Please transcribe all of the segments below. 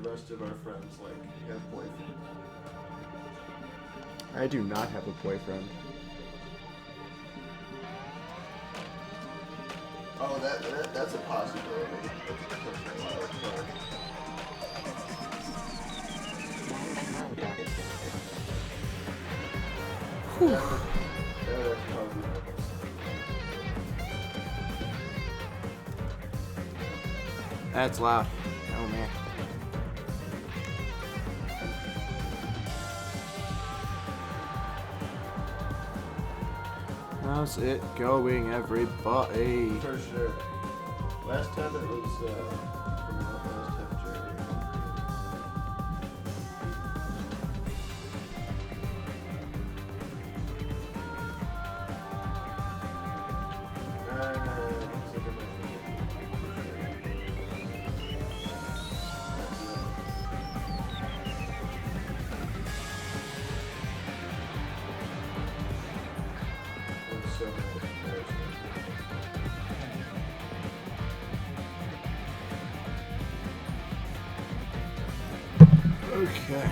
rest of our friends like have boyfriends? I do not have a boyfriend. Oh, that's a possibility. That's loud. Oh man. How's it going, everybody? For sure. Last time it was from last time Okay.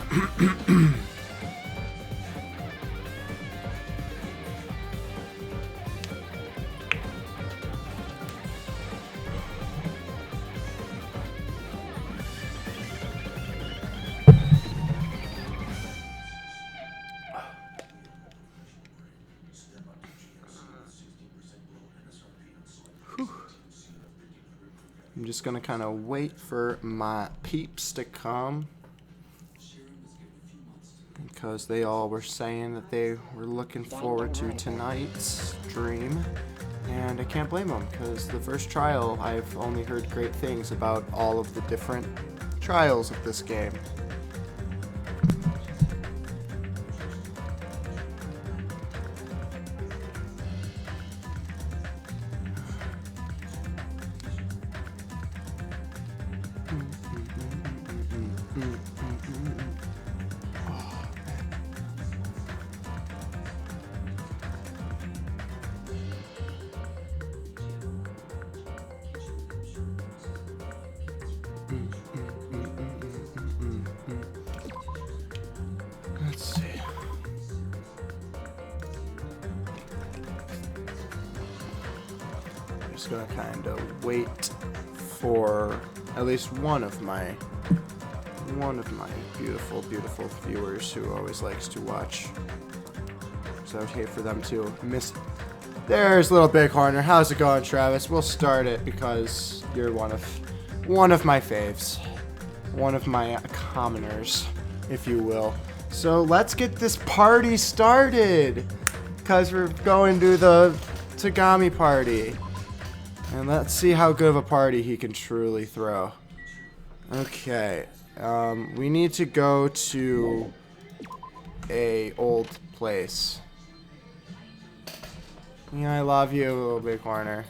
I'm just gonna kind of wait for my peeps to come, because they all were saying that they were looking forward to tonight's stream, and I can't blame them, because the first trial, I've only heard great things about all of the different trials of this game. Let's see. I'm just gonna kind of wait for at least one of my beautiful viewers who always likes to watch. So I would hate for them to miss. There's Little Bighorner. How's it going, Travis? We'll start it because you're one of my faves, one of my commoners, if you will. So let's get this party started, because we're going to the Tagami party. And let's see how good of a party he can truly throw. Okay, we need to go to a old place. Yeah, I love you, Little Bighorner.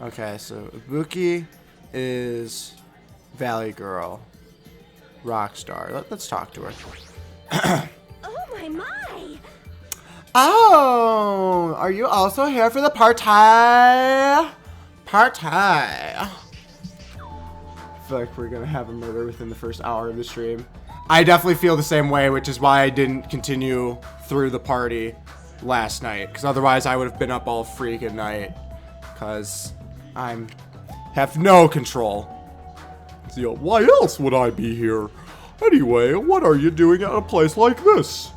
Okay, so Ibuki is Valley Girl. Rockstar. Let's talk to her. Oh my! Oh, are you also here for the party? Party. I feel like we're gonna have a murder within the first hour of the stream. I definitely feel the same way, which is why I didn't continue through the party last night, because otherwise I would have been up all freaking night, because I have no control. So, why else would I be here? Anyway, what are you doing at a place like this?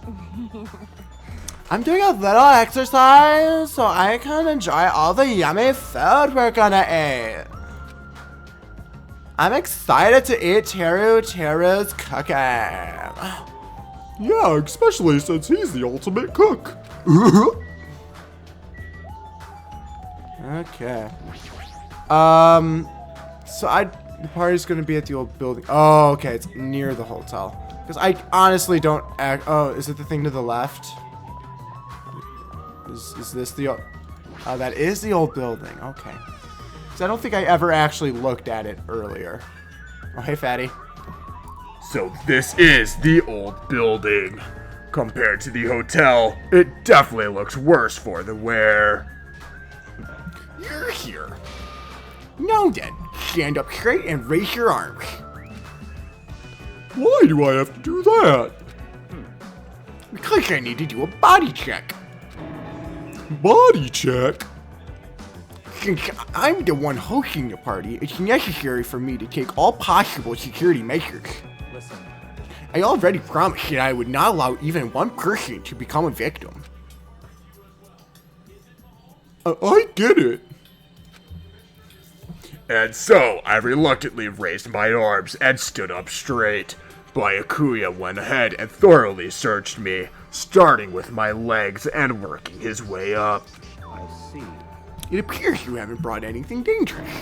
I'm doing a little exercise so I can enjoy all the yummy food we're gonna eat. I'm excited to eat Teru's cooking. Yeah, especially since he's the ultimate cook. Okay. So the party's gonna be at the old building. Oh, okay, it's near the hotel. Because I honestly don't oh, is it the thing to the left? Is this the oh, that is the old building. Okay. Because I don't think I ever actually looked at it earlier. Oh, hey, fatty. So this is the old building. Compared to the hotel, it definitely looks worse for the wear. You're here. Now then, stand up straight and raise your arms. Why do I have to do that? Because I need to do a body check. Body check? Since I'm the one hosting the party, it's necessary for me to take all possible security measures. Listen. I already promised that I would not allow even one person to become a victim. I get it. And so, I reluctantly raised my arms and stood up straight. Byakuya went ahead and thoroughly searched me, starting with my legs and working his way up. I see. It appears you haven't brought anything dangerous.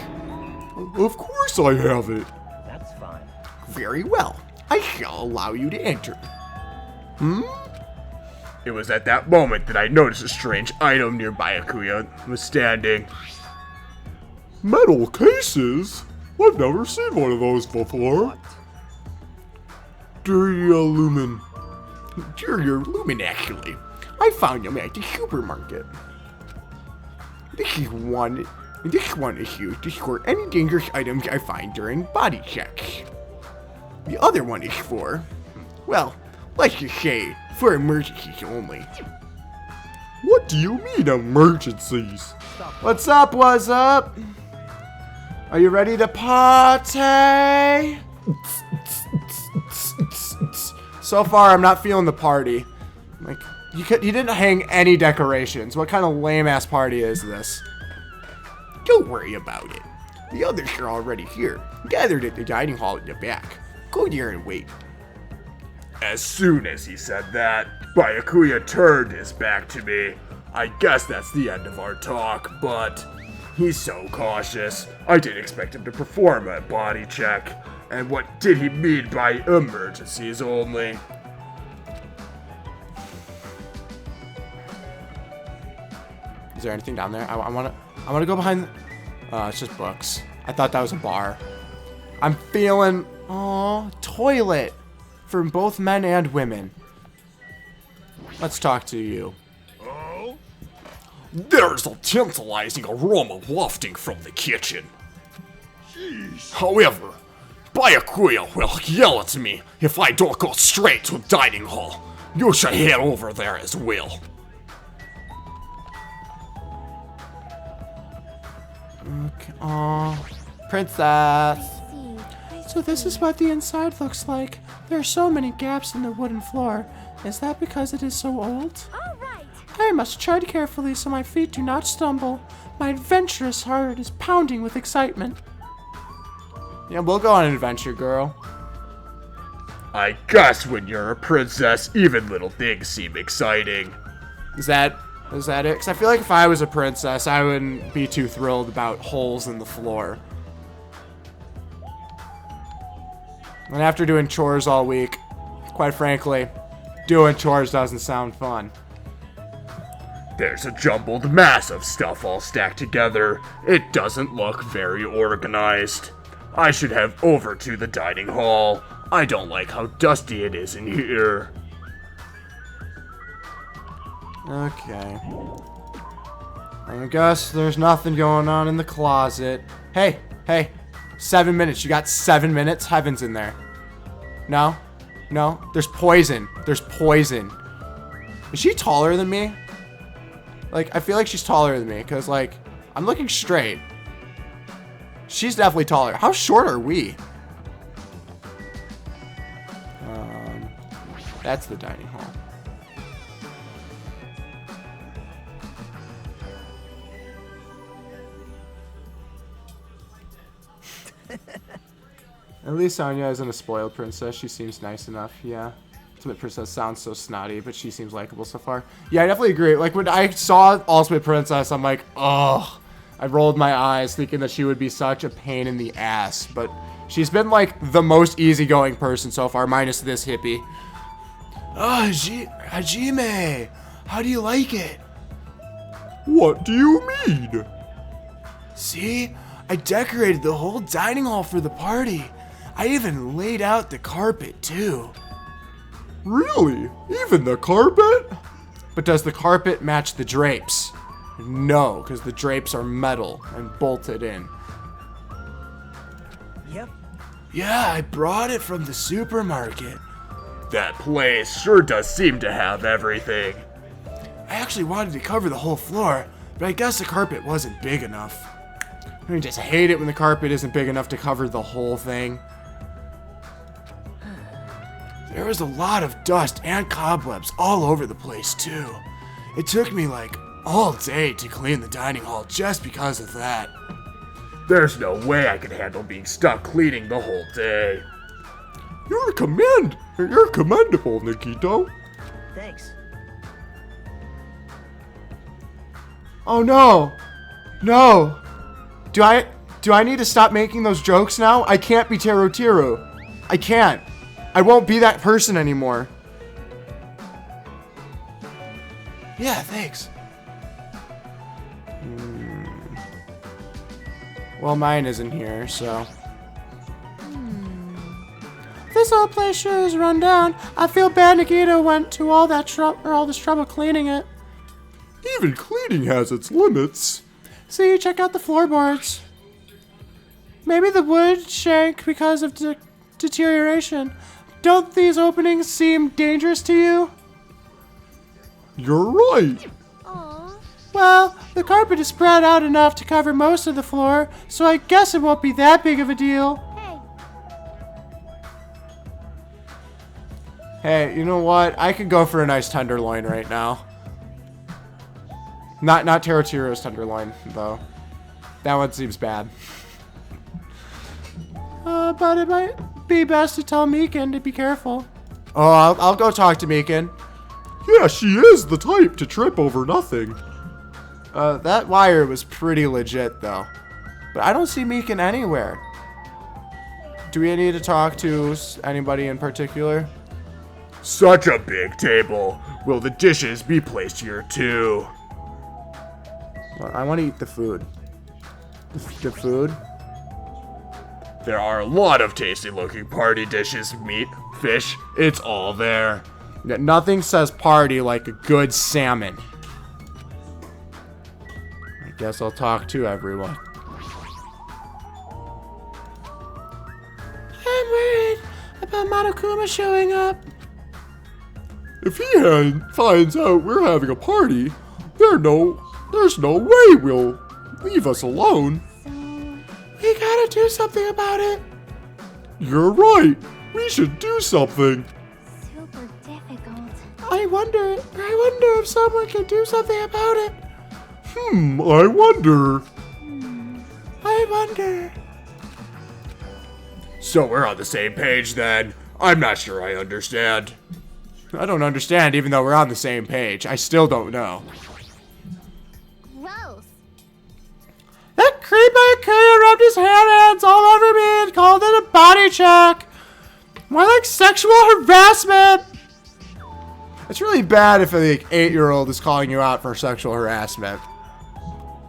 Of course I haven't. That's fine. Very well. I shall allow you to enter. It was at that moment that I noticed a strange item near Byakuya was standing. Metal cases? I've never seen one of those before. Lumen. Interior lumen, actually. I found them at the supermarket. This one is used to score any dangerous items I find during body checks. The other one is for, well, let's just say, for emergencies only. What do you mean, emergencies? What's up, what's up? Are you ready to party? So far, I'm not feeling the party. Like, you didn't hang any decorations. What kind of lame-ass party is this? Don't worry about it. The others are already here, gathered at the dining hall at the back. Go there and wait. As soon as he said that, Byakuya turned his back to me. I guess that's the end of our talk, but he's so cautious. I didn't expect him to perform a body check. And what did he mean by emergencies only? Is there anything down there? I wanna go behind. It's just books. I thought that was a bar. I'm feeling, toilet for both men and women. Let's talk to you. There's a tantalizing aroma wafting from the kitchen. However, Byakuya will yell at me if I don't go straight to the dining hall. You should head over there as well. Okay. Aw, princess. So this is what the inside looks like. There are so many gaps in the wooden floor. Is that because it is so old? All right. I must tread carefully so my feet do not stumble. My adventurous heart is pounding with excitement. Yeah, we'll go on an adventure, girl. I guess when you're a princess, even little things seem exciting. Is that it? Because I feel like if I was a princess, I wouldn't be too thrilled about holes in the floor. And after doing chores all week, quite frankly, doing chores doesn't sound fun. There's a jumbled mass of stuff all stacked together. It doesn't look very organized. I should head over to the dining hall. I don't like how dusty it is in here. Okay. I guess there's nothing going on in the closet. Hey, 7 minutes. You got 7 minutes? Heaven's in there. No? There's poison. Is she taller than me? Like, I feel like she's taller than me, because, like, I'm looking straight. She's definitely taller. How short are we? That's the dining hall. At least Anya isn't a spoiled princess. She seems nice enough. Yeah. Ultimate Princess sounds so snotty, but she seems likable so far. Yeah, I definitely agree. Like, when I saw Ultimate Princess, I'm like, ugh. I rolled my eyes thinking that she would be such a pain in the ass. But she's been, like, the most easygoing person so far, minus this hippie. Oh, Hajime, how do you like it? What do you mean? See? I decorated the whole dining hall for the party. I even laid out the carpet, too. Really? Even the carpet? But does the carpet match the drapes? No, because the drapes are metal and bolted in. Yep. Yeah, I brought it from the supermarket. That place sure does seem to have everything. I actually wanted to cover the whole floor, but I guess the carpet wasn't big enough. I just hate it when the carpet isn't big enough to cover the whole thing. There was a lot of dust and cobwebs all over the place, too. It took me like all day to clean the dining hall just because of that. There's no way I could handle being stuck cleaning the whole day. You're commendable, Nikito. Thanks. Oh no! No! Do I need to stop making those jokes now? I can't be Teru. I can't. I won't be that person anymore. Yeah, thanks. Well, mine isn't here, so. This whole place sure is run down. I feel bad Nikito went to all this trouble cleaning it. Even cleaning has its limits. See, check out the floorboards. Maybe the wood shrank because of deterioration. Don't these openings seem dangerous to you? You're right. Aw. Well, the carpet is spread out enough to cover most of the floor, so I guess it won't be that big of a deal. Hey. Hey, you know what? I could go for a nice tenderloin right now. Not Teru's tenderloin, though. That one seems bad. But it might be best to tell Mikan to be careful. Oh, I'll go talk to Mikan. Yeah, she is the type to trip over nothing. That wire was pretty legit, though. But I don't see Mikan anywhere. Do we need to talk to anybody in particular? Such a big table. Will the dishes be placed here too? Well, I want to eat the food. The food? There are a lot of tasty looking party dishes, meat, fish, it's all there. Nothing says party like a good salmon. I guess I'll talk to everyone. I'm worried about Monokuma showing up. If he finds out we're having a party, there's no way we'll leave us alone. We gotta do something about it. You're right. We should do something. Super difficult. I wonder if someone can do something about it. I wonder. I wonder. So we're on the same page then. I'm not sure I understand. I don't understand even though we're on the same page. I still don't know. Gross. That creep Kuya rubbed his hands all over me and called it a body check. More like sexual harassment. It's really bad if an 8-year-old is calling you out for sexual harassment.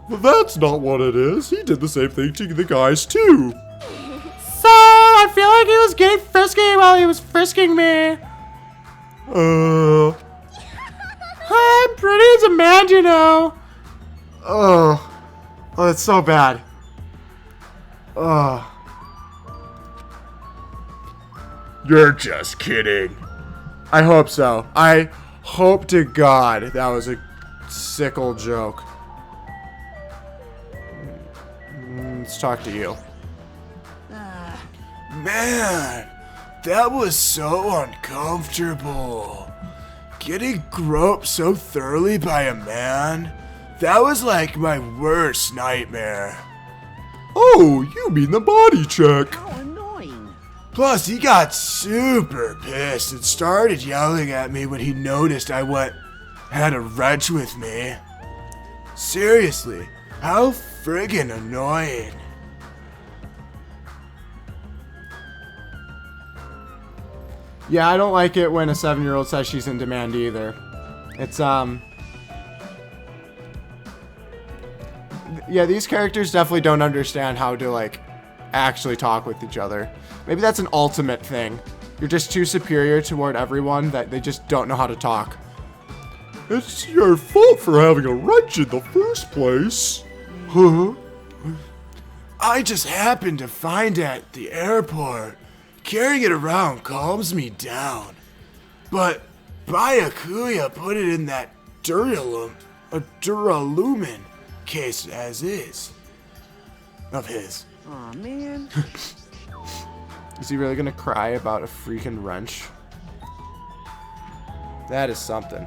But that's not what it is. He did the same thing to the guys too. So, I feel like he was getting frisky while he was frisking me. I'm pretty in demand, you know. Oh, it's so bad. Oh. You're just kidding. I hope so. I hope to God that was a sickle joke. Let's talk to you. Man, that was so uncomfortable. Getting groped so thoroughly by a man, that was like my worst nightmare. Oh, you mean the body check? How annoying. Plus, he got super pissed and started yelling at me when he noticed I had a wrench with me. Seriously, how friggin' annoying. Yeah, I don't like it when a 7-year-old says she's in demand either. It's, yeah, these characters definitely don't understand how to, like, actually talk with each other. Maybe that's an ultimate thing. You're just too superior toward everyone that they just don't know how to talk. It's your fault for having a wrench in the first place. Huh? I just happened to find it at the airport. Carrying it around calms me down. But Byakuya put it in that Duralumin case as is. Of his. Aw, man. Is he really gonna cry about a freaking wrench? That is something.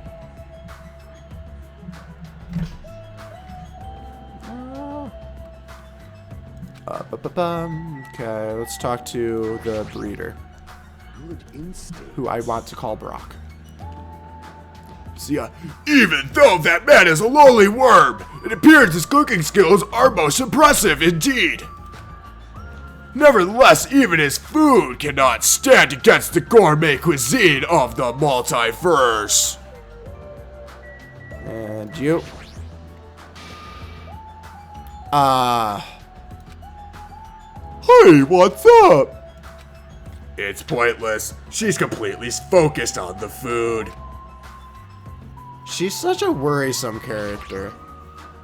Okay, let's talk to the breeder, Good instinct. who I want to call Brock. See, even though that man is a lowly worm, it appears his cooking skills are most impressive indeed. Nevertheless, even his food cannot stand against the gourmet cuisine of the multiverse. And you. Hey, what's up? It's pointless. She's completely focused on the food. She's such a worrisome character.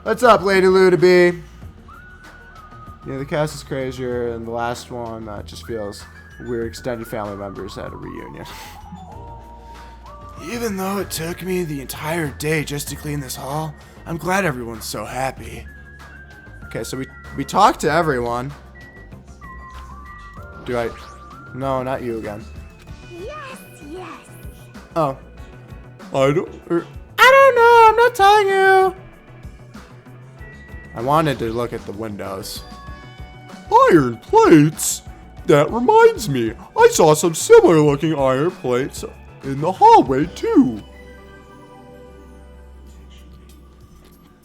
What's up, Lady Ludaby? Yeah, the cast is crazier, and the last one just feels weird extended family members at a reunion. Even though it took me the entire day just to clean this hall, I'm glad everyone's so happy. Okay, so we talked to everyone. Do I? No, not you again. Yes, yes. Oh. I don't. I don't know, I'm not telling you. I wanted to look at the windows. Iron plates? That reminds me, I saw some similar looking iron plates in the hallway too.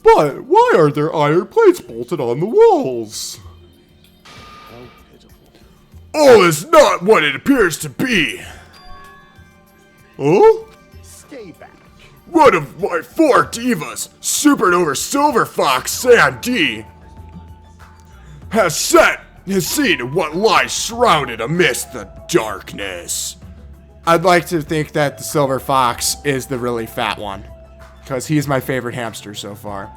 But why are there iron plates bolted on the walls? All is not what it appears to be. Huh? Stay back. One of my 4 divas, Supernova Silver Fox Sandy, has seen what lies shrouded amidst the darkness. I'd like to think that the silver fox is the really fat one, because he's my favorite hamster so far.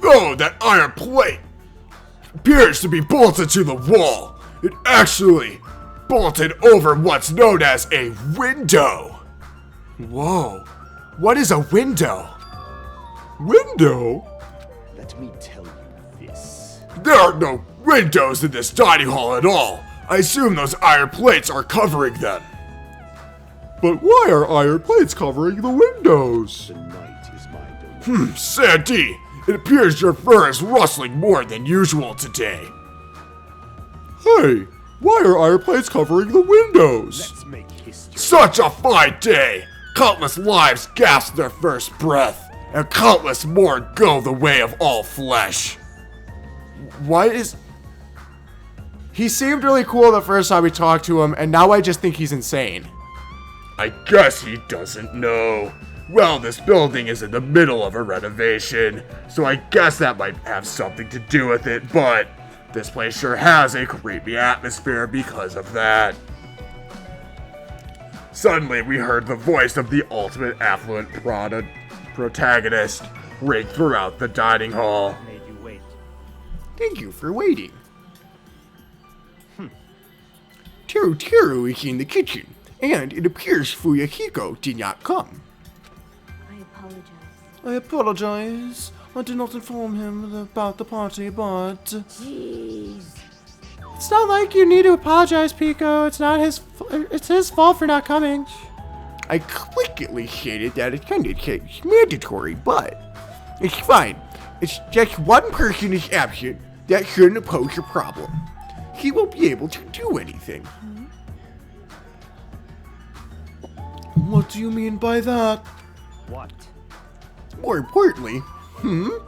Though that iron plate appears to be bolted to the wall, it actually bolted over what's known as a window. Whoa, what is a window? Window? Let me tell you this. There are no windows in this dining hall at all. I assume those iron plates are covering them. But why are iron plates covering the windows? The night is my domain. Sandy, it appears your fur is rustling more than usual today. Hey, why are iron plates covering the windows? Let's make history. Such a fine day! Countless lives gasp their first breath, and countless more go the way of all flesh. What is... He seemed really cool the first time we talked to him, and now I just think he's insane. I guess he doesn't know. Well, this building is in the middle of a renovation, so I guess that might have something to do with it, but this place sure has a creepy atmosphere because of that. Suddenly, we heard the voice of the ultimate affluent protagonist ring throughout the dining hall. Made you wait. Thank you for waiting. Teru is in the kitchen, and it appears Fuyahiko did not come. I apologize. I apologize. I did not inform him about the party, but... Jeez. It's not like you need to apologize, Pico. It's not his... It's his fault for not coming. I quickly stated that attendance is mandatory, but... It's fine. It's just one person is absent. That shouldn't pose a problem. He won't be able to do anything. What do you mean by that? What? More importantly, Come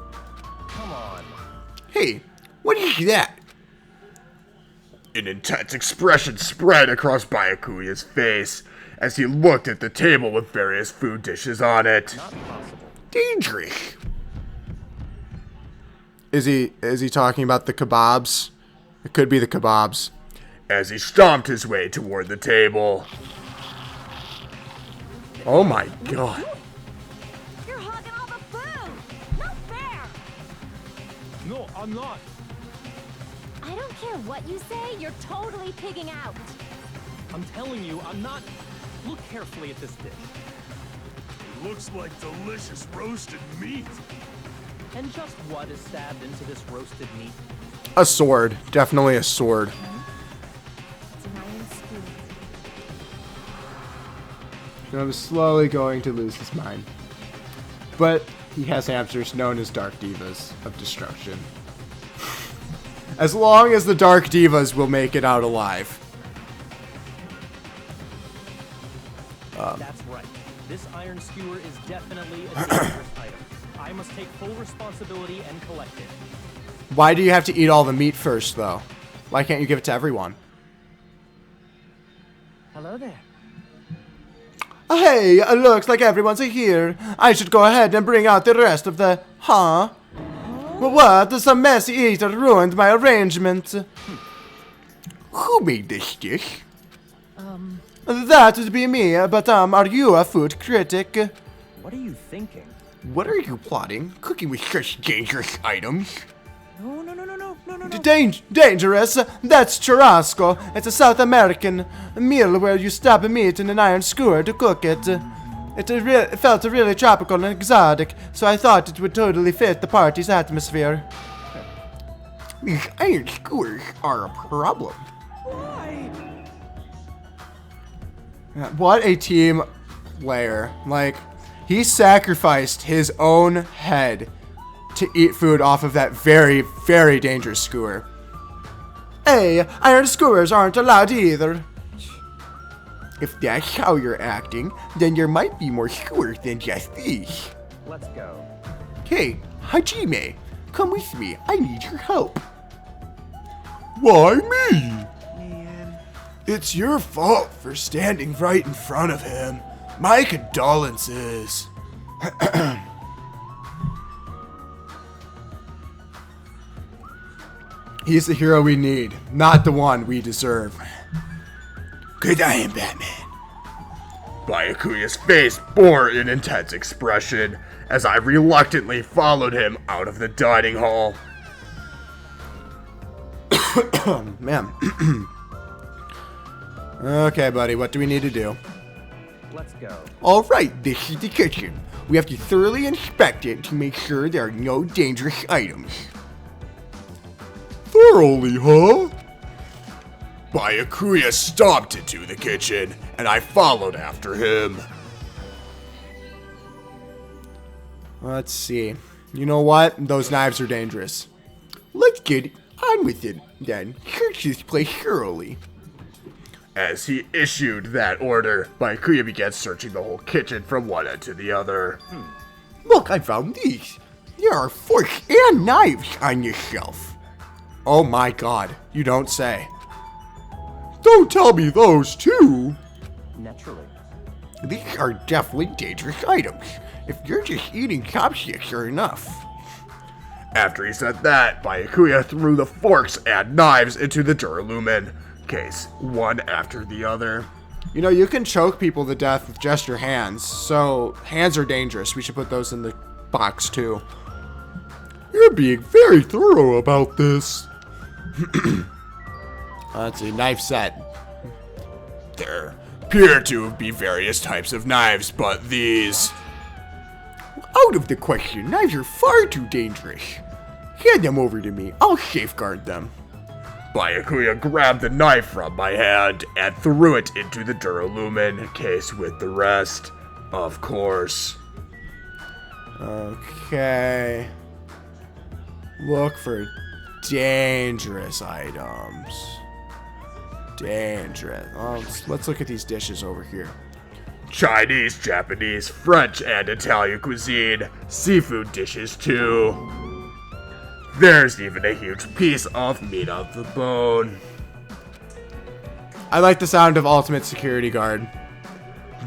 on. hey, what is that? An intense expression spread across Byakuya's face as he looked at the table with various food dishes on it. Not possible. Dangerous. Is he talking about the kebabs? It could be the kebabs. As he stomped his way toward the table. Oh my god. No, I'm not. I don't care what you say, you're totally pigging out. I'm telling you, I'm not. Look carefully at this dish. Looks like delicious roasted meat. And just what is stabbed into this roasted meat? A sword. Definitely a sword. It's an iron skewer. I'm slowly going to lose his mind. But he has hamsters known as Dark Divas of Destruction. As long as the Dark Divas will make it out alive. That's right. This iron skewer is definitely a dangerous item. I must take full responsibility and collect it. Why do you have to eat all the meat first, though? Why can't you give it to everyone? Hello there. Hey, looks like everyone's here. I should go ahead and bring out the rest of the... Huh? What? Some messy eater ruined my arrangement. Who made this dish? That would be me, but are you a food critic? What are you thinking? What are you plotting? Cooking with such dangerous items? No. Dangerous? That's churrasco. It's a South American meal where you stab meat in an iron skewer to cook it. It felt really tropical and exotic, so I thought it would totally fit the party's atmosphere. These iron skewers are a problem. Why? What a team player. Like, he sacrificed his own head to eat food off of that very, very dangerous skewer. Hey, iron skewers aren't allowed either. If that's how you're acting, then there might be more skewers than just these. Let's go. Hey, Hajime, come with me. I need your help. Why me? It's your fault for standing right in front of him. My condolences. He's the hero we need, not the one we deserve. Good day, Batman. Byakuya's face bore an intense expression as I reluctantly followed him out of the dining hall. Man. Okay, buddy, what do we need to do? Let's go. Alright, this is the kitchen. We have to thoroughly inspect it to make sure there are no dangerous items. Thoroughly, huh? Byakuya stomped into the kitchen, and I followed after him. Let's see. You know what? Those knives are dangerous. Let's get on with it, then. Search this place thoroughly. As he issued that order, Byakuya began searching the whole kitchen from one end to the other. Look, I found these. There are forks and knives on this shelf. Oh my god, you don't say. Don't tell me those too. Naturally. These are definitely dangerous items. If you're just eating chopsticks, are enough. After he said that, Byakuya threw the forks and knives into the Duralumin case, one after the other. You know, you can choke people to death with just your hands, so hands are dangerous. We should put those in the box too. You're being very thorough about this. Let's see, knife set. There appear to be various types of knives, but these... Out of the question, knives are far too dangerous. Hand them over to me, I'll safeguard them. Byakuya grabbed the knife from my hand and threw it into the Duralumin case with the rest, of course. Okay. Look for dangerous items. Dangerous. Oh, let's look at these dishes over here. Chinese, Japanese, French, and Italian cuisine. Seafood dishes, too. There's even a huge piece of meat on the bone. I like the sound of Ultimate Security Guard.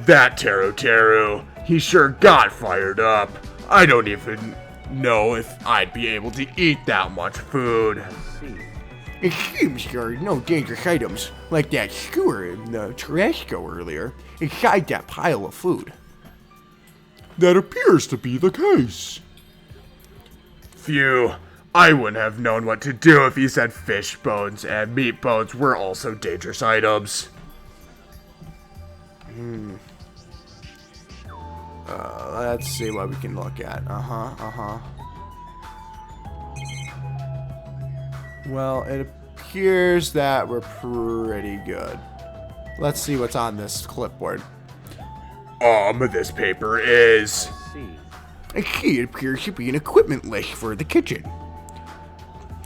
That Teru, he sure got fired up. I don't even know if I'd be able to eat that much food. It seems there are no dangerous items, like that skewer in the Tarasco earlier, inside that pile of food. That appears to be the case. Phew, I wouldn't have known what to do if he said fish bones and meat bones were also dangerous items. Let's see what we can look at. Well, it appears that we're pretty good. Let's see what's on this clipboard. This paper is... I see it appears to be an equipment list for the kitchen.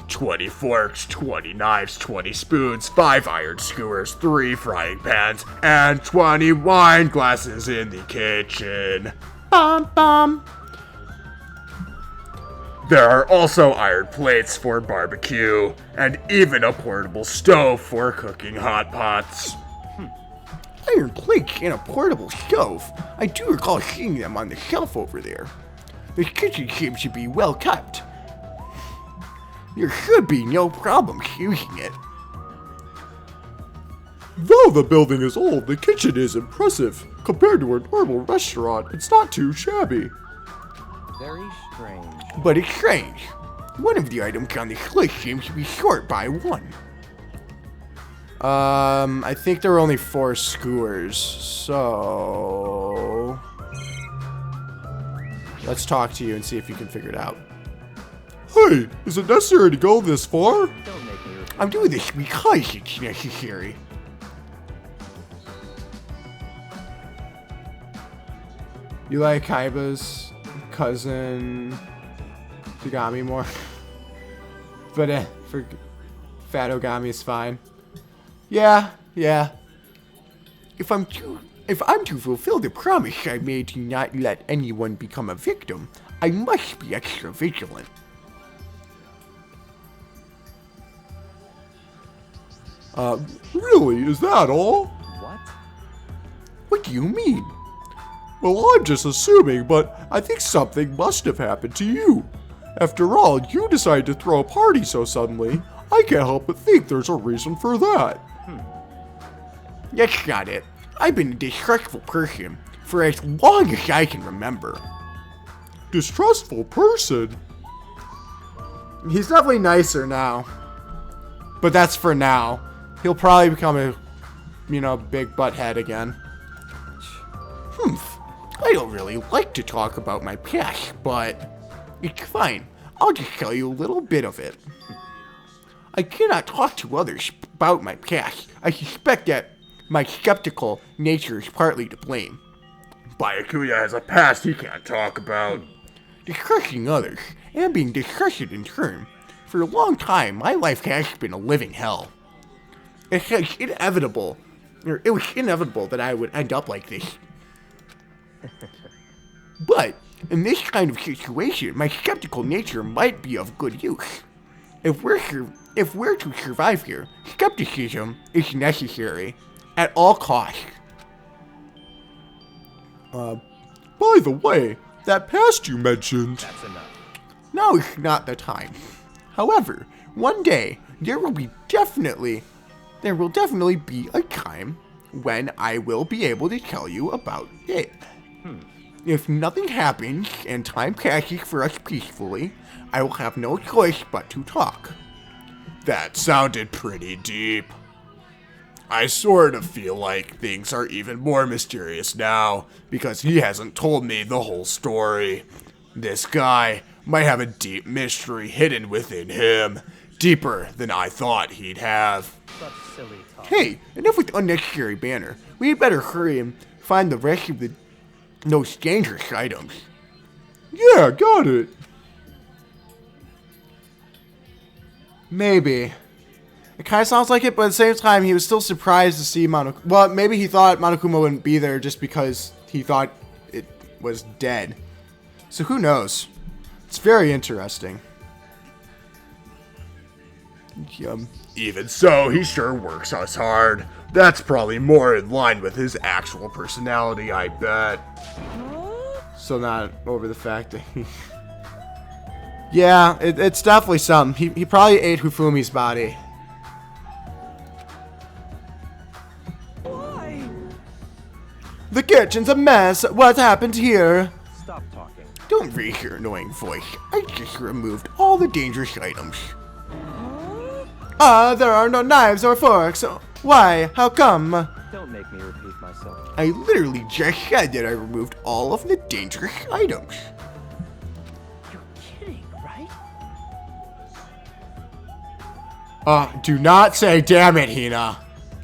20 forks, 20 knives, 20 spoons, 5 iron skewers, 3 frying pans, and 20 wine glasses in the kitchen. Bum bum. There are also iron plates for barbecue, and even a portable stove for cooking hot pots. Iron plates and a portable stove. I do recall seeing them on the shelf over there. The kitchen seems to be well kept. There should be no problem using it. Though the building is old, the kitchen is impressive. Compared to a normal restaurant, it's not too shabby. Very strange. But it's strange. One of the items on this list seems to be short by one. I think there were only 4 skewers, so... Let's talk to you and see if you can figure it out. Hey, is it necessary to go this far? Don't make me repeat. I'm doing this because it's necessary. You like Kaiba's cousin Togami more? But for Fat Ogami is fine. Yeah. If I'm to fulfill the promise I made to not let anyone become a victim, I must be extra vigilant. Really? Is that all? What? What do you mean? Well, I'm just assuming, but I think something must have happened to you. After all, you decided to throw a party so suddenly. I can't help but think there's a reason for that. That's not it. I've been a distrustful person for as long as I can remember. Distrustful person? He's definitely nicer now. But that's for now. He'll probably become a, big butthead again. I don't really like to talk about my past, but it's fine. I'll just tell you a little bit of it. I cannot talk to others about my past. I suspect that my skeptical nature is partly to blame. Byakuya has a past he can't talk about. Discussing others, and being discussed in turn. For a long time, my life has been a living hell. It was inevitable that I would end up like this. But, in this kind of situation, my skeptical nature might be of good use. If we're to survive here, skepticism is necessary at all costs. By the way, that past you mentioned... That's enough. Now is not the time. However, one day, there will definitely be a time when I will be able to tell you about it. If nothing happens and time passes for us peacefully, I will have no choice but to talk. That sounded pretty deep. I sort of feel like things are even more mysterious now because he hasn't told me the whole story. This guy might have a deep mystery hidden within him, deeper than I thought he'd have. Such silly talk. Hey, enough with unnecessary banter. We had better hurry and find the rest of those dangerous items. Yeah, got it. Maybe. It kind of sounds like it, but at the same time, he was still surprised to see Monokuma. Well, maybe he thought Monokuma wouldn't be there just because he thought it was dead. So who knows? It's very interesting. Even so, he sure works us hard. That's probably more in line with his actual personality, I bet. So not over the fact that he... Yeah, it's definitely something. He probably ate Hufumi's body. Why? The kitchen's a mess. What happened here? Stop talking. Don't raise your annoying voice. I just removed all the dangerous items. There are no knives or forks. Why? How come? Don't make me repeat myself. I literally just said that I removed all of the dangerous items. You're kidding, right? Do not say damn it, Hina.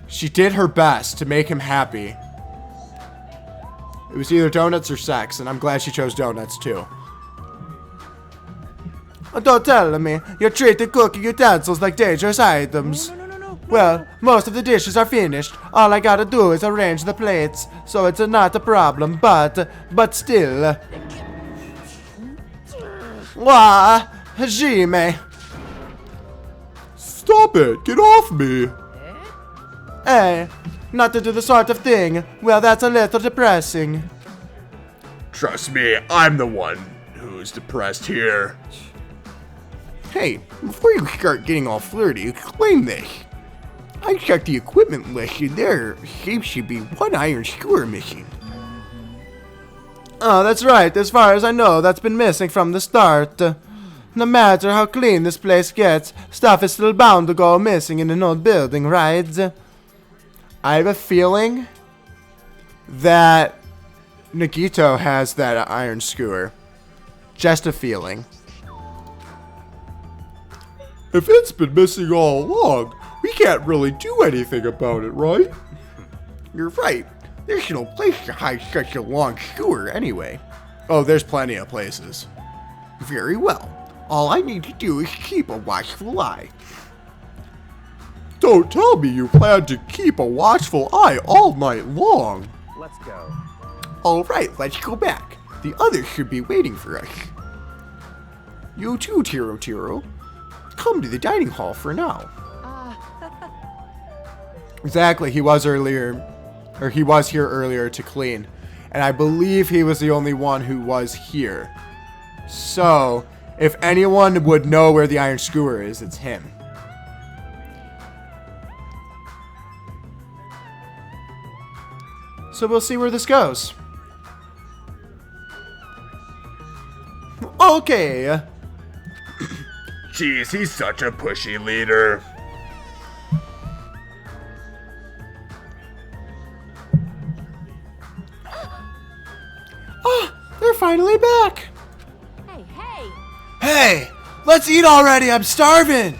She did her best to make him happy. It was either donuts or sex, and I'm glad she chose donuts too. Don't tell me you're treating cooking utensils like dangerous items. No. Well, most of the dishes are finished. All I gotta do is arrange the plates, so it's not a problem, but still. Wah, Jime. Stop it! Get off me! Hey, not to do the sort of thing. Well, that's a little depressing. Trust me, I'm the one who's depressed here. Hey, before you start getting all flirty, explain this. I checked the equipment list and there seems to be one iron skewer missing. Oh, that's right. As far as I know, that's been missing from the start. No matter how clean this place gets, stuff is still bound to go missing in an old building, right? I have a feeling that Nagito has that iron skewer. Just a feeling. If it's been missing all along, we can't really do anything about it, right? You're right. There's no place to hide such a long skewer anyway. Oh, there's plenty of places. Very well. All I need to do is keep a watchful eye. Don't tell me you plan to keep a watchful eye all night long. Let's go. Alright, let's go back. The others should be waiting for us. You too, Tiro. Come to the dining hall for now. Exactly, he was here earlier to clean. And I believe he was the only one who was here. So, if anyone would know where the iron skewer is, it's him. So we'll see where this goes. Okay. Jeez, he's such a pushy leader. They're finally back. Hey. Hey, let's eat already. I'm starving.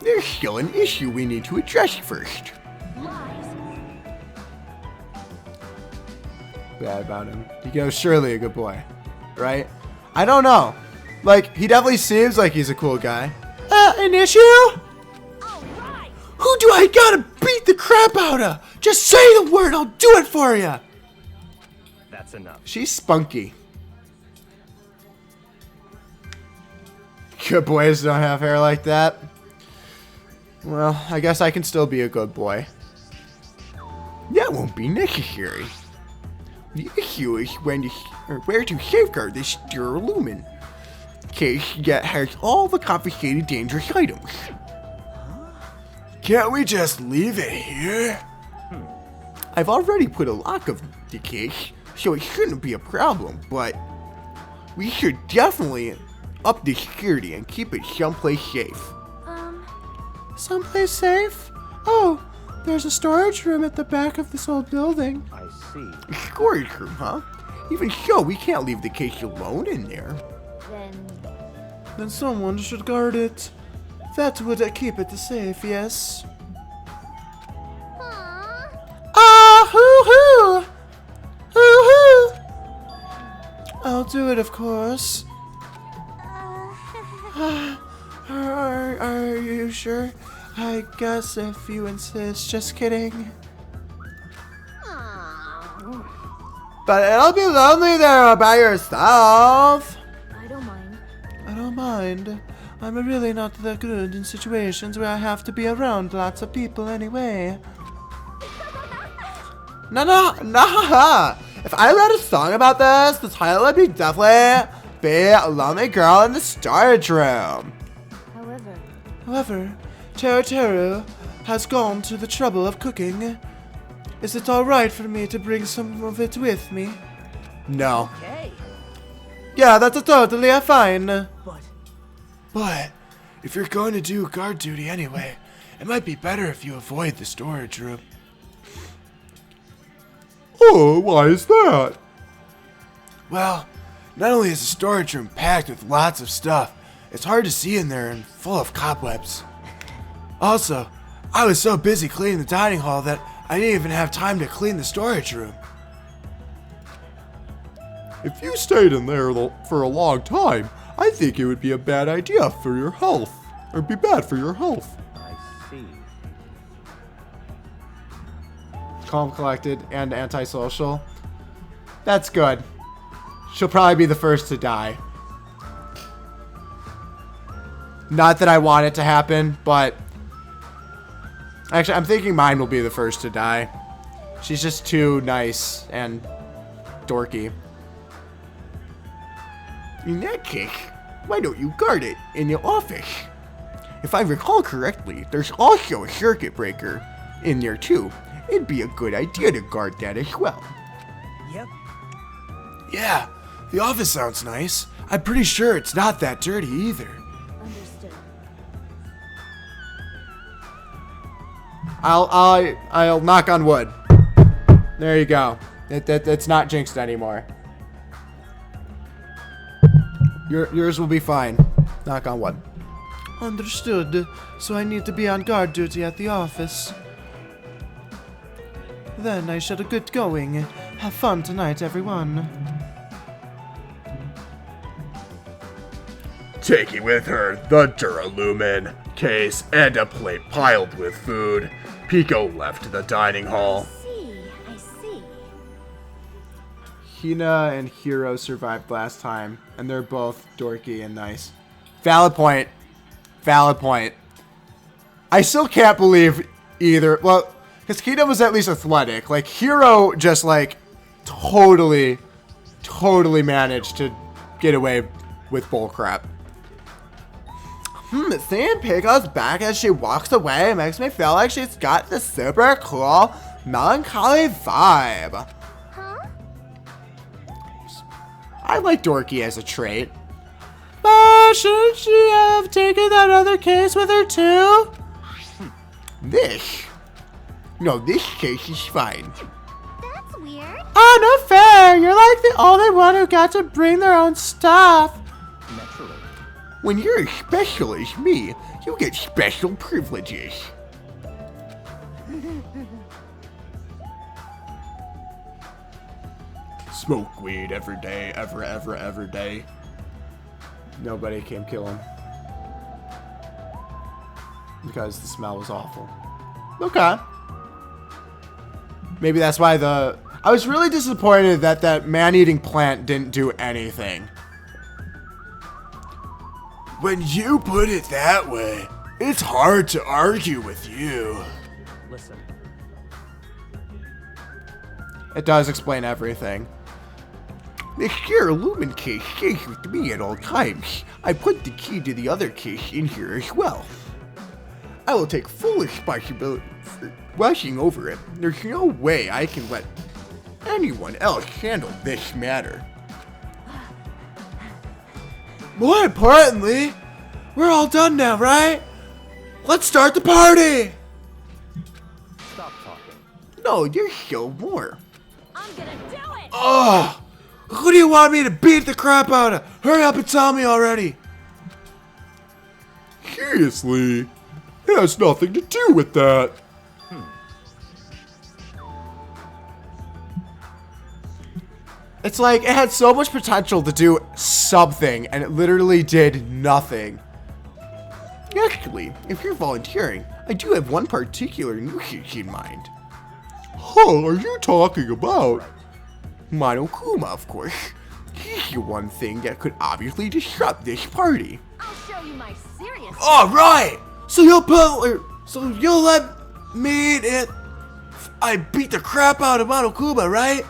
There's still an issue we need to address first. Lies. Bad about him. He goes, surely a good boy, right? I don't know. Like, he definitely seems like he's a cool guy. An issue? All right. Who do I gotta beat the crap out of? Just say the word, I'll do it for you. That's enough. She's spunky. Good boys don't have hair like that. Well, I guess I can still be a good boy. That won't be necessary. The issue is where to safeguard this Lumen case that has all the confiscated dangerous items. Can't we just leave it here? I've already put a lock of the case, so it shouldn't be a problem, but we should definitely up the security and keep it someplace safe. Someplace safe? Oh, there's a storage room at the back of this old building. I see. A storage room, huh? Even so, we can't leave the case alone in there. Then someone should guard it. That would keep it safe, yes? Hoo-hoo! Hoo-hoo! I'll do it, of course. Are you sure? I guess if you insist. Just kidding. But it'll be lonely there by yourself. I don't mind. I don't mind. I'm really not that good in situations where I have to be around lots of people anyway. No. If I wrote a song about this, the title would be definitely be A Lonely Girl in the Storage Room. However, Teru has gone to the trouble of cooking Is it alright for me to bring some of it with me? No. Okay. Yeah, that's totally fine. But if you're going to do guard duty anyway, it might be better if you avoid the storage room. Oh, why is that? Well, not only is the storage room packed with lots of stuff, it's hard to see in there and full of cobwebs. Also, I was so busy cleaning the dining hall that I didn't even have time to clean the storage room. If you stayed in there for a long time, I think it would be a bad idea for your health. Or be bad for your health. I see. Calm, collected, and antisocial. That's good. She'll probably be the first to die. Not that I want it to happen, but... Actually, I'm thinking mine will be the first to die. She's just too nice and dorky. In that case, why don't you guard it in your office? If I recall correctly, there's also a circuit breaker in there too. It'd be a good idea to guard that as well. Yep. Yeah, the office sounds nice. I'm pretty sure it's not that dirty either. Understood. I'll knock on wood. There you go. It's not jinxed anymore. Yours will be fine. Knock on wood. Understood. So I need to be on guard duty at the office. Then I shall get going. Have fun tonight, everyone. Taking with her the Duralumin case and a plate piled with food, Pico left the dining hall. I see. Hina and Hiro survived last time, and they're both dorky and nice. Valid point. Valid point. I still can't believe either. Well, because Hina was at least athletic. Like, Hiro just, like, totally managed to get away with bullcrap. Seeing Pico's back as she walks away makes me feel like she's got this super cool, melancholy vibe. Huh? I like dorky as a trait. But shouldn't she have taken that other case with her too? This? No, this case is fine. That's weird. Oh, no fair! You're like the only one who got to bring their own stuff. Naturally. When you're as special as me, you get special privileges. Smoke weed every day, every day. Nobody came kill him. Because the smell was awful. Okay. Maybe that's why I was really disappointed that that man-eating plant didn't do anything. When you put it that way, it's hard to argue with you. Listen. It does explain everything. The sheer lumen case stays with me at all times. I put the key to the other case in here as well. I will take full responsibility for watching over it. There's no way I can let anyone else handle this matter. More importantly, we're all done now, right? Let's start the party! Stop talking. No, there's still more. I'm gonna do it. Ugh! Who do you want me to beat the crap out of? Hurry up and tell me already! Seriously? It has nothing to do with that. It's like, it had so much potential to do something, and it literally did nothing. Actually, if you're volunteering, I do have one particular nuisance in mind. Huh, are you talking about? Monokuma, of course. He's the one thing that could obviously disrupt this party. I'll show you my serious. Alright! So you'll let me in I beat the crap out of Monokuma, right?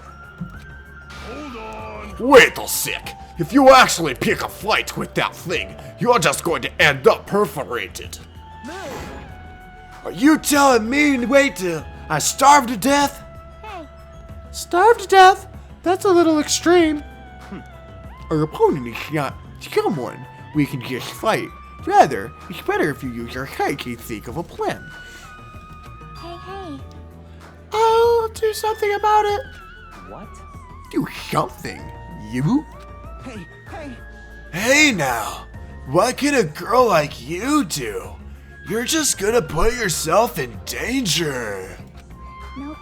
Wait a sec. If you actually pick a fight with that thing, you're just going to end up perforated. Are you telling me to wait till I starve to death? Starve to death? That's a little extreme. Our opponent is not someone we can just fight. Rather, it's better if you use our height to think of a plan. Hey. I'll do something about it. What? Do something, you? Hey! Hey now, what can a girl like you do? You're just gonna put yourself in danger. Nope.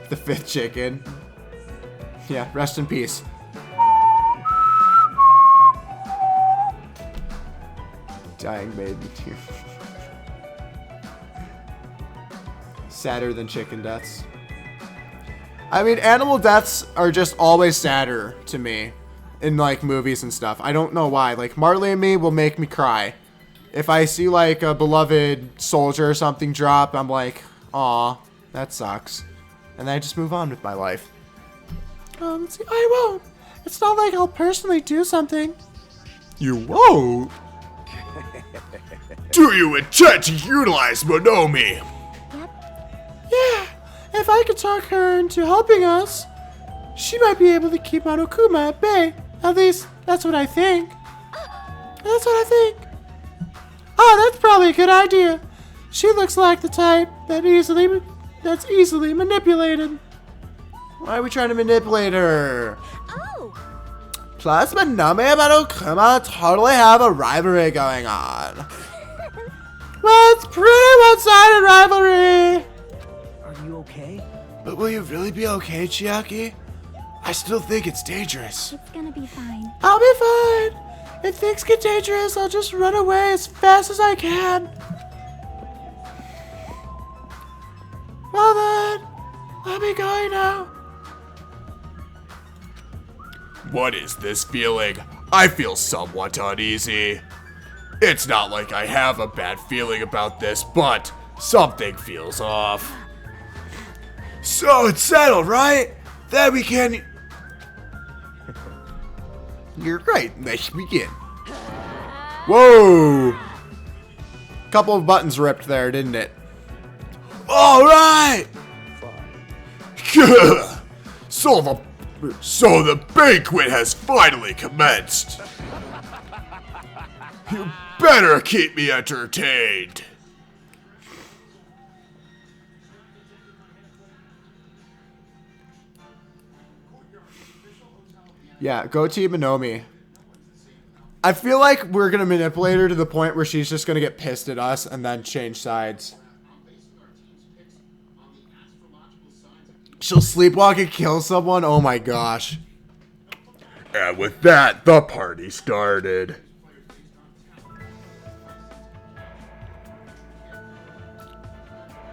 The 5th chicken. Yeah, rest in peace. Dying maiden too. Sadder than chicken deaths. I mean, animal deaths are just always sadder to me in like movies and stuff. I don't know why. Like Marley and Me will make me cry. If I see like a beloved soldier or something drop, I'm like, aw, that sucks. And then I just move on with my life. Let's see, I won't. It's not like I'll personally do something. You won't? Do you intend to utilize Monomi? Yeah, if I could talk her into helping us, she might be able to keep Monokuma at bay. At least, that's what I think. Oh, that's probably a good idea. She looks like the type that's easily manipulated. Why are we trying to manipulate her? Oh! Plus, Monomi and Monokuma totally have a rivalry going on. Well, it's pretty one-sided rivalry. Are you okay? But will you really be okay, Chiaki? I still think it's dangerous. It's gonna be fine. I'll be fine. If things get dangerous, I'll just run away as fast as I can. Well then, I'll be going now. What is this feeling? I feel somewhat uneasy. It's not like I have a bad feeling about this, but something feels off. So it's settled, right? Then we can... You're right, let's begin. Whoa! Couple of buttons ripped there, didn't it? All right! So the banquet has finally commenced. You better keep me entertained. Yeah, go Team Monomi. I feel like we're gonna manipulate her to the point where she's just gonna get pissed at us and then change sides. She'll sleepwalk and kill someone? Oh my gosh. And with that, the party started.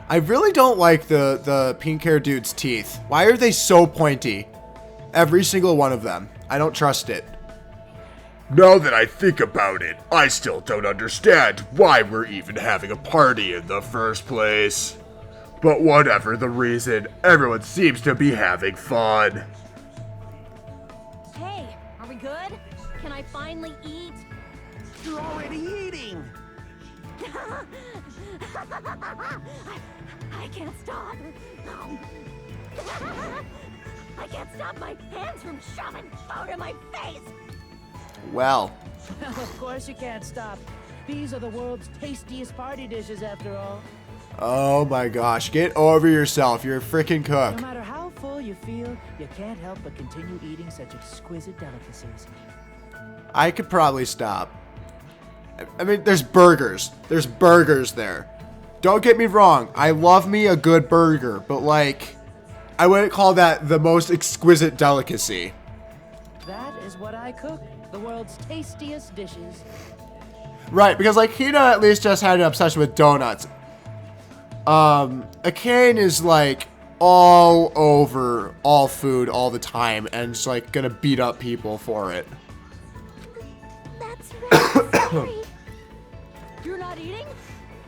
I really don't like the pink hair dude's teeth. Why are they so pointy? Every single one of them. I don't trust it. Now that I think about it, I still don't understand why we're even having a party in the first place. But whatever the reason, everyone seems to be having fun. Hey, are we good? Can I finally eat? You're already eating! I can't stop. I can't stop my hands from shoving food in my face. Well, Of course you can't stop. These are the world's tastiest party dishes after all. oh my gosh. Get over yourself. You're a freaking No cook. matter how full you feel, you can't help but continue eating such exquisite delicacies. I could probably stop. I mean, there's burgers. There's burgers there. Don't get me wrong. I love me a good burger, but like, I wouldn't call that the most exquisite delicacy. That is what I cook. The world's tastiest dishes. Right, because like Hina at least just had an obsession with donuts. Akane is like all over all food all the time and just like gonna beat up people for it. That's really scary. You're not eating?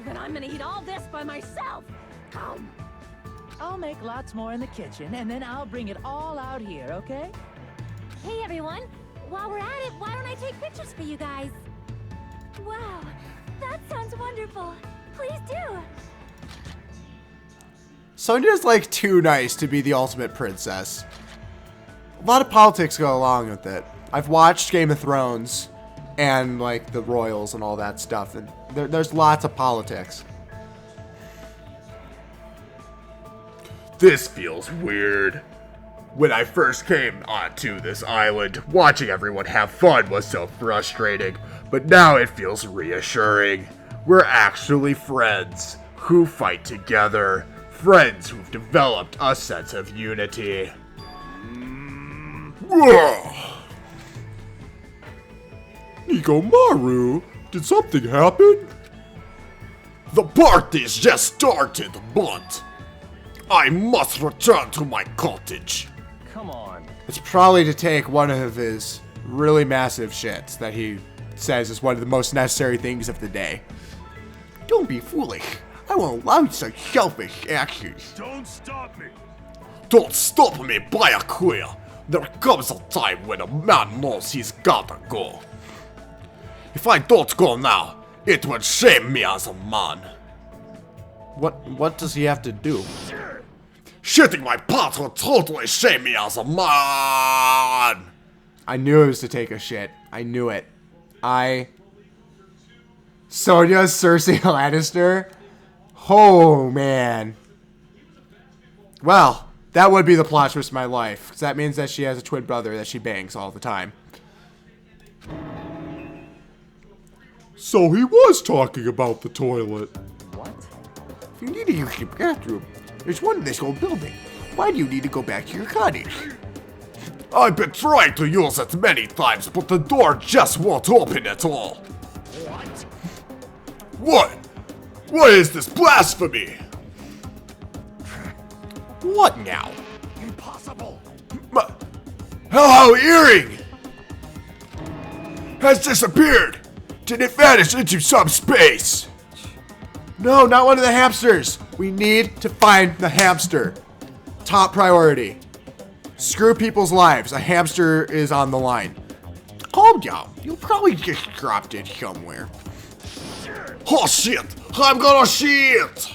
Then I'm gonna eat all this by myself. I'll make lots more in the kitchen, and then I'll bring it all out here, okay? Hey everyone, while we're at it, why don't I take pictures for you guys? Wow, that sounds wonderful. Please do. Sonya's like too nice to be the ultimate princess. A lot of politics go along with it. I've watched Game of Thrones and like the royals and all that stuff, and there's lots of politics. This feels weird. When I first came onto this island, watching everyone have fun was so frustrating, but now it feels reassuring. We're actually friends who fight together, friends who've developed a sense of unity. Nikomaru, did something happen? The party's just started, but I must return to my cottage. Come on. It's probably to take one of his really massive shits that he says is one of the most necessary things of the day. Don't be foolish. I won't allow such selfish actions. Don't stop me! Don't stop me, Byakuya. There comes a time when a man knows he's gotta go. If I don't go now, it would shame me as a man. What does he have to do? Shitting my pants would totally shame me as a man. I knew it was to take a shit. I knew it. Sonya Cersei Lannister? Oh, man. Well, that would be the plot twist of my life. Because that means that she has a twin brother that she bangs all the time. So he was talking about the toilet. What? If you need to use the bathroom, there's one in this whole building. Why do you need to go back to your cottage? I've been trying to use it many times, but the door just won't open at all. What? What? What is this blasphemy? What now? Impossible! Hello, earring! Has disappeared! Did it vanish into some space? No, not one of the hamsters. We need to find the hamster. Top priority. Screw people's lives. A hamster is on the line. Calm down. You probably just dropped it somewhere. Oh shit! I'm gonna shit!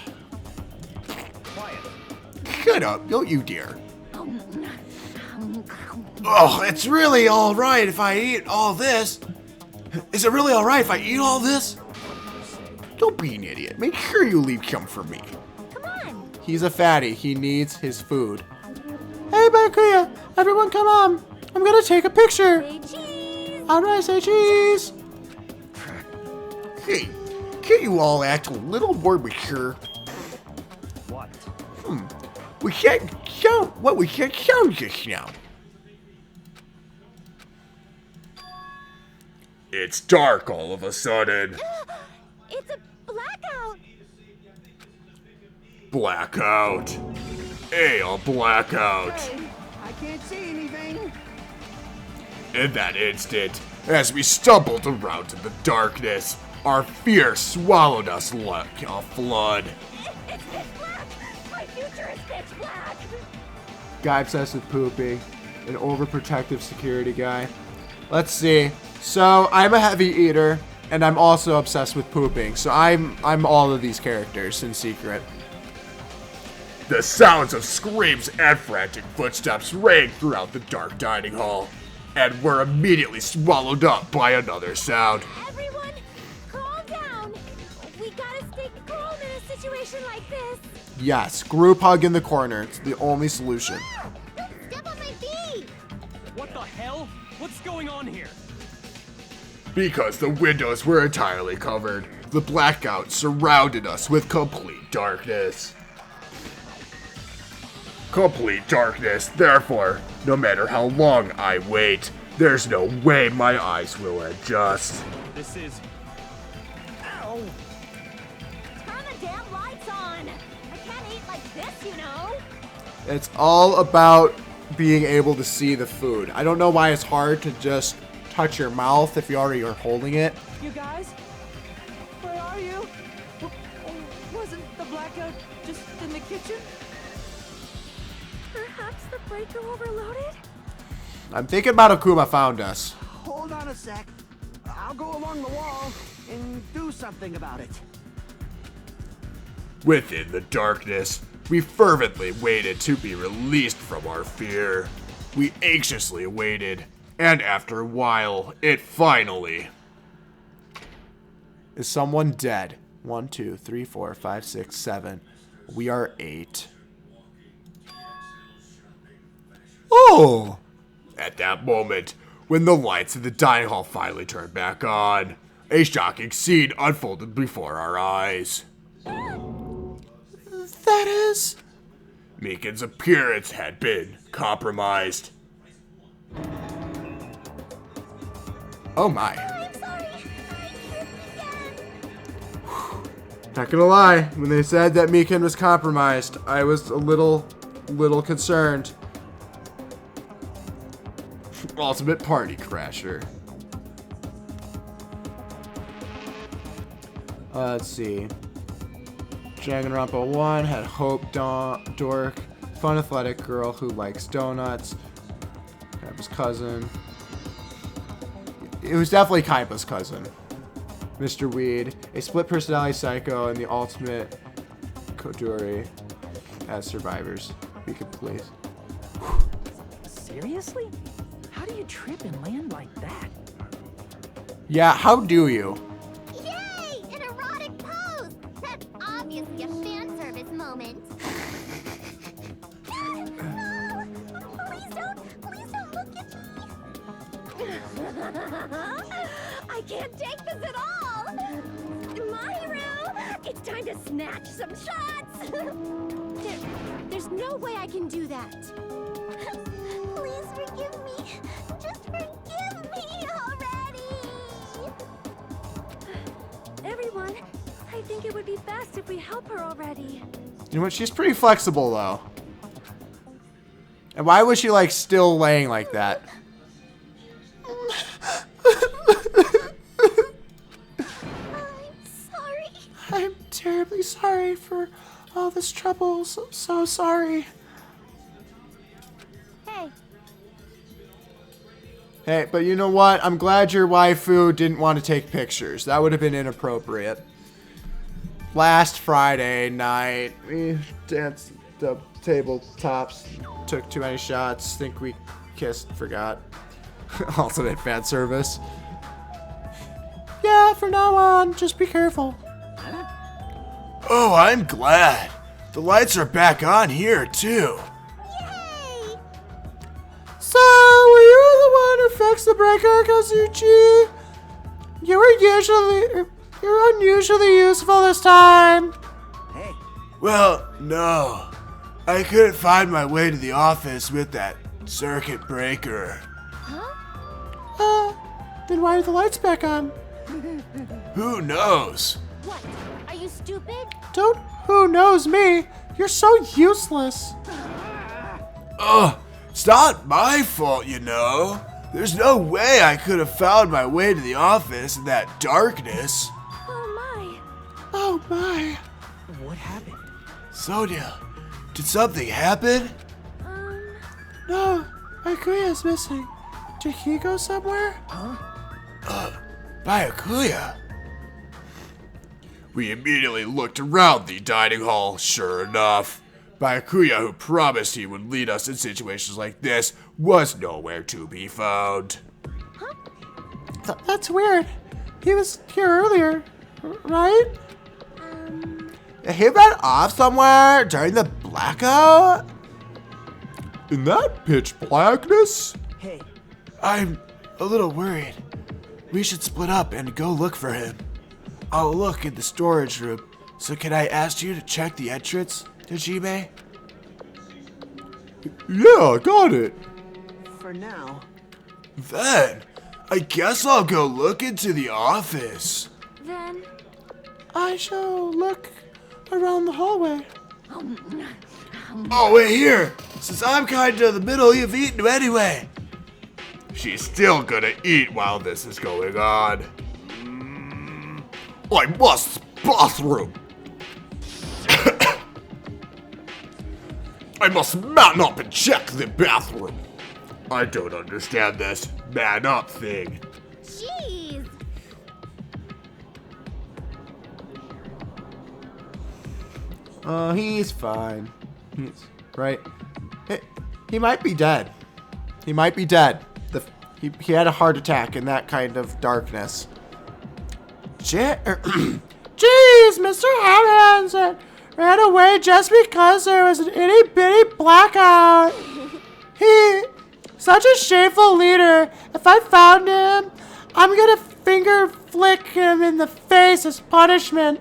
Quiet. Shut up, don't you dare. Oh, it's really alright if I eat all this. Is it really alright if I eat all this? Don't be an idiot. Make sure you leave some for me. Come on. He's a fatty. He needs his food. Hey, Bakuya! Everyone come on! I'm gonna take a picture! Say cheese. Alright, say cheese! Hey, can't you all act a little more mature? What? We can't sound what we can't sound just now. It's dark all of a sudden. It's a blackout. Blackout. A blackout. I can't see anything. In that instant, as we stumbled around in the darkness, our fear swallowed us like a flood. It's pitch black. My future is pitch black. Guy obsessed with pooping. An overprotective security guy. Let's see. So, I'm a heavy eater, and I'm also obsessed with pooping. So I'm all of these characters in secret. The sounds of screams and frantic footsteps rang throughout the dark dining hall, and were immediately swallowed up by another sound. Everyone, calm down. We gotta stay calm in a situation like this. Yes, group hug in the corner. It's the only solution. Don't step on my feet. What the hell? What's going on here? Because the windows were entirely covered, the blackout surrounded us with complete darkness. Complete darkness, therefore, no matter how long I wait, there's no way my eyes will adjust. This is... Ow. Turn the damn lights on. I can't eat like this, you know. It's all about being able to see the food. I don't know why it's hard to just touch your mouth if you already are holding it. You guys? Where are you? Wasn't the blackout just in the kitchen? Perhaps the breaker overloaded? I'm thinking Akuma found us. Hold on a sec. I'll go along the wall and do something about it. Within the darkness, We fervently waited to be released from our fear. We anxiously waited, and after a while, it finally... Is someone dead? 1, 2, 3, 4, 5, 6, 7. We are 8. Oh! At that moment, when the lights in the dining hall finally turned back on, a shocking scene unfolded before our eyes. That is... Meekin's appearance had been compromised. Oh my. I'm sorry. Not gonna lie, when they said that Meekin was compromised, I was a little concerned. Ultimate party crasher. Let's see. Dangonronpa 1 had Hope Dork, fun athletic girl who likes donuts. Kaiba's cousin. It was definitely Kaiba's cousin. Mr. Weed, a split personality psycho, and the ultimate Koduri as survivors. Be complete. Seriously? How do you trip and land like that? Yeah, how do you? Yay! An erotic pose! That's obviously a fan service moment. No! Please don't look at me! I can't take this at all! Mahiru! It's time to snatch some shots! There's no way I can do that. Please forgive me. Just forgive me already. Everyone, I think it would be best if we help her already. You know what? She's pretty flexible, though. And why was she, like, still laying like that? I'm sorry. I'm terribly sorry for all this trouble. So sorry. Hey, Hey, but you know what? I'm glad your waifu didn't want to take pictures. That would have been inappropriate. Last Friday night, we danced the tabletops, took too many shots, think we kissed, forgot. Ultimate fan service. Yeah, from now on, just be careful. Oh, I'm glad. The lights are back on here, too. yay! So, were you the one who fixed the breaker, Kazuchi? You're unusually useful this time. Well, no. I couldn't find my way to the office with that circuit breaker. Then why are the lights back on? Who knows? What? Are you stupid? Don't who knows me. You're so useless. It's not my fault, you know. There's no way I could have found my way to the office in that darkness. Oh my. What happened? Sonia, did something happen? No, Akuya's missing. Did he go somewhere? Byakuya. We immediately looked around the dining hall. Sure enough, Byakuya, who promised he would lead us in situations like this, was nowhere to be found. That's weird. He was here earlier, right? He ran off somewhere during the blackout? In that pitch blackness? Hey, I'm a little worried. We should split up and go look for him. I'll look in the storage room. So can I ask you to check the entrance, Hajime? Yeah, got it. For now. Then, I guess I'll go look into the office. Then, I shall look around the hallway. Oh, wait here. Since I'm kinda in the middle, you've eaten anyway. She's still gonna eat while this is going on. I must bathroom. I must man up and check the bathroom. I don't understand this man up thing. Jeez! Oh, he's fine. Right? He might be dead. He might be dead. He had a heart attack in that kind of darkness. Jeez, Mr. Hamilton ran away just because there was an itty bitty blackout. Such a shameful leader. If I found him, I'm gonna finger flick him in the face as punishment.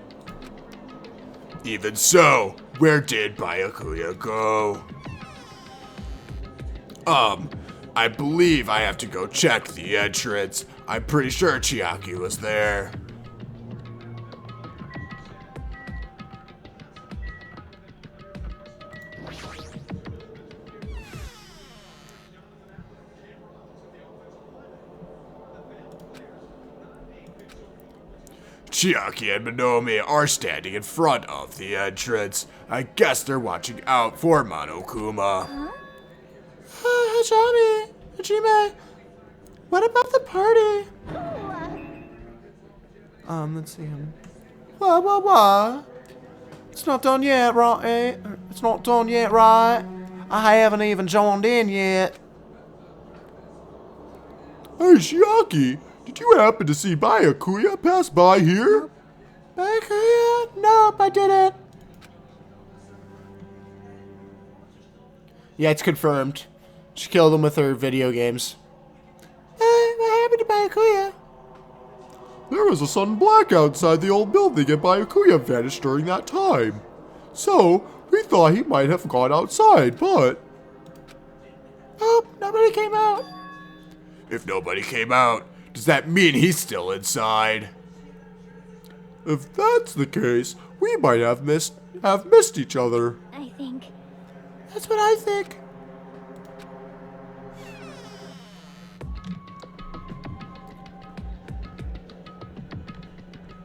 Even so, where did Byakuya go? I believe I have to go check the entrance. I'm pretty sure Chiaki was there. Chiaki and Minome are standing in front of the entrance. I guess they're watching out for Monokuma. Hajime, Hajime, what about the party? Let's see him. What? It's not done yet, right? It's not done yet, right? I haven't even joined in yet. Hey, Chiaki, did you happen to see Byakuya pass by here? Byakuya? Nope, I didn't. Yeah, it's confirmed. She killed him with her video games. What happened to Byakuya? There was a sudden blackout inside the old building and Byakuya vanished during that time. So, we thought he might have gone outside, but... Oh, nobody came out. If nobody came out, does that mean he's still inside? If that's the case, we might have missed each other. I think. That's what I think.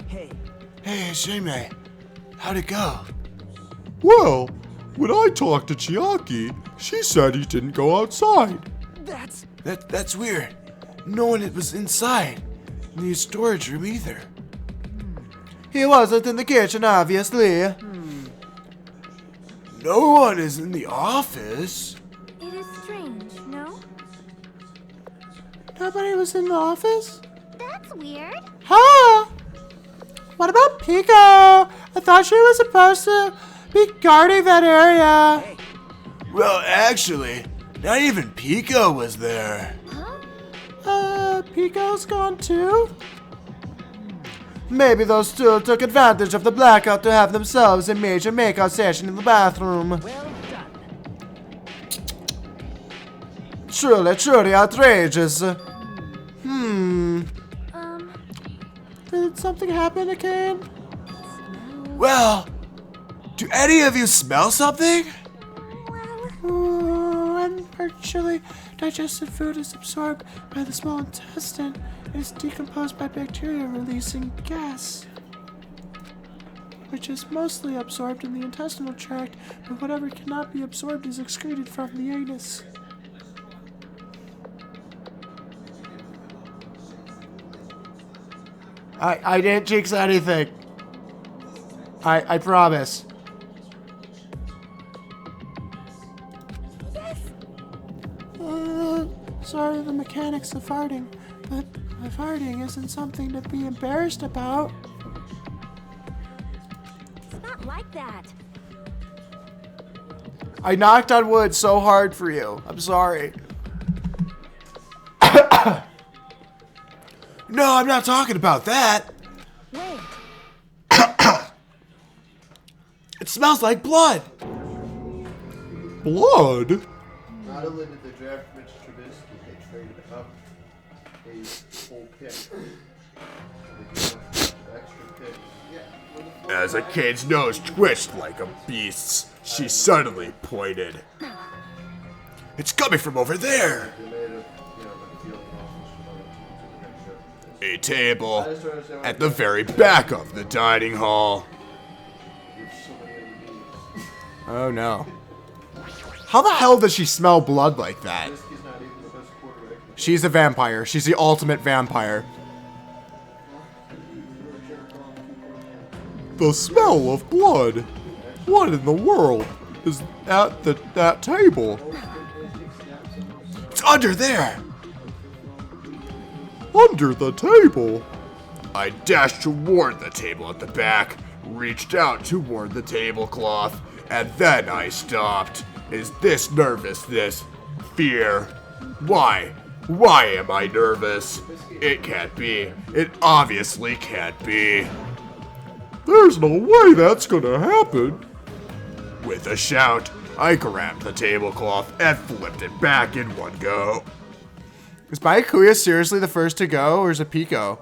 Hey, Hajime, how'd it go? Well, when I talked to Chiaki, she said he didn't go outside. That's weird. No one was inside in the storage room either. He wasn't in the kitchen, obviously. No one is in the office. It is strange, no? Nobody was in the office? That's weird. Huh? What about Pico? I thought she was supposed to be guarding that area. Well, actually, not even Pico was there. Pico's gone too? Maybe those two took advantage of the blackout to have themselves a major makeout session in the bathroom. Well done. Truly outrageous. Did something happen to Kane? Well, do any of you smell something? When partially digested food is absorbed by the small intestine, it is decomposed by bacteria releasing gas, which is mostly absorbed in the intestinal tract, but whatever cannot be absorbed is excreted from the anus. I didn't jinx anything. I promise. Sorry the mechanics of farting, but my farting isn't something to be embarrassed about. It's not like that. I knocked on wood so hard for you. I'm sorry. No, I'm not talking about that. Wait. It smells like blood. Blood? Not only did they draft Mitch Trubisky, they traded up a whole pick. So they gave up extra picks. Yeah. As a kid's nose twitched like a beast's, she suddenly pointed. It's coming from over there. They made a, like field office for other teams that were going to show this. A table I just don't understand why at the very back of the dining hall. there's so many other teams. Oh no. How the hell does she smell blood like that? Trubisky's not even the best quarterback. She's a vampire. She's the ultimate vampire. The smell of blood. What in the world? is at that table. It's under there. Under the table. I dashed toward the table at the back, reached out toward the tablecloth, and then I stopped. Is this nervousness? Fear? Why? Why am I nervous? It can't be. It obviously can't be. There's no way that's gonna happen. With a shout, I grabbed the tablecloth and flipped it back in one go. Is Byakuya seriously the first to go, or is it Pico?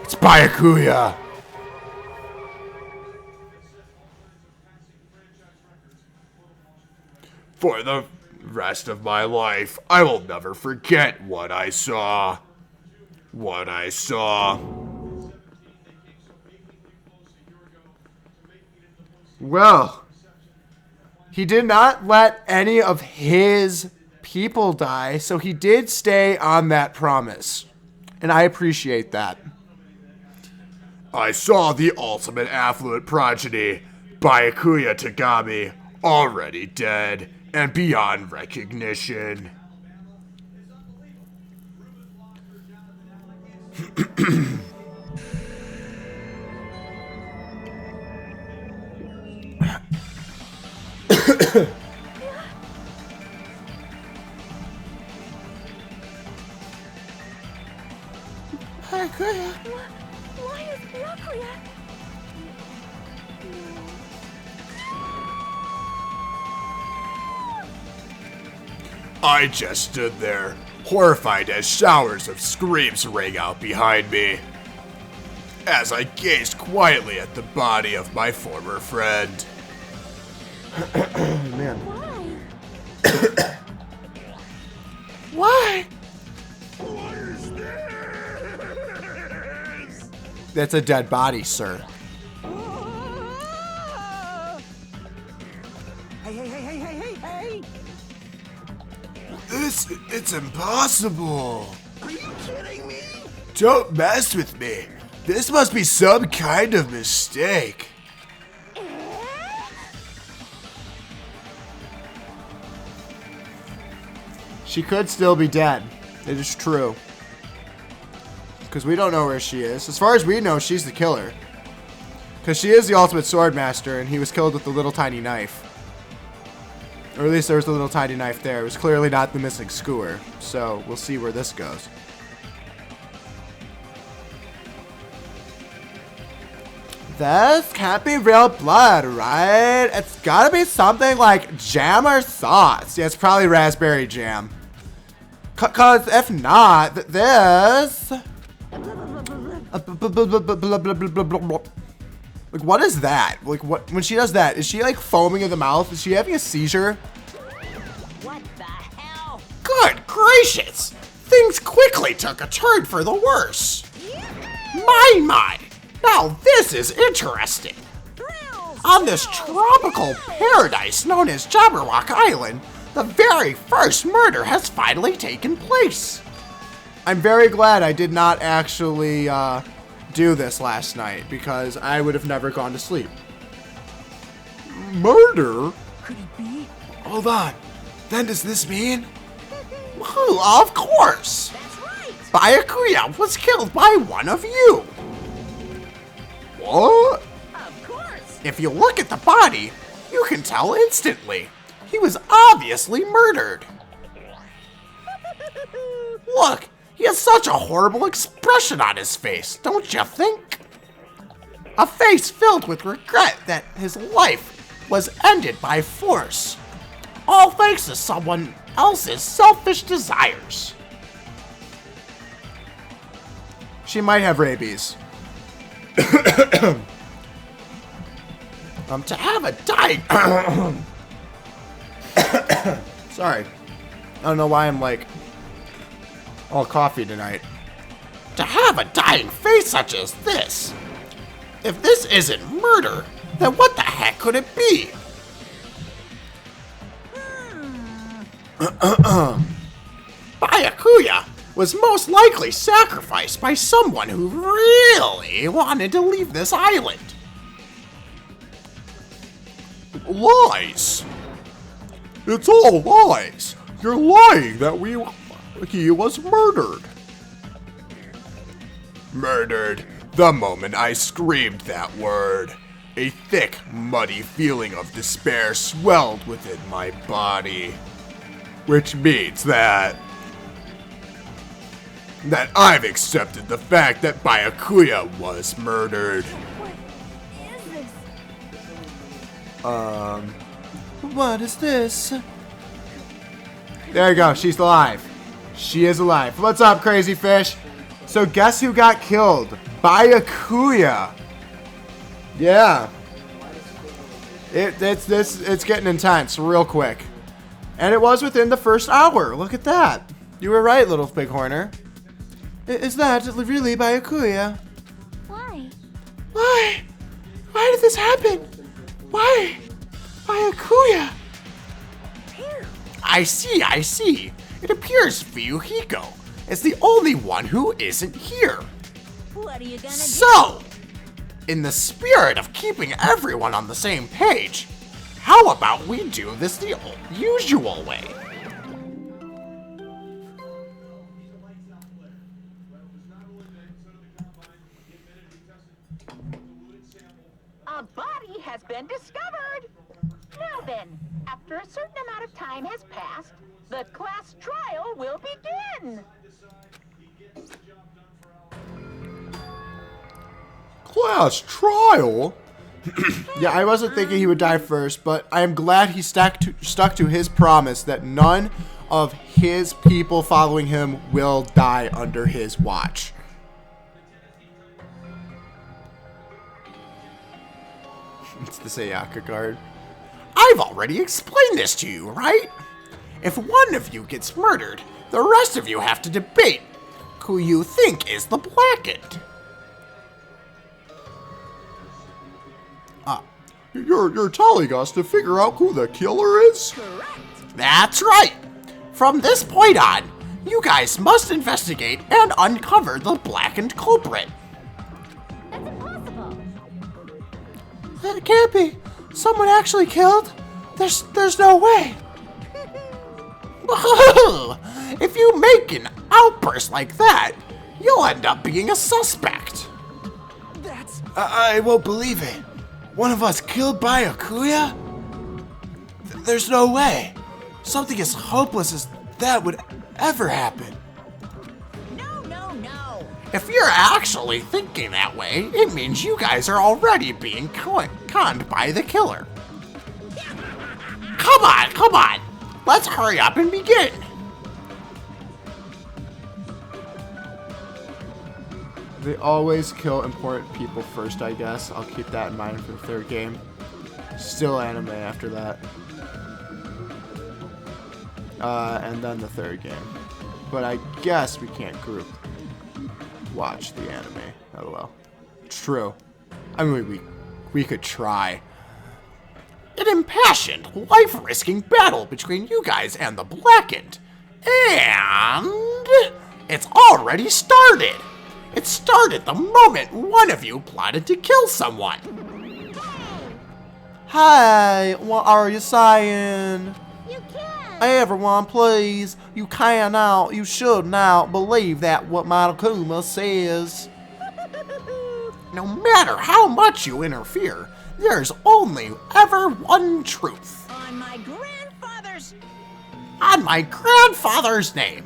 It's Byakuya! For the rest of my life, I will never forget what I saw. What I saw. Well, he did not let any of his people die, so he did stay on that promise. And I appreciate that. I saw the ultimate affluent progeny, Byakuya Tagami, already dead and beyond recognition. Byakuya. Why is Byakuya? I just stood there, horrified as showers of screams rang out behind me, as I gazed quietly at the body of my former friend. Man. Why? Why? What is this? That's a dead body, sir. Hey! It's impossible. Are you kidding me? Don't mess with me. This must be some kind of mistake. She could still be dead. It is true. Because we don't know where she is. As far as we know, she's the killer. Because she is the ultimate sword master, and he was killed with the little tiny knife. Or at least there was a little tiny knife there. It was clearly not the missing skewer. So we'll see where this goes. This can't be real blood, right? It's gotta be something like jam or sauce. Yeah, it's probably raspberry jam. Cause if not, this... Like, what is that? Like, what? When she does that, is she like foaming in the mouth? Is she having a seizure? What the hell? Good gracious! Things quickly took a turn for the worse. My! Now this is interesting. On this tropical paradise known as Jabberwock Island, the very first murder has finally taken place. I'm very glad I did not actually do this last night, because I would have never gone to sleep. Murder? Could it be? Hold on. Then does this mean? Well, of course. That's right. Byakuya was killed by one of you. What? Of course. If you look at the body, you can tell instantly. He was obviously murdered. Look, he has such a horrible expression on his face, don't you think? A face filled with regret that his life was ended by force. All thanks to someone else's selfish desires. She might have rabies. To have a dying... Sorry. I don't know why I'm like all coffee tonight. To have a dying face such as this. If this isn't murder, then what the heck could it be? Byakuya was most likely sacrificed by someone who really wanted to leave this island. Lies! It's all lies! You're lying that he was murdered! Murdered the moment I screamed that word. A thick, muddy feeling of despair swelled within my body. Which means that I've accepted the fact that Byakuya was murdered. What is this? There you go. She's alive. She is alive. What's up, crazy fish? So guess who got killed? Byakuya. Yeah. It's getting intense real quick. And it was within the first hour. Look at that. You were right, little bighorner. Is that really Byakuya? Why? Why? Why did this happen? Why? Byakuya. I see. It appears Fuyuhiko is the only one who isn't here. What are you gonna do? So, in the spirit of keeping everyone on the same page, how about we do this the usual way? A body has been discovered. Now then, after a certain amount of time has passed, the class trial will begin. Class trial? Yeah, I wasn't thinking he would die first, but I am glad he stuck to his promise that none of his people following him will die under his watch. It's the Sayaka guard. I've already explained this to you, right? If one of you gets murdered, the rest of you have to debate who you think is the blackened. You're telling us to figure out who the killer is? That's right. From this point on, you guys must investigate and uncover the blackened culprit. That's impossible. It can't be. Someone actually killed? There's no way. If you make an outburst like that, you'll end up being a suspect. I won't believe it. One of us killed Byakuya? There's no way. Something as hopeless as that would ever happen. No. If you're actually thinking that way, it means you guys are already being conned by the killer. Come on. Let's hurry up and begin. They always kill important people first, I guess. I'll keep that in mind for the third game. Still anime after that. And then the third game. But I guess we can't group watch the anime. LOL. True. I mean, we could try. An impassioned, life-risking battle between you guys and the blackened. And it's already started. It started the moment one of you plotted to kill someone. Hey, what are you saying? You can't. Everyone, please. You should not believe that what Monokuma says. No matter how much you interfere, there's only ever one truth. On my grandfather's... On my grandfather's name.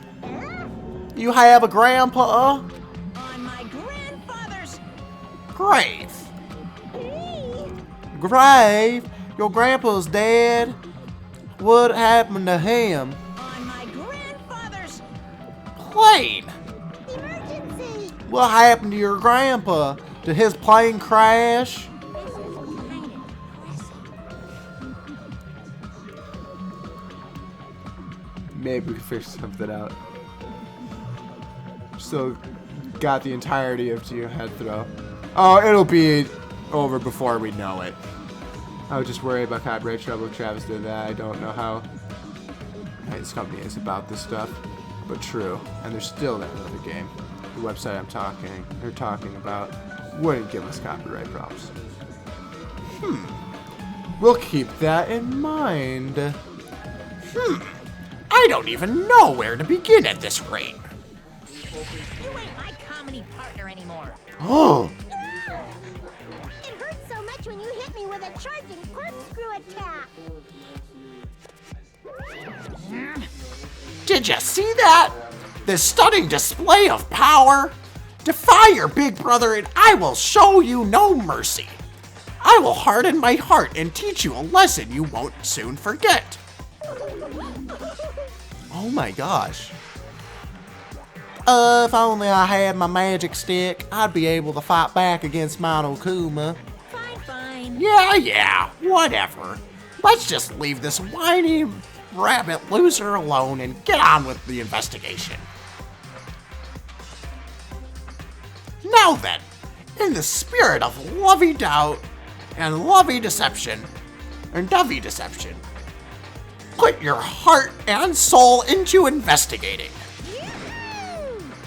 You have a grandpa? On my grandfather's... Grave. Grave? Your grandpa's dead? What happened to him? On my grandfather's... Plane. Emergency. What happened to your grandpa? Did his plane crash? Maybe we can figure something out. Still got the entirety of your head throw. Oh, it'll be over before we know it. I was just worried about copyright trouble. Travis did that. I don't know how this company is about this stuff, but true. And there's still that other game. The website they're talking about wouldn't give us copyright problems. We'll keep that in mind. I don't even know where to begin at this rate. You ain't my comedy partner anymore. Oh, It hurts so much when you hit me with a charging corkscrew attack. Did you see that? This stunning display of power? Defy your big brother and I will show you no mercy. I will harden my heart and teach you a lesson you won't soon forget. oh my gosh. If only I had my magic stick, I'd be able to fight back against Monokuma. Fine. Yeah, whatever. Let's just leave this whiny rabbit loser alone and get on with the investigation. Now then, in the spirit of lovey-doubt and lovey deception, and dovey deception, put your heart and soul into investigating.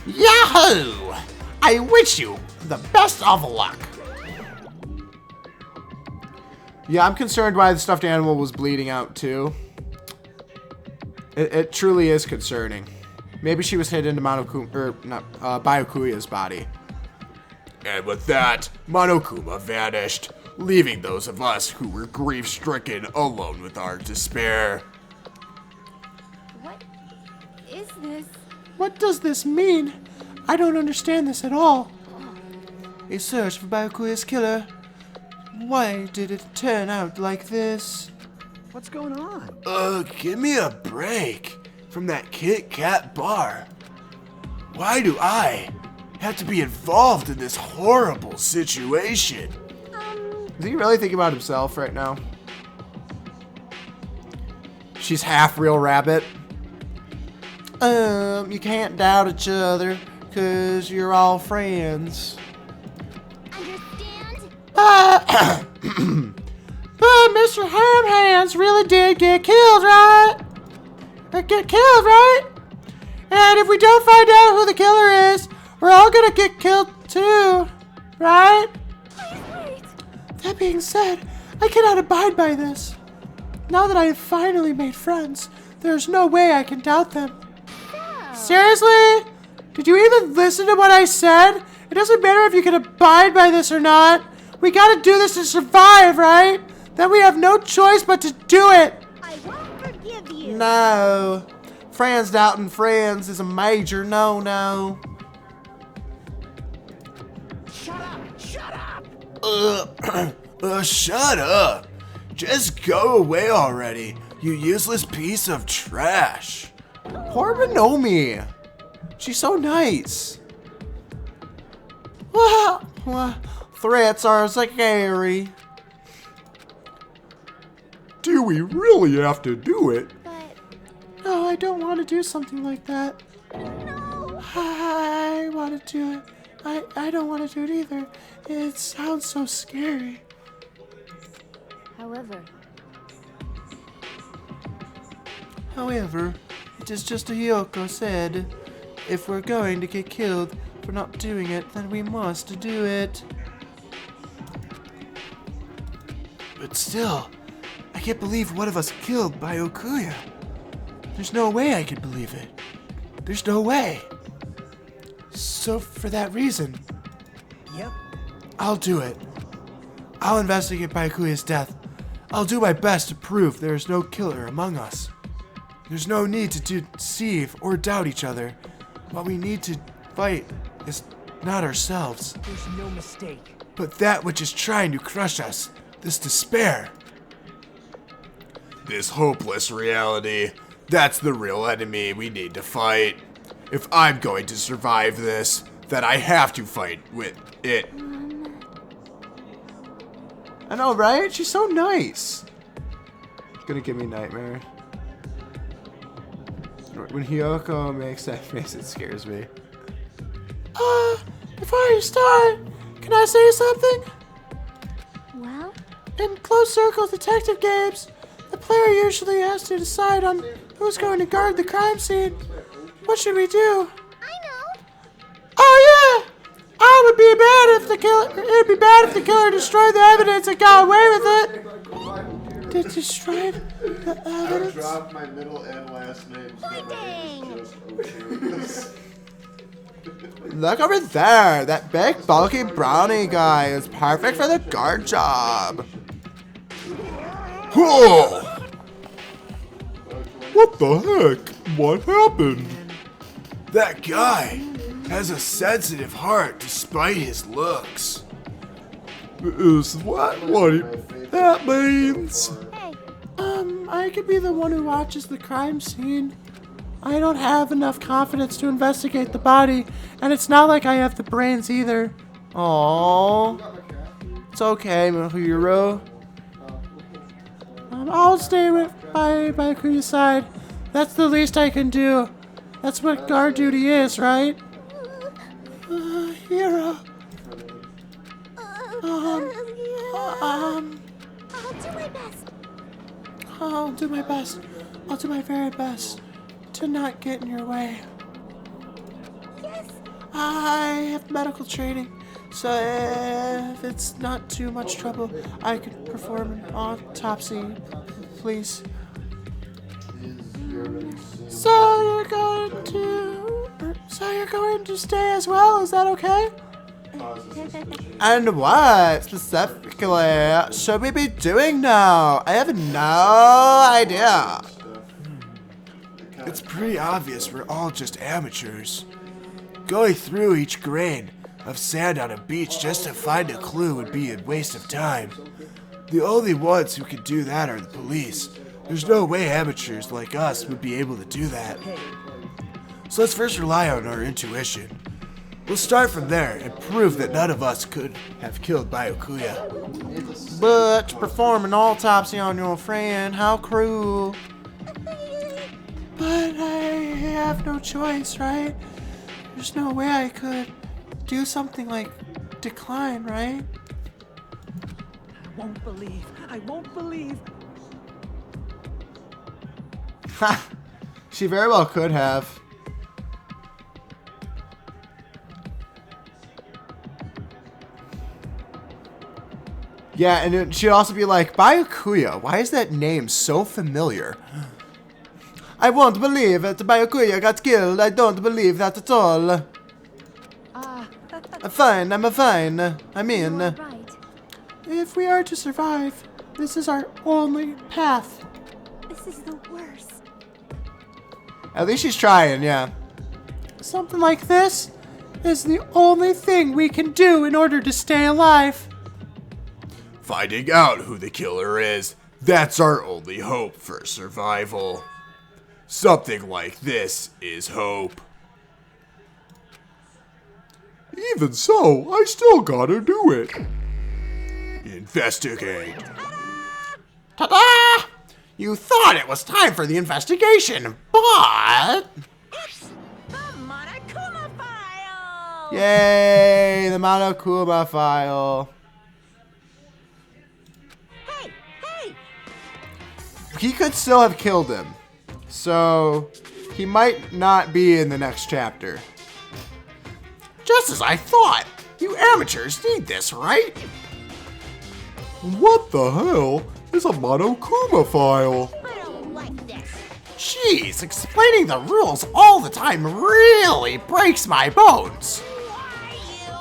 Yahoo! I wish you the best of luck. Yeah, I'm concerned why the stuffed animal was bleeding out too. It truly is concerning. Maybe she was hit into Byakuya's body. And with that, Monokuma vanished, leaving those of us who were grief-stricken alone with our despair. What is this? What does this mean? I don't understand this at all. A search for Byakuya's killer. Why did it turn out like this? What's going on? Give me a break from that Kit Kat bar. Why do I have to be involved in this horrible situation? Is he really thinking about himself right now? She's half real rabbit. You can't doubt each other, 'cause you're all friends. Understand? But Mr. Ham Hands really did get killed, right? And if we don't find out who the killer is, we're all gonna get killed too, right? Wait. That being said, I cannot abide by this. Now that I have finally made friends, there's no way I can doubt them. Seriously? Did you even listen to what I said? It doesn't matter if you can abide by this or not. We gotta do this to survive, right? Then we have no choice but to do it. I won't forgive you. No. Friends doubting friends is a major no-no. Shut up! Shut up. Just go away already, you useless piece of trash. Poor Minomi. She's so nice. Well, threats are scary. Do we really have to do it? But No, I don't want to do something like that. no. I want to do it. I don't want to do it either. It sounds so scary. However, it is just as Hiyoko said. If we're going to get killed for not doing it, then we must do it. But still, I can't believe one of us killed Byakuya. There's no way I could believe it. There's no way. So for that reason, Yep. I'll do it. I'll investigate Byakuya's death. I'll do my best to prove there is no killer among us. There's no need to deceive or doubt each other. What we need to fight is not ourselves, There's no mistake. but that which is trying to crush us, this despair. This hopeless reality, that's the real enemy we need to fight. If I'm going to survive this, then I have to fight with it. I know, right? She's so nice. It's gonna give me a nightmare. When Hiyoko makes that face, it scares me. Before you start, can I say something? Well, In closed circle detective games, the player usually has to decide on who's going to guard the crime scene. What should we do? I know. Oh yeah! I would be be bad if the killer destroyed the evidence and got away with it. Did destroy the I evidence? dropped my middle and last names, but my name is just okay. Look over there. That big, bulky brownie guy is perfect for the guard job. Whoa! What the heck? What happened? That guy has a sensitive heart despite his looks. Is that what that means? Hey, I could be the one who watches the crime scene. I don't have enough confidence to investigate the body, and it's not like I have the brains either. Aww. It's okay, Mahiro. I'll stay by Kuya's side. That's the least I can do. That's what guard duty is, right? Hero. I'll do my best. I'll do my best. I'll do my very best to not get in your way. Yes. I have medical training, so if it's not too much trouble, I could perform an autopsy, please. So you're going to stay as well? Is that okay? And what specifically should we be doing now? I have no idea. It's pretty obvious we're all just amateurs. Going through each grain of sand on a beach just to find a clue would be a waste of time. The only ones who can do that are the police. There's no way amateurs like us would be able to do that. So let's first rely on our intuition. We'll start from there and prove that none of us could have killed Byakuya. But to perform an autopsy on your friend, how cruel. But I have no choice, right? There's no way I could do something like decline, right? I won't believe. Ha! She very well could have. Yeah, and she'd also be like, Byakuya, why is that name so familiar? I won't believe it. Byakuya got killed. I don't believe that at all. Fine, I'm fine. I mean, Right. if we are to survive, this is our only path. This is the worst. At least she's trying, yeah. Something like this is the only thing we can do in order to stay alive. Finding out who the killer is, that's our only hope for survival. Something like this is hope. Even so, I still gotta do it. Investigate. Ta-da! You thought it was time for the investigation, but... The Monokuma file! Yay, the Monokuma file. Hey! He could still have killed him, so he might not be in the next chapter. Just as I thought. You amateurs need this, right? What the hell is a Monokuma file? I don't like this. Jeez, explaining the rules all the time really breaks my bones.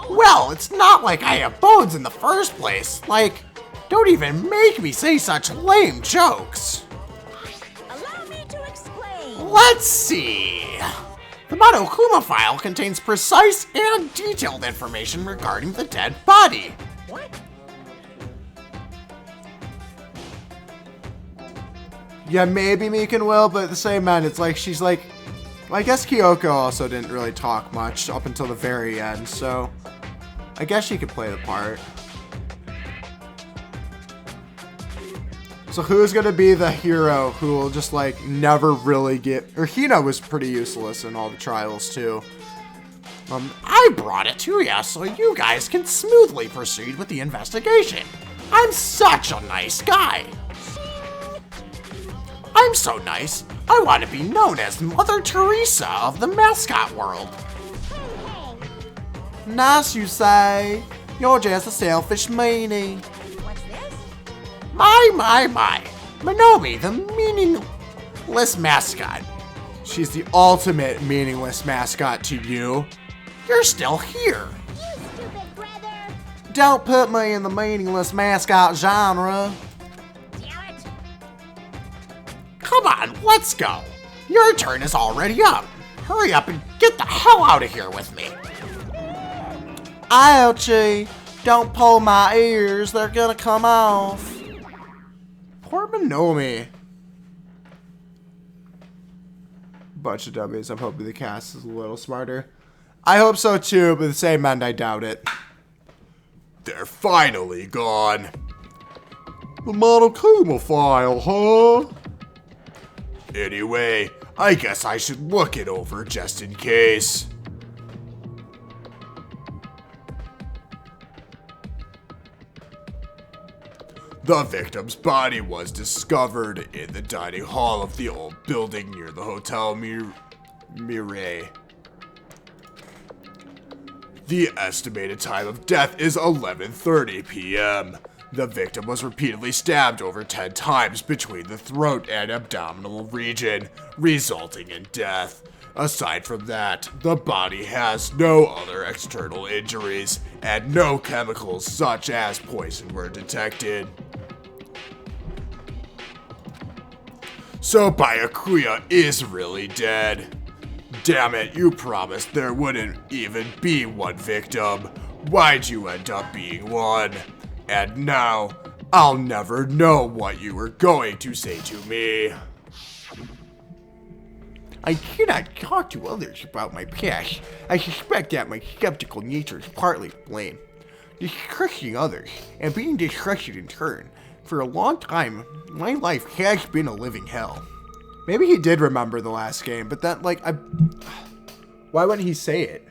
Well, it's not like I have bones in the first place. Like, don't even make me say such lame jokes. Allow me to explain. Let's see. The Monokuma file contains precise and detailed information regarding the dead body. What? Yeah, maybe Meek will, but at the same end, it's like she's like... Well, I guess Kyoko also didn't really talk much up until the very end, so... I guess she could play the part. So who's gonna be the hero who will just like never really get... Or Hina was pretty useless in all the trials too. I brought it to you so you guys can smoothly proceed with the investigation. I'm such a nice guy. I'm so nice, I want to be known as Mother Teresa of the mascot world. Nice, you say. You're just a selfish meanie. What's this? My. Manomi, the meaningless mascot. She's the ultimate meaningless mascot to you. You're still here. You stupid brother! Don't put me in the meaningless mascot genre. Damn it! Come on, let's go. Your turn is already up. Hurry up and get the hell out of here with me. Ouchie! Don't pull my ears, they're gonna come off. Poor Manomi. Bunch of dummies. I'm hoping the cast is a little smarter. I hope so too, but at the same end, I doubt it. They're finally gone. The Monokuma file, huh? Anyway, I guess I should look it over just in case. The victim's body was discovered in the dining hall of the old building near the Hotel Mireille. The estimated time of death is 11:30 p.m. The victim was repeatedly stabbed over 10 times between the throat and abdominal region, resulting in death. Aside from that, the body has no other external injuries, and no chemicals such as poison were detected. So Byakuya is really dead. Damn it, you promised there wouldn't even be one victim. Why'd you end up being one? And now, I'll never know what you were going to say to me. I cannot talk to others about my past. I suspect that my skeptical nature is partly to blame. Distrusting others, and being distrusted in turn. For a long time, my life has been a living hell. Maybe he did remember the last game, but that, like, why wouldn't he say it?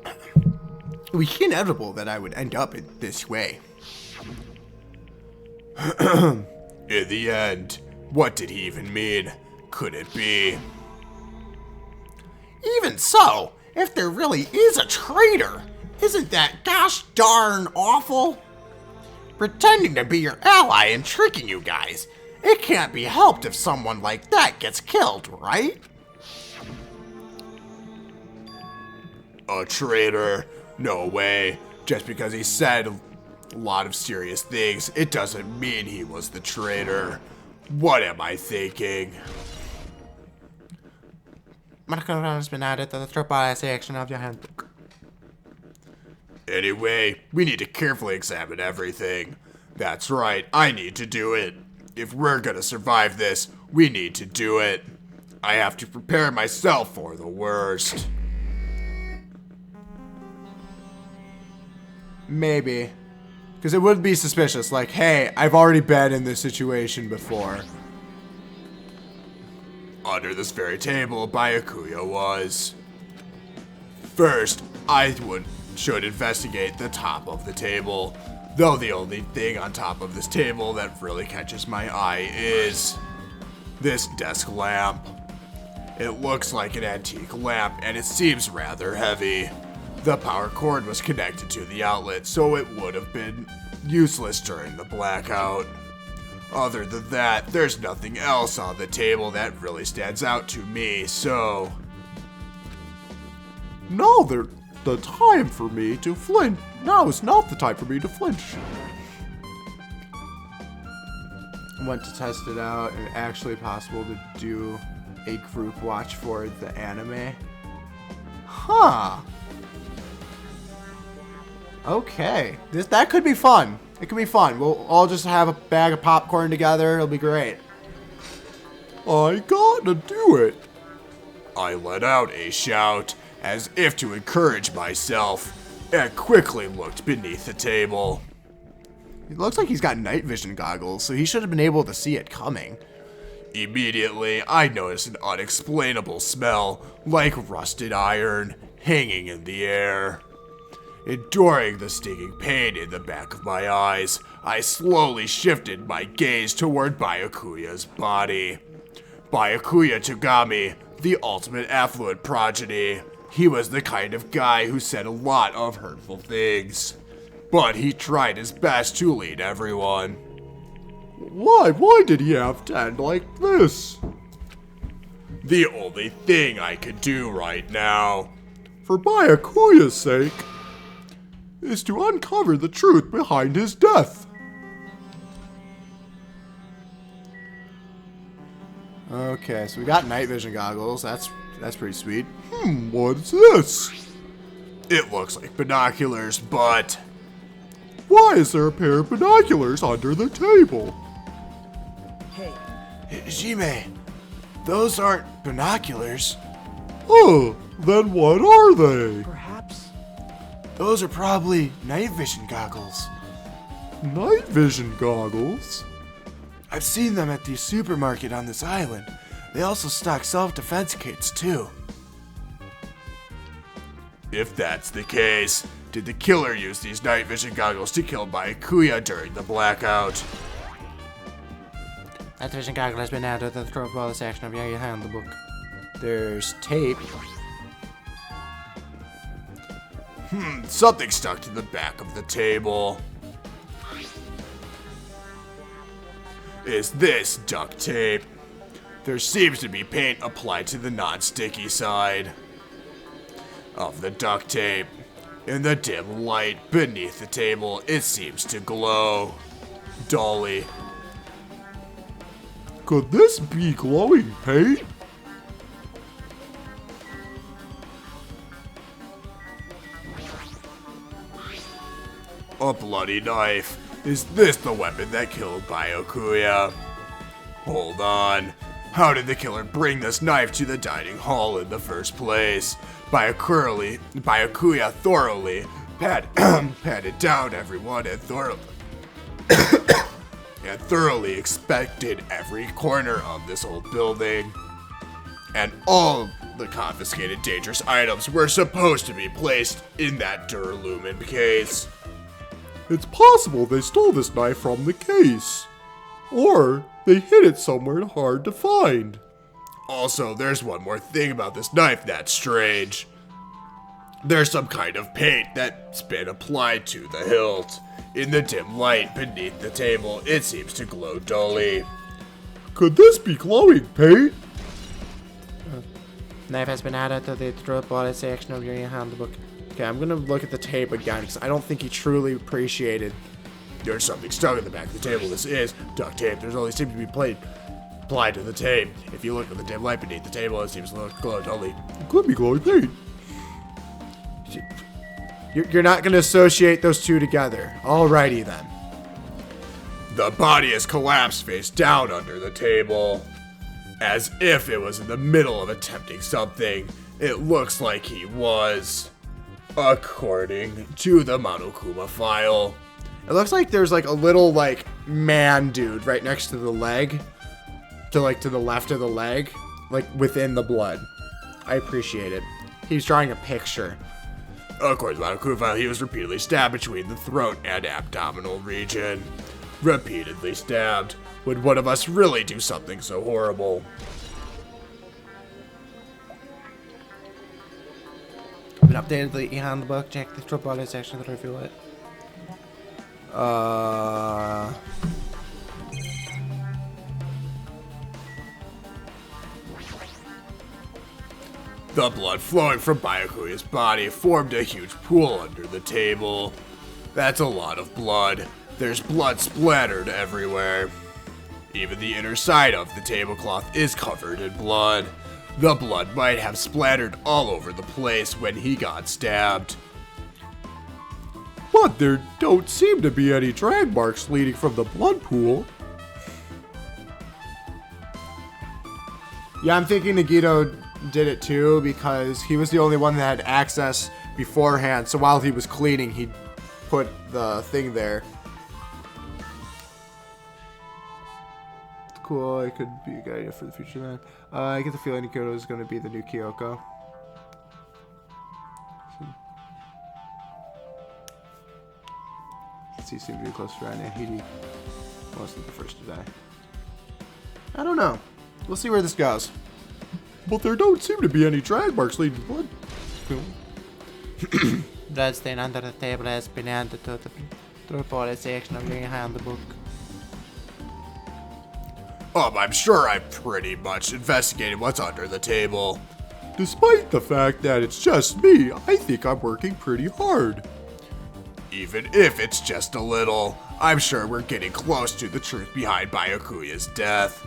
It was inevitable that I would end up in this way. In the end, what did he even mean? Could it be? Even so, if there really is a traitor, isn't that gosh darn awful? Pretending to be your ally and tricking you guys. It can't be helped if someone like that gets killed, right? A traitor? No way. Just because he said a lot of serious things, it doesn't mean he was the traitor. What am I thinking? Marker has been added to the triple section of your handbook. Anyway, we need to carefully examine everything. That's right, I need to do it. If we're gonna survive this, we need to do it. I have to prepare myself for the worst. Maybe. Because it would be suspicious, like, hey, I've already been in this situation before. Under this very table, Byakuya was. First, I should investigate the top of the table. Though the only thing on top of this table that really catches my eye is this desk lamp. It looks like an antique lamp and it seems rather heavy. The power cord was connected to the outlet, so it would have been useless during the blackout. Other than that, there's nothing else on the table that really stands out to me, so... No, the time for me to flinch. Now is not the time for me to flinch. I went to test it out, and actually possible to do a group watch for the anime. Huh. Okay. That could be fun. It could be fun. We'll all just have a bag of popcorn together. It'll be great. I gotta do it. I let out a shout, as if to encourage myself, and quickly looked beneath the table. It looks like he's got night vision goggles, so he should have been able to see it coming. Immediately, I noticed an unexplainable smell, like rusted iron, hanging in the air. Enduring the stinging pain in the back of my eyes, I slowly shifted my gaze toward Byakuya's body. Byakuya Togami, the ultimate affluent progeny. He was the kind of guy who said a lot of hurtful things, but he tried his best to lead everyone. Why did he have to end like this? The only thing I could do right now, for Byakuya's sake, is to uncover the truth behind his death. Okay, so we got night vision goggles. That's pretty sweet. What's this? It looks like binoculars, but why is there a pair of binoculars under the table? Hey, Hajime, those aren't binoculars. Oh, then what are they? perhaps? Those are probably night vision goggles. Night vision goggles? I've seen them at the supermarket on this island. They also stock self-defense kits too. if that's the case, did the killer use these night vision goggles to kill Byakuya during the blackout? Night vision goggle has been added to the throwable section of your handbook. There's tape. Something stuck to the back of the table. Is this duct tape? There seems to be paint applied to the non-sticky side of the duct tape. In the dim light beneath the table, it seems to glow dully. Could this be glowing paint? A bloody knife. Is this the weapon that killed Byakuya? Hold on. How did the killer bring this knife to the dining hall in the first place? Byakuya thoroughly patted down everyone and thoroughly inspected every corner of this old building. And all the confiscated dangerous items were supposed to be placed in that Duralumin case. It's possible they stole this knife from the case. Or they hid it somewhere hard to find. Also, there's one more thing about this knife that's strange. There's some kind of paint that's been applied to the hilt. In the dim light beneath the table, it seems to glow dully. Could this be glowing paint? Knife has been added to the throwable section of your handbook. Okay, I'm gonna look at the tape again because I don't think he truly appreciated. There's something stuck in the back of the table. This is duct tape. There's only seems to be applied to the tape. If you look at the dim light beneath the table, it seems to glow dully. It could be glowing paint. You're not gonna associate those two together. Alrighty then. The body is collapsed face down under the table, as if it was in the middle of attempting something. It looks like he was, according to the Monokuma file. It looks like there's like a little like man dude right next to the leg, to the left of the leg, like within the blood. I appreciate it. He's drawing a picture. According to the Monokuma file, he was repeatedly stabbed between the throat and abdominal region. Repeatedly stabbed. Would one of us really do something so horrible? Been updated the handbook. Check the throwable section to reveal it. The blood flowing from Byakuya's body formed a huge pool under the table. That's a lot of blood. There's blood splattered everywhere. Even the inner side of the tablecloth is covered in blood. The blood might have splattered all over the place when he got stabbed. But there don't seem to be any drag marks leading from the blood pool. Yeah, I'm thinking Nagito did it too because he was the only one that had access beforehand. So while he was cleaning, he put the thing there. Cool, it could be a good idea for the future then. I get the feeling Nagito is going to be the new Kyoko. He seemed to be a close friend, and he wasn't the first to die. I don't know. We'll see where this goes. but there don't seem to be any drag marks leading to blood. Blood stain under the table has been added to the report section of your handbook. I'm sure I've pretty much investigated what's under the table. Despite the fact that it's just me, I think I'm working pretty hard. Even if it's just a little, I'm sure we're getting close to the truth behind Byakuya's death.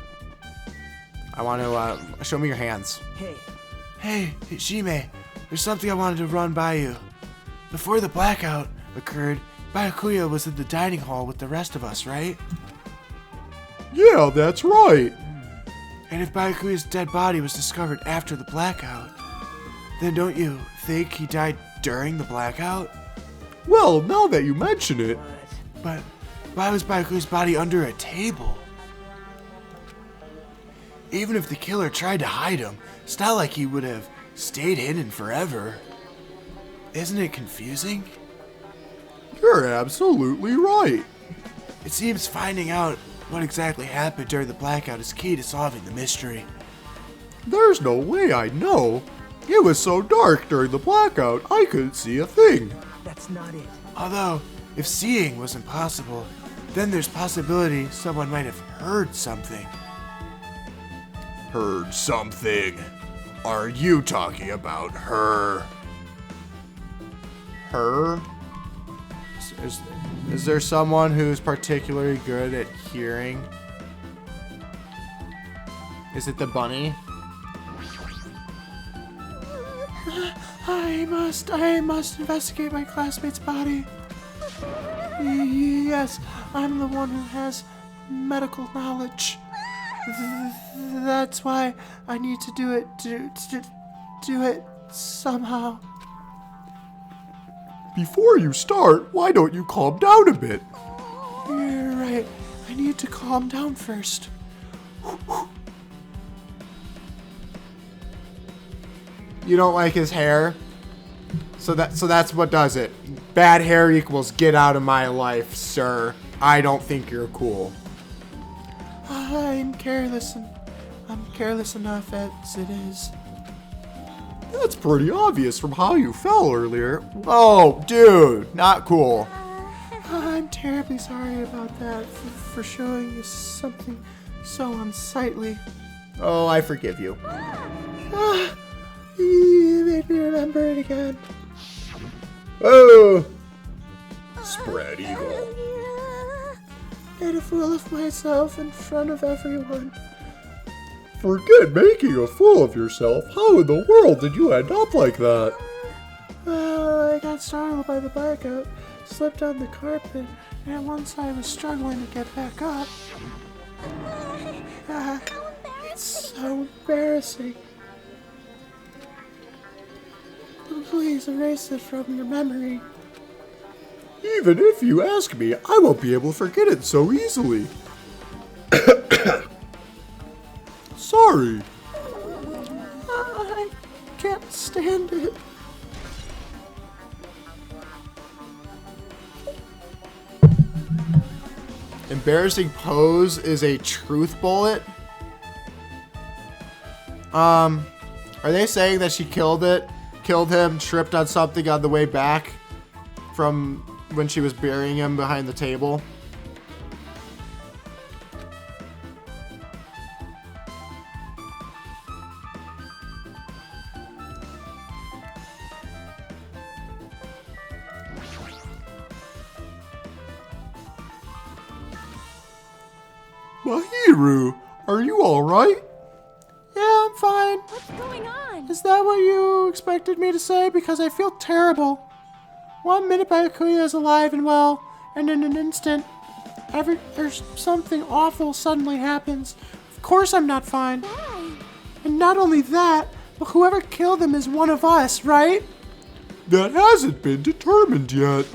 I want to, show me your hands. Hey, Hishime, there's something I wanted to run by you. Before the blackout occurred, Byakuya was in the dining hall with the rest of us, right? Yeah, that's right. And if Byakuya's dead body was discovered after the blackout, then don't you think he died during the blackout? Well, now that you mention it. But why was Byakuya's body under a table? Even if the killer tried to hide him, it's not like he would have stayed hidden forever. Isn't it confusing? You're absolutely right. It seems finding out what exactly happened during the blackout is key to solving the mystery. There's no way I'd know. It was so dark during the blackout, I couldn't see a thing. That's not it. Although, if seeing was impossible, then there's possibility someone might have heard something. Heard something? Are you talking about her? Her? Is there someone who's particularly good at hearing? Is it the bunny? I must investigate my classmate's body. Yes, I'm the one who has medical knowledge. That's why I need to do it, do it somehow. Before you start, why don't you calm down a bit? You're right. I need to calm down first. You don't like his hair? So that's what does it. Bad hair equals get out of my life, sir. I don't think you're cool. I'm careless enough as it is. That's pretty obvious from how you fell earlier. Whoa, dude, not cool. I'm terribly sorry about that, for showing you something so unsightly. Oh, I forgive you. You made me remember it again. Oh! Spread eagle. Made a fool of myself in front of everyone. Forget making a fool of yourself. How in the world did you end up like that? I got startled by the blackout, slipped on the carpet, and once I was struggling to get back up. It's so embarrassing. Please erase it from your memory. Even if you ask me, I won't be able to forget it so easily. Sorry. I can't stand it. Embarrassing pose is a truth bullet. Are they saying that she killed him, tripped on something on the way back from when she was burying him behind the table? Mahiru, are you alright? Yeah, I'm fine. What's going on? Is that what you expected me to say? Because I feel terrible. 1 minute Byakuya is alive and well, and in an instant, there's something awful suddenly happens. Of course I'm not fine. Why? And not only that, but whoever killed him is one of us, right? That hasn't been determined yet.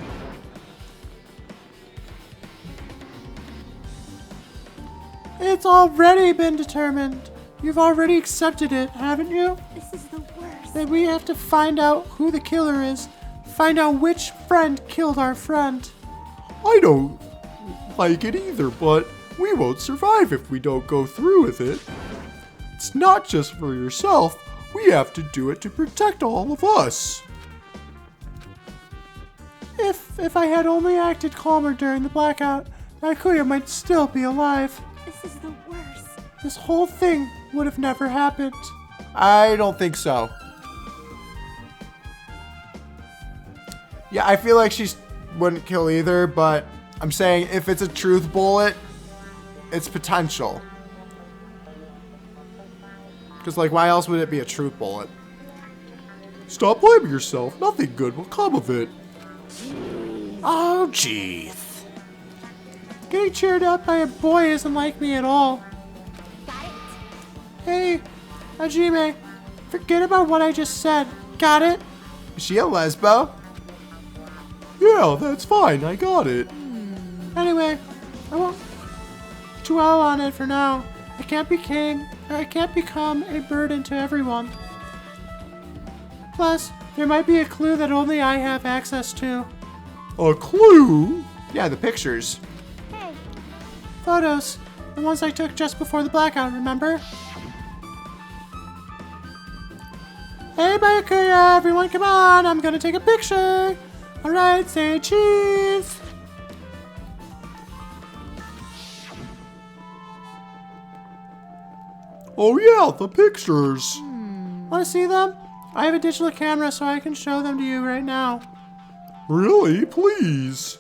It's already been determined. You've already accepted it, haven't you? This is the worst. Then we have to find out who the killer is. Find out which friend killed our friend. I don't like it either, but we won't survive if we don't go through with it. It's not just for yourself. We have to do it to protect all of us. If I had only acted calmer during the blackout, Akuya might still be alive. This is the worst. This whole thing would have never happened. I don't think so. Yeah, I feel like she wouldn't kill either, but I'm saying if it's a truth bullet, it's potential. Because, like, why else would it be a truth bullet? Stop blaming yourself. Nothing good will come of it. Oh, jeez. Getting cheered up by a boy isn't like me at all. Got it? Hey, Hajime, forget about what I just said. Got it? Is she a lesbo? Yeah, that's fine. I got it. Anyway, I won't dwell on it for now. I can't become a burden to everyone. Plus, there might be a clue that only I have access to. A clue? Yeah, the pictures. Hey, Photos. The ones I took just before the blackout, remember? Hey, Byakuya, everyone come on, I'm gonna take a picture. Alright, say cheese. Oh yeah, the pictures. Wanna see them? I have a digital camera so I can show them to you right now. Really? Please.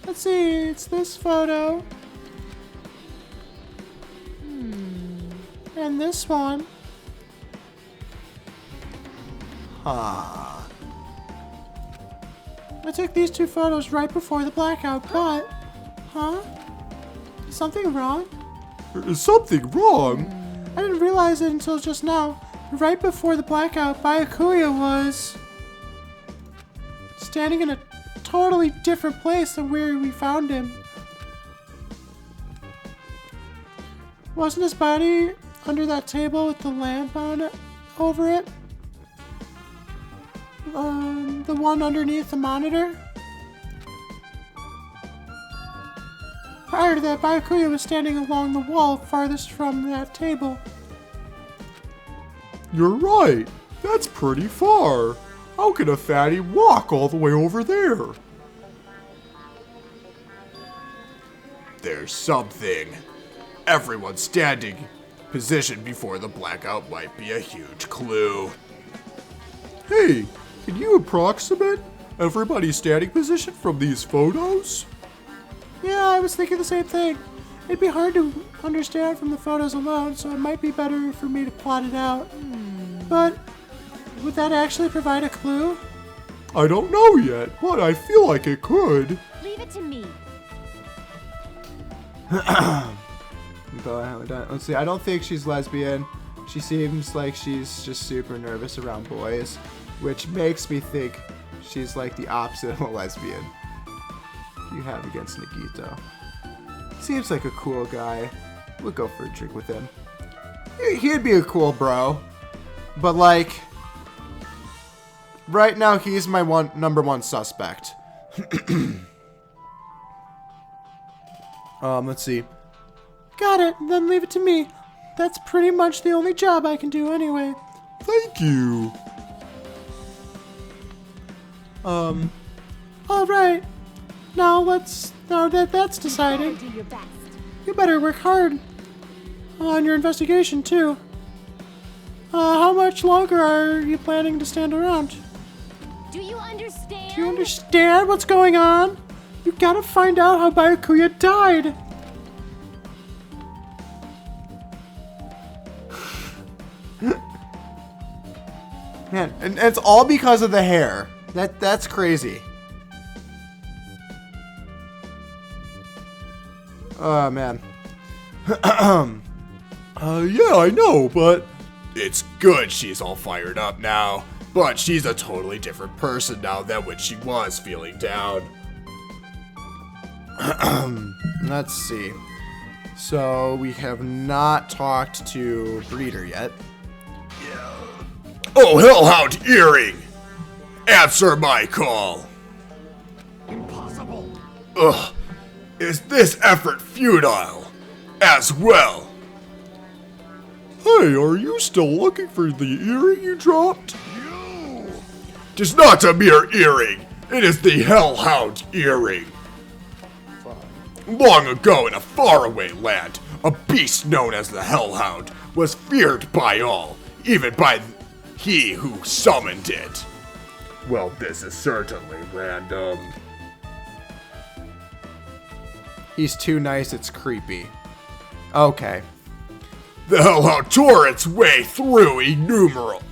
Let's see, it's this photo. And this one. Huh. I took these two photos right before the blackout, but... Huh? Is something wrong? Is something wrong? I didn't realize it until just now. Right before the blackout, Byakuya was... standing in a totally different place than where we found him. Wasn't his body under that table with the lamp on it, over it? The one underneath the monitor? Prior to that, Byakuya was standing along the wall farthest from that table. You're right. That's pretty far. How can a fatty walk all the way over there? There's something. Everyone standing positioned before the blackout might be a huge clue. Hey, can you approximate everybody's standing position from these photos? Yeah, I was thinking the same thing. It'd be hard to understand from the photos alone, so it might be better for me to plot it out. But would that actually provide a clue? I don't know yet, but I feel like it could. leave it to me. Let's see, I don't think she's lesbian. She seems like she's just super nervous around boys, which makes me think she's like the opposite of a lesbian. You have against Nagito. Seems like a cool guy. We'll go for a drink with him. He'd be a cool bro. But like, right now he's my number one suspect. Let's see. Got it, then leave it to me. That's pretty much the only job I can do anyway. Thank you. Alright. Now that's decided. Do your best. You better work hard on your investigation too. How much longer are you planning to stand around? Do you understand? Do you understand what's going on? You gotta find out how Byakuya died. Man, and it's all because of the hair. That's crazy. Oh man. Yeah, I know, but It's good she's all fired up now, but she's a totally different person now than when she was feeling down. Let's see. So we have not talked to Breeder yet. Oh, Hellhound Earring! Answer my call! Impossible. Ugh, is this effort futile as well? Hey, are you still looking for the earring you dropped? It is not a mere earring. It is the Hellhound earring. Long ago in a faraway land, a beast known as the Hellhound was feared by all, even by he who summoned it. Well, this is certainly random. He's too nice, it's creepy. Okay. The Hellhound tore its way through innumerable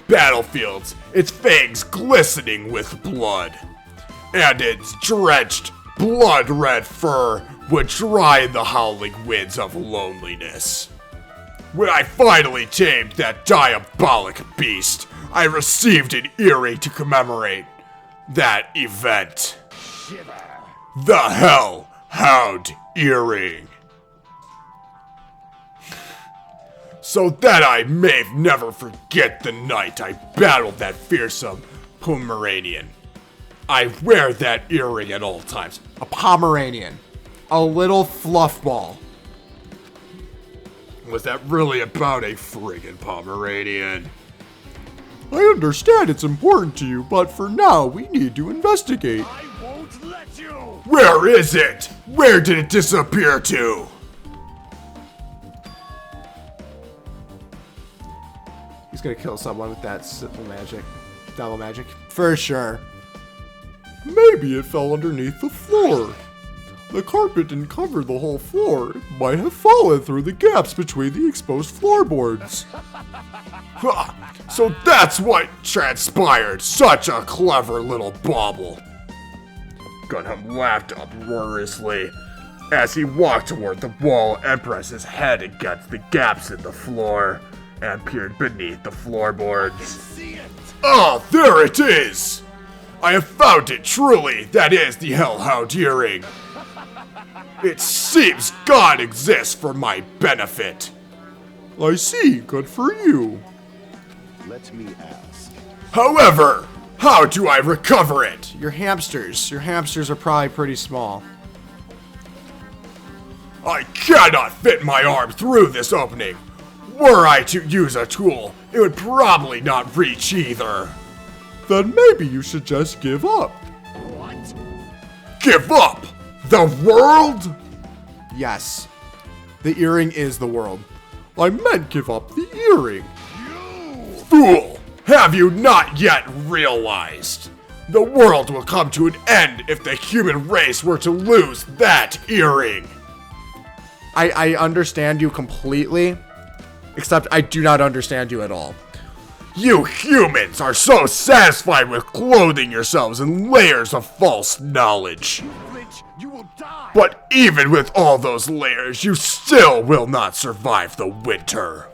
battlefields, its fangs glistening with blood, and its drenched, blood-red fur would dry in the howling winds of loneliness. When I finally tamed that diabolic beast, I received an earring to commemorate that event. The Hellhound earring. So that I may never forget the night I battled that fearsome Pomeranian. I wear that earring at all times. A Pomeranian. A little fluff ball. Was that really about a friggin' Pomeranian? I understand it's important to you, but for now, we need to investigate. I won't let you! Where is it? Where did it disappear to? He's gonna kill someone with that magic. Devil magic. For sure. Maybe it fell underneath the floor. The carpet didn't cover the whole floor. It might have fallen through the gaps between the exposed floorboards. Ha! So that's what transpired. Such a clever little bauble. Gunham laughed uproariously as he walked toward the wall and pressed his head against the gaps in the floor and peered beneath the floorboards. Oh, there it is! I have found it, truly. That is the Hellhound earring. It seems God exists for my benefit. I see. Good for you. Let me ask. However, how do I recover it? Your hamsters. Your hamsters are probably pretty small. I cannot fit my arm through this opening. Were I to use a tool, it would probably not reach either. Then maybe you should just give up. What? Give up? The world? Yes. The earring is the world. I meant give up the earring. Fool! Have you not yet realized? The world will come to an end if the human race were to lose that earring. I understand you completely, except I do not understand you at all. You humans are so satisfied with clothing yourselves in layers of false knowledge. You will die. But even with all those layers, you still will not survive the winter.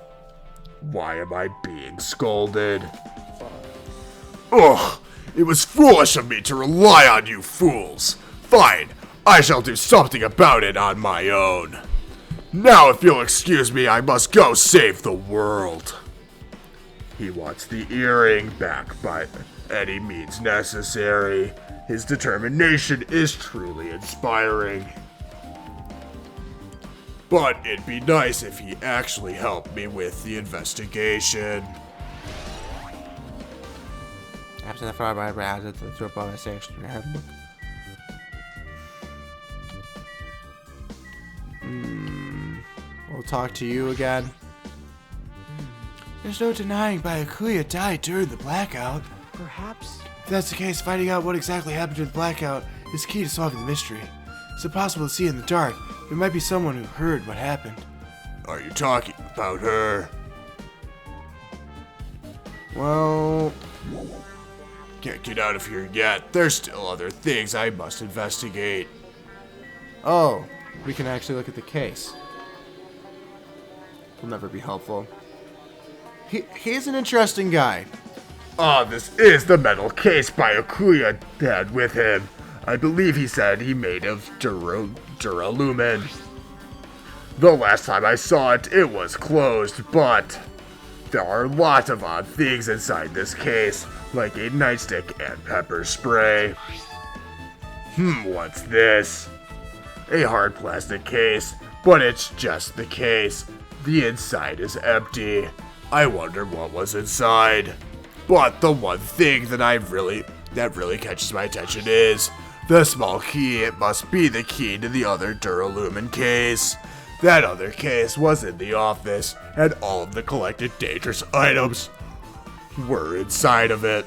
Why am I being scolded? Ugh, it was foolish of me to rely on you fools. Fine, I shall do something about it on my own. Now, if you'll excuse me, I must go save the world. He wants the earring back by any means necessary. His determination is truly inspiring. But it'd be nice if he actually helped me with the investigation. After the fire, I had to throw up on my section. We'll talk to you again. There's no denying Byakuya died during the blackout. Perhaps. If that's the case, finding out what exactly happened during the blackout is key to solving the mystery. It's impossible to see in the dark. There might be someone who heard what happened. Are you talking about her? Well, Can't get out of here yet. There's still other things I must investigate. oh, we can actually look at the case. Will never be helpful. He's an interesting guy. Ah, this is the metal case Byakuya had with him. I believe he said he made of duralumin. The last time I saw it, it was closed, but there are lots of odd things inside this case, like a nightstick and pepper spray. What's this? A hard plastic case, but it's just the case. The inside is empty. I wonder what was inside. But the one thing that really catches my attention is the small key. It must be the key to the other Duralumin case. That other case was in the office, and all of the collected dangerous items were inside of it.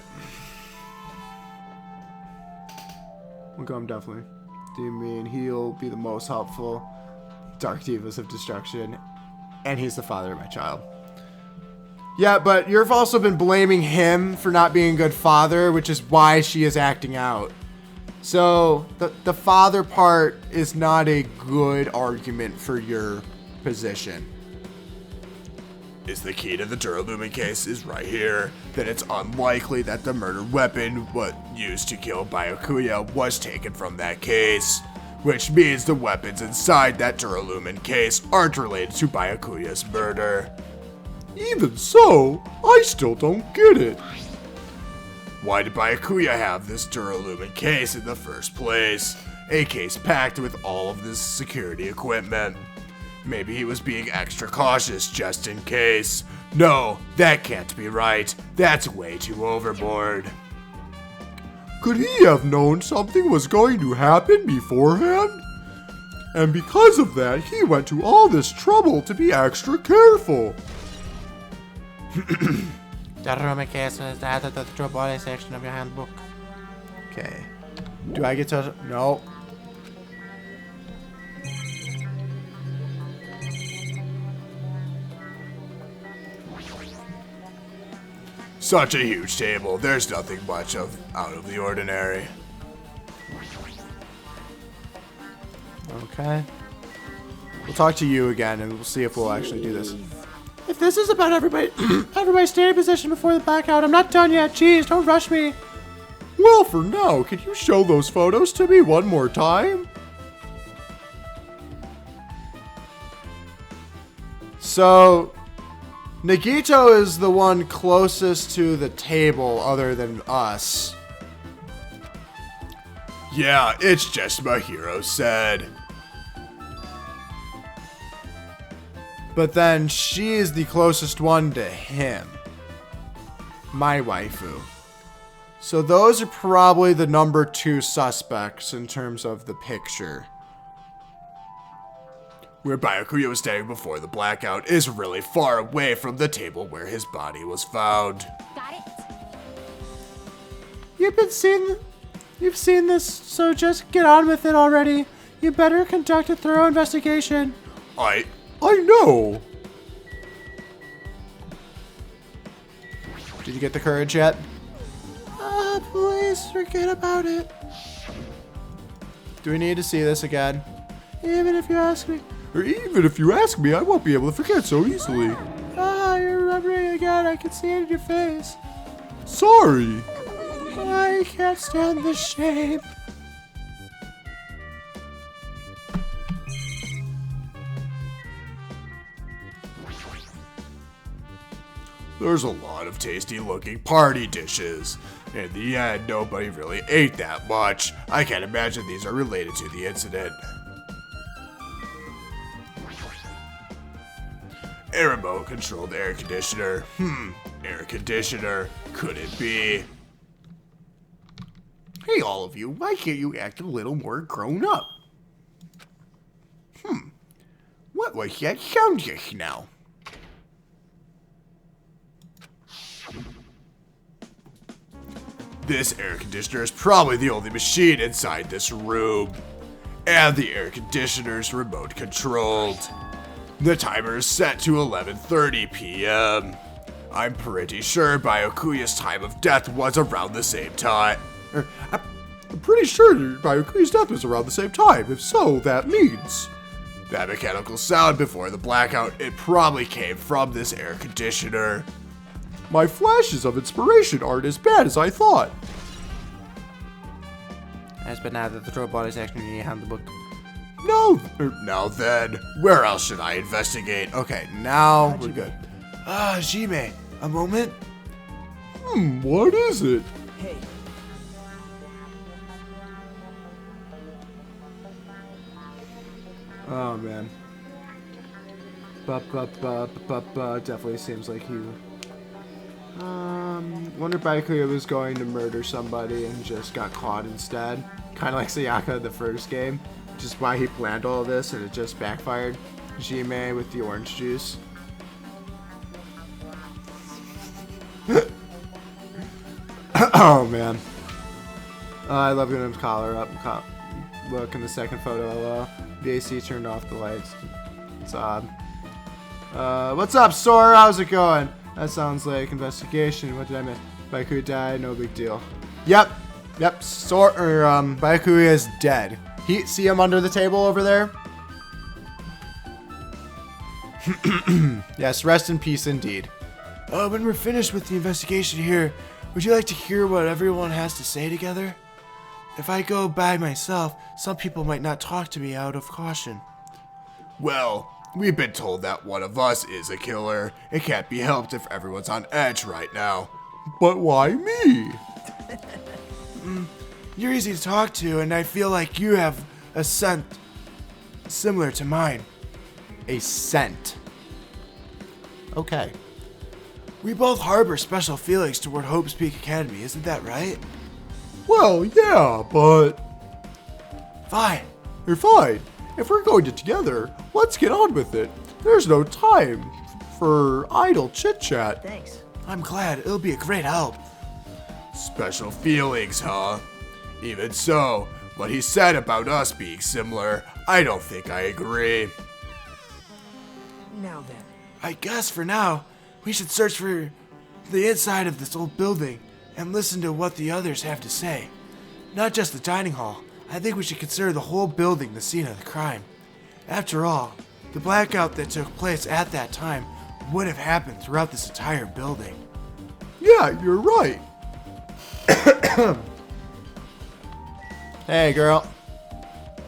WiiGame definitely. Do you mean he'll be the most helpful? Dark Divas of Destruction. And he's the father of my child. Yeah, but you've also been blaming him for not being a good father, which is why she is acting out. So, the father part is not a good argument for your position. Is the key to the Duralumin case is right here, then it's unlikely that the murder weapon used to kill Byakuya was taken from that case, which means the weapons inside that Duralumin case aren't related to Byakuya's murder. Even so, I still don't get it. Why did Byakuya have this Duralumin case in the first place? A case packed with all of this security equipment. Maybe he was being extra cautious just in case. No, that can't be right. That's way too overboard. Could he have known something was going to happen beforehand? And because of that, he went to all this trouble to be extra careful. The Roman case is added to the true body section of your handbook. Okay. Do I get to... No. Such a huge table. There's nothing much out of the ordinary. Okay. We'll talk to you again and we'll see if we'll actually do this. If this is about everybody stay in position before the blackout, I'm not done yet. Jeez, don't rush me. Well, for now, could you show those photos to me one more time? So, Nagito is the one closest to the table other than us. Yeah, it's just my hero said. But then she is the closest one to him. My waifu. So those are probably the number 2 suspects in terms of the picture. Where Byakuya was standing before the blackout is really far away from the table where his body was found. Got it? You've seen this, so just get on with it already. You better conduct a thorough investigation. I know. Did you get the courage yet? Please forget about it. Do we need to see this again? Even if you ask me. Or even if you ask me, I won't be able to forget so easily. You're remembering again. I can see it in your face. Sorry. I can't stand the shame. There's a lot of tasty looking party dishes. In the end, nobody really ate that much. I can't imagine these are related to the incident. A remote controlled air conditioner. Air conditioner. Could it be? Hey, all of you, why can't you act a little more grown up? What was that sound just now? This air conditioner is probably the only machine inside this room. And the air conditioner's remote controlled. The timer is set to 11:30 p.m. I'm pretty sure Byakuya's time of death was around the same time. I'm pretty sure Byakuya's death was around the same time. If so, that means... That mechanical sound before the blackout, it probably came from this air conditioner. My flashes of inspiration aren't as bad as I thought. Has been added to the true body section in your handbook. Now then, where else should I investigate? Okay, now we're good. Jime, a moment? What is it? Hey. Oh man. Definitely seems like he. Wonder if Byakuya was going to murder somebody and just got caught instead. Kind of like Sayaka in the first game. Which is why he planned all of this and it just backfired. Jime with the orange juice. Oh man. I love getting him collar up. Look in the second photo. Hello. The AC turned off the lights. It's odd. What's up, Sora? How's it going? That sounds like investigation. What did I miss? Byakuya died. No big deal. Yep. Byakuya is dead. See him under the table over there? Yes, rest in peace indeed. When we're finished with the investigation here, would you like to hear what everyone has to say together? If I go by myself, some people might not talk to me out of caution. Well, we've been told that one of us is a killer. It can't be helped if everyone's on edge right now. But why me? You're easy to talk to, and I feel like you have a scent similar to mine. A scent. Okay. We both harbor special feelings toward Hope's Peak Academy, isn't that right? Well, yeah, but... Fine. You're fine. If we're going together, let's get on with it. There's no time for idle chit-chat. Thanks. I'm glad. It'll be a great help. Special feelings, huh? Even so, what he said about us being similar, I don't think I agree. Now then. I guess for now, we should search for the inside of this old building and listen to what the others have to say. Not just the dining hall. I think we should consider the whole building the scene of the crime. After all, the blackout that took place at that time would have happened throughout this entire building. Yeah, you're right. Hey, girl.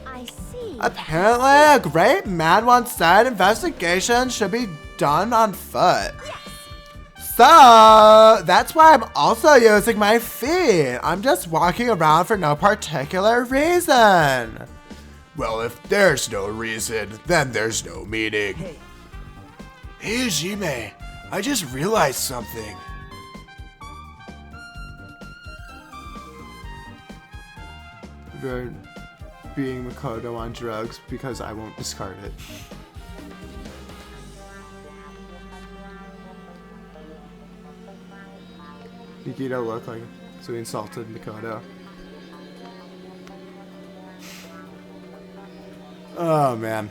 I see. Apparently, a great man once said investigation should be done on foot. Yes. So, that's why I'm also using my feet. I'm just walking around for no particular reason. Well, if there's no reason, then there's no meaning. Hey, Jime, I just realized something. We're being Makoto on drugs because I won't discard it. Nikito looked like so he insulted Makoto. Oh man.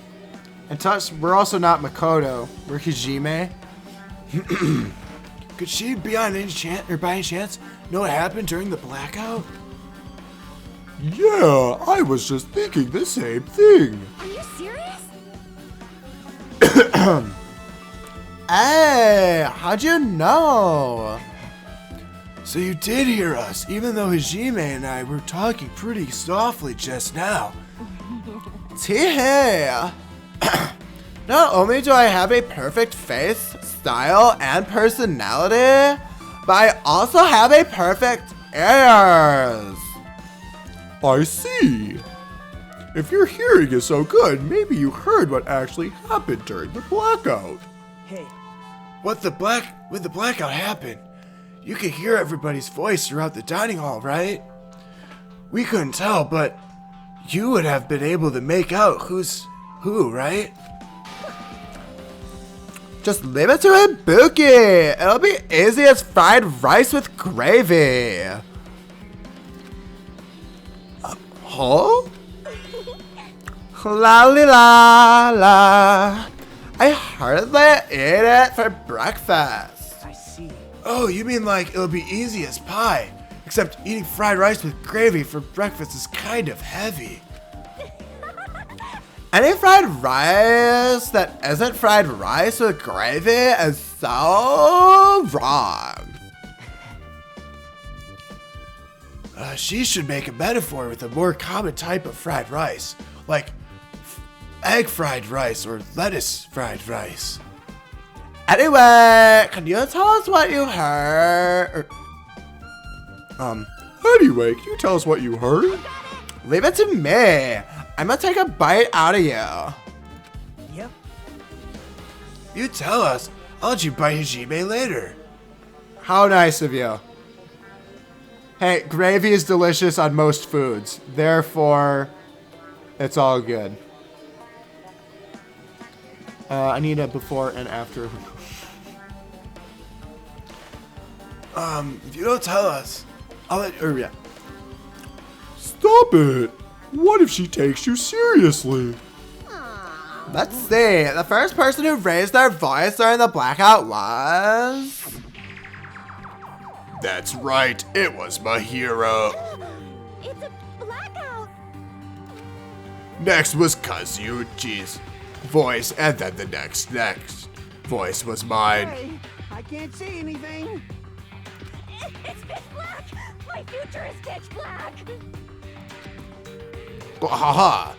And we're also not Makoto. We're Hajime. Could she be on any chance, or by any chance, know what happened during the blackout? Yeah, I was just thinking the same thing. Are you serious? Hey, how'd you know? So you did hear us, even though Hajime and I were talking pretty softly just now. Tee-hey! Not only do I have a perfect face, style, and personality, but I also have a perfect ears. I see. If your hearing is so good, maybe you heard what actually happened during the blackout. Hey. When the blackout happened, you could hear everybody's voice throughout the dining hall, right? We couldn't tell, but you would have been able to make out who's who, right? Just leave it to Ibuki. It'll be easy as fried rice with gravy. Huh? La li la la. I hardly ate it for breakfast. I see. Oh, you mean like it'll be easy as pie? Except eating fried rice with gravy for breakfast is kind of heavy. Any fried rice that isn't fried rice with gravy is so wrong. She should make a metaphor with a more common type of fried rice, like egg fried rice or lettuce fried rice. Anyway, can you tell us what you heard? Anyway, can you tell us what you heard? Leave it to me. I'm gonna take a bite out of you. You tell us. I'll let you buy Hajime later. How nice of you. Hey, gravy is delicious on most foods. Therefore, it's all good. I need a before and after. If you don't tell us, I'll let you. Yeah. Stop it! What if she takes you seriously? Let's see. The first person who raised their voice during the blackout was... That's right, it was my hero. It's a blackout. Next was Kazuchi's voice, and then the next voice was mine. Hey, I can't see anything. It's pitch black! My future is pitch black! Haha!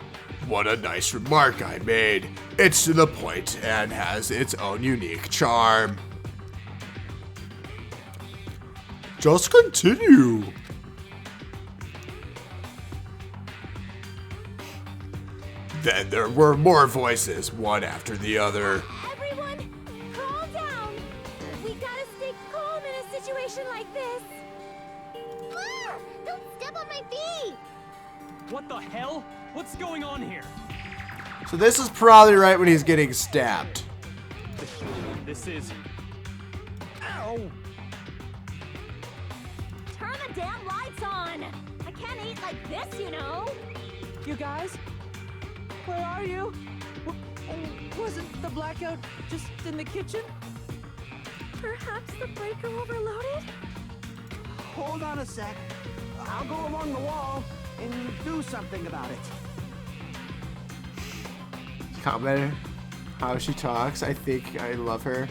What a nice remark I made. It's to the point and has its own unique charm. Just continue. Then there were more voices, one after the other. Everyone, calm down. We gotta stay calm in a situation like this. Ah, don't step on my feet. What the hell? What's going on here? So this is probably right when he's getting stabbed. This is... Ow! Turn the damn lights on! I can't eat like this, you know! You guys, where are you? Wasn't the blackout just in the kitchen? Perhaps the breaker overloaded? Hold on a sec. I'll go along the wall and do something about it. Comment how she talks. I think I love her.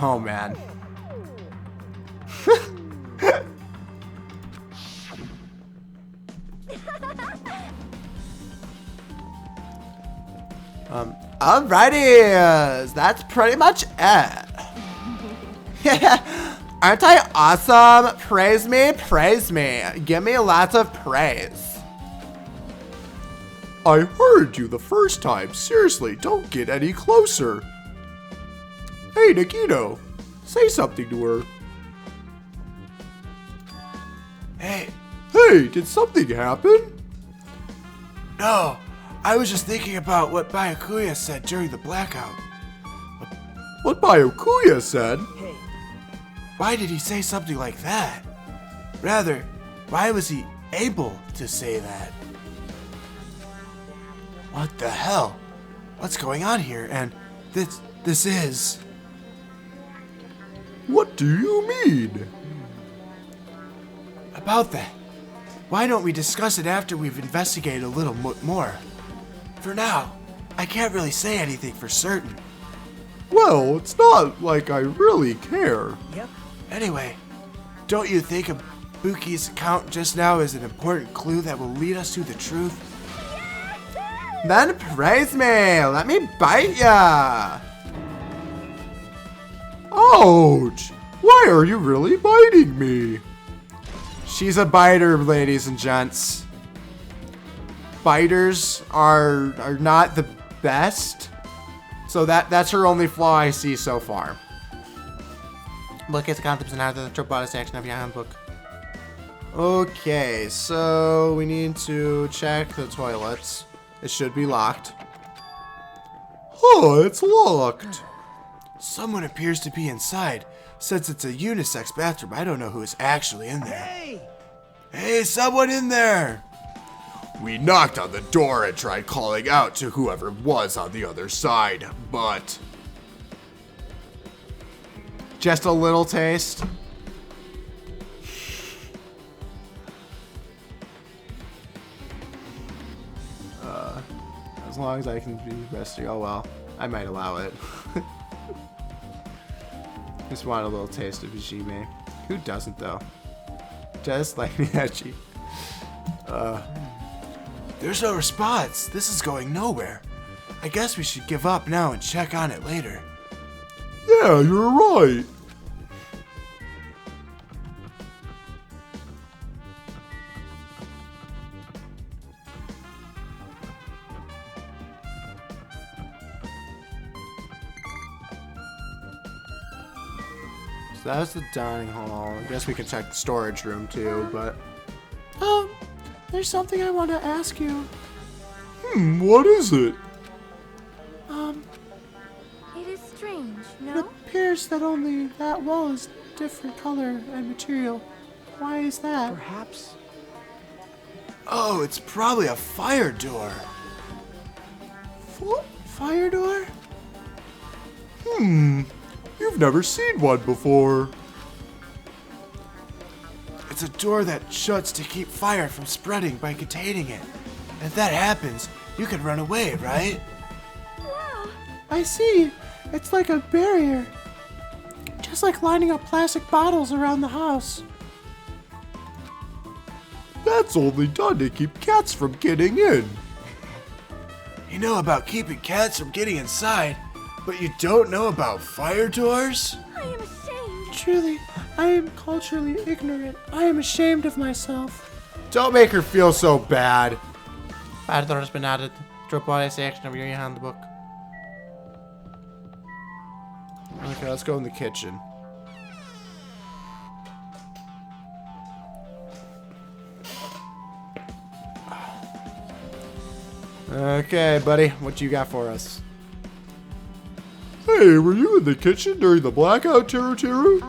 Oh man. Alrighty, that's pretty much it. Aren't I awesome? Praise me, praise me. Give me lots of praise. I heard you the first time. Seriously, don't get any closer. Hey, Nagito, say something to her. Hey, Did something happen? no. I was just thinking about what Byakuya said during the blackout. What Byakuya said? Hey, Why did he say something like that? Rather, why was he able to say that? What the hell? What's going on here? And this is... What do you mean? About that. Why don't we discuss it after we've investigated a little more? For now, I can't really say anything for certain. Well, it's not like I really care. yep. Anyway, don't you think Buki's account just now is an important clue that will lead us to the truth? Then praise me. Let me bite ya. Ouch! Why are you really biting me? She's a biter, ladies and gents. Biters are not the best. So that's her only flaw I see so far. Look at the concepts and how the trope body section of your handbook. Okay, so we need to check the toilets. It should be locked. Oh, it's locked. Someone appears to be inside. Since it's a unisex bathroom, I don't know who is actually in there. Hey! Hey, someone in there! We knocked on the door and tried calling out to whoever was on the other side, but... Just a little taste. As long as I can be resting. Oh well, I might allow it. Just want a little taste of Hajime. Who doesn't though? Just like Miyachi. There's no response. This is going nowhere. I guess we should give up now and check on it later. Yeah, you're right. that's the dining hall. I guess we can check the storage room too, but... There's something I want to ask you. What is it? It is strange, It no? appears that only that wall is different color and material. Why is that? Perhaps. Oh, it's probably a fire door. Fire door? You've never seen one before. It's a door that shuts to keep fire from spreading by containing it. And if that happens, you can run away, right? Wow. I see. It's like a barrier. Just like lining up plastic bottles around the house. That's only done to keep cats from getting in. You know about keeping cats from getting inside, but you don't know about fire doors? I am ashamed. Truly, I am culturally ignorant. I am ashamed of myself. Don't make her feel so bad. Fire door has been added. Drop all section of your handbook. Okay, let's go in the kitchen. Okay, buddy, what you got for us? Hey, were you in the kitchen during the blackout, Teru?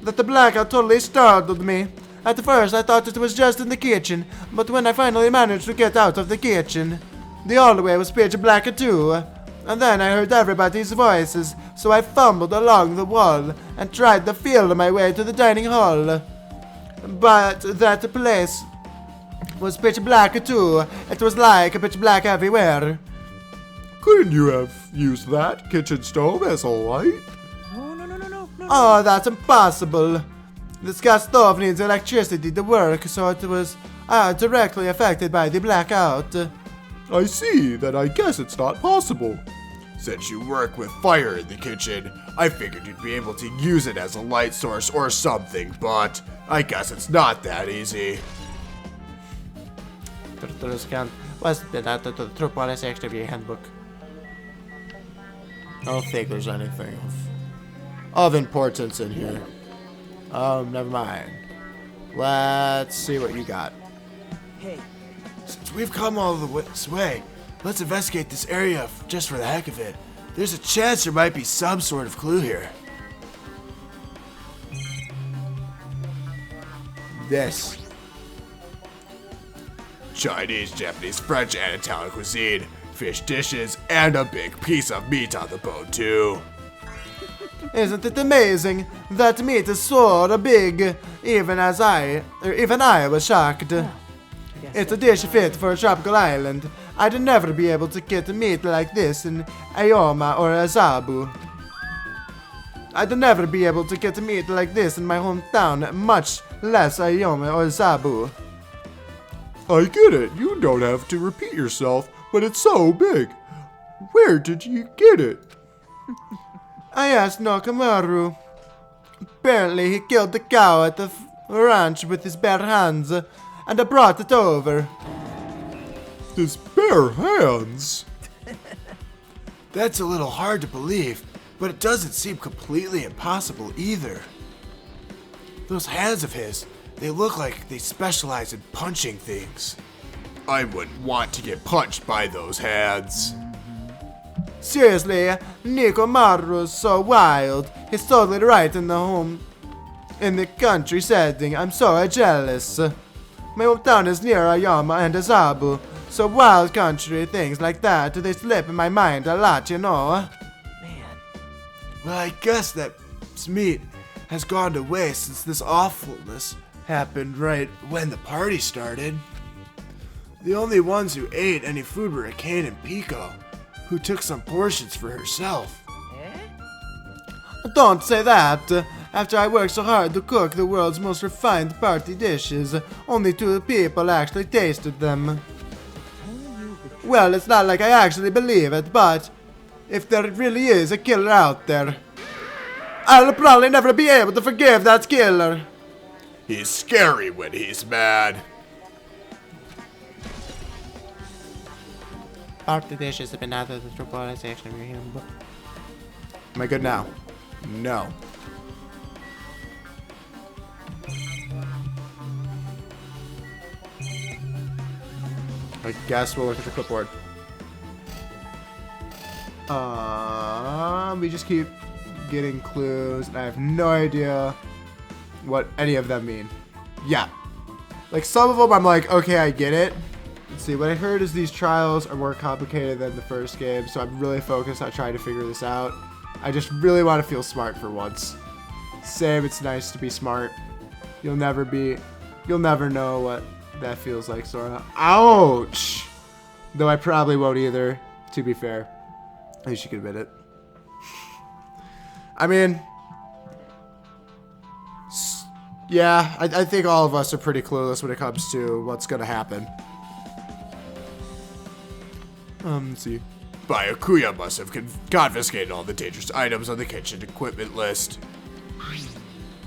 That the blackout totally startled me. At first, I thought it was just in the kitchen, but when I finally managed to get out of the kitchen, the hallway was pitch black too. And then I heard everybody's voices, so I fumbled along the wall and tried to feel my way to the dining hall. But that place was pitch black too. It was like pitch black everywhere. Couldn't you have used that kitchen stove as a light? No. Oh, that's impossible. This gas stove needs electricity to work, so it was directly affected by the blackout. I see, then I guess it's not possible. Since you work with fire in the kitchen, I figured you'd be able to use it as a light source or something, but I guess it's not that easy. Was been added to the troop policy section of your handbook. I don't think there's anything of importance in here. Never mind. Let's see what you got. Hey, Since we've come all this way, let's investigate this area just for the heck of it. There's a chance there might be some sort of clue here. This. Chinese, Japanese, French, and Italian cuisine. Fish dishes, and a big piece of meat on the bone, too. Isn't it amazing? That meat is so big. Even I was shocked. It's a dish fit for a tropical island. I'd never be able to get meat like this in Ayoma or Azabu. I'd never be able to get meat like this in my hometown, much less Ayoma or Azabu. I get it, you don't have to repeat yourself, but it's so big. Where did you get it? I asked Nakamaru. Apparently he killed the cow at the ranch with his bare hands, and I brought it over. His bare hands? That's a little hard to believe, but it doesn't seem completely impossible either. Those hands of his, they look like they specialize in punching things. I wouldn't want to get punched by those hands. Seriously, Nikomaru's so wild. He's totally right in the country setting. I'm so jealous. My hometown is near Ayama and Azabu, so wild country things like that, they slip in my mind a lot, you know. man. Well, I guess that meat has gone to waste since this awfulness happened right when the party started. The only ones who ate any food were Kane and Pico, who took some portions for herself. Don't say that. After I worked so hard to cook the world's most refined party dishes, only 2 people actually tasted them. Well, it's not like I actually believe it, but if there really is a killer out there, I'll probably never be able to forgive that killer. He's scary when he's mad. Party dishes have been added to the troop section of your handbook. Am I good now? No. I guess we'll look at the clipboard. We just keep getting clues, and I have no idea what any of them mean. Yeah. Like, some of them I'm like, okay, I get it. Let's see, what I heard is these trials are more complicated than the first game, so I'm really focused on trying to figure this out. I just really want to feel smart for once. Same, it's nice to be smart. You'll never know what that feels like, Sora. Ouch! Though I probably won't either, to be fair. At least you can admit it. I mean, yeah, I think all of us are pretty clueless when it comes to what's gonna happen. Let's see. Byakuya must have confiscated all the dangerous items on the kitchen equipment list.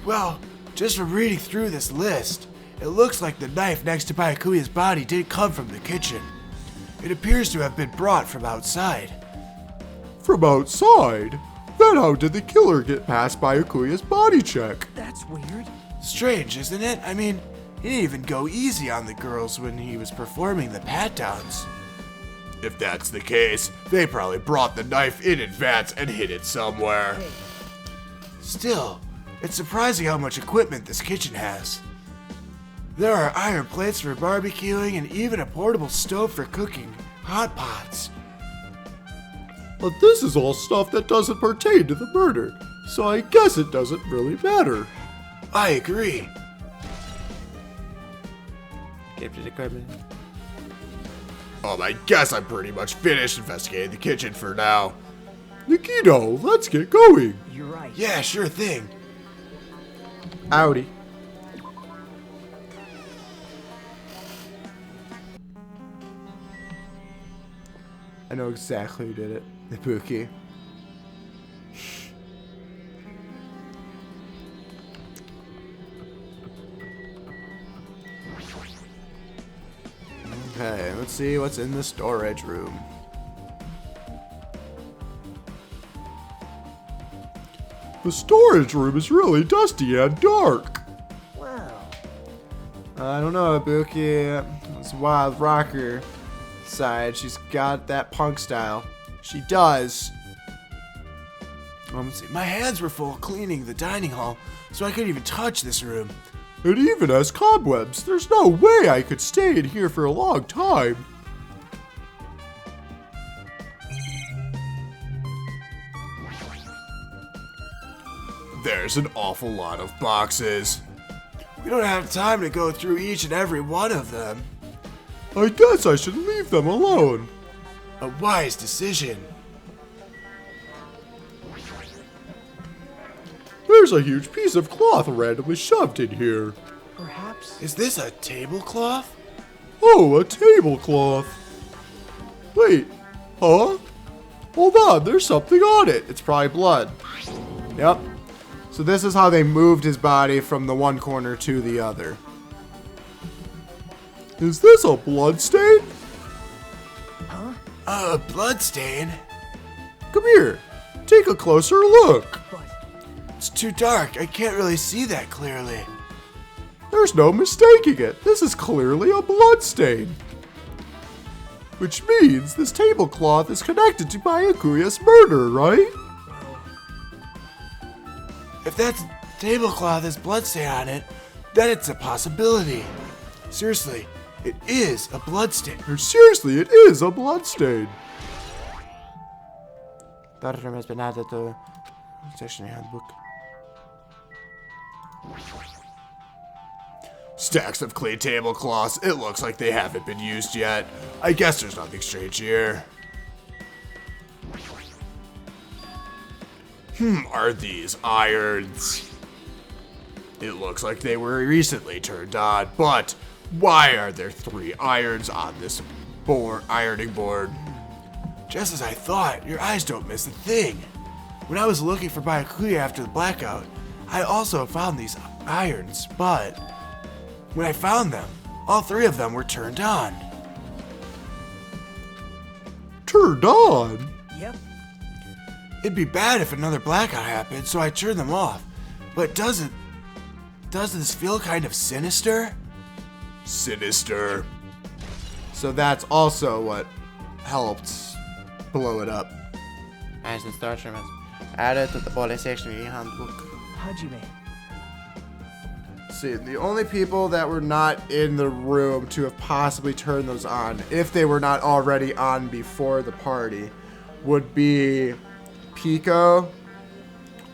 Well, just from reading through this list, it looks like the knife next to Byakuya's body didn't come from the kitchen. It appears to have been brought from outside. From outside? Then how did the killer get past Byakuya's body check? That's weird. Strange, isn't it? I mean, he didn't even go easy on the girls when he was performing the pat-downs. If that's the case, they probably brought the knife in advance and hid it somewhere. Still, it's surprising how much equipment this kitchen has. There are iron plates for barbecuing and even a portable stove for cooking, hot pots. But this is all stuff that doesn't pertain to the murder, so I guess it doesn't really matter. I agree. Gifted equipment. I guess I'm pretty much finished investigating the kitchen for now. Nikito, let's get going. You're right. Yeah, sure thing. Howdy. I know exactly who did it. Ibuki. Okay, let's see what's in the storage room. The storage room is really dusty and dark. Well, I don't know, Ibuki. This wild rocker side, she's got that punk style. She does. Let's see. My hands were full cleaning the dining hall, so I couldn't even touch this room. It even has cobwebs. There's no way I could stay in here for a long time. There's an awful lot of boxes. We don't have time to go through each and every one of them. I guess I should leave them alone. A wise decision. There's a huge piece of cloth randomly shoved in here. perhaps? Is this a tablecloth? Oh, a tablecloth. Wait, huh? Hold on, there's something on it. It's probably blood. Yep. So this is how they moved his body from the one corner to the other. Is this a blood stain? Huh? A bloodstain? Come here, take a closer look. But It's too dark. I can't really see that clearly. There's no mistaking it. This is clearly a blood stain. Which means this tablecloth is connected to Byakuya's murder, right? If that tablecloth has bloodstain on it, then it's a possibility. Seriously, it is a bloodstain. Or seriously, it is a blood stain. That room has been added to stationery handbook. Stacks of clean tablecloths. It looks like they haven't been used yet. I guess there's nothing strange here. Are these irons? It looks like they were recently turned on, but why are there 3 irons on this ironing board? Just as I thought, your eyes don't miss a thing. When I was looking for Byakuya after the blackout, I also found these irons, but when I found them, all 3 of them were turned on. Turned on? yep. It'd be bad if another blackout happened, so I turned them off. But doesn't this feel kind of sinister? Sinister. So that's also what helped blow it up. As instructions added to the police station handbook. Hajime. See, the only people that were not in the room to have possibly turned those on, if they were not already on before the party, would be Pico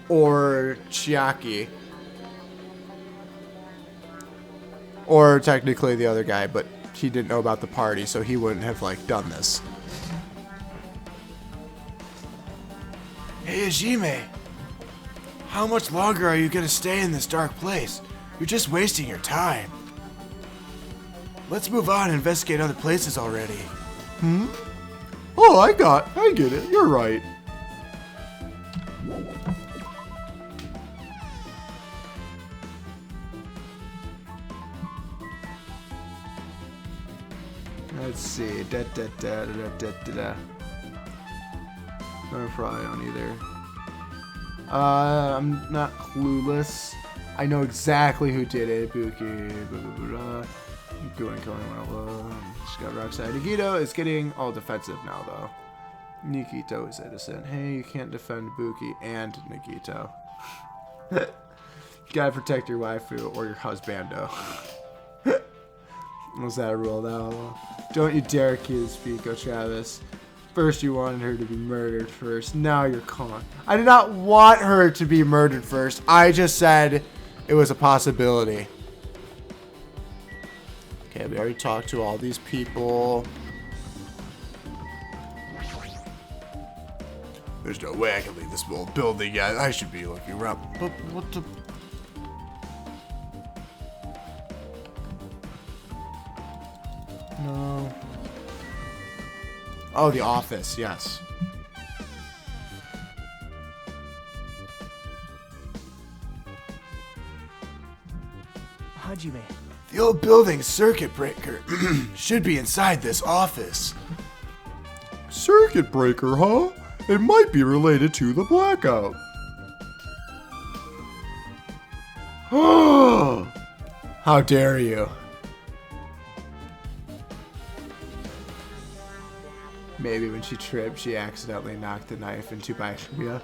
or Chiaki. Or technically the other guy, but he didn't know about the party, so he wouldn't have, like, done this. Hey, Hajime. How much longer are you gonna stay in this dark place? You're just wasting your time. Let's move on and investigate other places already. Oh, I get it. You're right. Let's see. No, probably on either. I'm not clueless. I know exactly who did it. Buki, blah, blah, blah. Going, Scott Rockside. Nagito is getting all defensive now, though. Nikito is innocent. Hey, you can't defend Buki and Nagito. Gotta protect your waifu or your husbando. Was that a rule, though? Don't you dare accuse Pico, Travis. First you wanted her to be murdered first. Now you're calling. I did not want her to be murdered first. I just said it was a possibility. Okay, we already talked to all these people. There's no way I can leave this old building yet. I should be looking around. But what the... No. Oh, the office, yes. Hajime. The old building's circuit breaker should be inside this office. Circuit breaker, huh? It might be related to the blackout. How dare you? Maybe when she tripped, she accidentally knocked the knife into Baikuya.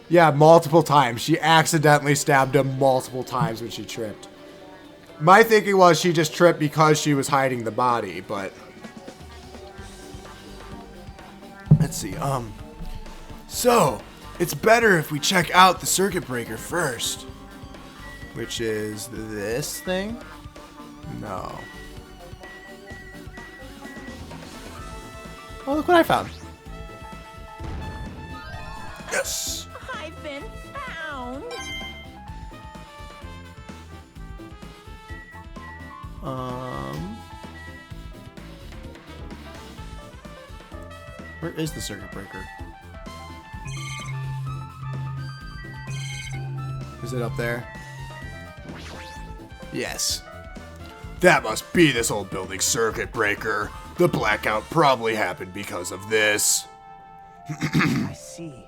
Yeah, multiple times. She accidentally stabbed him multiple times when she tripped. My thinking was she just tripped because she was hiding the body, but... Let's see, So, it's better if we check out the circuit breaker first. Which is this thing? No. Oh, look what I found. Yes! I've been found. Where is the circuit breaker? Is it up there? Yes. That must be this old building's circuit breaker. The blackout probably happened because of this. I see.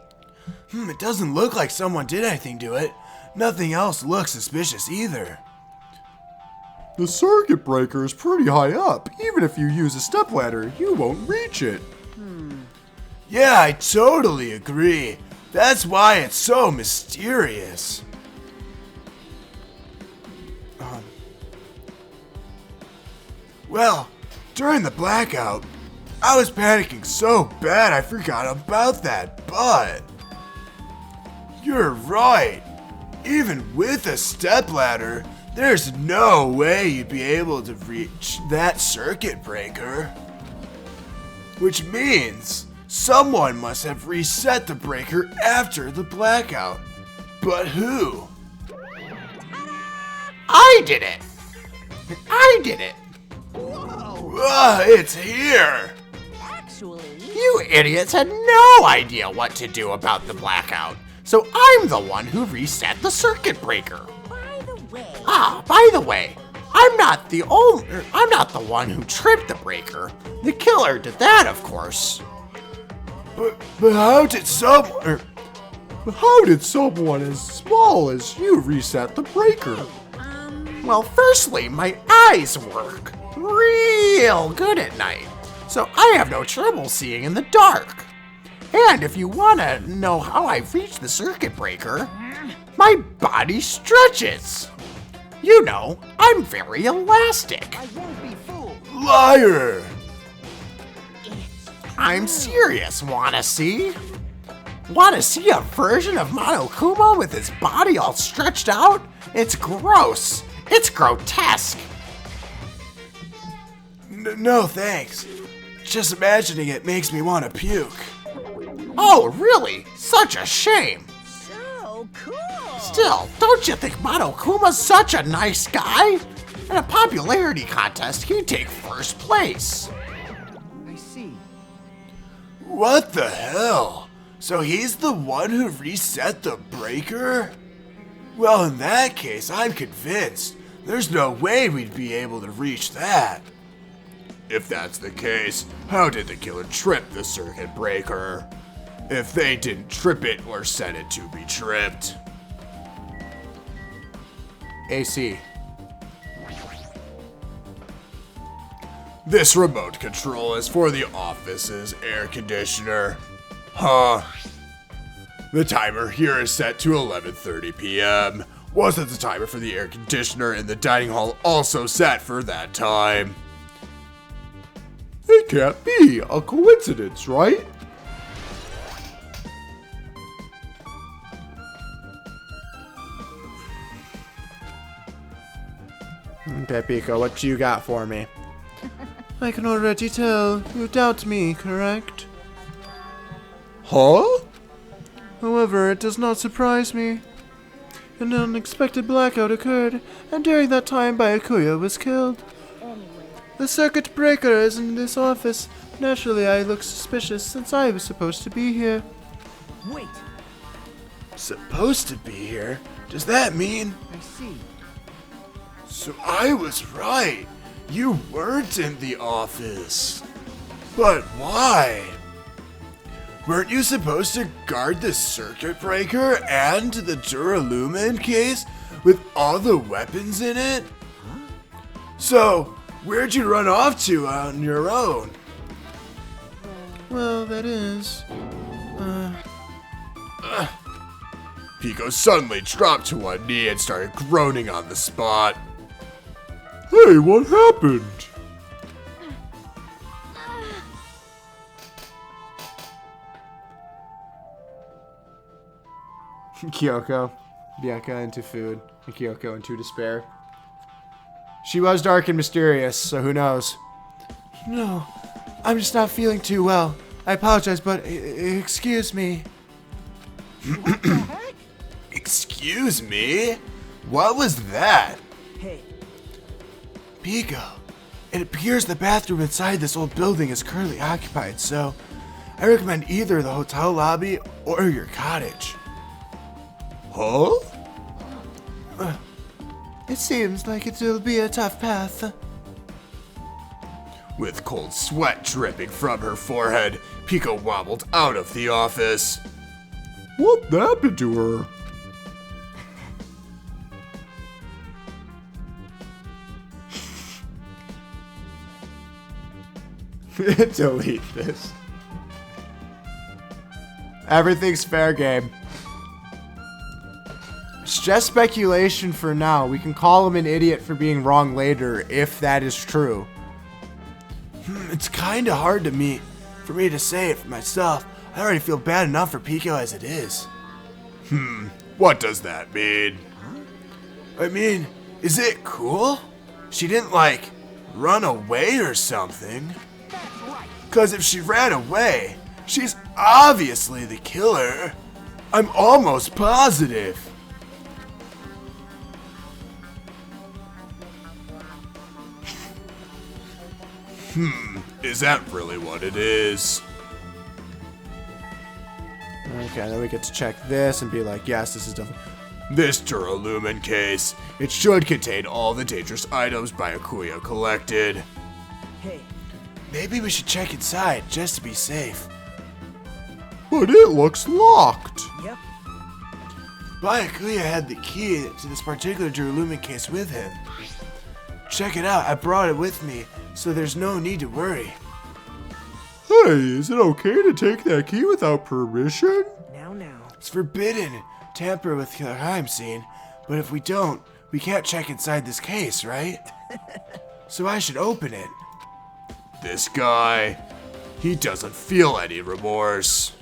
It doesn't look like someone did anything to it. Nothing else looks suspicious either. The circuit breaker is pretty high up. Even if you use a stepladder, you won't reach it. Yeah, I totally agree. That's why it's so mysterious. Well, during the blackout, I was panicking so bad I forgot about that, but... You're right. Even with a stepladder, there's no way you'd be able to reach that circuit breaker. Which means someone must have reset the breaker after the blackout. But who? I did it! I did it! It's here! Actually, You idiots had no idea what to do about the blackout. So I'm the one who reset the circuit breaker. by the way, By the way, I'm not the one who tripped the breaker. The killer did that, of course. But how did someone as small as you reset the breaker? um, Well, firstly, my eyes work real good at night. so I have no trouble seeing in the dark. And if you want to know how I reached the circuit breaker, my body stretches. You know, I'm very elastic. I won't be fooled. Liar! I'm serious, wanna see? Wanna see a version of Monokuma with his body all stretched out? It's gross. It's grotesque. No thanks. Just imagining it makes me want to puke. Oh, really? Such a shame. So cool. Still, don't you think Monokuma's such a nice guy? In a popularity contest, he'd take first place. I see. What the hell? So he's the one who reset the breaker? Well, in that case, I'm convinced. There's no way we'd be able to reach that. If that's the case, how did the killer trip the circuit breaker? If they didn't trip it or set it to be tripped. AC. This remote control is for the office's air conditioner. Huh. The timer here is set to 11:30 p.m. Wasn't the timer for the air conditioner in the dining hall also set for that time? It can't be a coincidence, right? Okay, Pico, what you got for me? I can already tell you doubt me, correct? Huh? However, it does not surprise me. An unexpected blackout occurred, and during that time, Byakuya was killed. The circuit breaker is in this office. Naturally, I look suspicious since I was supposed to be here. Wait. Supposed to be here? Does that mean? I see. So I was right. You weren't in the office. But why? Weren't you supposed to guard the circuit breaker and the Duralumin case with all the weapons in it? So, where'd you run off to on your own? Well, that is... Pico suddenly dropped to one knee and started groaning on the spot. Hey, what happened? Kyoko. Byakuya into food, and Kyoko into despair. She was dark and mysterious, so who knows? No, I'm just not feeling too well. I apologize, but excuse me. What the heck? Excuse me? What was that? Hey, Pico, it appears the bathroom inside this old building is currently occupied, so I recommend either the hotel lobby or your cottage. Huh? It seems like it will be a tough path. With cold sweat dripping from her forehead, Pico wobbled out of the office. What happened to her? Delete this. Everything's fair game. It's just speculation for now. We can call him an idiot for being wrong later, if that is true. It's kinda hard for me to say it for myself. I already feel bad enough for Pico as it is. What does that mean? I mean, is it cool? She didn't, like, run away or something. Cause if she ran away, she's obviously the killer. I'm almost positive. Is that really what it is? Okay, then we get to check this and be like, yes, this is definitely... This Duralumin case, it should contain all the dangerous items Byakuya collected. hey, Maybe we should check inside just to be safe. But it looks locked. yep. Byakuya had the key to this particular Duralumin case with him. Check it out, I brought it with me, so there's no need to worry. Hey, is it okay to take that key without permission? Now. It's forbidden to tamper with the crime scene, but if we don't, we can't check inside this case, right? So I should open it. This guy, he doesn't feel any remorse.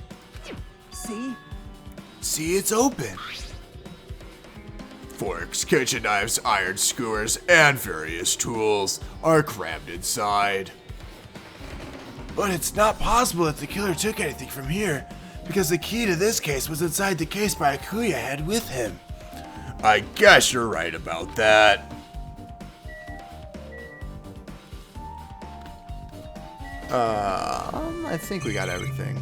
See? See, it's open. Forks, kitchen knives, iron skewers, and various tools are crammed inside. But it's not possible that the killer took anything from here, because the key to this case was inside the case Byakuya had with him. I guess you're right about that. I think we got everything.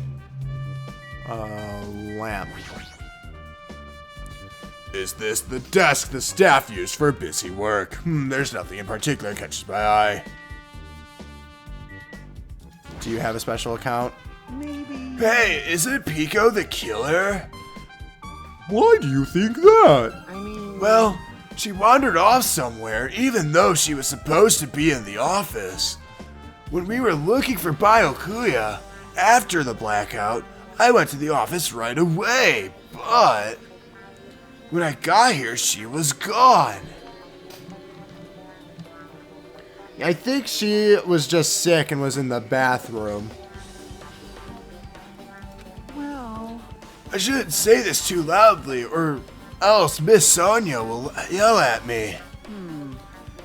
Lamp. Is this the desk the staff used for busy work? There's nothing in particular catches my eye. Do you have a special account? Maybe. Hey, isn't Pico the killer? Why do you think that? I mean. Well, she wandered off somewhere, even though she was supposed to be in the office. When we were looking for Byakuya, after the blackout, I went to the office right away, but when I got here, she was gone. I think she was just sick and was in the bathroom. Well. I shouldn't say this too loudly, or else Miss Sonia will yell at me.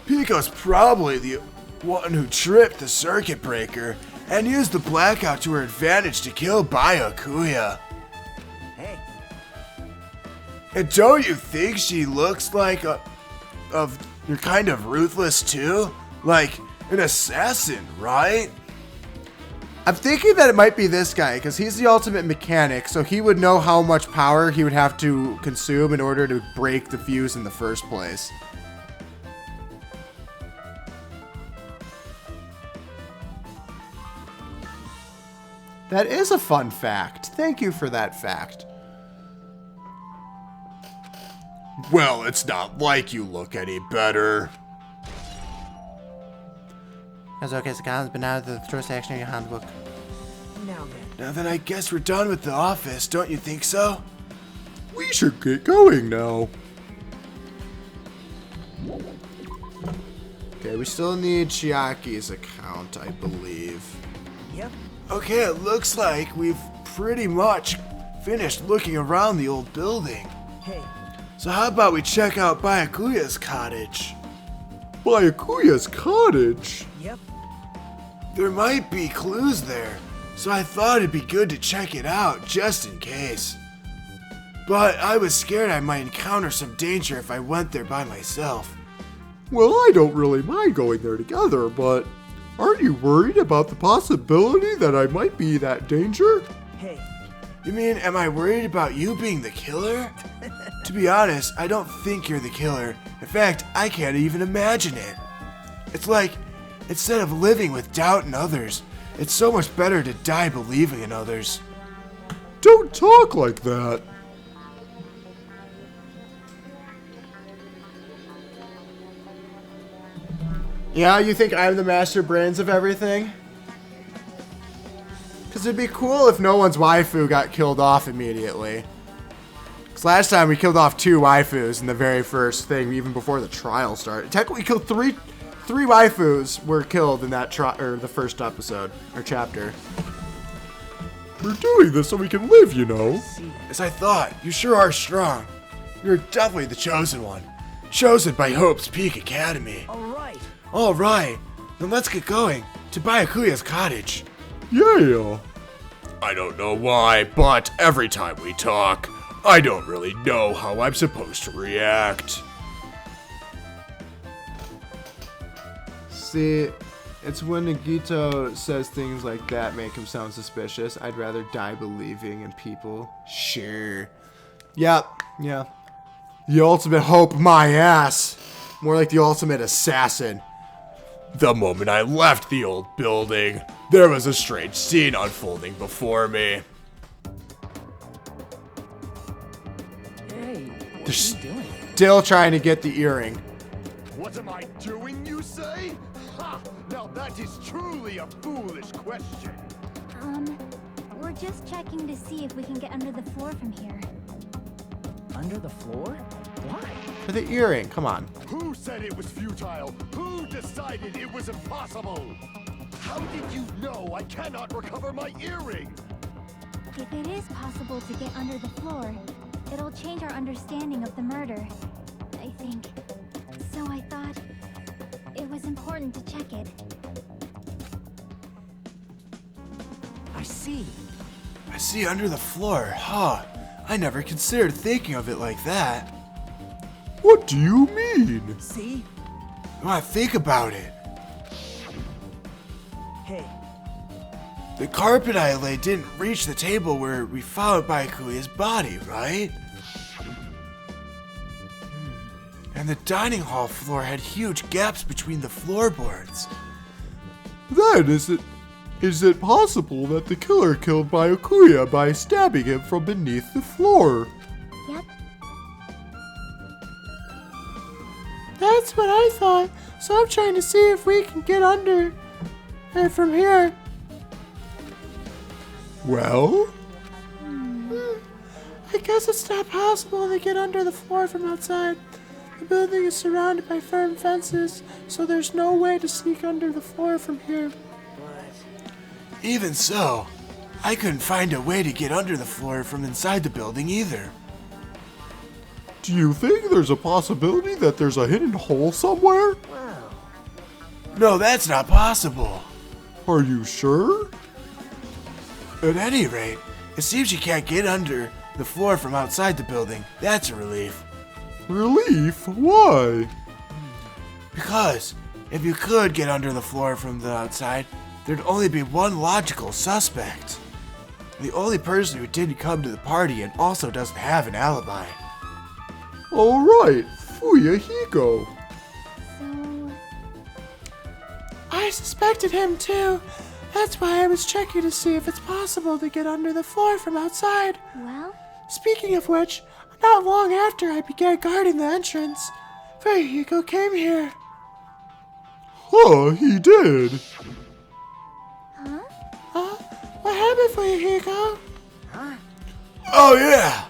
Pico's probably the one who tripped the circuit breaker and used the blackout to her advantage to kill Byakuya. Hey. And don't you think she looks like you're kind of ruthless too? Like an assassin, right? I'm thinking that it might be this guy, because he's the ultimate mechanic, so he would know how much power he would have to consume in order to break the fuse in the first place. That is a fun fact. Thank you for that fact. Well, it's not like you look any better. That's okay, Sagan, but now the throw section in your handbook. Now then, I guess we're done with the office, don't you think so? We should get going now. Okay, we still need Chiaki's account, I believe. Yep. Okay, it looks like we've pretty much finished looking around the old building. Hey. So how about we check out Byakuya's cottage? Byakuya's cottage? Yep. There might be clues there, so I thought it'd be good to check it out just in case. But I was scared I might encounter some danger if I went there by myself. Well, I don't really mind going there together, but aren't you worried about the possibility that I might be that danger? Hey. You mean, am I worried about you being the killer? To be honest, I don't think you're the killer. In fact, I can't even imagine it. It's like, instead of living with doubt in others, it's so much better to die believing in others. Don't talk like that. Yeah, you think I'm the master brains of everything? Because it'd be cool if no one's waifu got killed off immediately. Because last time we killed off 2 waifus in the very first thing, even before the trial started. Technically, we killed three waifus were killed in that the first episode, or chapter. We're doing this so we can live, you know. As I thought, you sure are strong. You're definitely the chosen one. Chosen by Hope's Peak Academy. Alright. Alright, then let's get going to Byakuya's cottage. Yeah. I don't know why, but every time we talk, I don't really know how I'm supposed to react. See, it's when Nagito says things like that make him sound suspicious. I'd rather die believing in people. Sure. Yep, yeah. The ultimate hope, my ass. More like the ultimate assassin. The moment I left the old building, there was a strange scene unfolding before me. Hey, what They're are you doing? still trying to get the earring. What am I doing, you say? Ha! Now that is truly a foolish question. We're just checking to see if we can get under the floor from here. Under the floor? Why? For the earring, come on. Who said it was futile? Who decided it was impossible? How did you know I cannot recover my earring? If it is possible to get under the floor, it'll change our understanding of the murder, I think. So I thought it was important to check it. I see. I see under the floor, huh? I never considered thinking of it like that. What do you mean? See? When I think about it, Hey, the carpet I laid didn't reach the table where we found Byakuya's body, right? And the dining hall floor had huge gaps between the floorboards. Then is it possible that the killer killed Byakuya by stabbing him from beneath the floor? Yep. That's what I thought. So I'm trying to see if we can get under from here. Well? I guess it's not possible to get under the floor from outside. The building is surrounded by firm fences, so there's no way to sneak under the floor from here. Even so, I couldn't find a way to get under the floor from inside the building either. Do you think there's a possibility that there's a hidden hole somewhere? No, that's not possible. Are you sure? At any rate, it seems you can't get under the floor from outside the building. That's a relief. Relief? Why? Because if you could get under the floor from the outside, there'd only be one logical suspect. The only person who didn't come to the party and also doesn't have an alibi. Alright, Fuyahiko. So, I suspected him too. That's why I was checking to see if it's possible to get under the floor from outside. well, Speaking of which, not long after I began guarding the entrance, Fuyahiko came here. Huh, he did. What happened, Fuyahiko? Oh yeah!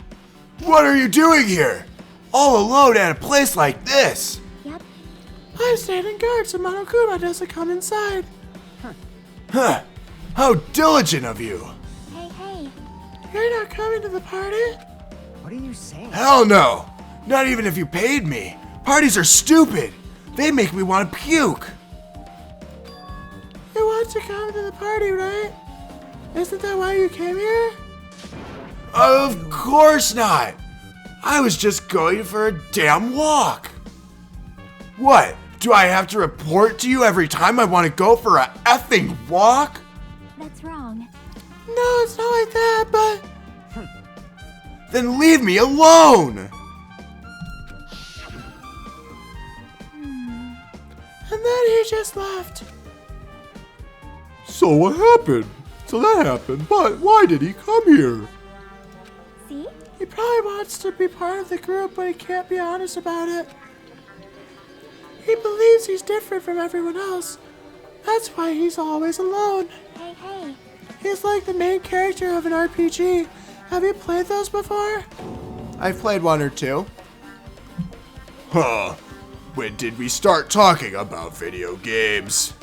What are you doing here? All alone at a place like this? yep. I'm standing guard so Monokuma doesn't come inside. Huh. How diligent of you. Hey. You're not coming to the party? what are you saying? Hell no. Not even if you paid me. Parties are stupid. They make me want to puke. You want to come to the party, right? Isn't that why you came here? Of course not. I was just going for a damn walk. What? Do I have to report to you every time I want to go for a effing walk? That's wrong. No, it's not like that, but Then leave me alone. and then he just left. So what happened? So that happened, but why did he come here? See? He probably wants to be part of the group, but he can't be honest about it. He believes he's different from everyone else. That's why he's always alone. Hey. He's like the main character of an RPG. Have you played those before? I've played one or two. Huh. When did we start talking about video games?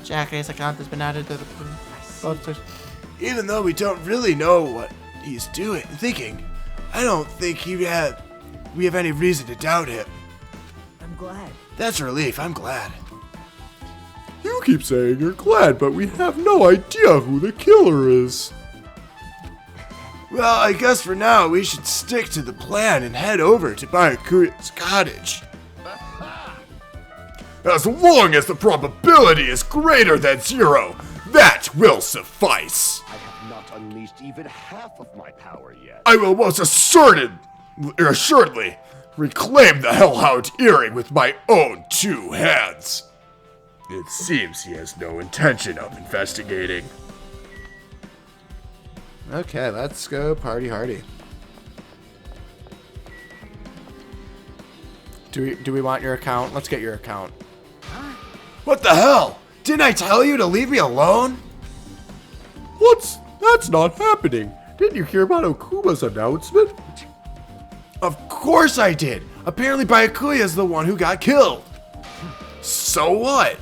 Jack's account has been added to the... Even though we don't really know what he's thinking, I don't think we have any reason to doubt him. I'm glad. That's a relief. I'm glad. You keep saying you're glad, but we have no idea who the killer is. Well, I guess for now we should stick to the plan and head over to Byakuya's cottage. As long as the probability is greater than 0, that will suffice. I have not unleashed even half of my power yet. I will most assuredly reclaim the Hellhound earring with my own 2 hands. It seems he has no intention of investigating. Okay, let's go party hardy. Do we want your account? Let's get your account. What the hell? Didn't I tell you to leave me alone? That's not happening. Didn't you hear about Okuma's announcement? Of course I did. Apparently Byakuya's the one who got killed. So what?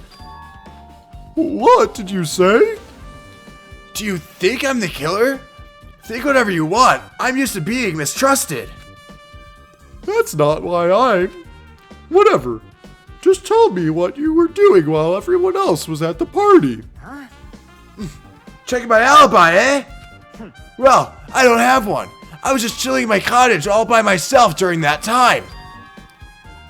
What did you say? Do you think I'm the killer? Think whatever you want. I'm used to being mistrusted. That's not why I'm... Whatever. Just tell me what you were doing while everyone else was at the party. Checking my alibi, eh? Well, I don't have one. I was just chilling in my cottage all by myself during that time.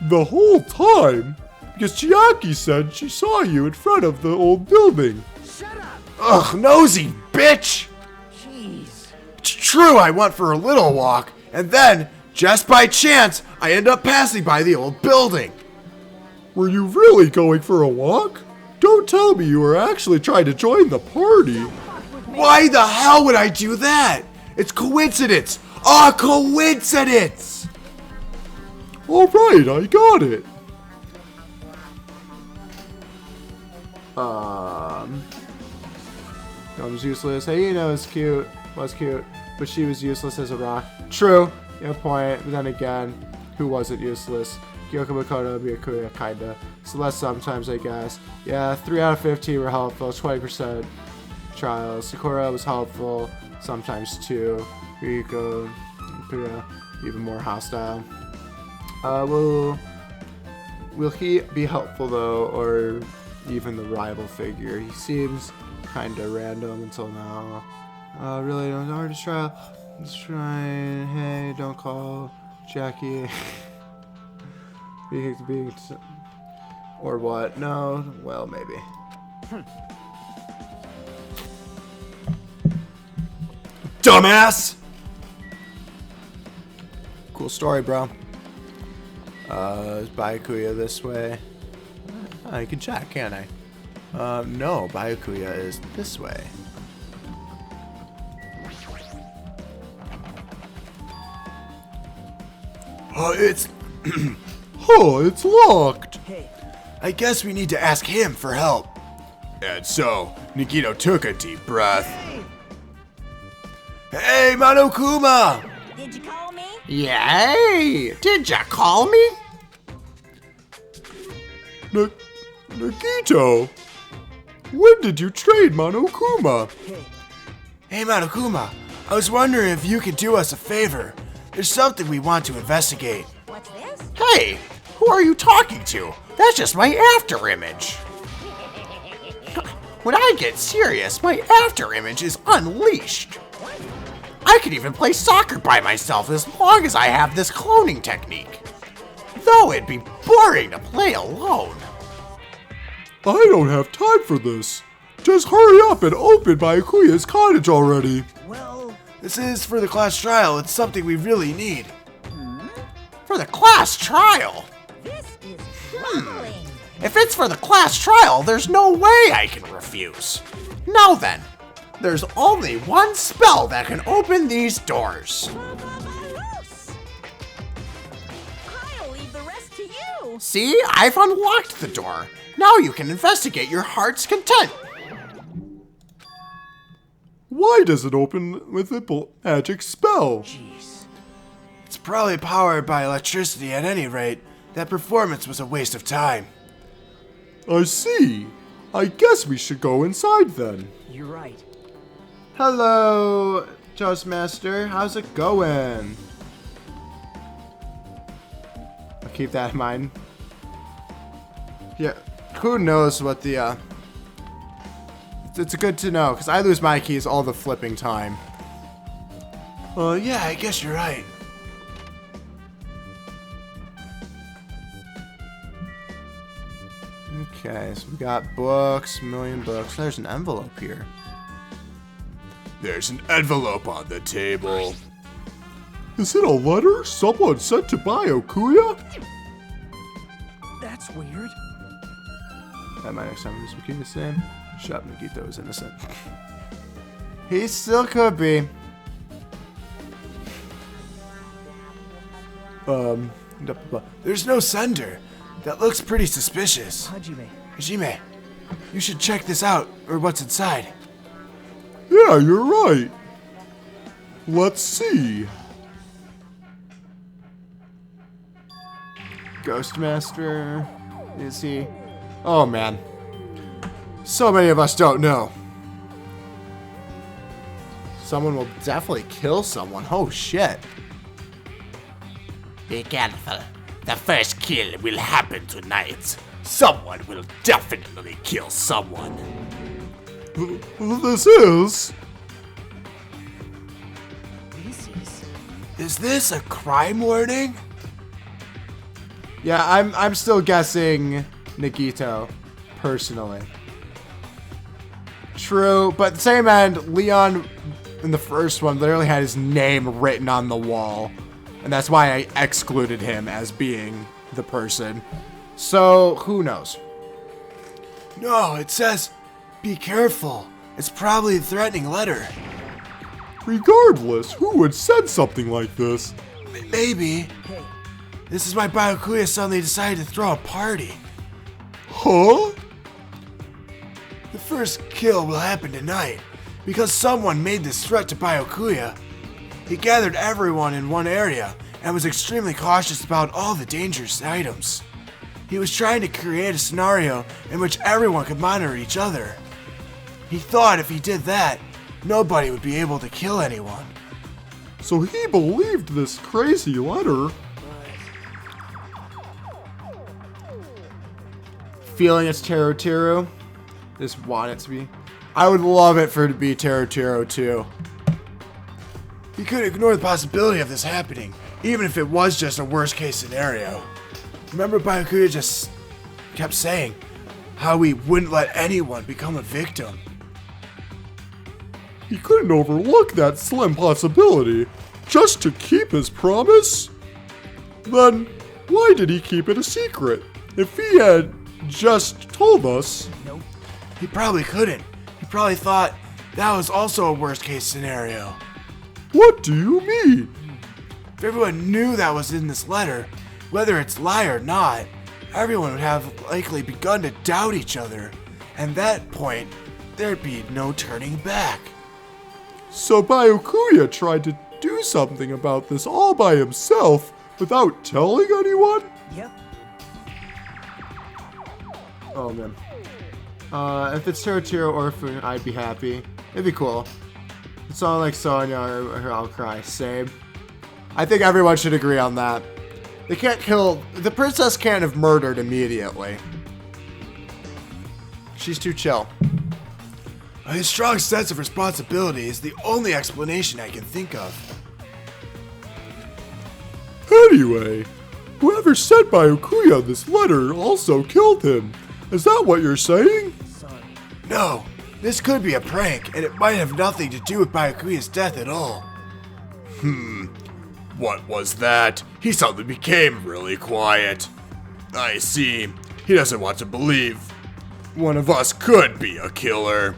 The whole time? Because Chiaki said she saw you in front of the old building. Shut up! Ugh, nosy bitch! Jeez. It's true I went for a little walk, and then, just by chance, I ended up passing by the old building. Were you really going for a walk? Don't tell me you were actually trying to join the party. Why the hell would I do that? It's coincidence! A coincidence! Alright, I got it. Gum's useless. Hyena was cute, but she was useless as a rock. True, you have a point, but then again, who wasn't useless? Gyoko Makoto, Byakuya, kinda. Celeste sometimes, I guess. Yeah, 3 out of 15 were helpful, 20% trials. Sakura was helpful, sometimes too. Riko, Byakuya, even more hostile. Will he be helpful though, or even the rival figure? He seems kinda random until now. Really don't know, just try, hey, don't call Jackie. Or what? No, well, maybe. Dumbass! Cool story, bro. Is Byakuya this way? I can check, can't I? No, Byakuya is this way. It's... Oh, it's locked. Hey. I guess we need to ask him for help. And so, Nikito took a deep breath. Hey, Monokuma! Did you call me? Yay! Did ya call me? Nikito, when did you trade Monokuma? Hey, Monokuma, I was wondering if you could do us a favor. There's something we want to investigate. What's this? Hey, who are you talking to? That's just my after image. When I get serious, my after image is unleashed. I could even play soccer by myself as long as I have this cloning technique. Though it'd be boring to play alone. I don't have time for this. Just hurry up and open Byakuya's cottage already. Well, This is for the class trial. It's something we really need. For the class trial? This is troubling. If it's for the class trial, there's no way I can refuse. Now then, there's only one spell that can open these doors. I'll leave the rest to you. See, I've unlocked the door. Now you can investigate your heart's content. Why does it open with a magic spell? It's probably powered by electricity at any rate. That performance was a waste of time. I see. I guess we should go inside then. you're right. Hello, Toastmaster. How's it going? I'll keep that in mind. Yeah, who knows what the, It's good to know, because I lose my keys all the flipping time. Yeah, I guess you're right. Okay, so we got books, million books. There's an envelope here. There's an envelope on the table. Is it a letter someone sent to Byakuya? That's weird. That might next time is Makita's name. Shut up, Makita was innocent. He still could be. There's no sender. That looks pretty suspicious. Hajime. Hajime, You should check this out, or what's inside. Yeah, you're right. Let's see. Ghostmaster, is he? Oh man. So many of us don't know. Someone will definitely kill someone. Oh shit. Be careful. The first kill will happen tonight. Someone will definitely kill someone. This is... Is this a crime warning? Yeah, I'm still guessing Nagito, personally. True, but at the same end, Leon in the first one literally had his name written on the wall. And that's why I excluded him as being the person. So, who knows? No, it says, be careful. It's probably a threatening letter. Regardless, who would send something like this? Maybe. This is why Byakuya suddenly decided to throw a party. Huh? The first kill will happen tonight, because someone made this threat to Byakuya. He gathered everyone in one area, and was extremely cautious about all the dangerous items. He was trying to create a scenario in which everyone could monitor each other. He thought if he did that, nobody would be able to kill anyone. So he believed this crazy letter. Feeling it's Teru. Just want it to be. I would love it for it to be Teru too. He couldn't ignore the possibility of this happening, even if it was just a worst case scenario. Remember Byakuya just kept saying how he wouldn't let anyone become a victim. He couldn't overlook that slim possibility just to keep his promise? Then why did he keep it a secret? If he had just told us... Nope. He probably couldn't. He probably thought that was also a worst case scenario. What do you mean? If everyone knew that was in this letter, whether it's lie or not, everyone would have likely begun to doubt each other. And at that point, there'd be no turning back. So Byakuya tried to do something about this all by himself without telling anyone? Yep. Oh man. If it's Teru or Fun, I'd be happy. It'd be cool. It's not like Sonya or I'll cry. Same. I think everyone should agree on that. They can't kill... The princess can't have murdered immediately. She's too chill. His strong sense of responsibility is the only explanation I can think of. Anyway, whoever sent Byakuya this letter also killed him. Is that what you're saying? No, this could be a prank, and it might have nothing to do with Byakuya's death at all. What was that? He suddenly became really quiet. I see. He doesn't want to believe one of us could be a killer.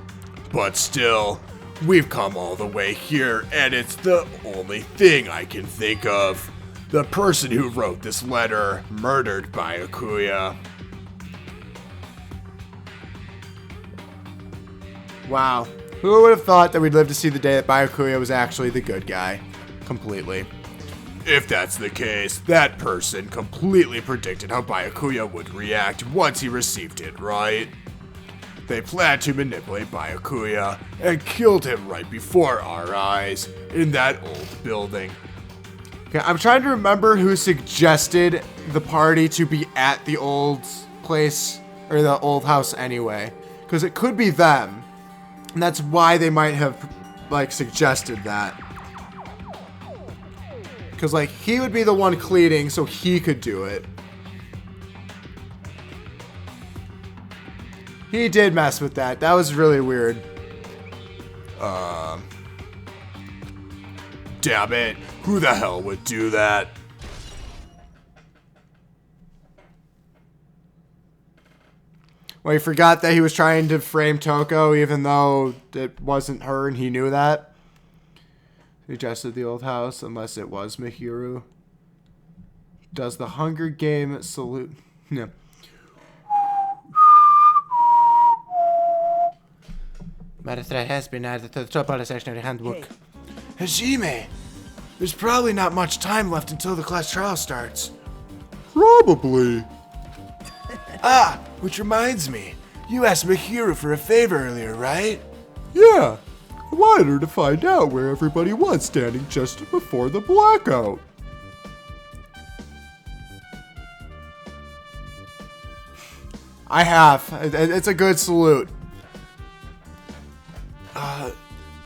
But still, we've come all the way here, and it's the only thing I can think of. The person who wrote this letter murdered Byakuya. Wow. Who would have thought that we'd live to see the day that Byakuya was actually the good guy? Completely. If that's the case, that person completely predicted how Byakuya would react once he received it, right? They planned to manipulate Byakuya and killed him right before our eyes in that old building. Okay, I'm trying to remember who suggested the party to be at the old place, or the old house anyway. Because it could be them. And that's why they might have, like, suggested that. Because, like, he would be the one cleaning, so he could do it. He did mess with that. That was really weird. Damn it. Who the hell would do that? Well, he forgot that he was trying to frame Toko, even though it wasn't her and he knew that. Suggested the old house, unless it was Mihiru. Does the Hunger Game salute? No. Matter threat has been added to the top of the section of the handbook. Hajime, there's probably not much time left until the class trial starts. Probably. Which reminds me, you asked Mihiru for a favor earlier, right? Yeah. I wanted her to find out where everybody was standing just before the blackout. I have. It's a good salute.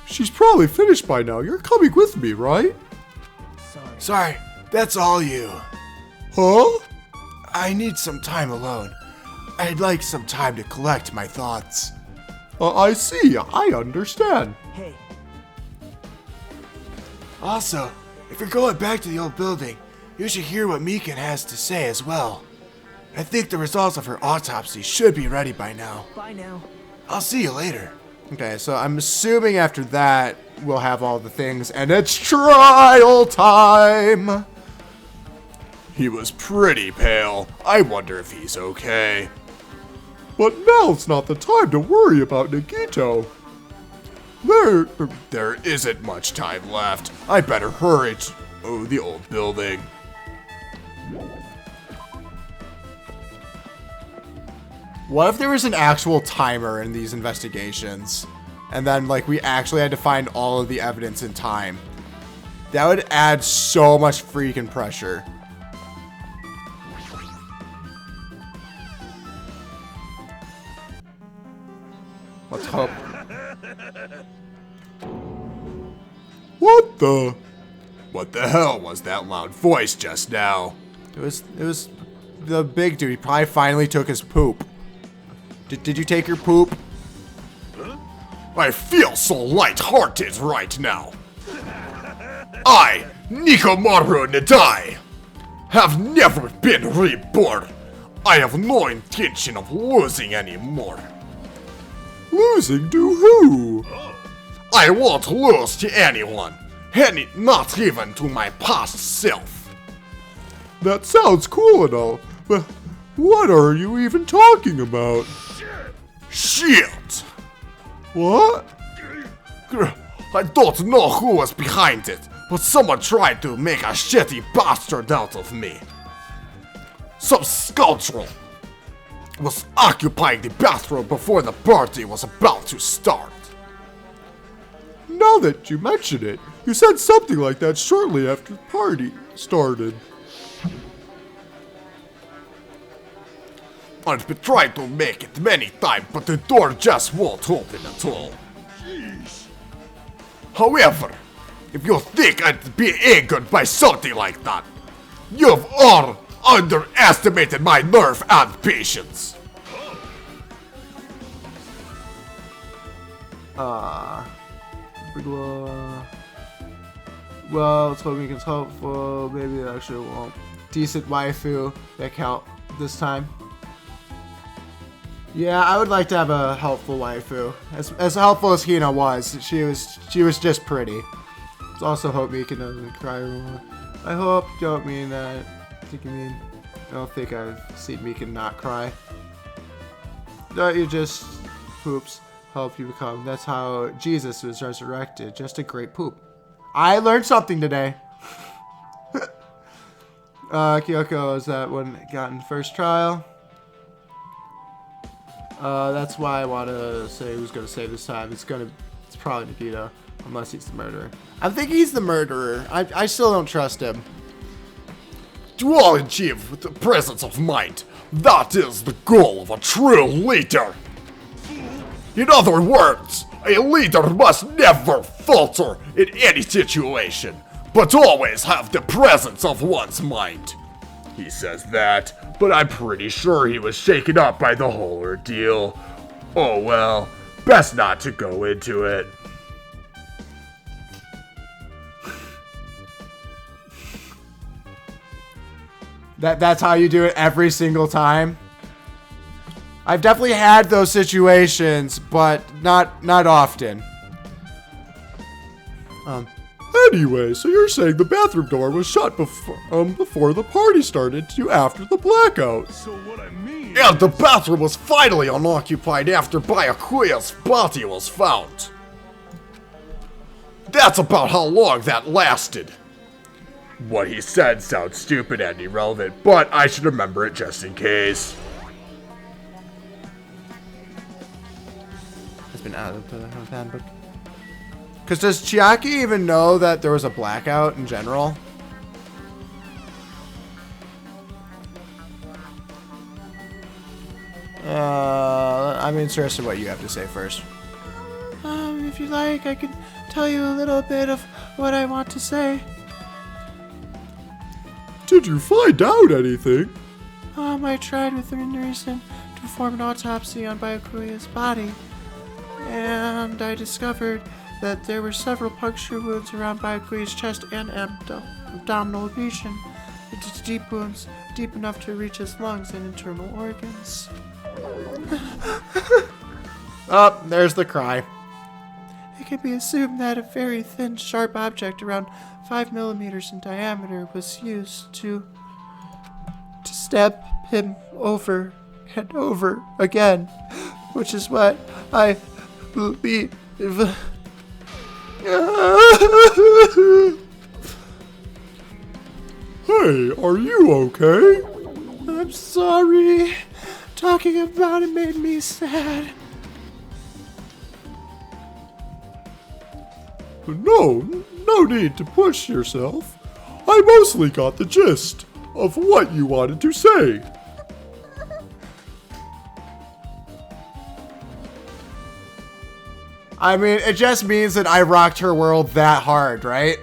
She's probably finished by now. You're coming with me, right? Sorry, that's all you. Huh? I need some time alone. I'd like some time to collect my thoughts. I see. I understand. Hey. Also, if you're going back to the old building, you should hear what Mikan has to say as well. I think the results of her autopsy should be ready by now. Bye now. I'll see you later. Okay, so I'm assuming after that we'll have all the things, and it's trial time! He was pretty pale. I wonder if he's okay. But now's not the time to worry about Nagito. There isn't much time left. I better hurry to the old building. What if there was an actual timer in these investigations? And then, like, we actually had to find all of the evidence in time. That would add so much freaking pressure. Let's hope. What the hell was that loud voice just now? It was the big dude. He probably finally took his poop. Did you take your poop? I feel so light-hearted right now. I, Nikomaru Nadai, have never been reborn. I have no intention of losing anymore. Losing to who? I won't lose to anyone, not even to my past self. That sounds cool and all, but what are you even talking about? Shit! What? I don't know who was behind it, but someone tried to make a shitty bastard out of me. Some scoundrel was occupying the bathroom before the party was about to start. Now that you mention it, you said something like that shortly after the party started. I've been trying to make it many times, but the door just won't open at all. However, if you think I'd be angered by something like that, you've all underestimated my nerve and patience. Well, let's hope we can hope for maybe it actually won't. Decent waifu that count this time. Yeah, I would like to have a helpful waifu. As helpful as Hina was, she was just pretty. Let's also hope Mika doesn't cry more. I hope you don't mean that. I think you mean. I don't think I've seen Mika not cry. No, you just poops. Help you become. That's how Jesus was resurrected. Just a great poop. I learned something today. Kyoko is that one got in first trial. That's why I want to say who's going to save this time. It's probably Nagito, unless he's the murderer. I'm thinking he's the murderer. I still don't trust him. To all achieve with the presence of mind. That is the goal of a true leader. In other words, a leader must never falter in any situation, but always have the presence of one's mind. He says that, but I'm pretty sure he was shaken up by the whole ordeal. Oh well, best not to go into it. That's how you do it every single time? I've definitely had those situations, but not often. Anyway, so you're saying the bathroom door was shut before the party started to after the blackout. So what I mean... And the bathroom was finally unoccupied after Byakuya's body was found. That's about how long that lasted. What he said sounds stupid and irrelevant, but I should remember it just in case. Has been added to the handbook. Because does Chiaki even know that there was a blackout in general? I'm interested in what you have to say first. If you like, I can tell you a little bit of what I want to say. Did you find out anything? I tried with the nurse to perform an autopsy on Byakuya's body, and I discovered that there were several puncture wounds around Byakuya's chest and abdominal region. Deep wounds, deep enough to reach his lungs and internal organs. Oh, there's the cry. It can be assumed that a very thin, sharp object around 5 millimeters in diameter was used to stab him over and over again, which is what I believe. Hey, are you okay? I'm sorry. Talking about it made me sad. No need to push yourself. I mostly got the gist of what you wanted to say. I mean, it just means that I rocked her world that hard, right?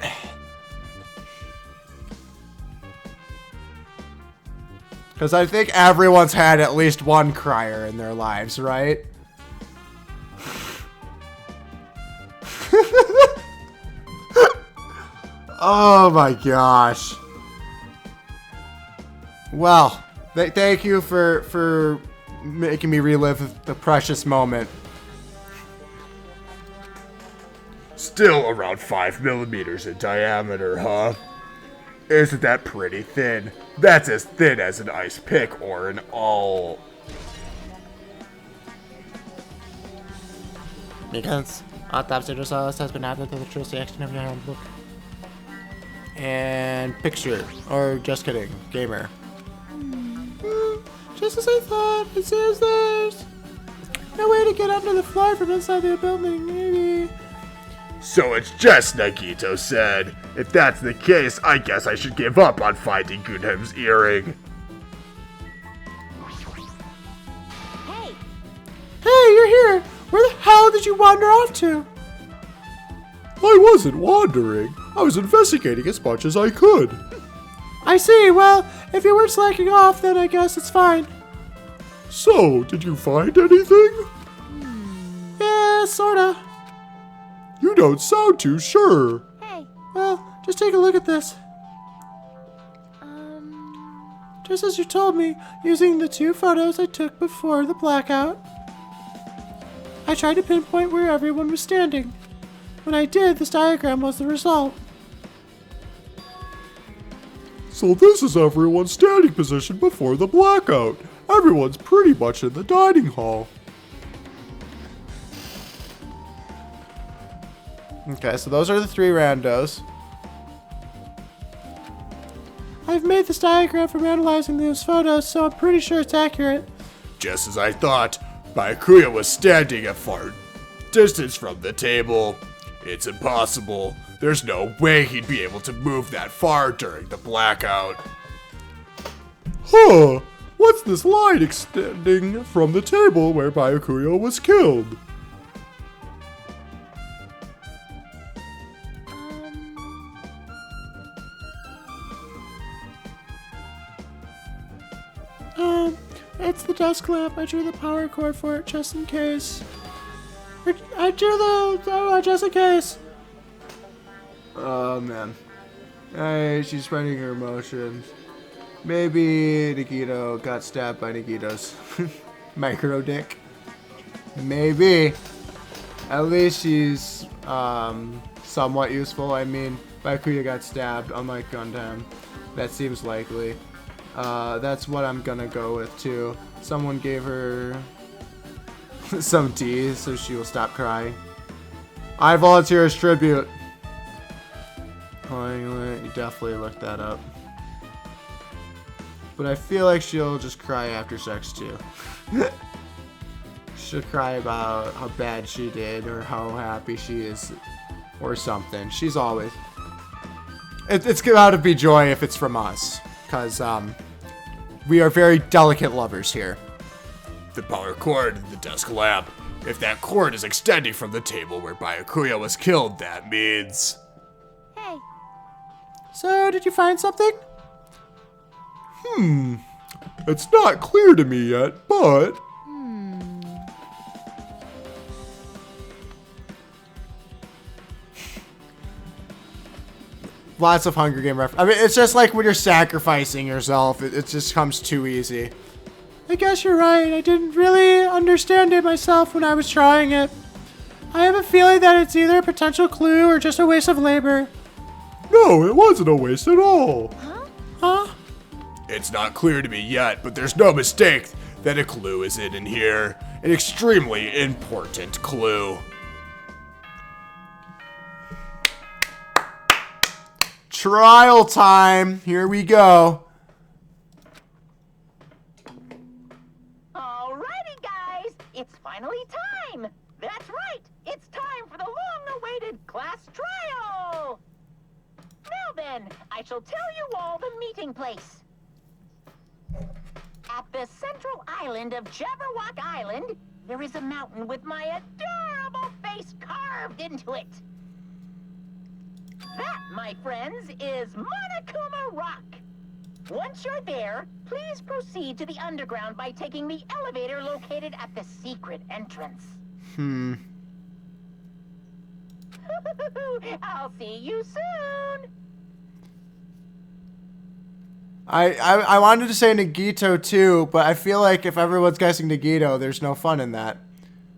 Because I think everyone's had at least one crier in their lives, right? Oh my gosh. Well, thank you for making me relive the precious moment. Still around 5 millimeters in diameter, huh? Isn't that pretty thin? That's as thin as an ice pick or an awl. Because autopsy results has been added to the true section of your handbook. And picture. Or just kidding. Gamer. Just as I thought, it says there's no way to get under the floor from inside the building, maybe. So it's just Nagito said. If that's the case, I guess I should give up on finding Gunhem's earring. Hey! Hey, you're here! Where the hell did you wander off to? I wasn't wandering. I was investigating as much as I could. I see. Well, if you weren't slacking off, then I guess it's fine. So, did you find anything? Yeah, sorta. You don't sound too sure. Hey! Well, just take a look at this. Just as you told me, using the 2 photos I took before the blackout, I tried to pinpoint where everyone was standing. When I did, this diagram was the result. So this is everyone's standing position before the blackout. Everyone's pretty much in the dining hall. Okay, so those are the 3 randos. I've made this diagram from analyzing those photos, so I'm pretty sure it's accurate. Just as I thought, Byakuya was standing a far distance from the table. It's impossible. There's no way he'd be able to move that far during the blackout. Huh, what's this line extending from the table where Byakuya was killed? It's the desk lamp. I drew the power cord for it just in case. I drew the, just in case. Oh, man. Hey, she's spreading her emotions. Maybe Nagito got stabbed by Nagito's micro dick. Maybe. At least she's somewhat useful. I mean, Byakuya got stabbed, unlike Gundam. That seems likely. That's what I'm gonna go with too. Someone gave her some tea so she will stop crying. I volunteer as tribute. Oh, you definitely look that up. But I feel like she'll just cry after sex too. She'll cry about how bad she did or how happy she is or something. She's always... It's gotta be joy if it's from us. Because, we are very delicate lovers here. The power cord in the desk lamp. If that cord is extending from the table where Byakuya was killed, that means... Hey. So, did you find something? It's not clear to me yet, but... Lots of Hunger Game reference. I mean, it's just like when you're sacrificing yourself. It just comes too easy. I guess you're right. I didn't really understand it myself when I was trying it. I have a feeling that it's either a potential clue or just a waste of labor. No, it wasn't a waste at all. Huh? It's not clear to me yet, but there's no mistake that a clue is in here. An extremely important clue. Trial time. Here we go. Alrighty, guys. It's finally time. That's right. It's time for the long-awaited class trial. Now then, I shall tell you all the meeting place. At the central island of Jabberwock Island, there is a mountain with my adorable face carved into it. That, my friends, is Monokuma Rock. Once you're there, please proceed to the underground by taking the elevator located at the secret entrance. I'll see you soon. I wanted to say Nagito too, but I feel like if everyone's guessing Nagito, there's no fun in that.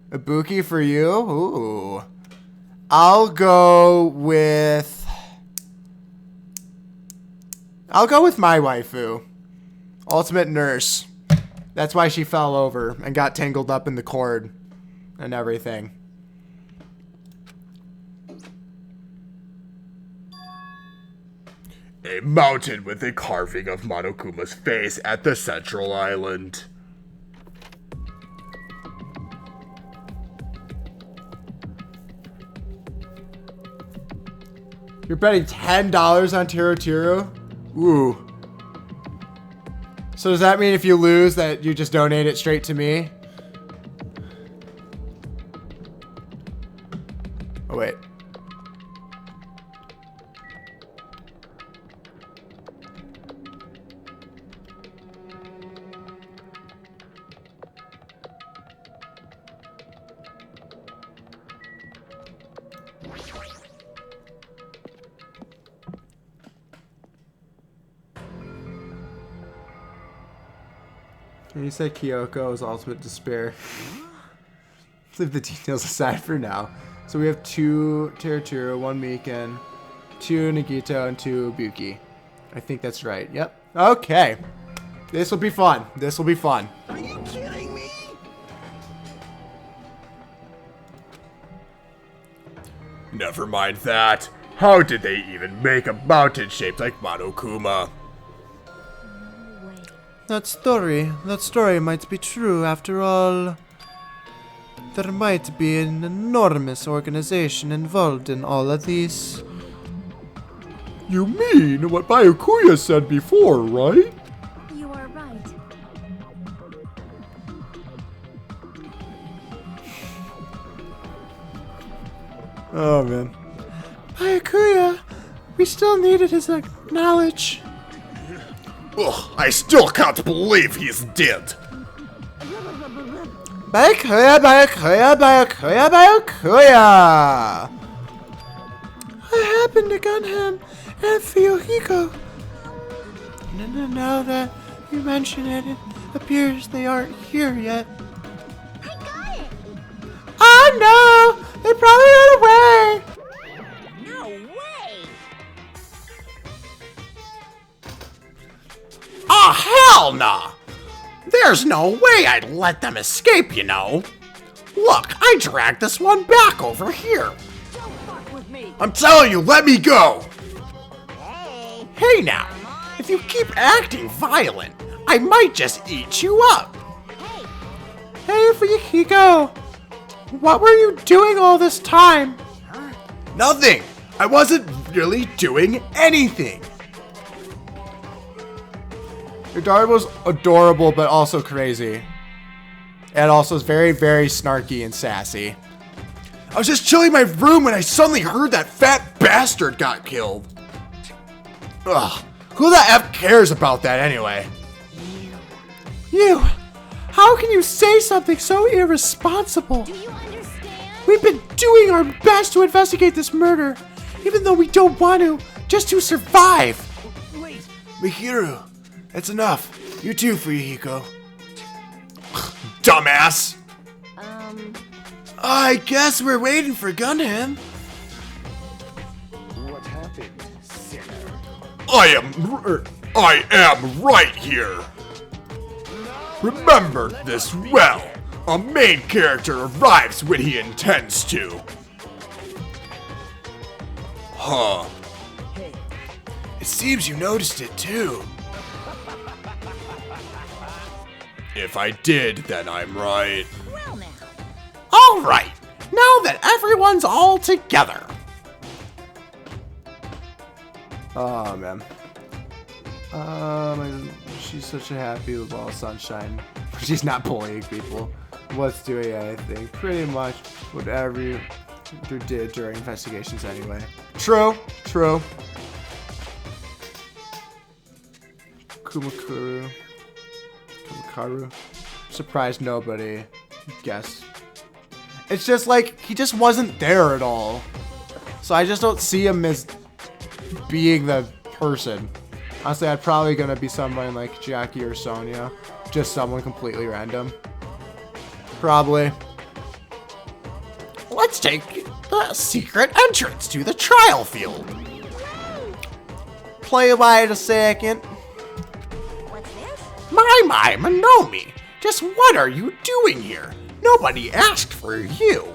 Ibuki for you? Ooh. I'll go with my waifu. Ultimate Nurse. That's why she fell over and got tangled up in the cord and everything. A mountain with a carving of Monokuma's face at the central island. You're betting $10 on Tiro Tiro? Ooh. So does that mean if you lose that you just donate it straight to me? Oh, wait. You said Kyoko's ultimate despair. Leave the details aside for now. So we have 2 Teruteru, 1 Mikan, 2 Nagito, and 2 Ibuki. I think that's right. Yep. Okay. This will be fun. This will be fun. Are you kidding me? Never mind that. How did they even make a mountain shaped like Monokuma? That story might be true after all. There might be an enormous organization involved in all of these. You mean what Byakuya said before, right? You are right. Oh, man. Byakuya, we still needed his knowledge. Ugh, I still can't believe he's dead. Byakuya, Byakuya, Byakuya, Byakuya! I happened to gun him and Fuyuhiko. And now that you mention it, it appears they aren't here yet. I got it! Oh no! They probably ran away! There's no way I'd let them escape, you know. Look, I dragged this one back over here. Don't fuck with me. I'm telling you, let me go! Hey now, if you keep acting violent, I might just eat you up. Hey, Fuyuhiko! What were you doing all this time? Nothing! I wasn't really doing anything! Your daughter was adorable, but also crazy. And also is very, very snarky and sassy. I was just chilling in my room when I suddenly heard that fat bastard got killed. Ugh, who the F cares about that anyway? You! How can you say something so irresponsible? Do you understand? We've been doing our best to investigate this murder, even though we don't want to, just to survive. Wait. Mihiru, that's enough. You too, Fuyuhiko. Dumbass! I guess we're waiting for Gundam. What happened, sinner? I am right here. Remember this well. A main character arrives when he intends to. Huh. It seems you noticed it too. If I did, then I'm right. Well now. All right, now that everyone's all together. Oh man. She's such a happy ball of sunshine. She's not bullying people. What's doing anything? Pretty much whatever you did during investigations anyway. True. Kumakaru. Surprised nobody guessed. It's just like, he just wasn't there at all. So I just don't see him as being the person. Honestly, I'd probably gonna be someone like Jackie or Sonia. Just someone completely random. Probably. Let's take the secret entrance to the trial field. Wait a second. What's this? My, Manomi. Just what are you doing here? Nobody asked for you.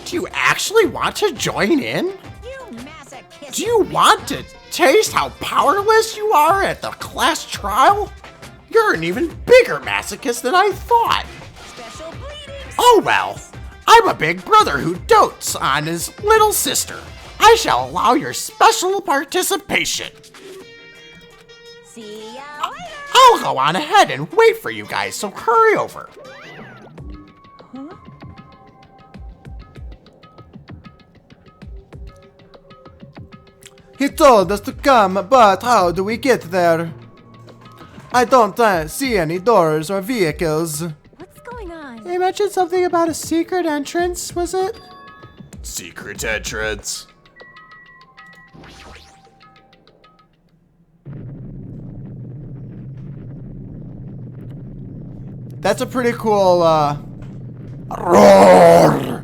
Do you actually want to join in? You masochist. Do you want to taste how powerless you are at the class trial? You're an even bigger masochist than I thought. Special bleeding. Oh well, I'm a big brother who dotes on his little sister. I shall allow your special participation. See ya later. I'll go on ahead and wait for you guys, so hurry over. He told us to come, but how do we get there? I don't see any doors or vehicles. What's going on? They mentioned something about a secret entrance, was it? Secret entrance. That's a pretty cool, Roar!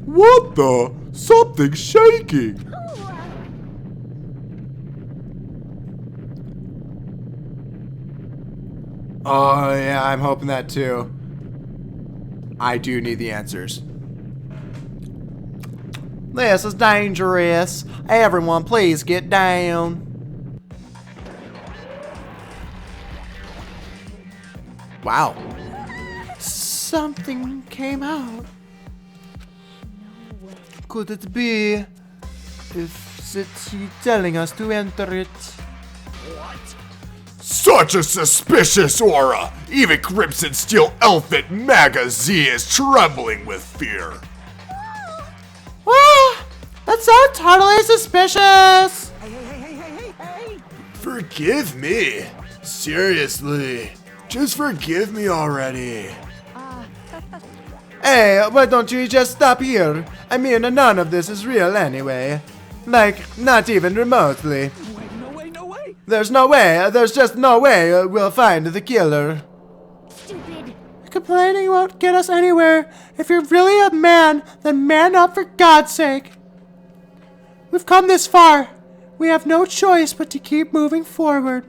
What the? Something's shaking. Oh yeah, I'm hoping that too. I do need the answers. This is dangerous. Everyone, please get down. Wow. Something came out. Could it be? Is it he telling us to enter it? Such a suspicious aura! Even Crimson Steel Elephant Maga Z is trembling with fear. Ah, that's so totally suspicious! Hey! Forgive me. Seriously. Just forgive me already. Hey, why don't you just stop here? I mean, none of this is real anyway. Like, not even remotely. No way. There's no way, there's just no way we'll find the killer. Stupid. Complaining won't get us anywhere. If you're really a man, then man up for God's sake. We've come this far. We have no choice but to keep moving forward.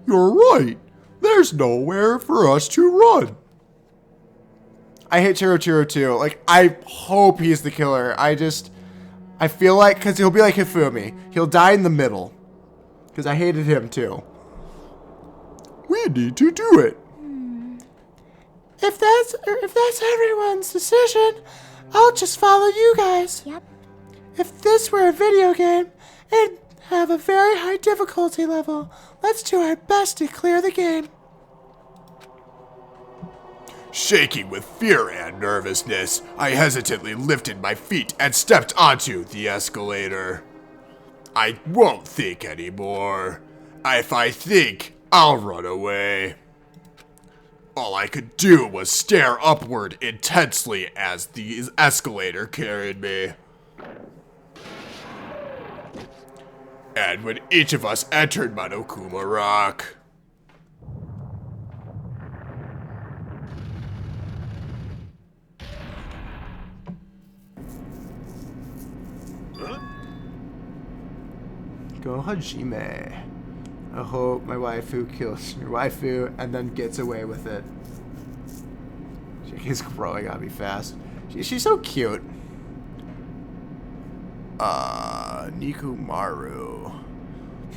You're right. There's nowhere for us to run. I hate Chiro too. Like, I hope he's the killer. I feel like, because he'll be like Hifumi. He'll die in the middle. Because I hated him too. We need to do it. If that's everyone's decision, I'll just follow you guys. Yep. If this were a video game, it'd have a very high difficulty level. Let's do our best to clear the game. Shaking with fear and nervousness, I hesitantly lifted my feet and stepped onto the escalator. I won't think anymore. If I think, I'll run away. All I could do was stare upward intensely as the escalator carried me. And when each of us entered Monokuma Rock, Go Hajime. I hope my waifu kills your waifu and then gets away with it. She's growing on me fast. She's so cute. Nikumaru.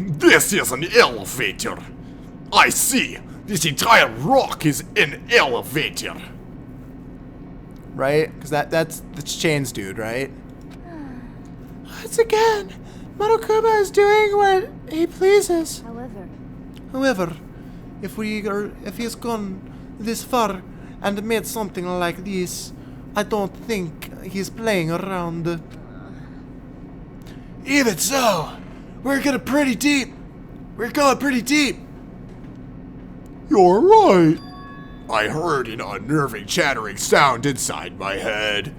this is an elevator. I see. This entire rock is an elevator. Right? Because that's Chain's dude, right? Once again, Monokuma is doing what he pleases. However, if he's gone this far and made something like this, I don't think he's playing around. Even so, we're going pretty deep. We're going pretty deep. You're right. I heard an unnerving chattering sound inside my head.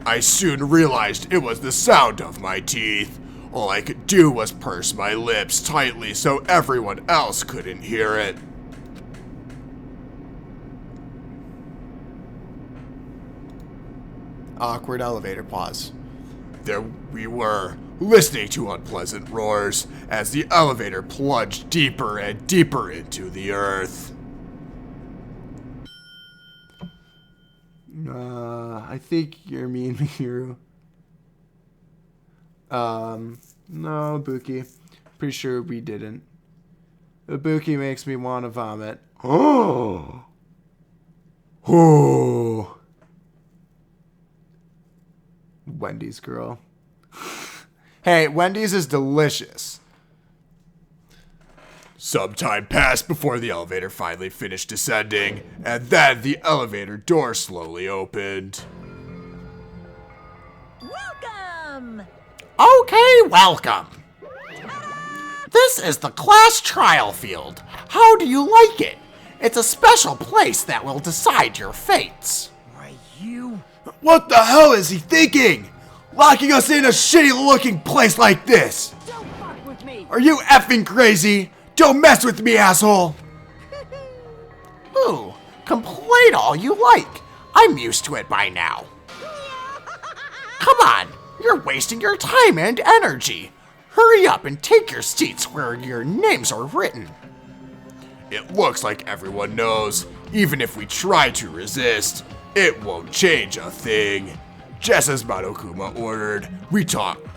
I soon realized it was the sound of my teeth. All I could do was purse my lips tightly so everyone else couldn't hear it. Awkward elevator pause. There we were, listening to unpleasant roars as the elevator plunged deeper and deeper into the earth. I think you're mean, Mihiru. No, Ibuki. Pretty sure we didn't. Ibuki makes me want to vomit. Oh. Oh. Wendy's girl. Hey, Wendy's is delicious. Some time passed before the elevator finally finished descending, and then the elevator door slowly opened. Welcome! Okay, welcome. This is the class trial field. How do you like it? It's a special place that will decide your fates. Why, you... What the hell is he thinking? Locking us in a shitty-looking place like this? Don't fuck with me! Are you effing crazy? Don't mess with me, asshole! Ooh, complain all you like. I'm used to it by now. Come on, you're wasting your time and energy. Hurry up and take your seats where your names are written. It looks like everyone knows. Even if we try to resist, it won't change a thing. Just as Monokuma ordered, we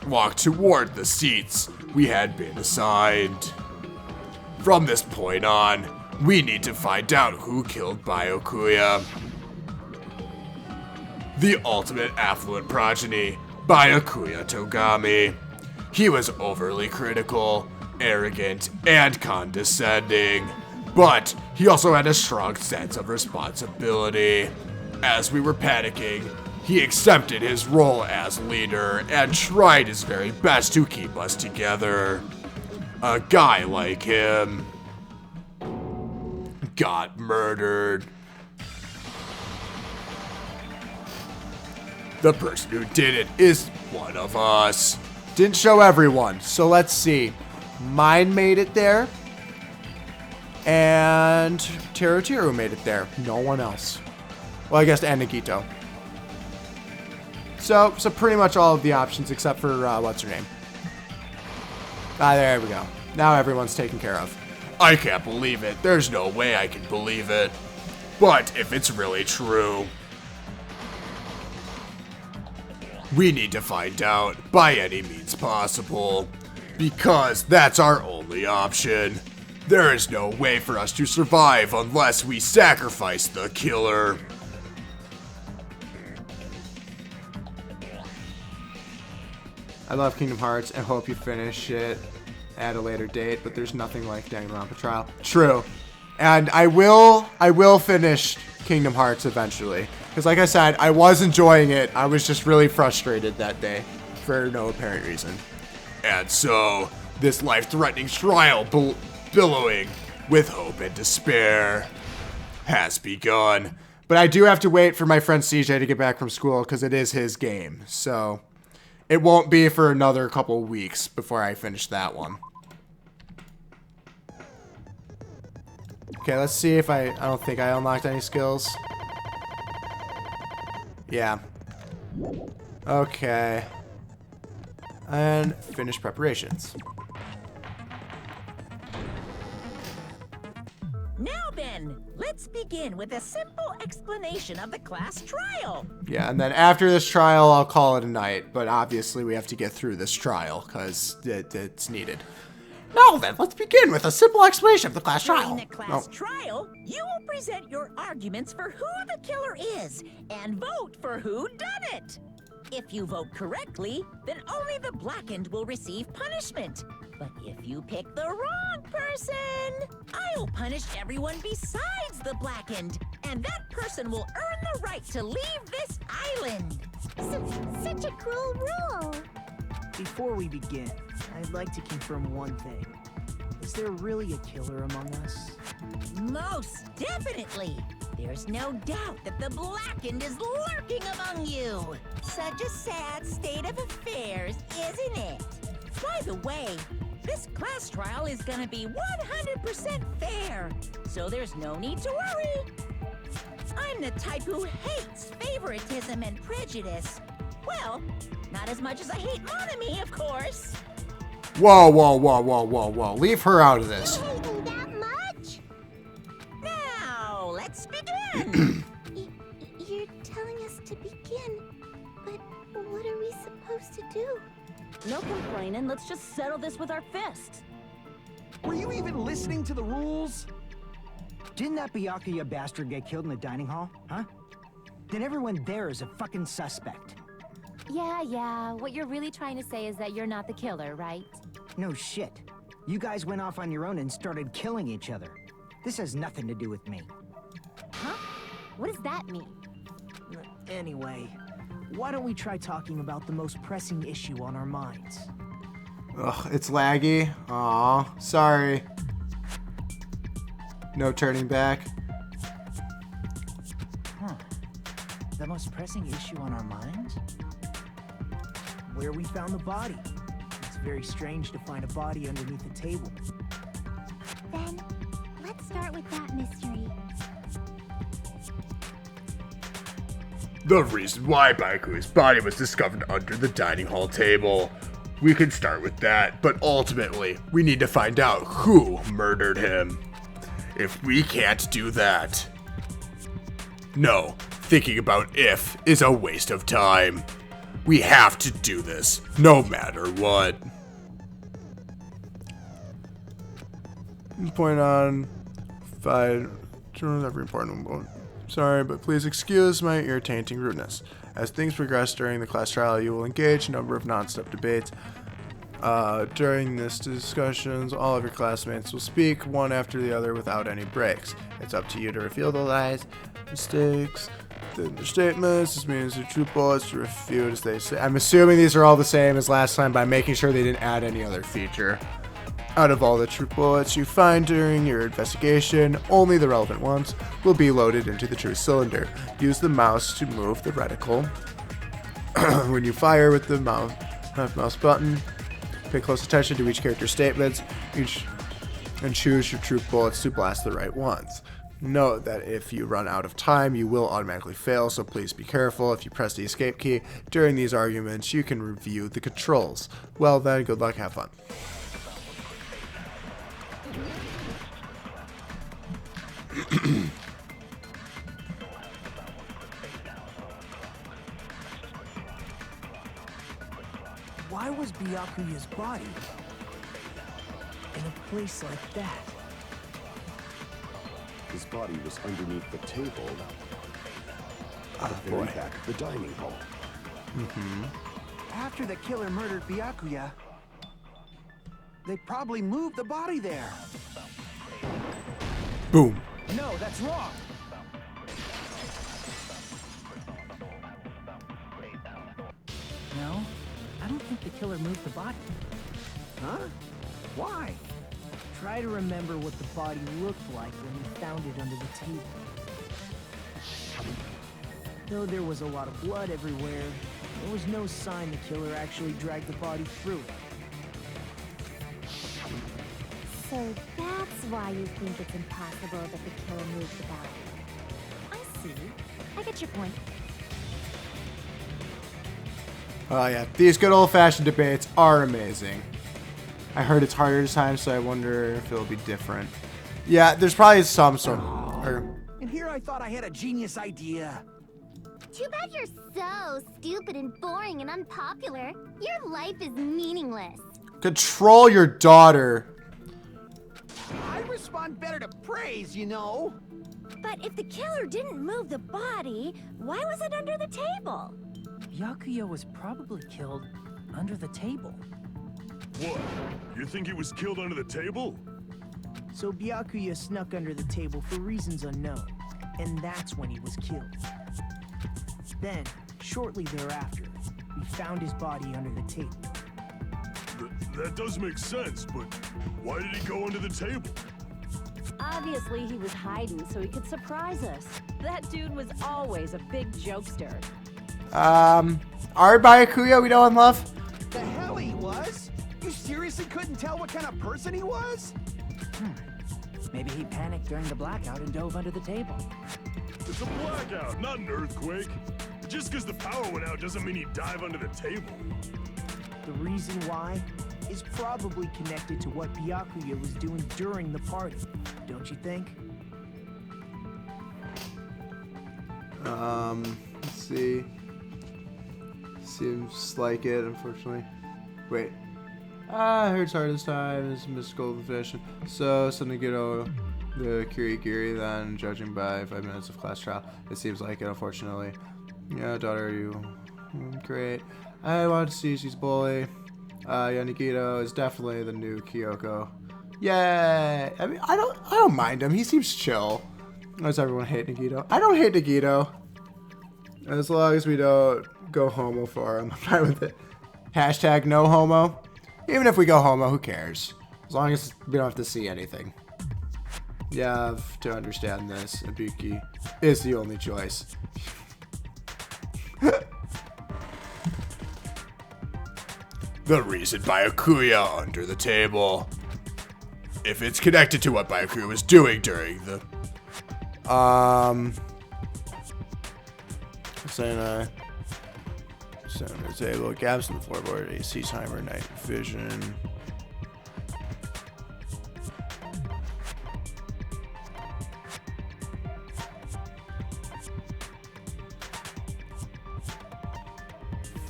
walked toward the seats we had been assigned. From this point on, we need to find out who killed Byakuya. The ultimate affluent progeny, Byakuya Togami. He was overly critical, arrogant, and condescending, but he also had a strong sense of responsibility. As we were panicking, he accepted his role as leader and tried his very best to keep us together. A guy like him got murdered. The person who did it is one of us. Didn't show everyone, so let's see. Mine made it there. And Teru made it there. No one else. Well, I guess and Nagito. So pretty much all of the options except for, what's her name? Ah, there we go. Now everyone's taken care of. I can't believe it. There's no way I can believe it. But if it's really true, we need to find out by any means possible. Because that's our only option. There is no way for us to survive unless we sacrifice the killer. I love Kingdom Hearts and hope you finish it at a later date, but there's nothing like Dangonronpa Trial. True. And I will finish Kingdom Hearts eventually. Because like I said, I was enjoying it. I was just really frustrated that day for no apparent reason. And so, this life-threatening trial billowing with hope and despair has begun. But I do have to wait for my friend CJ to get back from school because it is his game. So it won't be for another couple weeks before I finish that one. Okay, let's see if I don't think I unlocked any skills. Yeah. Okay. And finish preparations. Now then, let's begin with a simple explanation of the class trial. Yeah, and then after this trial, I'll call it a night. But obviously, we have to get through this trial because it's needed. Now then, let's begin with a simple explanation of the class trial. During the class trial, you will present your arguments for who the killer is and vote for who done it. If you vote correctly, then only the blackened will receive punishment. But if you pick the wrong person, I'll punish everyone besides the blackened, and that person will earn the right to leave this island. Such a cruel rule. Before we begin, I'd like to confirm one thing. Is there really a killer among us? Most definitely. There's no doubt that the blackened is lurking among you. Such a sad state of affairs, isn't it? By the way, this class trial is gonna be 100% fair, so there's no need to worry. I'm the type who hates favoritism and prejudice. Well, not as much as I hate Monami, of course. Whoa, whoa, whoa, whoa, whoa, whoa. Leave her out of this. You hate me that much? Now, let's begin. You're telling us to begin, but what are we supposed to do? No complaining. Let's just settle this with our fists. Were you even listening to the rules? Didn't that Byakuya bastard get killed in the dining hall, huh? Then everyone there is a fucking suspect. Yeah. What you're really trying to say is that you're not the killer, right? No shit. You guys went off on your own and started killing each other. This has nothing to do with me. Huh? What does that mean? Anyway, why don't we try talking about the most pressing issue on our minds? Ugh, it's laggy. Aw, sorry. No turning back. Huh. The most pressing issue on our minds? Where we found the body. It's very strange to find a body underneath a table. Then, let's start with that mystery. The reason why Baiku's body was discovered under the dining hall table. We can start with that, but ultimately, we need to find out who murdered him. If we can't do that, no, thinking about if is a waste of time. We have to do this, no matter what. Point on 5. Every important one. Sorry, but please excuse my irritating rudeness. As things progress during the class trial, you will engage in a number of non-stop debates. During this discussions, all of your classmates will speak one after the other without any breaks. It's up to you to reveal the lies, mistakes, the statements. This means the true bullets to refute as they say. I'm assuming these are all the same as last time by making sure they didn't add any other feature. Out of all the true bullets you find during your investigation, only the relevant ones will be loaded into the true cylinder. Use the mouse to move the reticle. When you fire with the mouse button, pay close attention to each character's statements and choose your true bullets to blast the right ones. Note that if you run out of time, you will automatically fail, so please be careful. If you press the escape key during these arguments, you can review the controls. Well then, good luck, have fun. Why was Byakuya's body in a place like that? His body was underneath the table. At the very back of the dining hall. After the killer murdered Byakuya, they probably moved the body there. Boom. No, that's wrong. No, I don't think the killer moved the body. Huh? Why? Try to remember what the body looked like when we found it under the table. Though there was a lot of blood everywhere, there was no sign the killer actually dragged the body through it. So that's why you think it's impossible that the killer moved the body. I see. I get your point. Oh yeah, these good old-fashioned debates are amazing. I heard it's harder this time, so I wonder if it'll be different. Yeah, there's probably some sort of... And here I thought I had a genius idea. Too bad you're so stupid and boring and unpopular. Your life is meaningless. Control your daughter. I respond better to praise, you know. But if the killer didn't move the body, why was it under the table? Byakuya was probably killed under the table. What? You think he was killed under the table? So Byakuya snuck under the table for reasons unknown, and that's when he was killed. Then, shortly thereafter, we found his body under the table. That does make sense, but why did he go under the table? Obviously, he was hiding so he could surprise us. That dude was always a big jokester. Our Byakuya we know and love? The hell he was? You seriously couldn't tell what kind of person he was? Maybe he panicked during the blackout and dove under the table. It's a blackout, not an earthquake. Just because the power went out doesn't mean he'd dive under the table. The reason why is probably connected to what Byakuya was doing during the party, don't you think? Let's see. Seems like it, unfortunately. Wait. I heard it's hard this time. It's mystical definition. So, Sunagito, the Kirigiri, then judging by 5 minutes of class trial. It seems like it, unfortunately. Yeah, daughter, you great. I want to see she's bully. Yanagito is definitely the new Kyoko. Yay! I mean, I don't mind him. He seems chill. Why does everyone hate Nagito? I don't hate Nagito. As long as we don't go homo for him, I'm fine with it. Hashtag no homo. Even if we go homo, who cares? As long as we don't have to see anything. You have to understand this. Ibuki is the only choice. The reason Byakuya under the table. If it's connected to what Byakuya was doing during the... Saying center table, gaps in the floorboard, AC timer, night vision.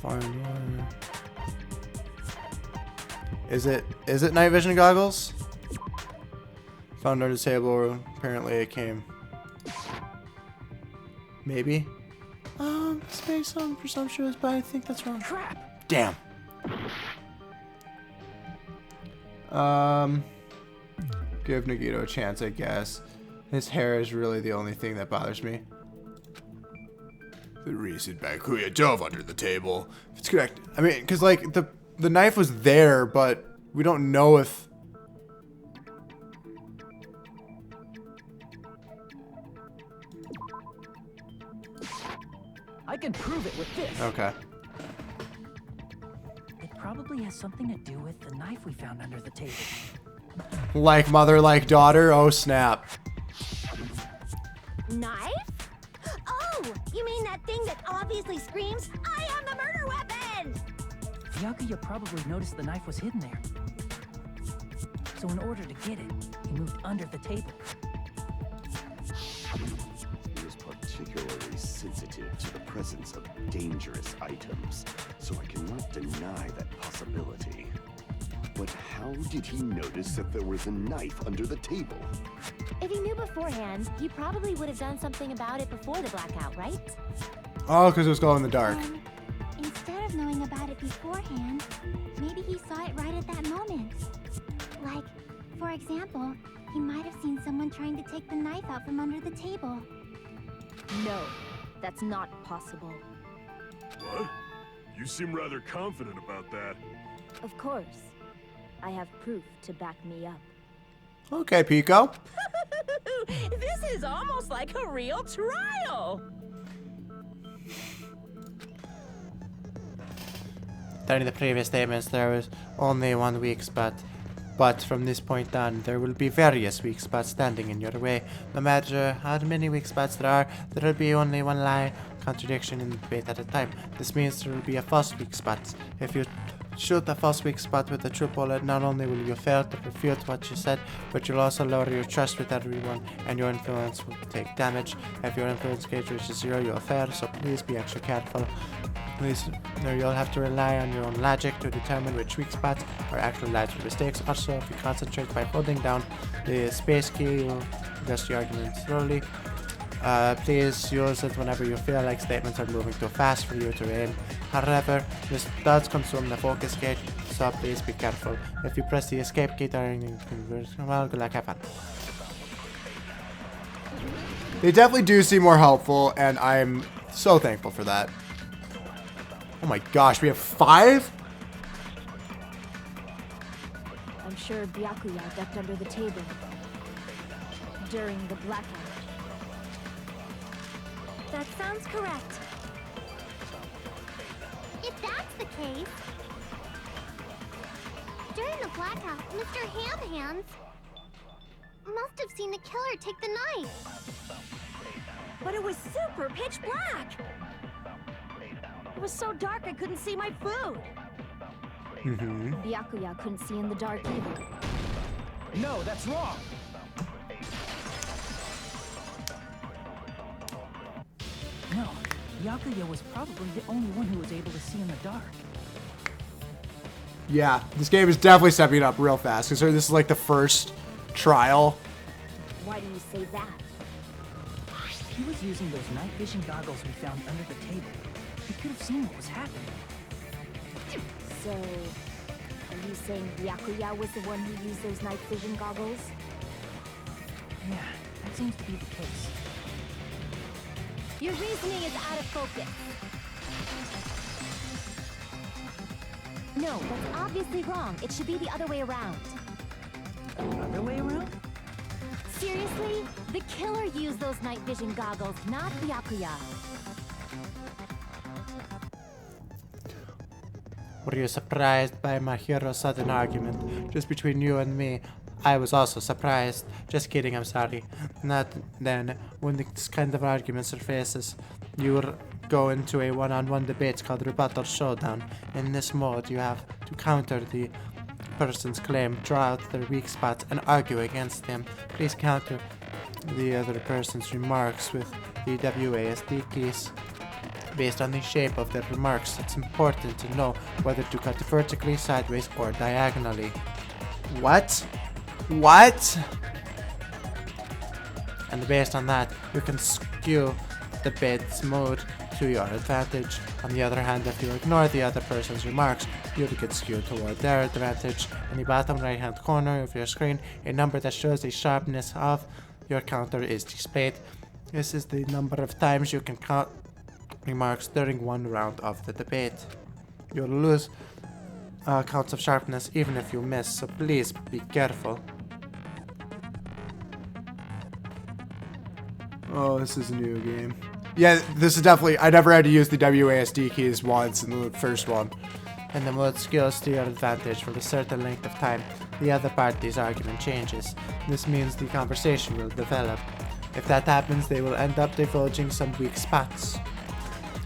Fine. Is it night vision goggles? Found under the table. Apparently it came. Maybe. It's based on presumptuous, but I think that's wrong. Crap! Damn. Give Nagito a chance, I guess. His hair is really the only thing that bothers me. The reason Byakuya dove under the table. If it's correct. I mean, because, like, the knife was there, but we don't know if... I can prove it with this. Okay. It probably has something to do with the knife we found under the table. Like mother, like daughter? Oh, snap. Knife? Oh, you mean that thing that obviously screams, I am the murder weapon! Byakuya probably noticed the knife was hidden there. So in order to get it, he moved under the table. particularly sensitive to the presence of dangerous items, so I cannot deny that possibility. But how did he notice that there was a knife under the table? If he knew beforehand, he probably would have done something about it before the blackout, right? Oh, because it was glow in the dark. Instead of knowing about it beforehand, maybe he saw it right at that moment. Like, for example, he might have seen someone trying to take the knife out from under the table. No, that's not possible. What? You seem rather confident about that. Of course. I have proof to back me up. Okay, Pico. This is almost like a real trial. During the previous statements, there was only one weak spot. But from this point on, there will be various weak spots standing in your way. No matter how many weak spots there will be only one lie, contradiction in the debate at a time. This means there will be a false weak spot. If you shoot a false weak spot with a true bullet, not only will you fail to refute what you said, but you'll also lower your trust with everyone, and your influence will take damage. If your influence gauge reaches 0, you'll fail, so please be extra careful. Please, you'll have to rely on your own logic to determine which weak spots are actual lies or mistakes. Also, if you concentrate by holding down the space key, you'll address the argument thoroughly. Please use it whenever you feel like statements are moving too fast for you to aim. However, this does consume the focus gauge, so please be careful. If you press the escape key during the conversion, well, good luck, have fun. They definitely do seem more helpful, and I'm so thankful for that. Oh my gosh, we have 5? I'm sure Byakuya ducked under the table during the blackout. That sounds correct. If that's the case, during the blackout, Mr. Ham-Hands must have seen the killer take the knife. But it was super pitch black! It was so dark I couldn't see my food. Byakuya couldn't see in the dark either. No, that's wrong. No, Byakuya was probably the only one who was able to see in the dark. Yeah, this game is definitely stepping up real fast, considering this is like the first trial. Why do you say that? He was using those night vision goggles we found under the table. He could have seen what was happening. So, are you saying Byakuya was the one who used those night vision goggles? Yeah, that seems to be the case. Your reasoning is out of focus. No, that's obviously wrong. It should be the other way around. The other way around? Seriously? The killer used those night vision goggles, not Byakuya. Were you surprised by my hero's sudden argument? Just between you and me, I was also surprised. Just kidding, I'm sorry. Not then. When this kind of argument surfaces, you will go into a one-on-one debate called Rebuttal Showdown. In this mode, you have to counter the person's claim, draw out their weak spots, and argue against them. Please counter the other person's remarks with the WASD keys. Based on the shape of their remarks, it's important to know whether to cut vertically, sideways, or diagonally. What? What? And based on that, you can skew the debate's mood to your advantage. On the other hand, if you ignore the other person's remarks, you'll get skewed toward their advantage. In the bottom right hand corner of your screen, a number that shows the sharpness of your counter is displayed. This is the number of times you can count remarks during one round of the debate. You'll lose counts of sharpness even if you miss, so please be careful. Oh, this is a new game. Yeah, this is definitely, I never had to use the WASD keys once in the first one. And the mode skills to your advantage for a certain length of time. The other party's argument changes. This means the conversation will develop. If that happens, they will end up divulging some weak spots.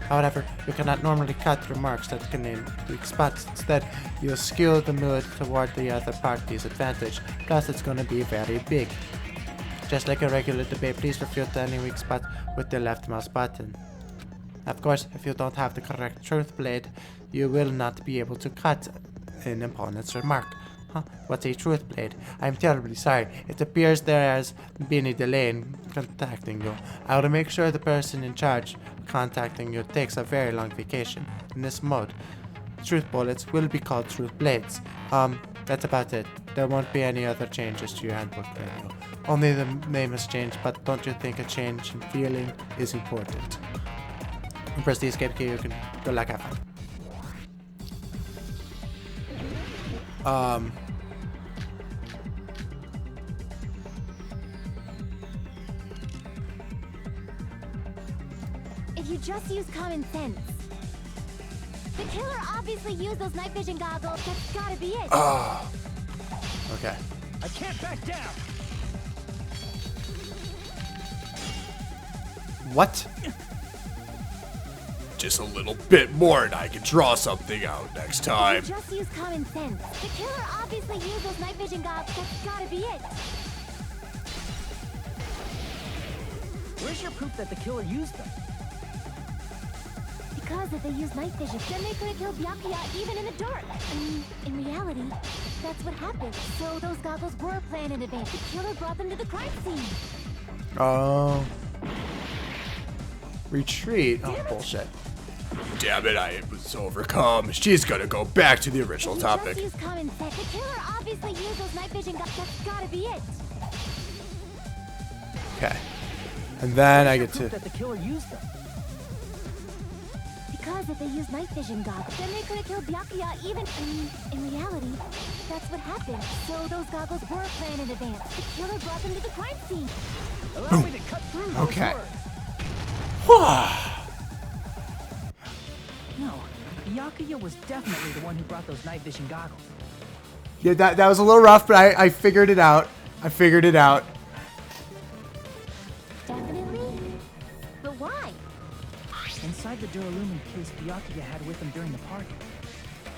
However, you cannot normally cut remarks that contain weak spots. Instead, you'll skew the mood toward the other party's advantage. Plus, it's going to be very big. Just like a regular debate, please refute any weak spot with the left mouse button. Of course, if you don't have the correct truth blade, you will not be able to cut an opponent's remark. Huh? What's a truth blade? I'm terribly sorry. It appears there has been a delay in contacting you. I will make sure the person in charge of contacting you takes a very long vacation. In this mode, truth bullets will be called truth blades. That's about it. There won't be any other changes to your handbook menu. Only the name has changed, but don't you think a change in feeling is important? And press the escape key, you can go like have fun. If you just use common sense. The killer obviously used those night vision goggles. That's gotta be it. Okay. I can't back down. What? Just a little bit more and I can draw something out next time. If you just use common sense. The killer obviously used those night vision goggles. That's gotta be it. Where's your proof that the killer used them? Because if they used night vision, then they could have killed Byakuya even in the dark. I mean, in reality, that's what happened. So those goggles were planned in advance. The killer brought them to the crime scene. Oh. Retreat. Oh, bullshit. Damn it, I was overcome. She's gonna go back to the original If you topic. just use common sense. The killer obviously used those night vision goggles. That's gotta be it. Okay. And then I get Proof to... that the killer used them. Because if they used night vision goggles, then they could have killed Byakuya even... I mean, in reality, that's what happened. So those goggles were planned in advance. The killer brought them to the crime scene. Allow me to cut through those Okay. words. No, Byakuya was definitely the one who brought those night vision goggles. Yeah, that was a little rough, but I figured it out. I figured it out. Definitely? But why? Inside the Duralumin case Byakuya had with him during the party,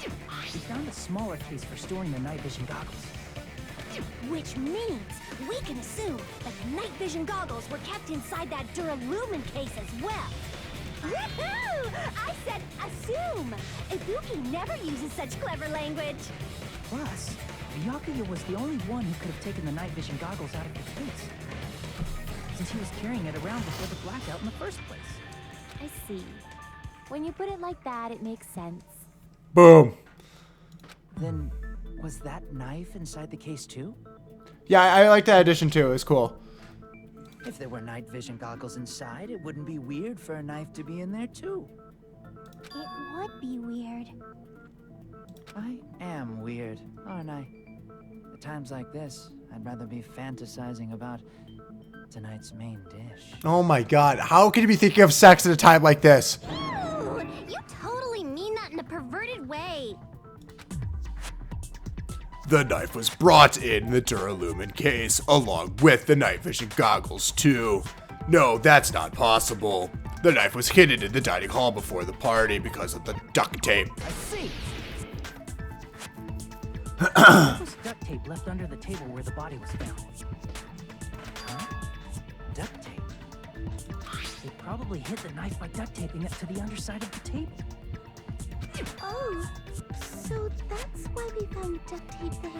we found a smaller case for storing the night vision goggles. Which means we can assume that the night vision goggles were kept inside that Duralumin case as well. Woohoo! I said assume! Ibuki never uses such clever language. Plus, Byakuya was the only one who could have taken the night vision goggles out of the case, since he was carrying it around before the blackout in the first place. I see. When you put it like that, it makes sense. Boom. Then, was that knife inside the case too? Yeah, I like that addition too. It was cool. If there were night vision goggles inside, it wouldn't be weird for a knife to be in there too. It would be weird. I am weird, aren't I? At times like this, I'd rather be fantasizing about tonight's main dish. Oh my god. How could you be thinking of sex at a time like this? Ooh, you totally mean that in a perverted way. The knife was brought in the Duralumin case, along with the night vision goggles, too. No, that's not possible. The knife was hidden in the dining hall before the party because of the duct tape. I see. What was duct tape left under the table where the body was found? Huh? Duct tape? They probably hid the knife by duct taping it to the underside of the table. Oh, so that's why we found duct tape there.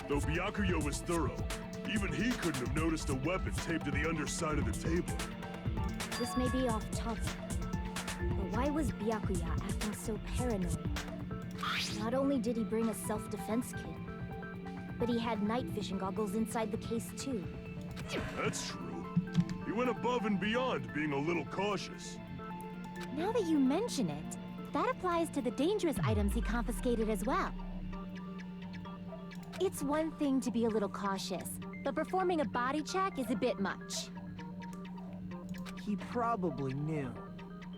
Though Byakuya was thorough, even he couldn't have noticed a weapon taped to the underside of the table. This may be off topic, but why was Byakuya acting so paranoid? Not only did he bring a self-defense kit, but he had night vision goggles inside the case too. That's true. He went above and beyond being a little cautious. Now that you mention it, that applies to the dangerous items he confiscated as well. It's one thing to be a little cautious, but performing a body check is a bit much. He probably knew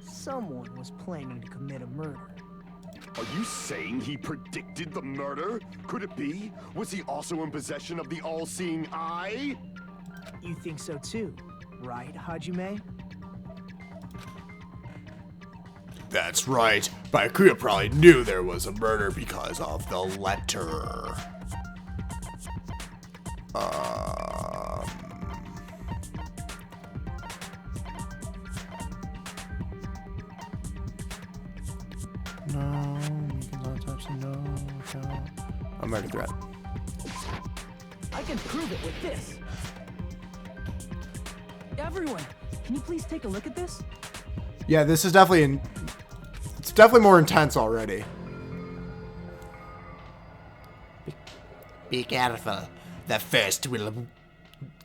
someone was planning to commit a murder. Are you saying he predicted the murder? Could it be? Was he also in possession of the all-seeing eye? You think so too, right, Hajime? That's right. Byakuya probably knew there was a murder because of the letter. murder threat. I can prove it with this. Everyone, can you please take a look at this? Yeah, this is definitely it's definitely more intense already. Be careful. The first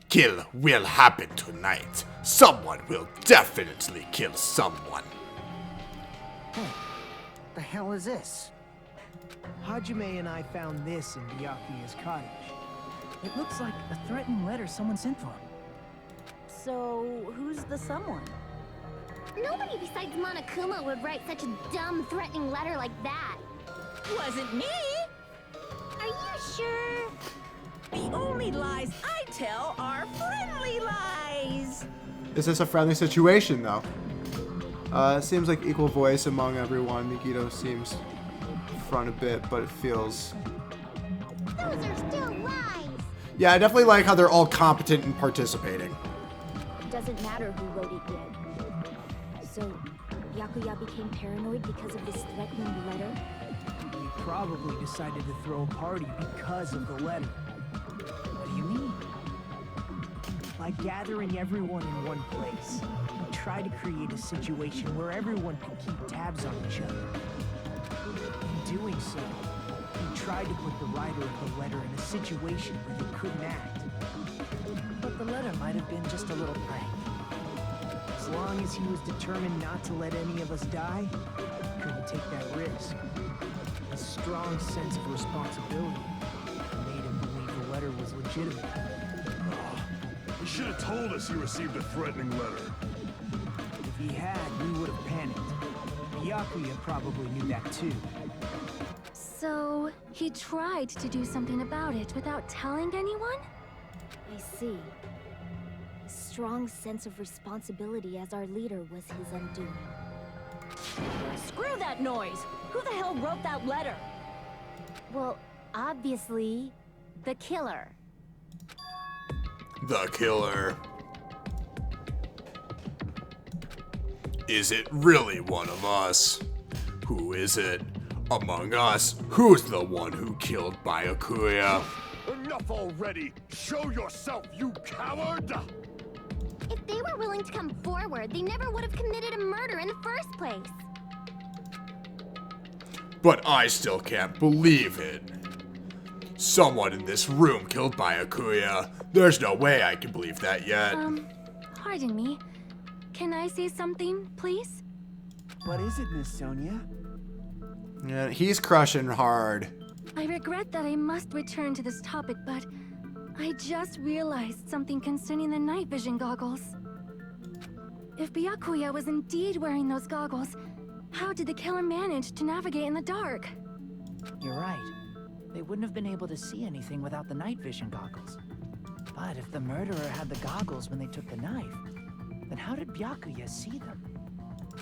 kill will happen tonight. Someone will definitely kill someone. Hey, the hell is this? Hajime and I found this in Byakuya's cottage. It looks like a threatening letter someone sent to him. So, who's the someone? Nobody besides Monokuma would write such a dumb, threatening letter like that. Wasn't me! Are you sure? The only lies I tell are friendly lies! Is this a friendly situation, though? It seems like equal voice among everyone. Mikito seems front a bit, but it feels... Those are still lies! Yeah, I definitely like how they're all competent in participating. It doesn't matter who wrote it yet. So, Byakuya became paranoid because of this threatening letter? He probably decided to throw a party because of the letter. What do you mean? By gathering everyone in one place, he tried to create a situation where everyone could keep tabs on each other. In doing so, he tried to put the writer of the letter in a situation where they couldn't act. But the letter might have been just a little prank. As long as he was determined not to let any of us die, he couldn't take that risk. A strong sense of responsibility made him believe the letter was legitimate. He should have told us he received a threatening letter. If he had, we would have panicked. Byakuya probably knew that too. So, he tried to do something about it without telling anyone? I see. A strong sense of responsibility as our leader was his undoing. Screw that noise! Who the hell wrote that letter? Well, obviously, the killer. The killer. Is it really one of us? Who is it? Among us, who's the one who killed Byakuya? Enough already! Show yourself, you coward! If they were willing to come forward, they never would have committed a murder in the first place. But I still can't believe it. Someone in this room killed Byakuya. There's no way I can believe that yet. Pardon me. Can I say something, please? What is it, Miss Sonia? Yeah, he's crushing hard. I regret that I must return to this topic, but I just realized something concerning the night vision goggles. If Byakuya was indeed wearing those goggles, how did the killer manage to navigate in the dark? You're right. They wouldn't have been able to see anything without the night vision goggles. But if the murderer had the goggles when they took the knife, then how did Byakuya see them?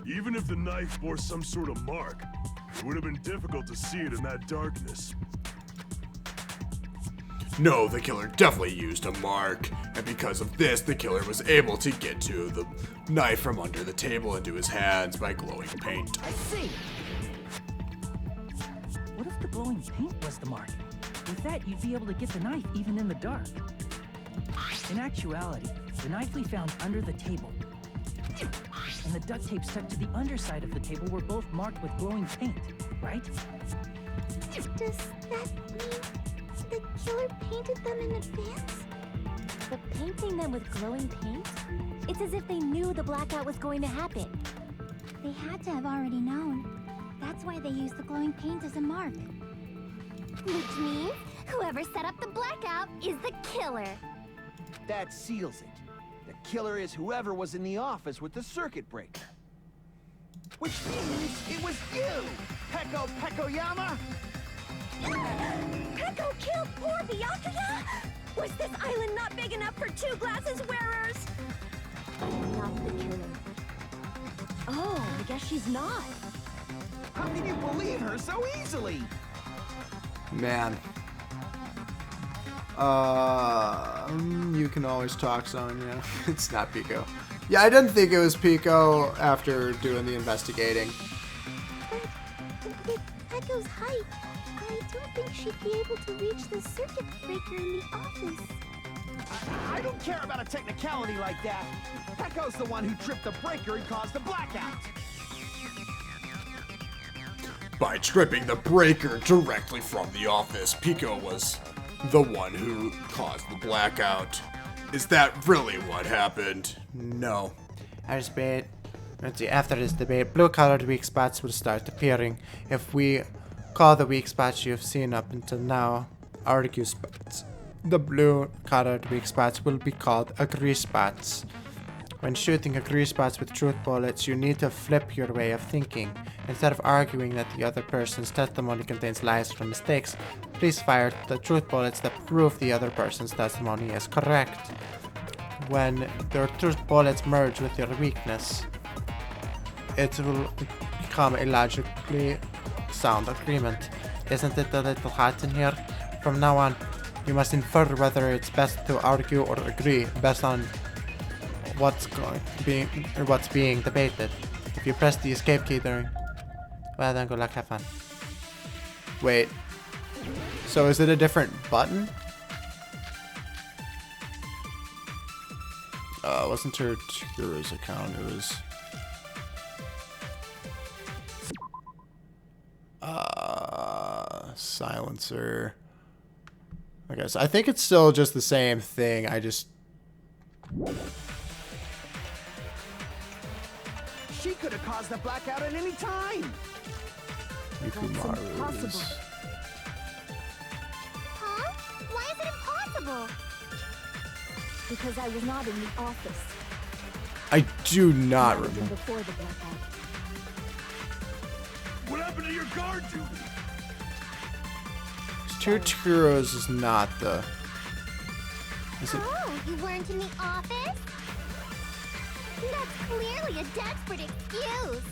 Even if the knife bore some sort of mark, it would have been difficult to see it in that darkness. No, the killer definitely used a mark, and because of this, the killer was able to get to the knife from under the table into his hands by glowing paint. I see! What if the glowing paint was the mark? With that, you'd be able to get the knife even in the dark. In actuality, the knife we found under the table and the duct tape stuck to the underside of the table were both marked with glowing paint, right? Does that mean the killer painted them in advance? But painting them with glowing paint? It's as if they knew the blackout was going to happen. They had to have already known. That's why they used the glowing paint as a mark. Which means whoever set up the blackout is the killer. That seals it. The killer is whoever was in the office with the circuit breaker. Which means it was you, Peko Pekoyama! Peko killed poor Byakuya? Was this island not big enough for two glasses wearers? Not the killer. Oh, I guess she's not. How can you believe her so easily? Man. You can always talk, Sonya. It's not Pico. Yeah, I didn't think it was Pico after doing the investigating. But with Peko's height, I don't think she'd be able to touch the circuit breaker in the office. I don't care about a technicality like that. Pecco's the one who tripped the breaker and caused the blackout. By tripping the breaker directly from the office, Pico was the one who caused the blackout. Is that really what happened? No. Let's see, after this debate, blue-colored weak spots will start appearing. If we call the weak spots you've seen up until now argue spots, the blue-colored weak spots will be called agree spots. When shooting agree spots with truth bullets, you need to flip your way of thinking. Instead of arguing that the other person's testimony contains lies or mistakes, please fire the truth bullets that prove the other person's testimony is correct. When the truth bullets merge with your weakness, it will become a logically sound agreement. Isn't it a little hot in here? From now on, you must infer whether it's best to argue or agree based on what's being debated. If you press the escape key during, well then good luck, have fun. Wait, so is it a different button? It wasn't her Turo's account, it was silencer. I guess. I think it's still just the same thing. I just... She could have caused the blackout at any time. Yukumaru's. Huh? Why is it impossible? Because I was not in the office. I do not remember. Before the blackout. What happened to your guard duty? Two Turos is not the... Is it? Oh, you weren't in the office? That's clearly a desperate excuse.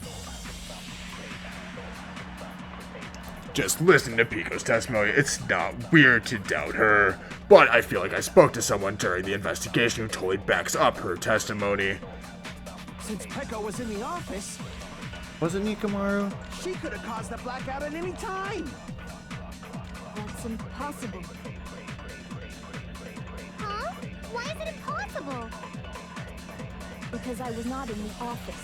Just listening to Pico's testimony, it's not weird to doubt her. But I feel like I spoke to someone during the investigation who totally backs up her testimony. Since Pecco was in the office, wasn't Nikomaru? She could have caused the blackout at any time. That's impossible. Huh? Why is it impossible? Because I was not in the office.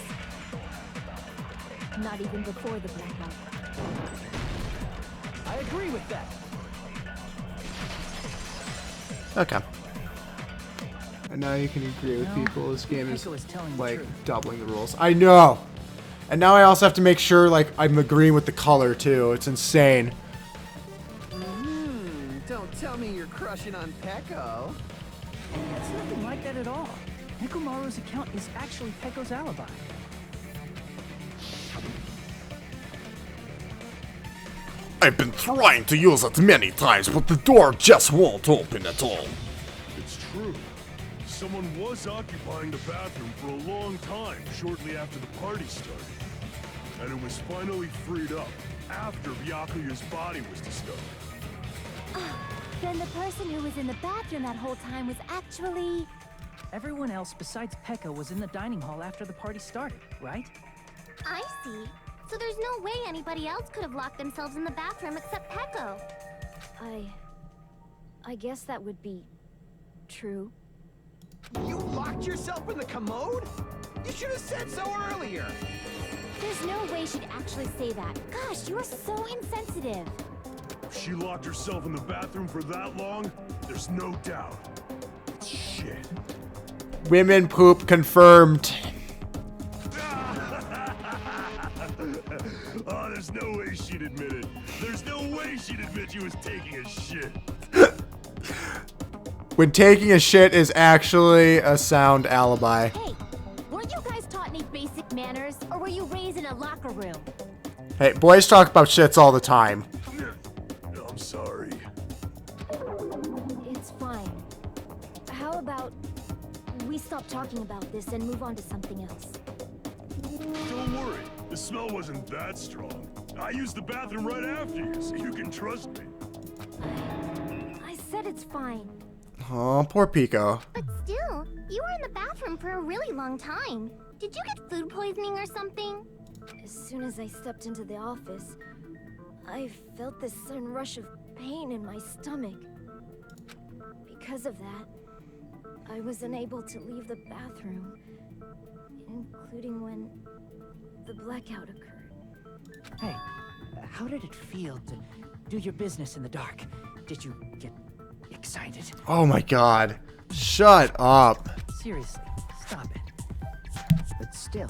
Not even before the blackout. I agree with that. Okay. And now you can agree with people. This game is like doubling the rules. I know! And now I also have to make sure like I'm agreeing with the color too. It's insane. Don't tell me you're crushing on Pecco. It's nothing like that at all. Nikomaru's account is actually Pecco's alibi. I've been trying to use it many times, but the door just won't open at all. It's true. Someone was occupying the bathroom for a long time shortly after the party started. And it was finally freed up after Byakuya's body was discovered. Then the person who was in the bathroom that whole time was actually... Everyone else besides Pecco was in the dining hall after the party started, right? I see. So there's no way anybody else could have locked themselves in the bathroom except Pecco. I guess that would be... true. You locked yourself in the commode? You should have said so earlier. There's no way she'd actually say that. Gosh, you are so insensitive. If she locked herself in the bathroom for that long, there's no doubt. Shit. Women poop confirmed. Oh, there's no way she'd admit it. There's no way she'd admit she was taking a shit. When taking a shit is actually a sound alibi. Hey, weren't you guys taught any basic manners, or were you raised in a locker room? Hey, boys talk about shits all the time. I'm sorry. It's fine. How about we stop talking about this and move on to something else? Don't worry. The smell wasn't that strong. I used the bathroom right after you, so you can trust me. I said it's fine. Oh, poor Pico. But still, you were in the bathroom for a really long time. Did you get food poisoning or something? As soon as I stepped into the office, I felt this sudden rush of pain in my stomach. Because of that, I was unable to leave the bathroom, including when the blackout occurred. Hey, how did it feel to do your business in the dark? Did you get excited? Oh my god. Shut up. Seriously, stop it. But still,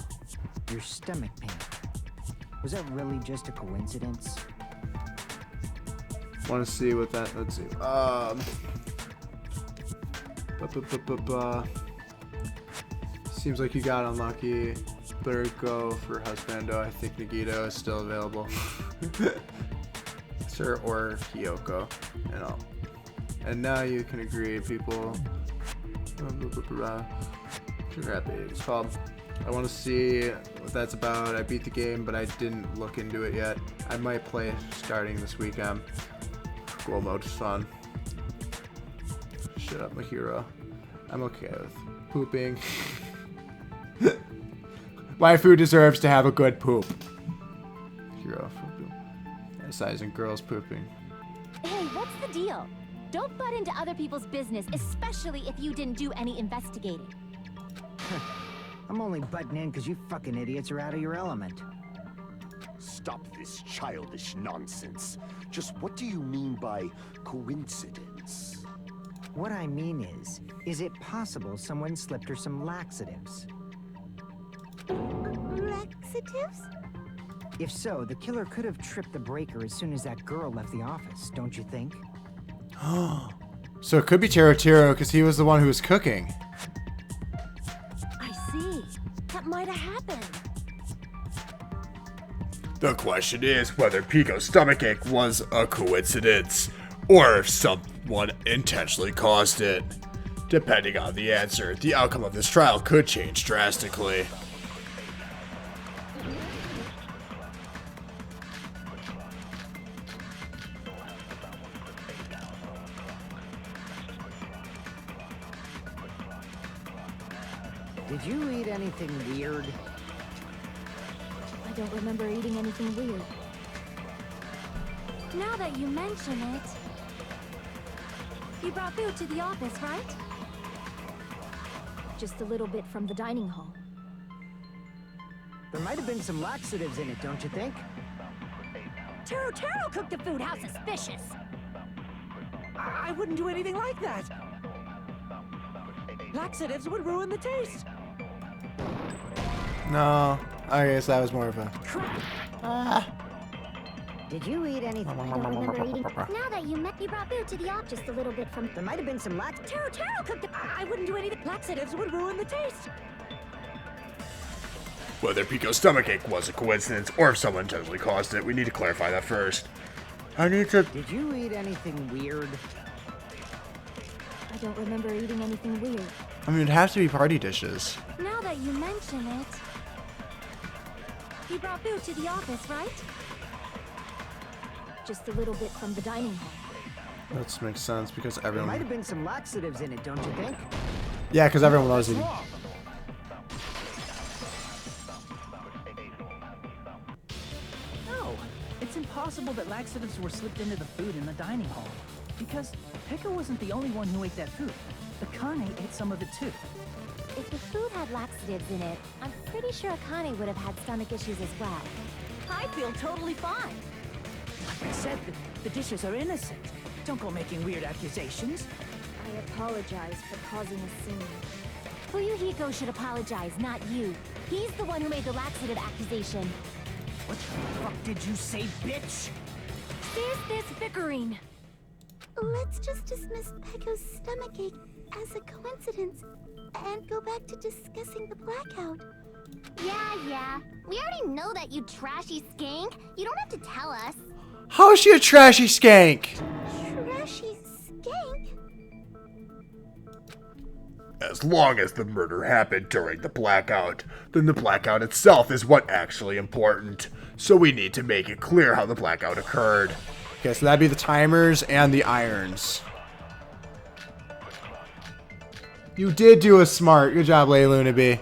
your stomach pain. Was that really just a coincidence? Want to see what that, let's see. Seems like you got unlucky. Better go for husbando. I think Nagito is still available. Sir or Kyoko. And now you can agree, people. It's called. I want to see what that's about. I beat the game, but I didn't look into it yet. I might play starting this weekend. Cool mode is fun. Shut up, my hero. I'm okay with pooping. Waifu deserves to have a good poop. Hero. Criticizing girls pooping. Hey, what's the deal? Don't butt into other people's business, especially if you didn't do any investigating. I'm only butting in because you fucking idiots are out of your element. Stop this childish nonsense. Just what do you mean by coincidence? What I mean is it possible someone slipped her some laxatives? Laxatives? If so, the killer could have tripped the breaker as soon as that girl left the office, don't you think? So it could be Taro because he was the one who was cooking. I see. That might have happened. The question is whether Pico's stomachache was a coincidence, or if someone intentionally caused it. Depending on the answer, the outcome of this trial could change drastically. Did you eat anything weird? I don't remember eating anything weird. Now that you mention it, you brought food to the office, right? Just a little bit from the dining hall. There might have been some laxatives in it, don't you think? Taro cooked the food. How suspicious! I wouldn't do anything like that. Laxatives would ruin the taste. No, I guess that was more of a. Did you eat anything? I don't remember eating. Now that you brought food to the office. Just a little bit from. There might have been some lax. Taro cooked the. I wouldn't do anything. Laxatives would ruin the taste. Whether Pico's stomachache was a coincidence or if someone intentionally caused it, we need to clarify that first. I need to. Did you eat anything weird? I don't remember eating anything weird. I mean, it'd have to be party dishes. Now that you mention it, you brought food to the office, right? Just a little bit from the dining hall. That makes sense because There everyone. might have been some laxatives in it, don't you think? Yeah, because everyone loves eating. No, it's impossible that laxatives were slipped into the food in the dining hall. Because Pekka wasn't the only one who ate that food. Akane ate some of it too. If the food had laxatives in it, I'm pretty sure Akane would have had stomach issues as well. I feel totally fine. Like I said, the dishes are innocent. Don't go making weird accusations. I apologize for causing a scene. Fuyuhiko should apologize, not you. He's the one who made the laxative accusation. What the fuck did you say, bitch? Cease this bickering. Let's just dismiss Pecco's stomachache as a coincidence and go back to discussing the blackout. Yeah. We already know that, you trashy skank. You don't have to tell us. How is she a trashy skank? Trashy skank? As long as the murder happened during the blackout, then the blackout itself is what actually important. So we need to make it clear how the blackout occurred. Okay, so that'd be the timers and the irons. You did do a smart. Good job, Lady Lunaby.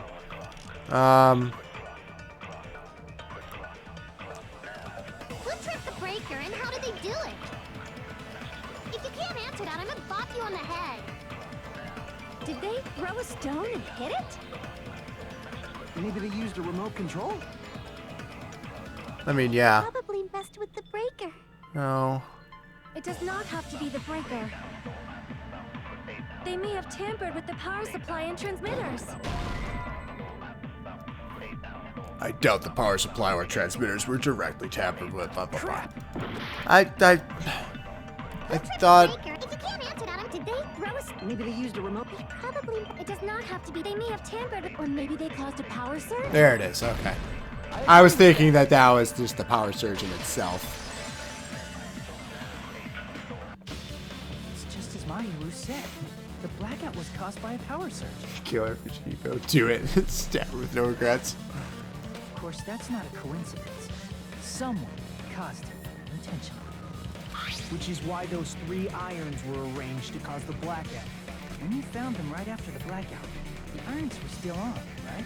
Who tripped the breaker and how did they do it? that, I meant bop you on the head. Did they throw a stone and hit it? Maybe they used a remote control? I mean, yeah. Probably messed with the breaker. No. It does not have to be the breaker. They may have tampered with the power supply and transmitters. I doubt the power supply or transmitters were directly tampered with. Blah, blah, blah. I thought. If you can't answer that, did they throw a... Maybe they used a remote... Probably. It does not have to be. They may have tampered with... Or maybe they caused a power surge? There it is. Okay. I was thinking that was just the power surge in itself. It's just as Mahiru said. The blackout was caused by a power surge. Killer Fujiko, do it. Stab her with no regrets. Of course, that's not a coincidence. Someone caused it intentionally. Which is why those 3 irons were arranged to cause the blackout. When you found them right after the blackout, the irons were still on, right?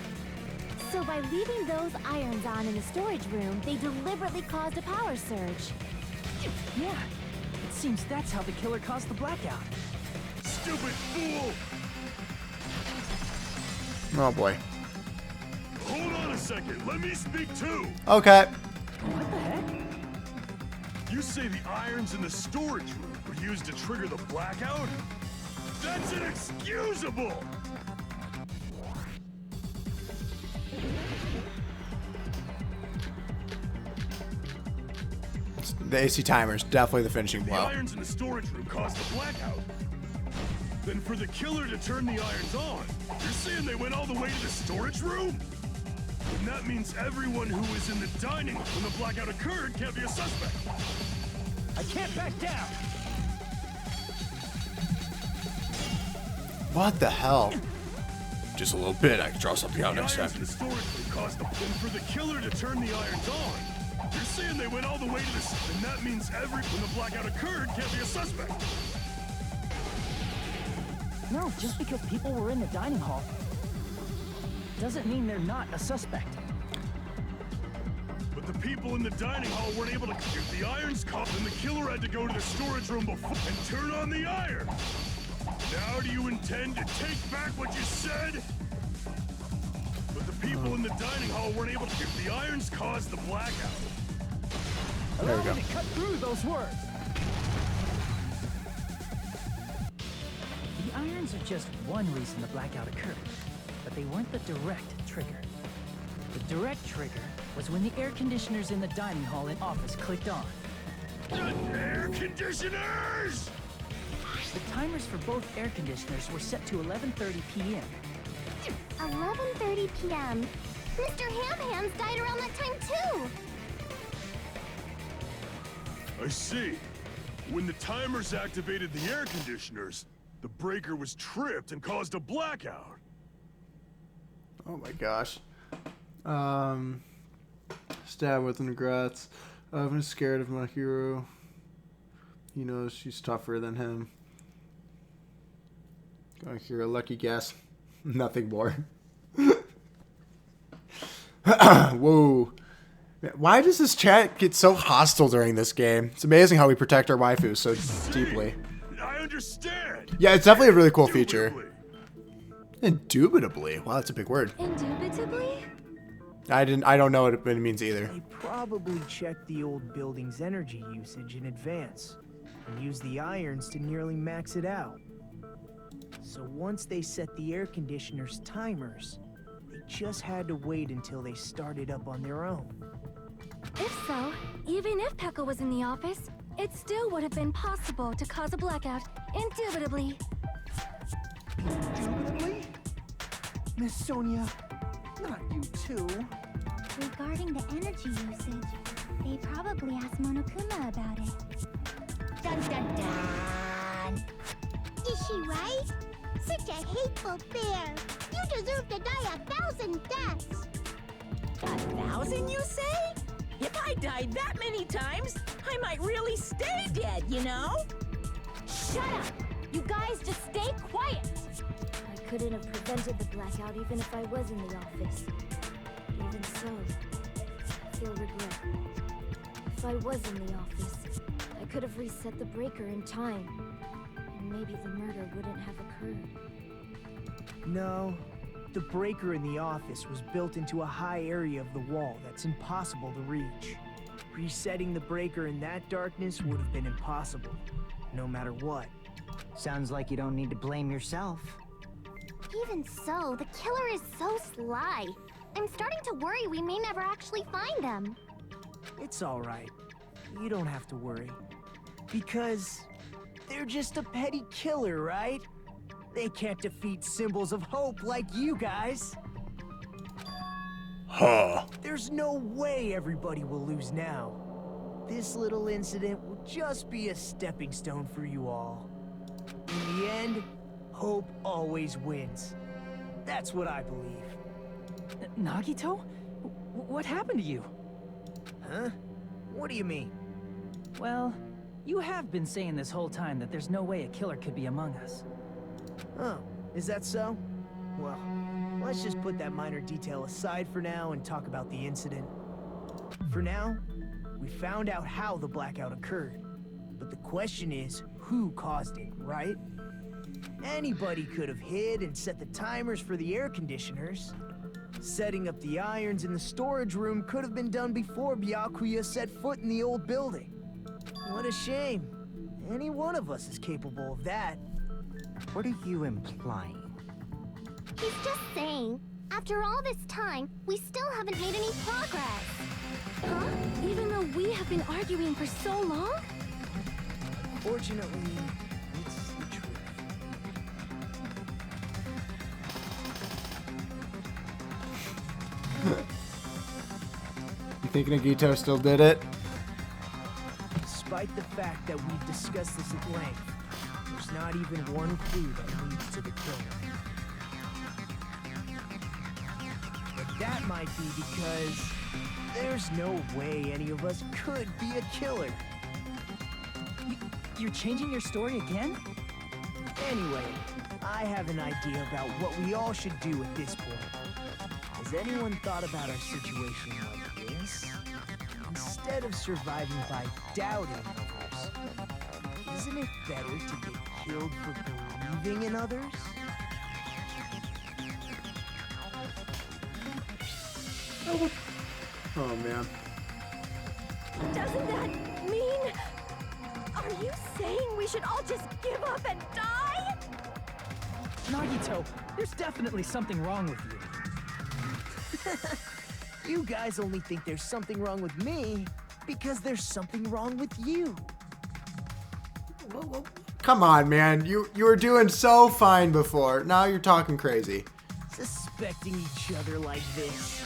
So by leaving those irons on in the storage room, they deliberately caused a power surge. Yeah. It seems that's how the killer caused the blackout. Stupid fool! Oh boy. Hold on a second, let me speak too! Okay. What the heck? You say the irons in the storage room were used to trigger the blackout? That's inexcusable! The AC timer is definitely the finishing The blow. irons in the storage room caused the blackout. Then for the killer to turn the irons on, you're saying they went all the way to the storage room? And that means everyone who was in the dining when the blackout occurred can't be a suspect. I can't back down. What the hell? Just a little bit. I can draw something out The next irons time. in the storage room caused the... Then for the killer to turn the irons on, you're saying they went all the way to the... And that means when the blackout occurred can't be a suspect. No, just because people were in the dining hall doesn't mean they're not a suspect. But the people in the dining hall weren't able to... If the irons caught, then the killer had to go to the storage room before and turn on the iron. Now do you intend to take back what you said? But the people in the dining hall weren't able to... If the irons caused the blackout... There we go. Allow me to cut through those words. The irons are just one reason the blackout occurred, but they weren't the direct trigger. The direct trigger was when the air conditioners in the dining hall and office clicked on. Air conditioners! The timers for both air conditioners were set to 11:30 p.m. 11:30 p.m. Mr. Ham-Hands died around that time too. I see. When the timers activated the air conditioners, the breaker was tripped and caused a blackout. Oh my gosh. Stab with regrets. Oven is scared of my hero. He knows she's tougher than him. Going here, a lucky guess. Nothing more. Whoa. Why does this chat get so hostile during this game? It's amazing how we protect our waifus so deeply. I understand. Yeah, it's definitely a really cool feature. Indubitably. Wow, that's a big word. Indubitably? I don't know what it means either. They probably checked the old building's energy usage in advance and used the irons to nearly max it out. So once they set the air conditioner's timers, they just had to wait until they started up on their own. If so, even if Pekka was in the office, it still would have been possible to cause a blackout, indubitably. Indubitably? Miss Sonia, not you too. Regarding the energy usage, they probably asked Monokuma about it. Dun dun dun! Is she right? Such a hateful bear! You deserve to die 1,000 deaths! 1,000, you say? If I died that many times, I might really stay dead, you know? Shut up! You guys just stay quiet! I couldn't have prevented the blackout even if I was in the office. Even so, I feel regret. If I was in the office, I could have reset the breaker in time. And maybe the murder wouldn't have occurred. No. The breaker in the office was built into a high area of the wall that's impossible to reach. Resetting the breaker in that darkness would have been impossible, no matter what. Sounds like you don't need to blame yourself. Even so, the killer is so sly. I'm starting to worry we may never actually find them. It's alright. You don't have to worry. Because they're just a petty killer, right? They can't defeat symbols of hope like you guys. Huh. There's no way everybody will lose now. This little incident will just be a stepping stone for you all. In the end, hope always wins. That's what I believe. Nagito? What happened to you? Huh? What do you mean? Well, you have been saying this whole time that there's no way a killer could be among us. Oh, is that so? Well, let's just put that minor detail aside for now and talk about the incident. For now, we found out how the blackout occurred. But the question is, who caused it, right? Anybody could have hid and set the timers for the air conditioners. Setting up the irons in the storage room could have been done before Byakuya set foot in the old building. What a shame. Any one of us is capable of that. What are you implying? He's just saying, after all this time, we still haven't made any progress. Huh? Even though we have been arguing for so long? Fortunately, it's the truth. You think Nagito still did it? Despite the fact that we've discussed this at length, there's not even one clue that leads to the killer. But that might be because there's no way any of us could be a killer. You're changing your story again? Anyway, I have an idea about what we all should do at this point. Has anyone thought about our situation like this? Instead of surviving by doubting others, isn't it better to get killed for believing in others? Oh man. Doesn't that mean... Are you saying we should all just give up and die? Nagito, there's definitely something wrong with you. You guys only think there's something wrong with me because there's something wrong with you. Come on, man. You were doing so fine before. Now you're talking crazy. Suspecting each other like this.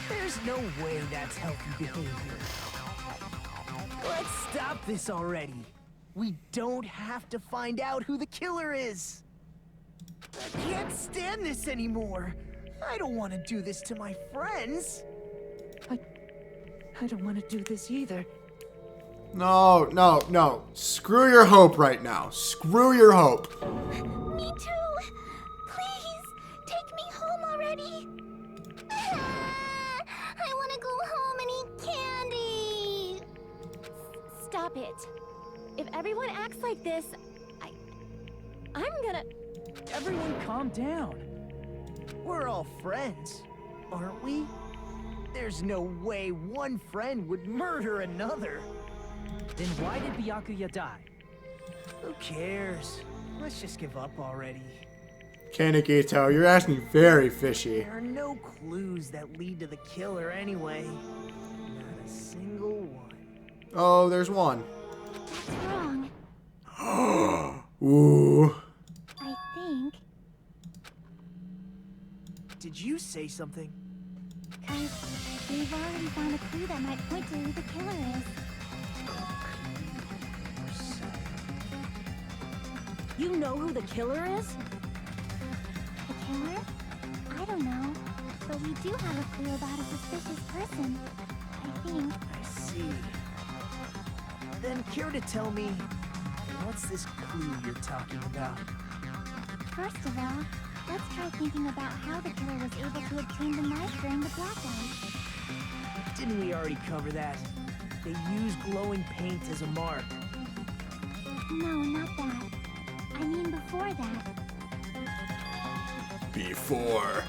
There's no way that's healthy behavior. Let's stop this already. We don't have to find out who the killer is. I can't stand this anymore. I don't want to do this to my friends. I don't want to do this either. No. Screw your hope right now. Screw your hope. Me too. Please, take me home already. I want to go home and eat candy. Stop it. If everyone acts like this, I'm gonna... Everyone calm down. We're all friends, aren't we? There's no way one friend would murder another. Then why did Byakuya die? Who cares? Let's just give up already. Okay, Nagito, you're asking very fishy. There are no clues that lead to the killer anyway. Not a single one. Oh, there's one. That's wrong. Ooh. I think. Did you say something? Because we've already found a clue that might point to who the killer is. You know who the killer is? The killer? I don't know. But we do have a clue about a suspicious person. I think. I see. Then care to tell me, what's this clue you're talking about? First of all, let's try thinking about how the killer was able to obtain the knife during the blackout. Didn't we already cover that? They use glowing paint as a mark. No, not that. I before that? Before?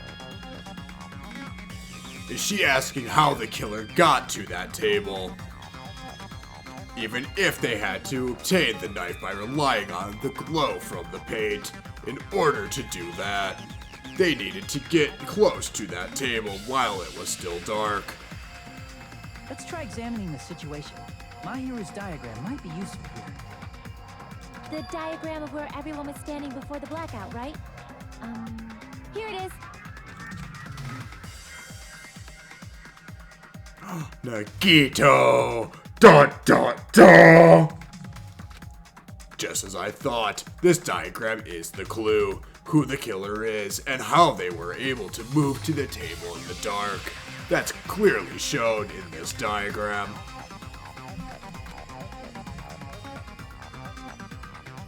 Is she asking how the killer got to that table? Even if they had to obtain the knife by relying on the glow from the paint, in order to do that, they needed to get close to that table while it was still dark. Let's try examining the situation. My hero's diagram might be useful here. The diagram of where everyone was standing before the blackout, right? Here it is. Nagito! Dun dun dun! Just as I thought, this diagram is the clue. Who the killer is, and how they were able to move to the table in the dark. That's clearly shown in this diagram.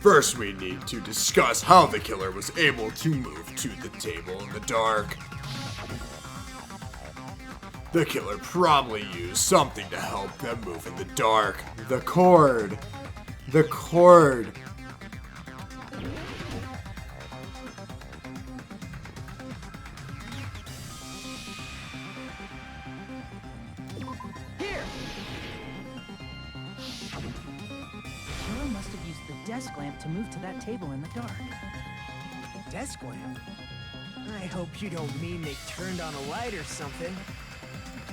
First, we need to discuss how the killer was able to move to the table in the dark. The killer probably used something to help them move in the dark. The cord. The cord. Here! Killer must have used the desk lamp to move to that table in the dark. Desk lamp? I hope you don't mean they turned on a light or something.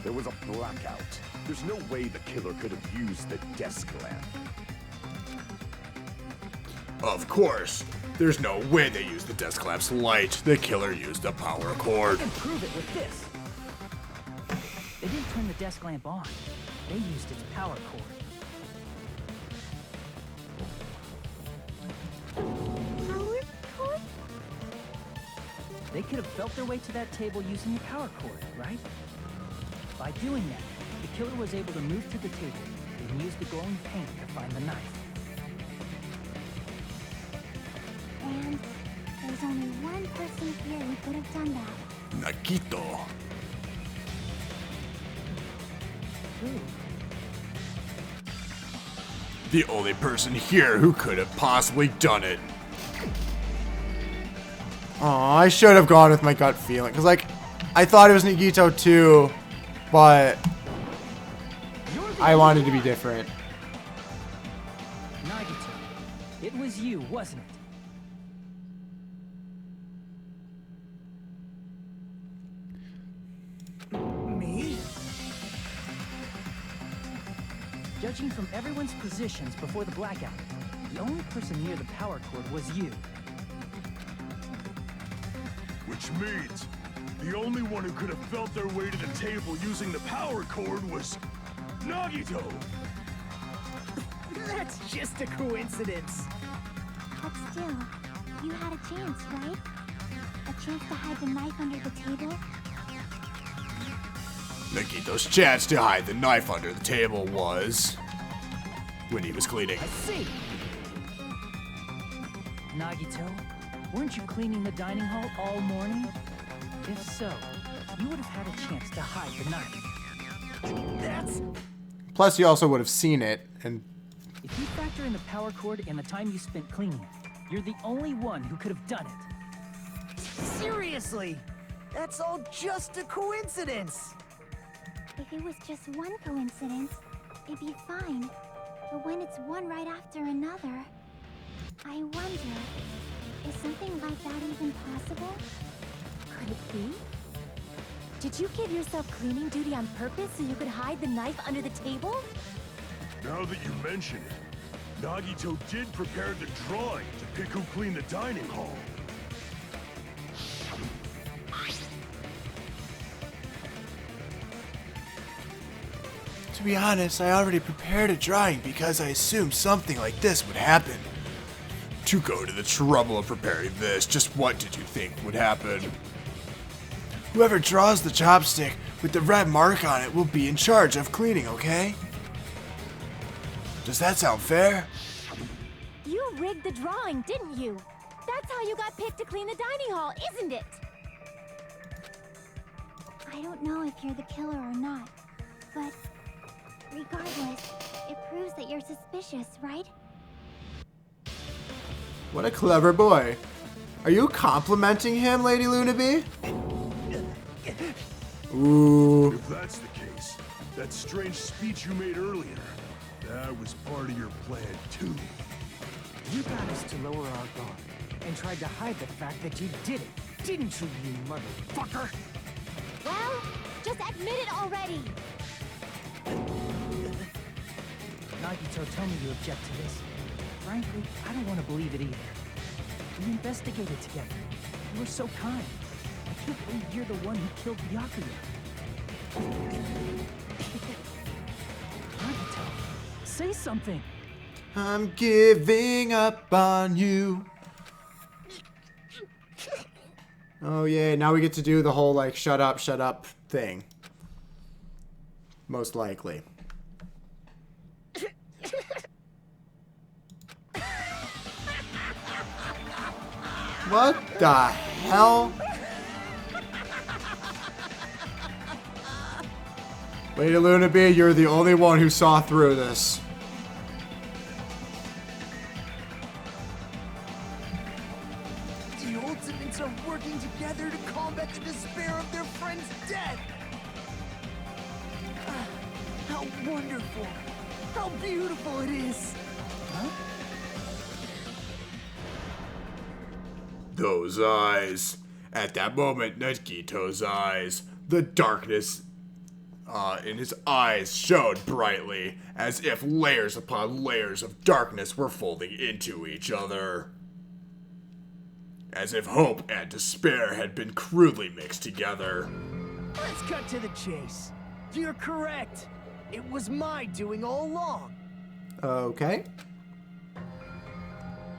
There was a blackout. There's no way the killer could have used the desk lamp. Of course. There's no way they used the desk lamp's light. The killer used the power cord. I can prove it with this. They didn't turn the desk lamp on. They used its power cord. Power cord? They could have felt their way to that table using the power cord, right? By doing that, the killer was able to move to the table and use the glowing paint to find the knife. And there's only one person here who could have done that. Nagito. Who? The only person here who could have possibly done it. Aw, I should have gone with my gut feeling. Because, like, I thought it was Nagito too, but I wanted to be different. Nagito, it was you, wasn't it? Me? Judging from everyone's positions before the blackout, the only person near the power cord was you. Which means the only one who could have felt their way to the table using the power cord was Nagito! That's just a coincidence. But still, you had a chance, right? A chance to hide the knife under the table? Nagito's chance to hide the knife under the table was when he was cleaning. I see! Nagito, weren't you cleaning the dining hall all morning? If so, you would have had a chance to hide the knife. That's... Plus, you also would have seen it, and If you factor in the power cord and the time you spent cleaning it, you're the only one who could have done it. Seriously! That's all just a coincidence! If it was just one coincidence, it'd be fine. But when it's one right after another, I wonder, is something like that even possible? Could it be? Did you give yourself cleaning duty on purpose so you could hide the knife under the table? Now that you mention it, Nagito did prepare the drawing to pick who cleaned the dining hall. To be honest, I already prepared a drawing because I assumed something like this would happen. To go to the trouble of preparing this, just what did you think would happen? Whoever draws the chopstick with the red mark on it will be in charge of cleaning, okay? Does that sound fair? You rigged the drawing, didn't you? That's how you got picked to clean the dining hall, isn't it? I don't know if you're the killer or not, but regardless, it proves that you're suspicious, right? What a clever boy. Are you complimenting him, Lady Lunaby? Ooh. If that's the case, that strange speech you made earlier, that was part of your plan too. You got us to lower our guard and tried to hide the fact that you did it, didn't you, you motherfucker? Well, just admit it already. Nagito, tell me you object to this. Frankly, I don't want to believe it either. We investigated together. You were so kind. I can't believe you're the one who killed Byakuya. Nagito, say something. I'm giving up on you. Oh yeah, now we get to do the whole like shut up thing. Most likely. What the hell? Lady Lunaby, you're the only one who saw through this. The Ultimates are working together to combat the despair of their friend's death. How wonderful. How beautiful it is. Huh? Those eyes. At that moment, Nagito's eyes, the darkness in his eyes shone brightly, as if layers upon layers of darkness were folding into each other. As if hope and despair had been crudely mixed together. Let's cut to the chase. You're correct. It was my doing all along. Okay.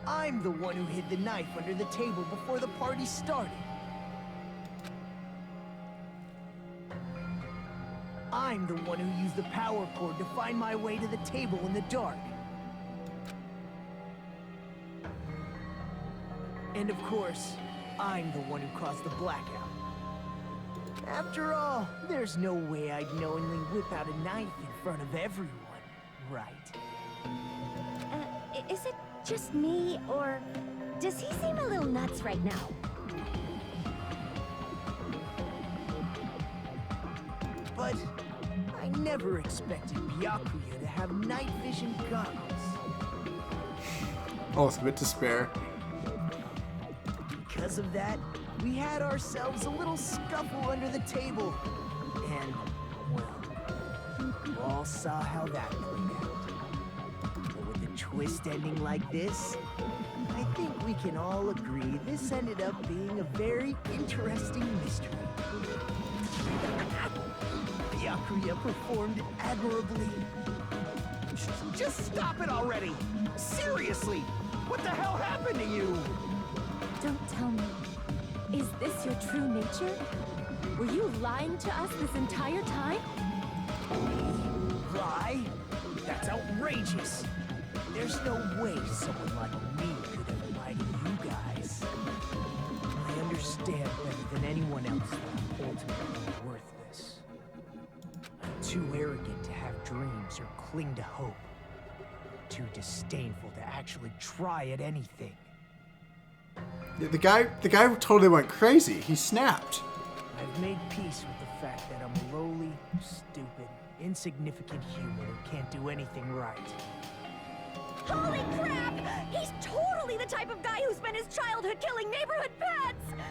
I'm the one who hid the knife under the table before the party started. I'm the one who used the power cord to find my way to the table in the dark. And of course, I'm the one who caused the blackout. After all, there's no way I'd knowingly whip out a knife in front of everyone, right? Is it just me, or does he seem a little nuts right now? But I never expected Byakuya to have night vision goggles. Ultimate despair. Because of that, we had ourselves a little scuffle under the table. And, well, you all saw how that played out. But with a twist ending like this, I think we can all agree this ended up being a very interesting mystery. Byakuya performed admirably. Just stop it already! Seriously! What the hell happened to you? Don't tell me. Is this your true nature? Were you lying to us this entire time? Lie? That's outrageous. There's no way someone like me could have lied to you guys. I understand better than anyone else that I'm ultimately worthless. I'm too arrogant to have dreams or cling to hope. Too disdainful to actually try at anything. The guy totally went crazy. He snapped. I've made peace with the fact that I'm a lowly, stupid, insignificant human who can't do anything right. Holy crap! He's totally the type of guy who spent his childhood killing neighborhood pets!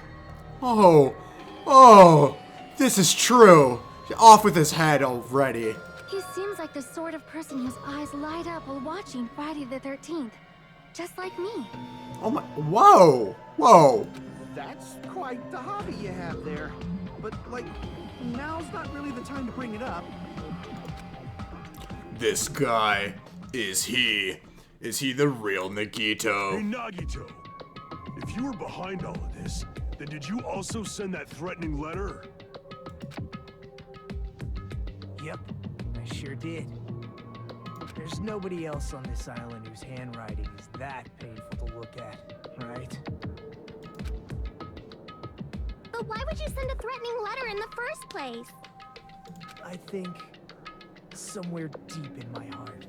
Oh, this is true. Off with his head already. He seems like the sort of person whose eyes light up while watching Friday the 13th. Just like me. Oh my, whoa. That's quite the hobby you have there. But, like, now's not really the time to bring it up. This guy, is he the real Nagito? Hey, Nagito. If you were behind all of this, then did you also send that threatening letter? Yep, I sure did. There's nobody else on this island whose handwriting is that painful to look at, right? But why would you send a threatening letter in the first place? I think somewhere deep in my heart,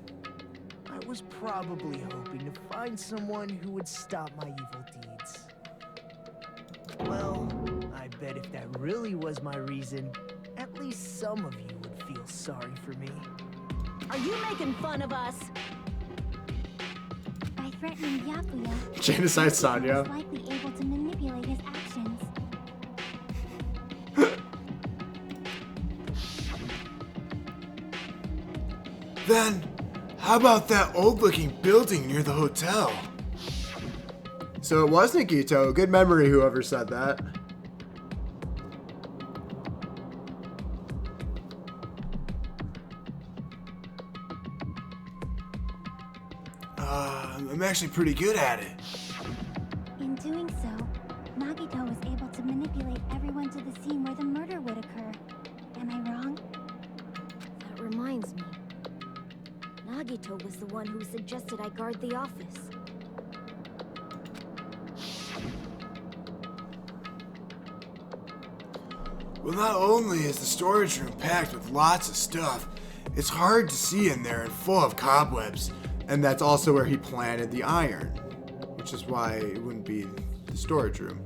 I was probably hoping to find someone who would stop my evil deeds. Well, I bet if that really was my reason, at least some of you would feel sorry for me. Are you making fun of us? By threatening Byakuya, Genocide Sonya. was likely able to manipulate his actions. Then, how about that old-looking building near the hotel? So it was Nikito. Good memory, whoever said that. I'm actually pretty good at it. In doing so, Nagito was able to manipulate everyone to the scene where the murder would occur. Am I wrong? That reminds me. Nagito was the one who suggested I guard the office. Well, not only is the storage room packed with lots of stuff, it's hard to see in there and full of cobwebs. And that's also where he planted the iron, which is why it wouldn't be the storage room.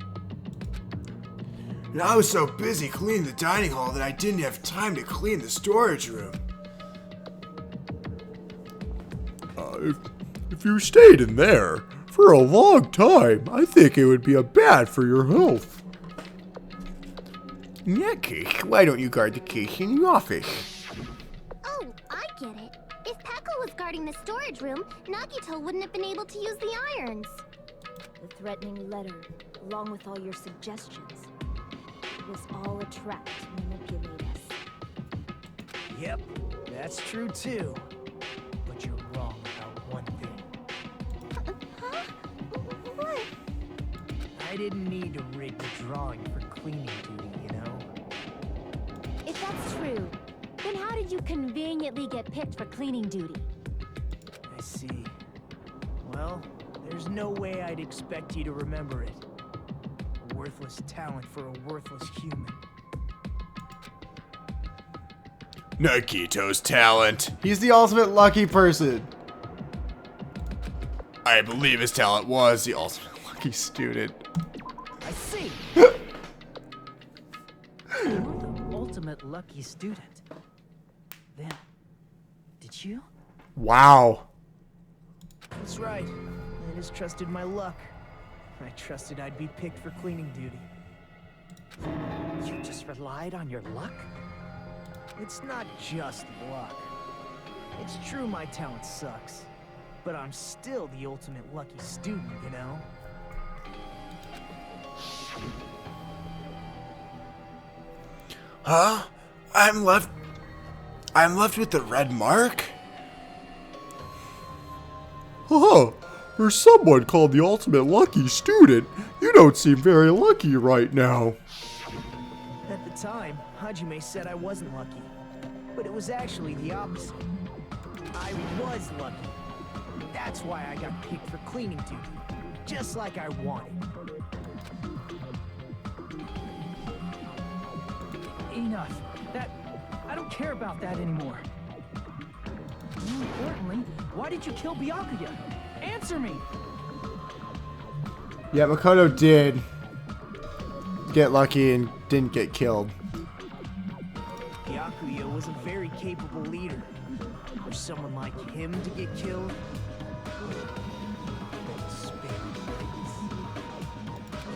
And I was so busy cleaning the dining hall that I didn't have time to clean the storage room. If you stayed in there for a long time, I think it would be bad for your health. In that case, why don't you guard the case in the office? Oh, I get it. If Peko was guarding the storage room, Nagito wouldn't have been able to use the irons. The threatening letter, along with all your suggestions, was all a trap to manipulate us. Yep, that's true too. But you're wrong about one thing. Huh? What? I didn't need to rig the drawing for cleaning duty, you know? If that's true, then how did you conveniently get picked for cleaning duty? I see. Well, there's no way I'd expect you to remember it. A worthless talent for a worthless human. Nagito's talent. He's the ultimate lucky person. I believe his talent was the ultimate lucky student. I see! You're the ultimate lucky student. Then, did you? Wow. That's right. I just trusted my luck. I trusted I'd be picked for cleaning duty. You just relied on your luck? It's not just luck. It's true my talent sucks, but I'm still the ultimate lucky student, you know? Huh? I'm left with the red mark? Haha, for someone called the ultimate lucky student, you don't seem very lucky right now. At the time, Hajime said I wasn't lucky, but it was actually the opposite. I was lucky. That's why I got picked for cleaning duty, just like I wanted. Enough. I don't care about that anymore. More importantly, why did you kill Byakuya? Answer me! Yeah, Makoto did get lucky and didn't get killed. Byakuya was a very capable leader. For someone like him to get killed,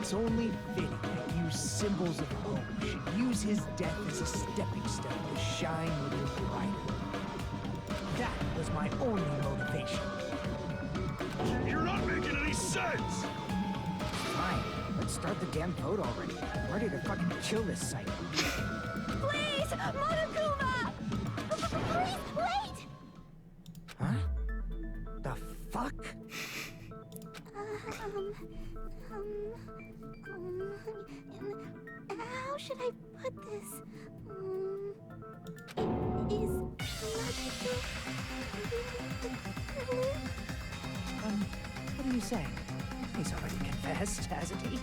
it's only fitting that you symbols of hope should use his death as a stepping stone to shine a little brighter. That was my only motivation. You're not making any sense! Fine, let's start the damn vote already. I'm ready to fucking kill this site. Please! Monokuma! Please, wait! Huh? The fuck? How should I put this? Is Nagito... What are you saying? He's already confessed, hasn't he?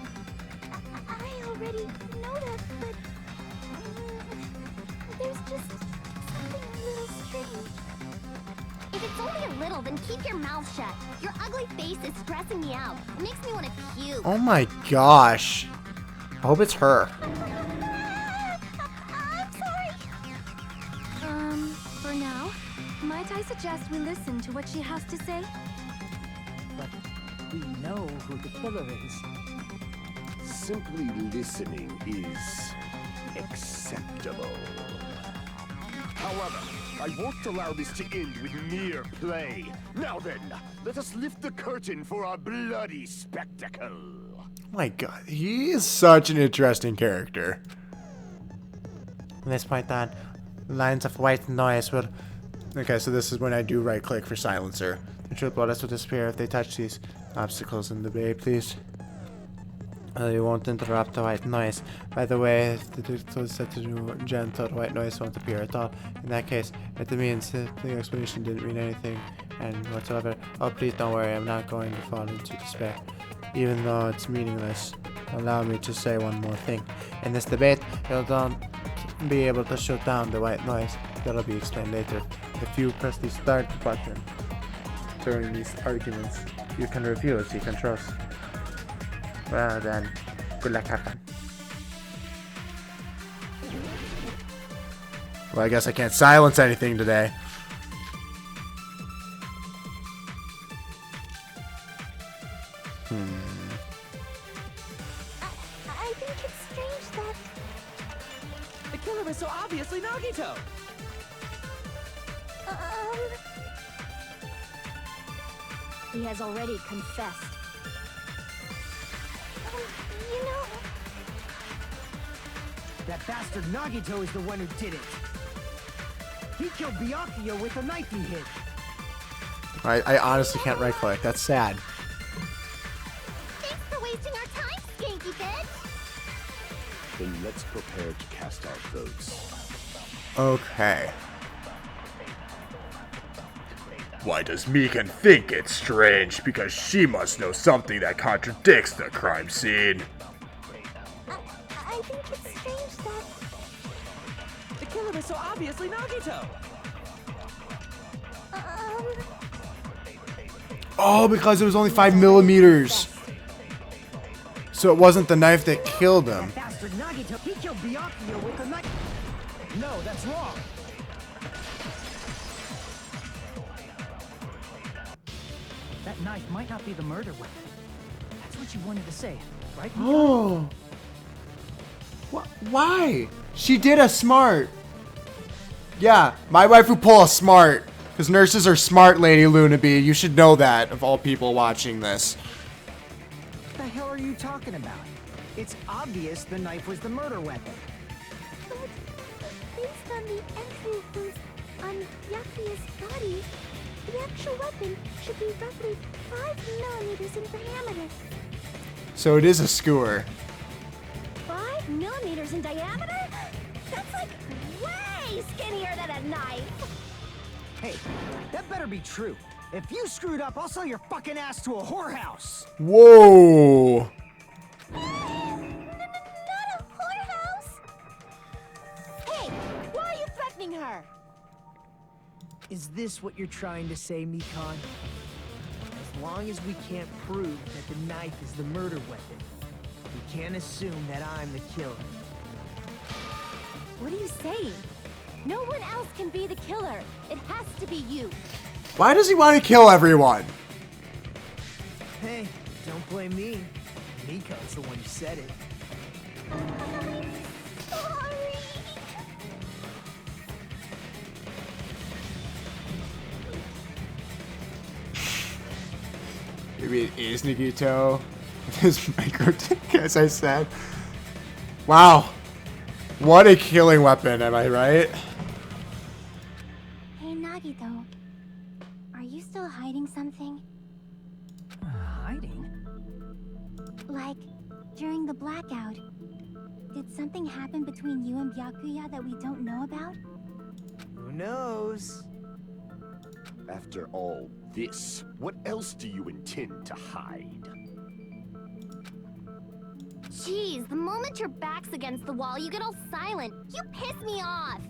I already know that, but... there's just something a little strange. If If it's only a little, then keep your mouth shut. Your ugly face is stressing me out. It makes me want to puke. Oh my gosh. I hope it's her. I'm sorry. For now, might I suggest we listen to what she has to say? But we know who the killer is. Simply listening is acceptable. However, I won't allow this to end with mere play. Now then, let us lift the curtain for our bloody spectacle. My god, he is such an interesting character. From this point on, lines of white noise will... Okay, so this is when I do right click for silencer. The true bullets will disappear if they touch these obstacles in the bay, please. You won't interrupt the white noise. By the way, if the dictator is set to do gentle, the white noise won't appear at all. In that case, it means that the explanation didn't mean anything and whatsoever. Oh, please don't worry, I'm not going to fall into despair. Even though it's meaningless, allow me to say one more thing. In this debate, you'll don't be able to shut down the white noise. That'll be explained later. If you press the start button during these arguments, you can refuse, you can trust. Well then, good luck, have fun. Well, I guess I can't silence anything today. I think it's strange that... The killer is so obviously Nagito! He has already confessed. You know... That bastard Nagito is the one who did it. He killed Byakuya with the knife he hid. I honestly can't right click. That's sad. Thanks for wasting our time, skanky bitch! Then let's prepare to cast our votes. Okay. Why does Meekan think it's strange? Because she must know something that contradicts the crime scene. I think it's strange that... The killer is so obviously Nagito! Oh, because it was only 5 millimeters. So it wasn't the knife that killed him. That bastard Nagito, he killed Byakuya with the knife. No, that's wrong. That knife might not be the murder weapon. That's what you wanted to say, right? Oh. Why? She did a smart. Yeah, my wife would pull a smart. Because nurses are smart, Lady Lunaby. You should know that, of all people watching this. What the hell are you talking about? It's obvious the knife was the murder weapon. But based on the entry clues on Byakuya's body, the actual weapon should be roughly 5 millimeters in diameter. So it is a skewer. 5 millimeters in diameter? That's like way skinnier than a knife. Hey, that better be true. If you screwed up, I'll sell your fucking ass to a whorehouse. Whoa. Not a whorehouse. Hey, why are you threatening her? Is this what you're trying to say, Mikan? As long as we can't prove that the knife is the murder weapon, we can't assume that I'm the killer. What are you saying? No one else can be the killer. It has to be you. Why does he want to kill everyone? Hey, don't blame me. Mikan's the one who said it. Sorry. Maybe it is Nagito. His micro, as I said. Wow. What a killing weapon, am I right? Hey, Nagito. Are you still hiding something? Hiding? Like, during the blackout, did something happen between you and Byakuya that we don't know about? Who knows? After all this, what else do you intend to hide? Jeez, the moment your back's against the wall, you get all silent. You piss me off.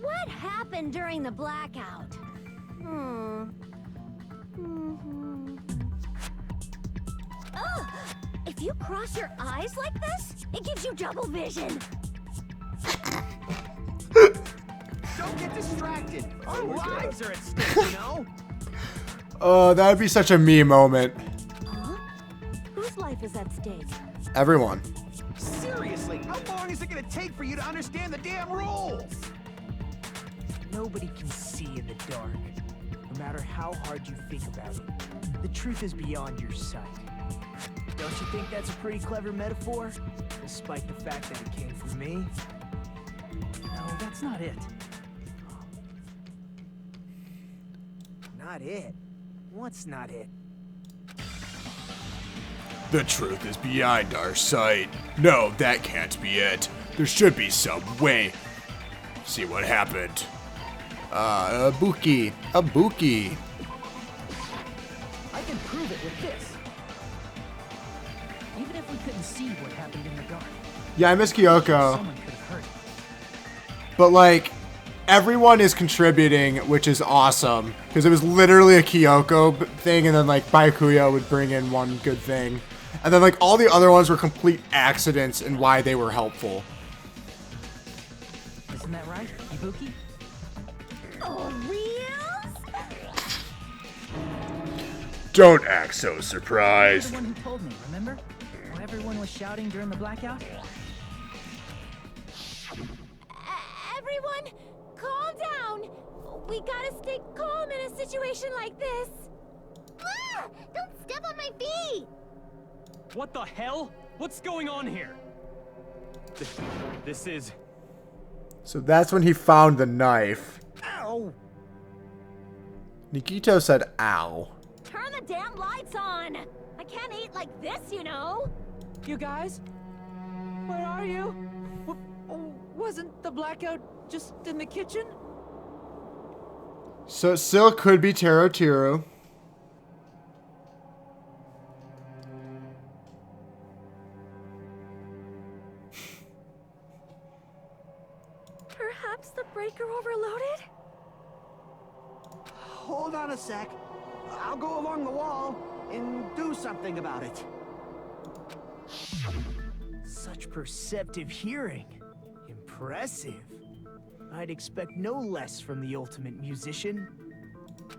What happened during the blackout? Ugh! If you cross your eyes like this, it gives you double vision. Don't get distracted. Our lives are at stake, you know? Oh, that would be such a me moment. Huh? Whose life is at stake? Everyone. Seriously, how long is it gonna take for you to understand the damn rules? Nobody can see in the dark, no matter how hard you think about it. The truth is beyond your sight. Don't you think that's a pretty clever metaphor? Despite the fact that it came from me? No, that's not it. Not it? What's not it? The truth is beyond our sight. No, that can't be it. There should be some way. See what happened. A Buki. A Buki. I can prove it with this. Even if we couldn't see what happened in the dark. Yeah, I miss Kyoko. Someone could have heard it. But like, everyone is contributing, which is awesome. Because it was literally a Kyoko thing, and then like Byakuya would bring in one good thing. And then like all the other ones were complete accidents and why they were helpful. Isn't that right, Ibuki? Oh, reals? Don't act so You're surprised. the one who told me, remember? When everyone was shouting during the blackout? Everyone, calm down. We gotta stay calm in a situation like this. Ah! Don't step on my feet! What the hell? What's going on here? This is... So that's when he found the knife. Ow! Nikito said, ow. Turn the damn lights on. I can't eat like this, you know. You guys? Where are you? Wasn't the blackout just in the kitchen? So it still could be Teru. Perhaps the breaker overloaded? Hold on a sec. I'll go along the wall and do something about it. Such perceptive hearing. Impressive. I'd expect no less from the ultimate musician.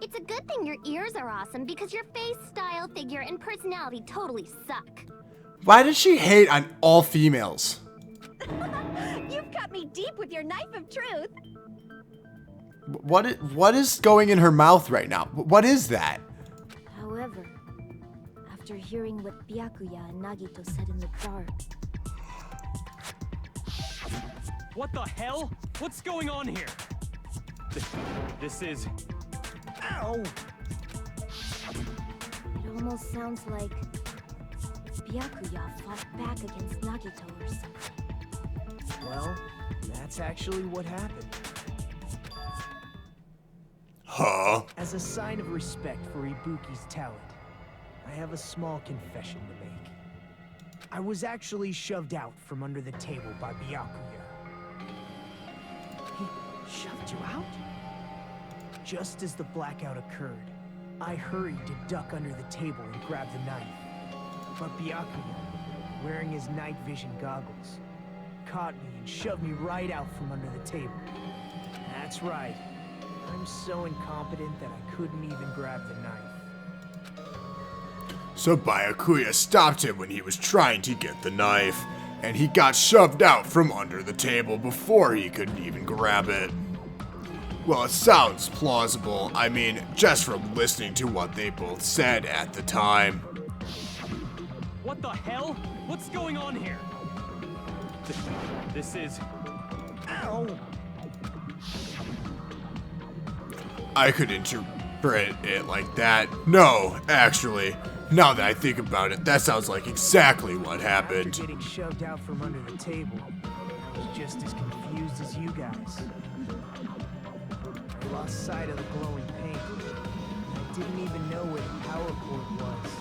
It's a good thing your ears are awesome because your face, style, figure, and personality totally suck. Why did she hate on all females? You've cut me deep with your knife of truth. What is going in her mouth right now? What is that? However, after hearing what Byakuya and Nagito said in the dark... What the hell? What's going on here? This is... Ow! It almost sounds like Byakuya fought back against Nagito or something. Well, that's actually what happened. Huh? As a sign of respect for Ibuki's talent, I have a small confession to make. I was actually shoved out from under the table by Byakuya. He shoved you out? Just as the blackout occurred, I hurried to duck under the table and grab the knife. But Byakuya, wearing his night vision goggles, caught me and shoved me right out from under the table. That's right. I'm so incompetent that I couldn't even grab the knife. So Byakuya stopped him when he was trying to get the knife, and he got shoved out from under the table before he could even grab it. Well, it sounds plausible. I mean, just from listening to what they both said at the time. What the hell? What's going on here? This is... Ow! I could interpret it like that. No, actually, now that I think about it, that sounds like exactly what happened. After getting shoved out from under the table, I was just as confused as you guys. I lost sight of the glowing paint. I didn't even know where the power cord was.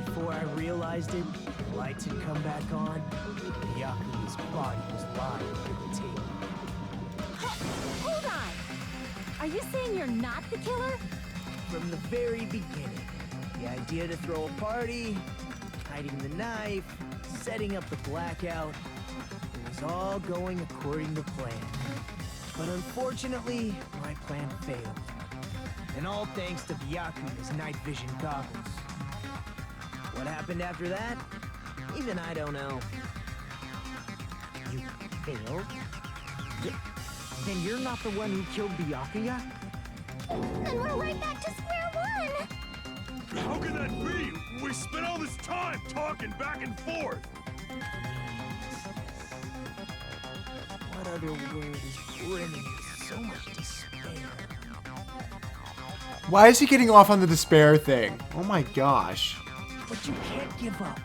Before I realized it, the lights had come back on. Byakuya's body was lying under the table. Hold on! Are you saying you're not the killer? From the very beginning, the idea to throw a party, hiding the knife, setting up the blackout, it was all going according to plan. But unfortunately, my plan failed. And all thanks to Byakuya's night vision goggles. What happened after that? Even I don't know. You failed? Then you're not the one who killed Byakuya? And we're right back to square one! How can that be? We spent all this time talking back and forth! What other word is brimming with so much despair? Why is he getting off on the despair thing? Oh my gosh. But you can't give up.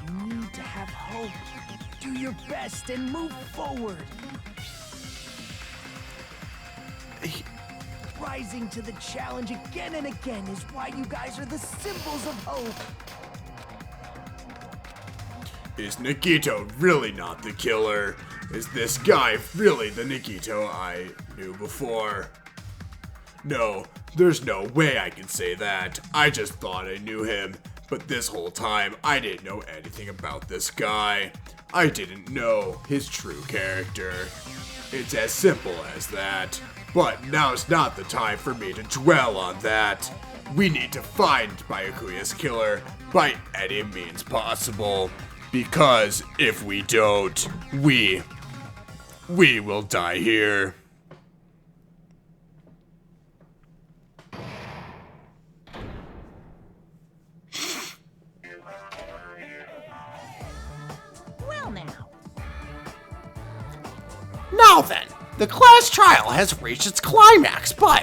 You need to have hope. Do your best and move forward. Rising to the challenge again and again is why you guys are the symbols of hope. Is Nikito really not the killer? Is this guy really the Nikito I knew before? No, there's no way I can say that. I just thought I knew him, but this whole time I didn't know anything about this guy. I didn't know his true character. It's as simple as that. But now's not the time for me to dwell on that. We need to find Byakuya's killer by any means possible. Because if we don't, we will die here. Well now. Now then, the class trial has reached its climax, but...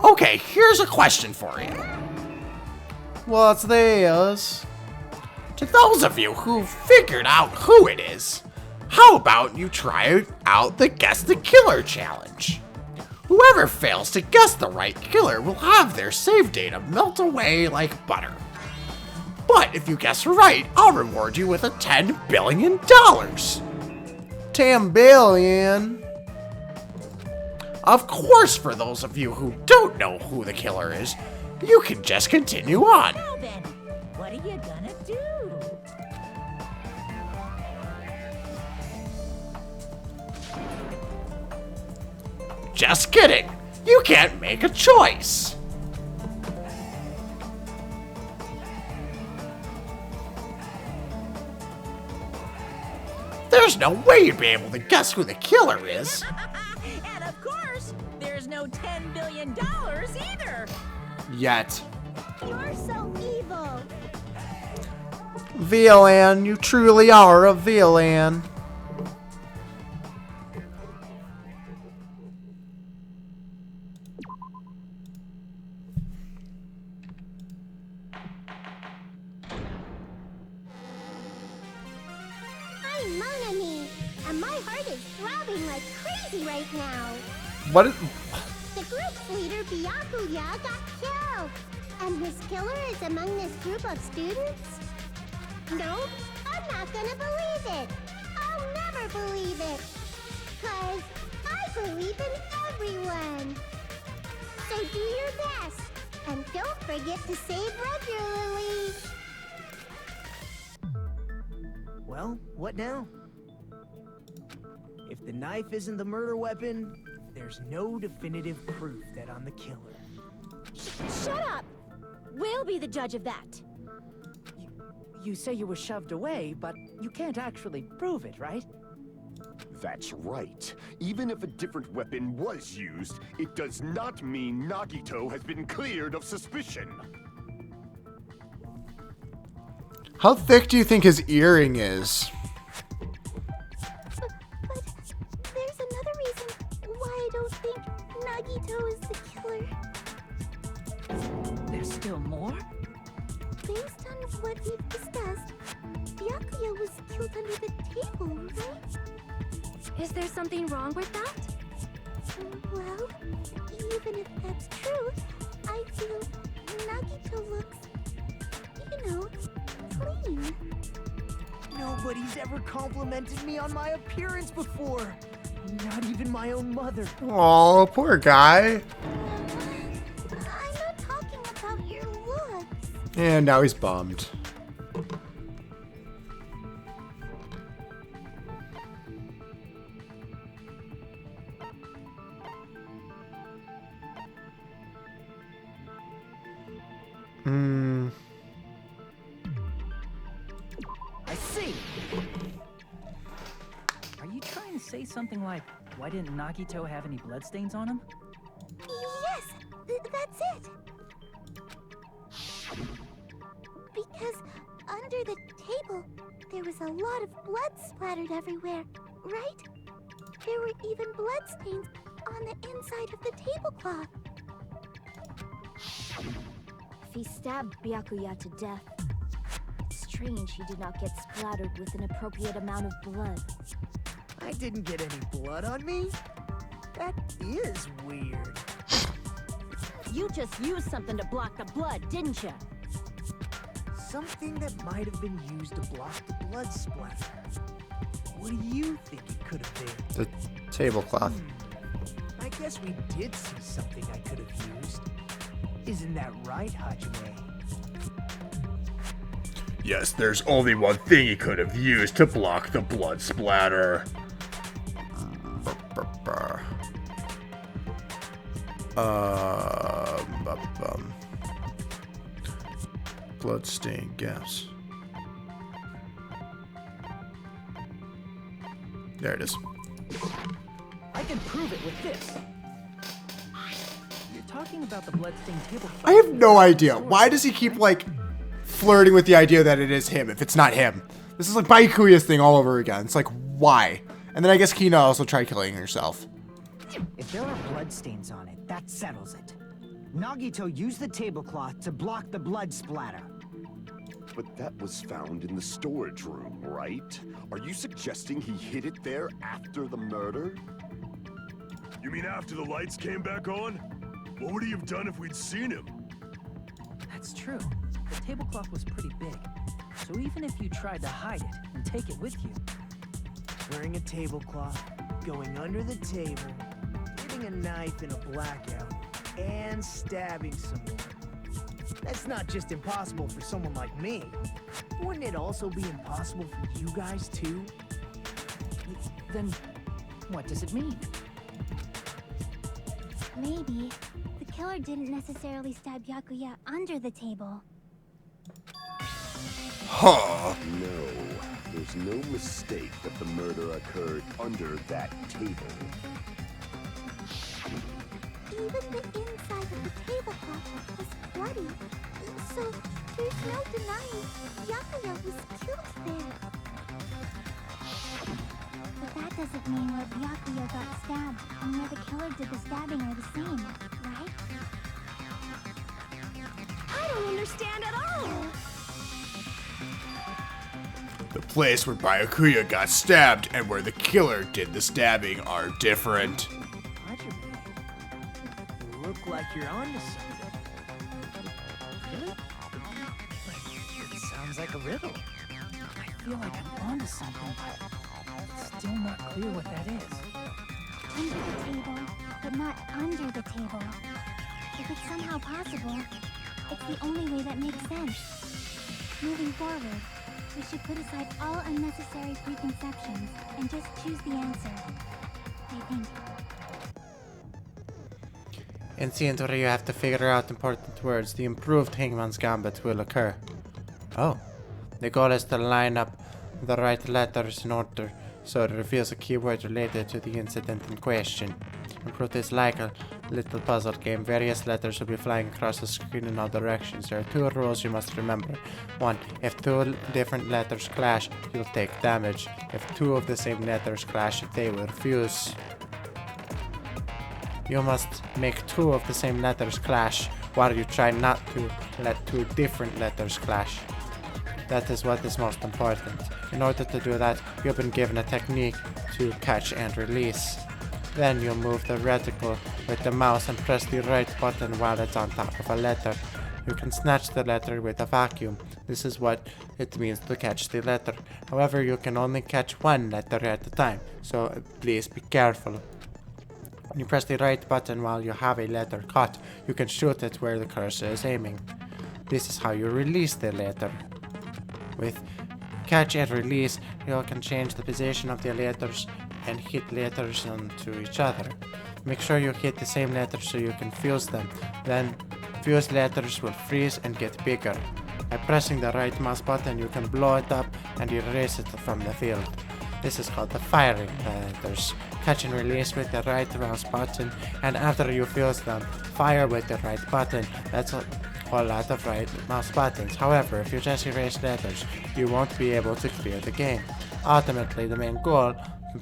Okay, here's a question for you. What's this? To those of you who figured out who it is, how about you try out the Guess the Killer challenge? Whoever fails to guess the right killer will have their save data melt away like butter. But if you guess right, I'll reward you with a $10 billion. 10 billion. Of course, for those of you who don't know who the killer is, you can just continue on. Now then, what are you gonna do? Just kidding. You can't make a choice. There's no way you'd be able to guess who the killer is. And of course, there's no $10 billion either. Yet. You're so evil. Villain, you truly are a villain. I'm Mon Ami, and my heart is throbbing like crazy right now. What is... The group's leader, Byakuya, got killed. And his killer is among this group of students? No, I'm not gonna believe it. I'll never believe it. 'Cause I believe in everyone. So do your best. And don't forget to save regularly. Well, what now? If the knife isn't the murder weapon, there's no definitive proof that I'm the killer. Shut up! We'll be the judge of that. You say you were shoved away, but you can't actually prove it, right? That's right. Even if a different weapon was used, it does not mean Nagito has been cleared of suspicion. How thick do you think his earring is? But there's another reason why I don't think Nagito is the killer. There's still more? Based on what we've discussed, Byakuya was killed under the table, right? Is there something wrong with that? Well, even if that's true, I feel Nagito looks, clean. Nobody's ever complimented me on my appearance before. Not even my own mother. Oh, poor guy. I'm not talking about your looks. And now he's bummed. I see. Are you trying to say something like, why didn't Nagito have any bloodstains on him? Yes, that's it. Because under the table, there was a lot of blood splattered everywhere, right? There were even bloodstains on the inside of the tablecloth. If he stabbed Byakuya to death, it's strange he did not get splattered with an appropriate amount of blood. I didn't get any blood on me? That is weird. You just used something to block the blood, didn't you? Something that might have been used to block the blood splatter. What do you think it could have been? The tablecloth. I guess we did see something I could have used. Isn't that right, Hajime? Yes, there's only one thing he could have used to block the blood splatter. Bloodstain gas. There it is. I can prove it with this. You're talking about the bloodstained tablecloth. I have no idea. Why does he keep, like, flirting with the idea that it is him if it's not him? This is like Byakuya's thing all over again. It's like, why? And then I guess Kina also tried killing herself. If there are bloodstains on it, that settles it. Nagito used the tablecloth to block the blood splatter. But that was found in the storage room, right? Are you suggesting he hid it there after the murder? You mean after the lights came back on? What would he have done if we'd seen him? That's true. The tablecloth was pretty big. So even if you tried to hide it and take it with you... Wearing a tablecloth, going under the table, getting a knife in a blackout, and stabbing someone. That's not just impossible for someone like me. Wouldn't it also be impossible for you guys too? Then, what does it mean? Maybe the killer didn't necessarily stab Byakuya under the table. Huh? No, there's no mistake that the murder occurred under that table. Even the inside of the tablecloth was bloody, so there's no denying Byakuya was killed there. But that doesn't mean where Byakuya got stabbed and where the killer did the stabbing are the same, right? I don't understand at all! The place where Byakuya got stabbed and where the killer did the stabbing are different. You look like you're onto something. Really? It sounds like a riddle. I feel like I'm onto something, but it's still not clear what that is. Under the table, but not under the table. If it's somehow possible, it's the only way that makes sense. Moving forward, we should put aside all unnecessary preconceptions and just choose the answer. I think. In scenes where you have to figure out important words, the improved Hangman's Gambit will occur. Oh. The goal is to line up the right letters in order so it reveals a keyword related to the incident in question. Improved is like a little puzzle game. Various letters will be flying across the screen in all directions. There are 2 rules you must remember. 1. If 2 different letters clash, you'll take damage. If 2 of the same letters clash, they will fuse. You must make 2 of the same letters clash, while you try not to let 2 different letters clash. That is what is most important. In order to do that, you've been given a technique to catch and release. Then you move the reticle with the mouse and press the right button while it's on top of a letter. You can snatch the letter with a vacuum. This is what it means to catch the letter. However, you can only catch one letter at a time, so please be careful. When you press the right button while you have a letter caught, you can shoot it where the cursor is aiming. This is how you release the letter. With catch and release, you can change the position of the letters and hit letters onto each other. Make sure you hit the same letters so you can fuse them. Then, fused letters will freeze and get bigger. By pressing the right mouse button, you can blow it up and erase it from the field. This is called the firing letters. Catch and release with the right mouse button, and after you fuse them, fire with the right button. That's a whole lot of right mouse buttons. However, if you just erase letters, you won't be able to clear the game. Ultimately, the main goal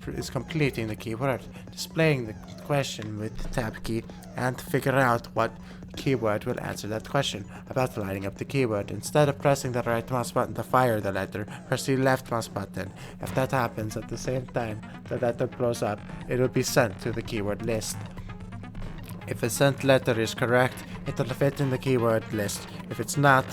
is completing the keyword, displaying the question with the tab key, and figure out what keyword will answer that question. About lining up the keyword, instead of pressing the right mouse button to fire the letter, press the left mouse button. If that happens at the same time the letter blows up, it will be sent to the keyword list. If a sent letter is correct, it will fit in the keyword list. If it's not,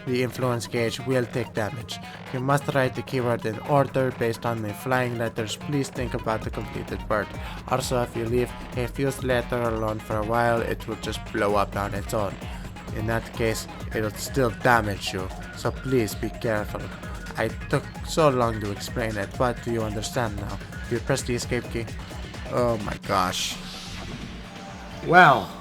the influence gauge will take damage. You must write the keyword in order based on the flying letters. Please think about the completed word. Also, if you leave a fused letter alone for a while, it will just blow up on its own. In that case, it will still damage you, so please be careful. I took so long to explain it, but do you understand now? Do you press the escape key? Oh my gosh. Well.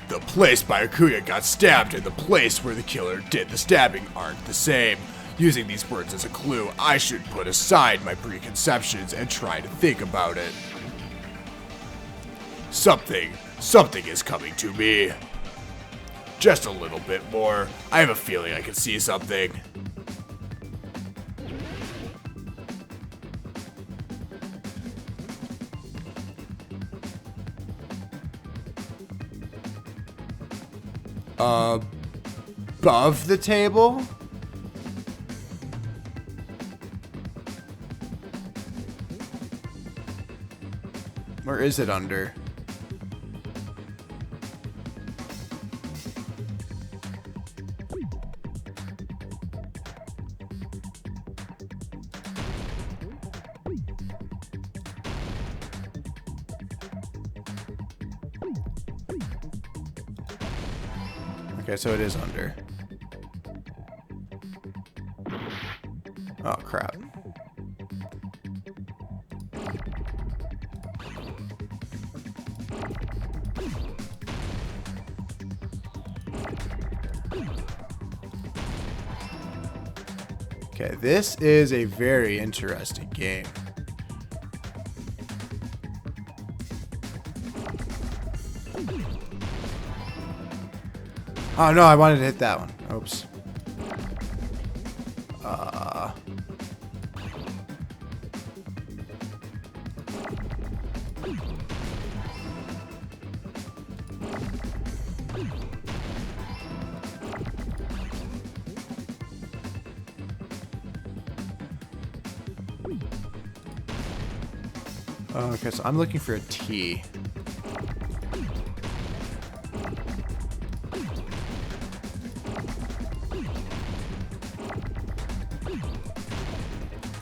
The place Byakuya got stabbed and the place where the killer did the stabbing aren't the same. Using these words as a clue, I should put aside my preconceptions and try to think about it. Something is coming to me. Just a little bit more. I have a feeling I can see something. Above the table? Where is it under? Okay, so it is under. Oh, crap. Okay, this is a very interesting game. Oh no, I wanted to hit that one. Oops. Okay, so I'm looking for a T.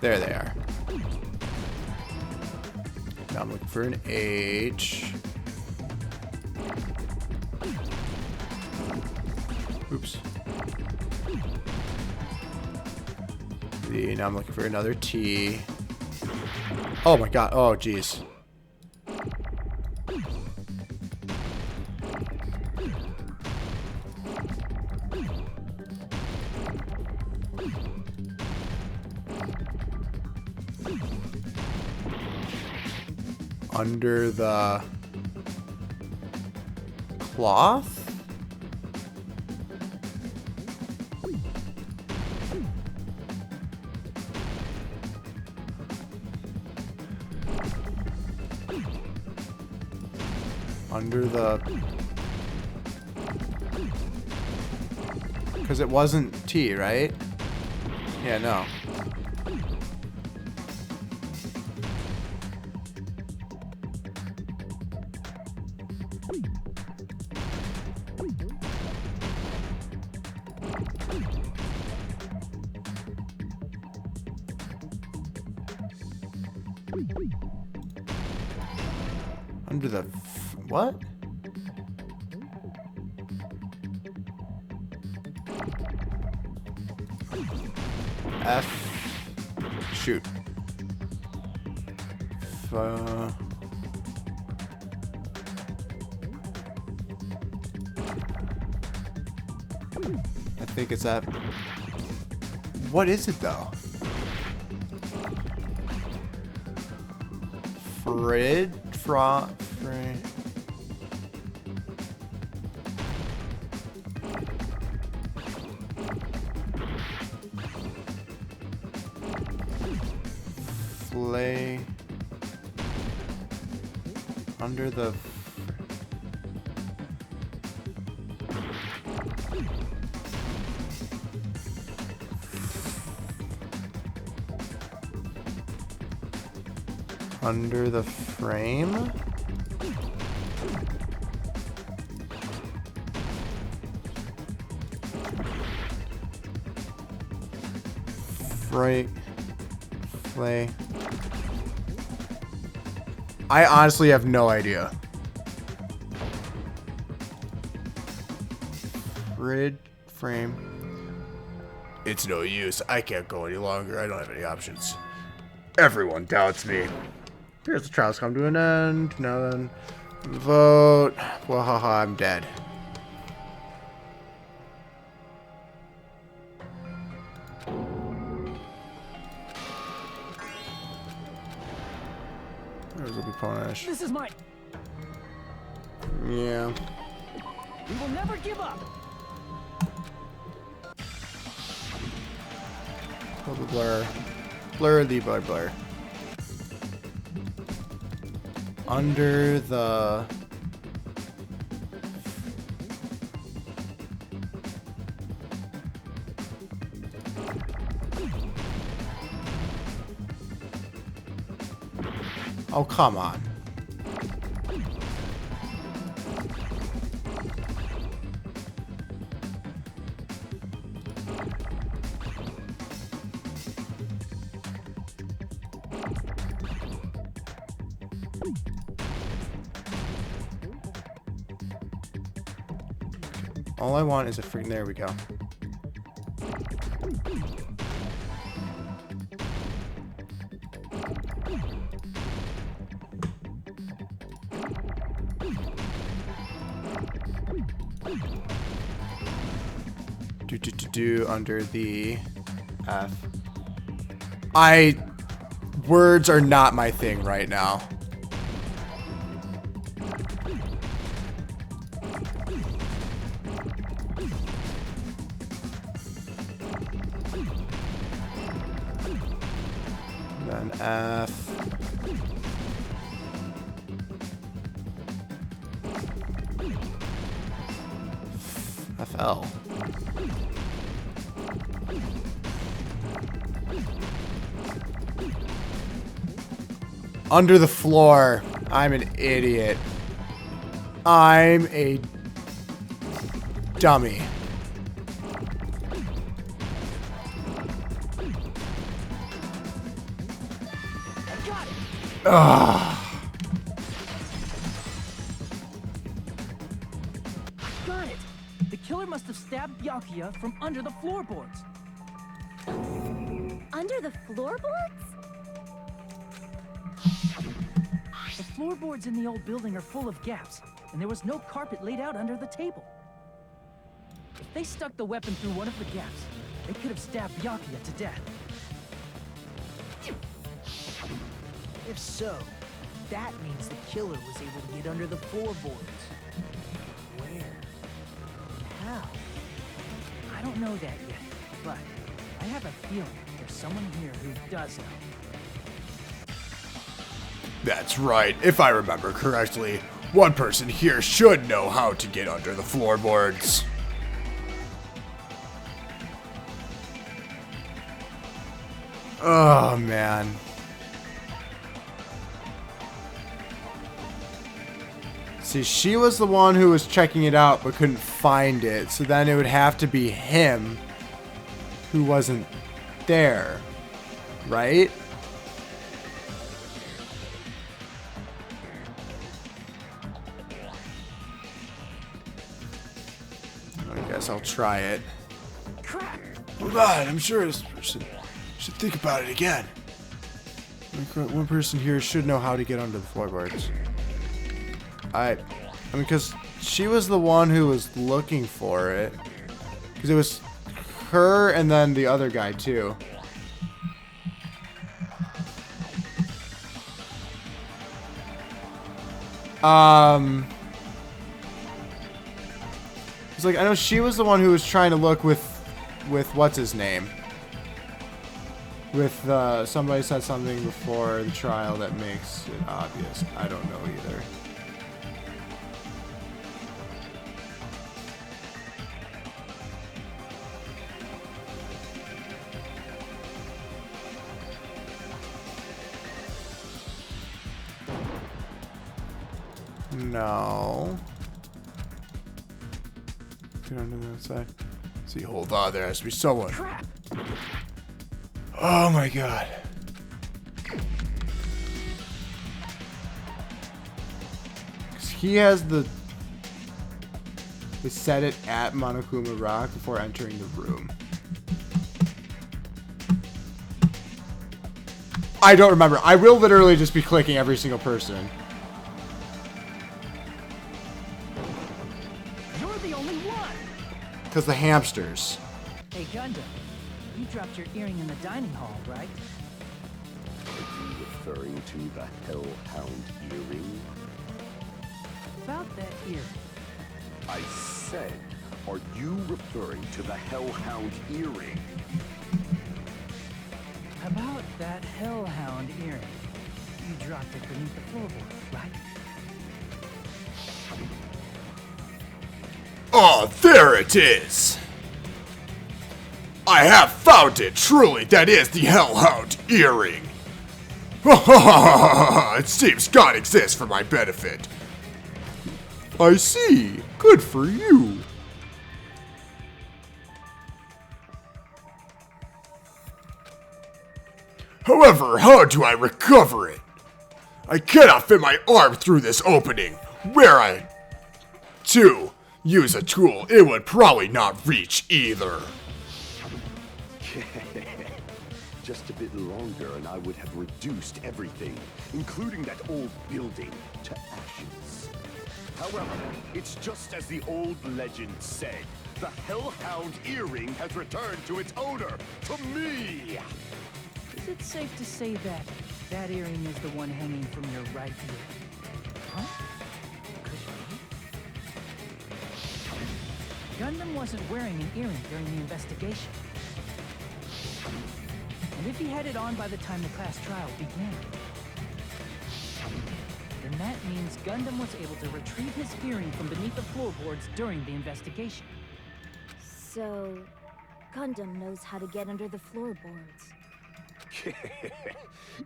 There they are. Now I'm looking for an H. Oops. Now I'm looking for another T. Oh my god. Oh, jeez. Under the cloth? Under the... Because it wasn't T, right? Yeah, no. Under the what? F. Shoot. I think it's that. What is it though? Frid? Flay. Under the. Under the frame? Right. Play. I honestly have no idea. Grid frame. It's no use. I can't go any longer. I don't have any options. Everyone doubts me. Here's the trials come to an end. Now then, vote. Well, haha, I'm dead. Those will be punished. This is mine. Yeah. We will never give up. Blur. Blur the blur. Under the... Oh, come on. All I want is a freaking... There we go. Do under the F. Words are not my thing right now. Then F. FL. Under the floor. I'm an idiot. I'm a dummy. Ugh. Got it. The killer must have stabbed Byakuya from under the floorboards. Under the floorboards? The floorboards in the old building are full of gaps, and there was no carpet laid out under the table. If they stuck the weapon through one of the gaps, they could have stabbed Byakuya to death. If so, that means the killer was able to get under the floorboards. Where? How? I don't know that yet, but I have a feeling there's someone here who does know. That's right. If I remember correctly, one person here should know how to get under the floorboards. Oh, man. See, she was the one who was checking it out but couldn't find it, so then it would have to be him who wasn't there, right? I'll try it. Crap! Hold on, I'm sure this person should think about it again. One person here should know how to get under the floorboards. I mean, because she was the one who was looking for it. Because it was her and then the other guy, too. It's like, I know she was the one who was trying to look with what's his name? With, somebody said something before the trial that makes it obvious. I don't know either. No. Get under the outside. See, hold on, there has to be someone. Crap! Oh my god. He has the... They set it at Monokuma Rock before entering the room. I don't remember. I will literally just be clicking every single person. You're the only one! Because the hamsters. Hey, Gundam. You dropped your earring in the dining hall, right? Are you referring to the Hellhound earring? About that earring. I said, are you referring to the Hellhound earring? About that Hellhound earring. You dropped it beneath the floorboard, right? Oh, there it is! I have found it! Truly, that is the Hellhound earring! It seems God exists for my benefit. I see. Good for you. However, how do I recover it? I cannot fit my arm through this opening. Where I to use a tool, it would probably not reach either. Just a bit longer and I would have reduced everything, including that old building, to ashes. However, it's just as the old legend said. The Hellhound earring has returned to its owner, to me! Is it safe to say that that earring is the one hanging from your right ear? Huh? Could be. Gundam wasn't wearing an earring during the investigation. And if he had it on by the time the class trial began, then that means Gundam was able to retrieve his earring from beneath the floorboards during the investigation. So, Gundam knows how to get under the floorboards.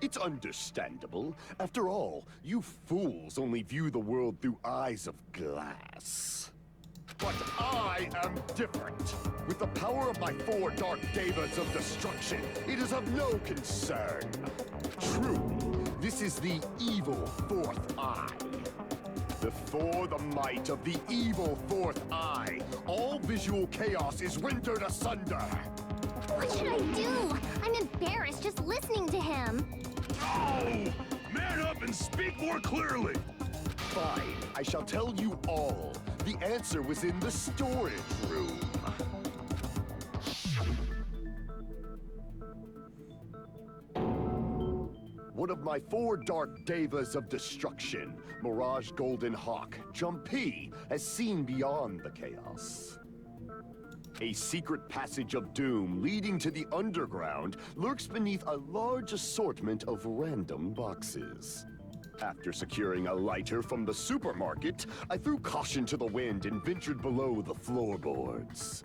It's understandable. After all, you fools only view the world through eyes of glass. But I am different. With the power of my 4 dark devas of destruction, it is of no concern. Truly, this is the evil 4th eye. Before the might of the evil 4th eye, all visual chaos is rendered asunder. What should I do? I'm embarrassed just listening to him. Oh! Man up and speak more clearly! Fine, I shall tell you all. The answer was in the storage room. One of my 4 dark devas of destruction, Mirage Golden Hawk, Jumpy, has seen beyond the chaos. A secret passage of doom leading to the underground lurks beneath a large assortment of random boxes. After securing a lighter from the supermarket, I threw caution to the wind and ventured below the floorboards.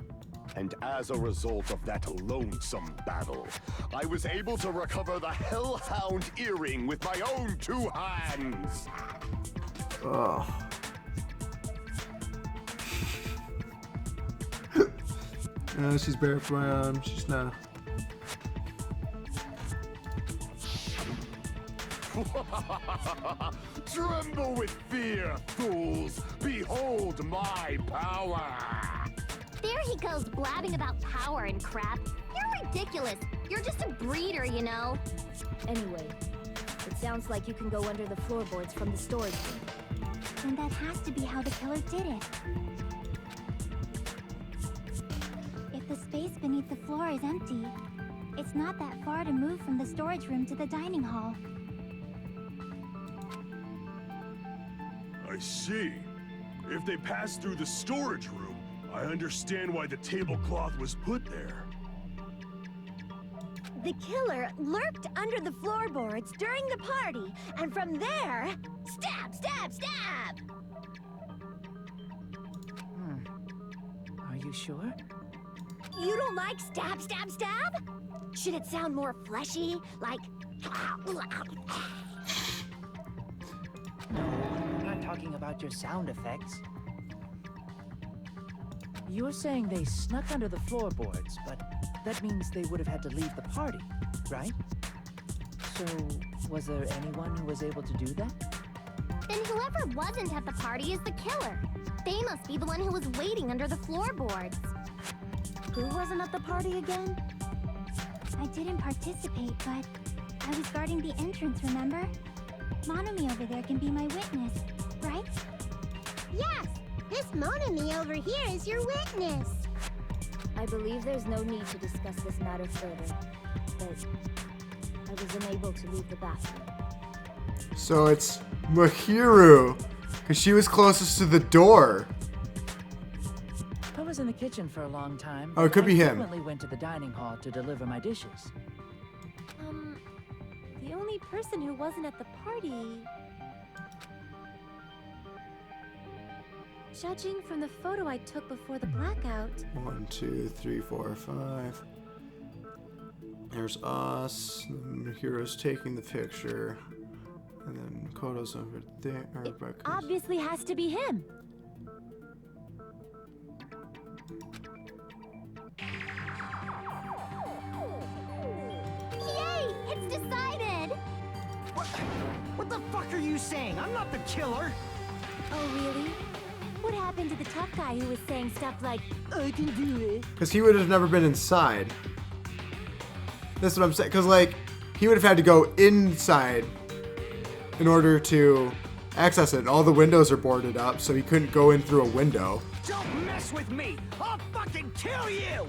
And as a result of that lonesome battle, I was able to recover the Hellhound earring with my own 2 hands. Ugh. No, she's bare for my arm. She's not. Tremble with fear, fools! Behold my power! There he goes blabbing about power and crap. You're ridiculous. You're just a breeder, you know. Anyway, it sounds like you can go under the floorboards from the storage room. And that has to be how the killer did it. If the space beneath the floor is empty, it's not that far to move from the storage room to the dining hall. I see. If they passed through the storage room, I understand why the tablecloth was put there. The killer lurked under the floorboards during the party, and from there, stab, stab, stab! Are you sure? You don't like stab, stab, stab? Should it sound more fleshy, like... No, I'm not talking about your sound effects. You're saying they snuck under the floorboards, but that means they would have had to leave the party, right? So, was there anyone who was able to do that? Then whoever wasn't at the party is the killer. They must be the one who was waiting under the floorboards. Who wasn't at the party again? I didn't participate, but I was guarding the entrance, remember? Monomi over there can be my witness, right? Yes! This Monomi over here is your witness! I believe there's no need to discuss this matter further, but I was unable to leave the bathroom. So it's Mahiru, because she was closest to the door. I was in the kitchen for a long time. Oh, it could be him. I frequently went to the dining hall to deliver my dishes. The only person who wasn't at the party... Judging from the photo I took before the blackout... 1, 2, 3, 4, 5. There's us. Mahiru's taking the picture. And then Koto's over there. It obviously has to be him. Yay! It's decided! What the fuck are you saying? I'm not the killer! Oh, really? What happened to the tough guy who was saying stuff like, I can do it? Because he would have never been inside. That's what I'm saying. Because, like, he would have had to go inside in order to access it. And all the windows are boarded up, so he couldn't go in through a window. Don't mess with me! I'll fucking kill you!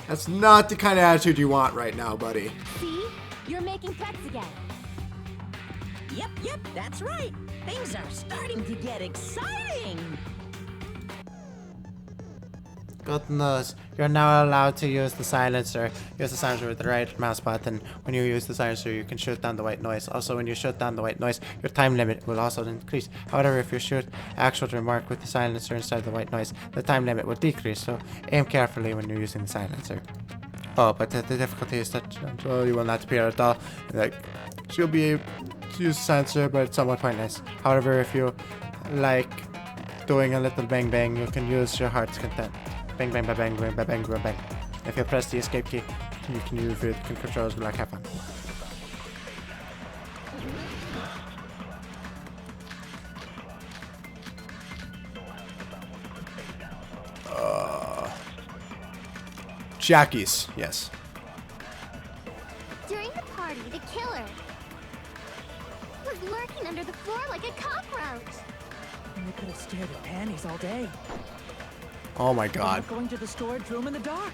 That's not the kind of attitude you want right now, buddy. See? You're making threats again. Yep, that's right. Things are starting to get exciting. Good news. You're now allowed to use the silencer. Use the silencer with the right mouse button. When you use the silencer, you can shoot down the white noise. Also, when you shoot down the white noise, your time limit will also increase. However, if you shoot actual remark with the silencer instead of the white noise, the time limit will decrease. So aim carefully when you're using the silencer. Oh, but the difficulty is that you will not appear at all. Like, she'll be able to use the silencer, but it's somewhat pointless. However, if you like doing a little bang bang, you can use your heart's content. Bang bang ba bang bang ba bang ba bang. If you press the escape key, you can use it. Can controls like have fun. Jackie's, yes. During the party, the killer was lurking under the floor like a cockroach. And they could have stared at panties all day. Oh my god. Not going to the storage room in the dark.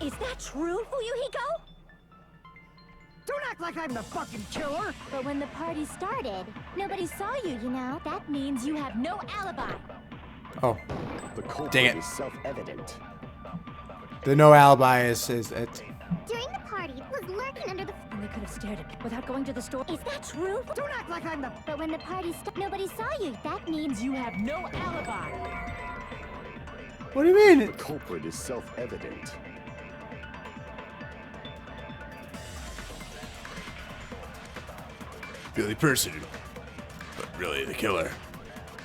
Is that true, Fuyuhiko? Don't act like I'm the fucking killer! But when the party started, nobody saw you, you know? That means you have no alibi. Oh. The culprit Dang it. is self-evident. The no alibi is it. During the party, was lurking under the... And they could have stared at without going to the store. Is that true? Don't act like I'm the... But when the party started, nobody saw you. That means you have no alibi. What do you mean? The culprit is self-evident. Billy Person, but really the killer.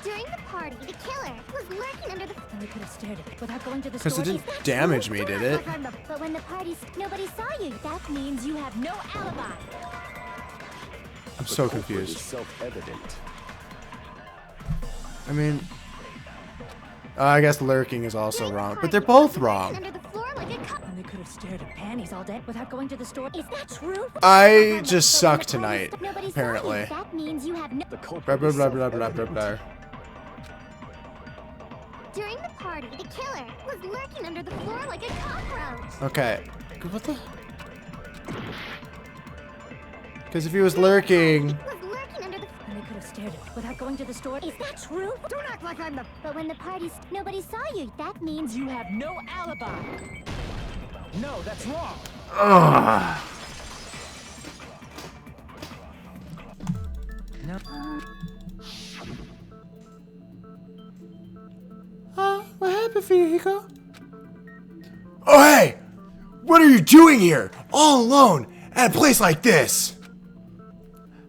During the party, the killer was lurking under the... And they could have stared at without going to the Because store. it didn't damage me, did it? But when the party... Nobody saw you. That means you have no alibi. I'm so The culprit confused. is self-evident. I mean, I guess lurking is also wrong, but they're both wrong. Under the floor like a cup. And they could have stared at panties all day without going to the store. Is that true? I just suck tonight, apparently. That means you have no. Blah, blah, blah, blah, blah, blah, blah. During the party, the killer was lurking under the floor like a cockroach. Okay. What the? Because if he was lurking... Was lurking under the. And they could have stared at without going to the store. Is that true? Don't act like I'm the. But when the party, nobody saw you. That means You have no alibi. No, that's wrong. Ugh. No. What happened for you, Hiko? Oh, hey! What are you doing here? All alone at a place like this?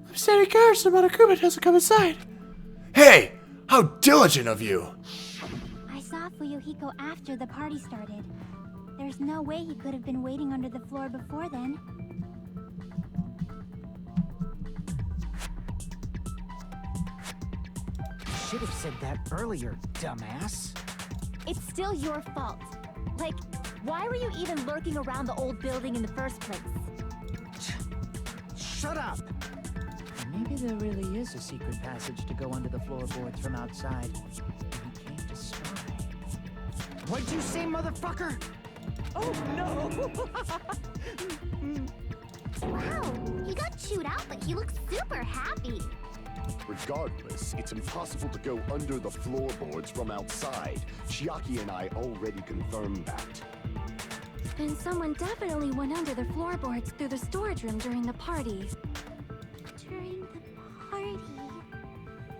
I'm standing guard so Monokuma doesn't come inside. Hey! How diligent of you! I saw Fuyuhiko after the party started. There's no way he could have been waiting under the floor before then. Should have said that earlier, dumbass. it's still your fault. Like, why were you even lurking around the old building in the first place? Shut up! Maybe there really is a secret passage to go under the floorboards from outside. He came to spy. What'd you say, motherfucker? Oh no! Wow, he got chewed out, but he looks super happy. Regardless, it's impossible to go under the floorboards from outside. Chiaki and I already confirmed that. Then someone definitely went under the floorboards through the storage room during the party. During the party?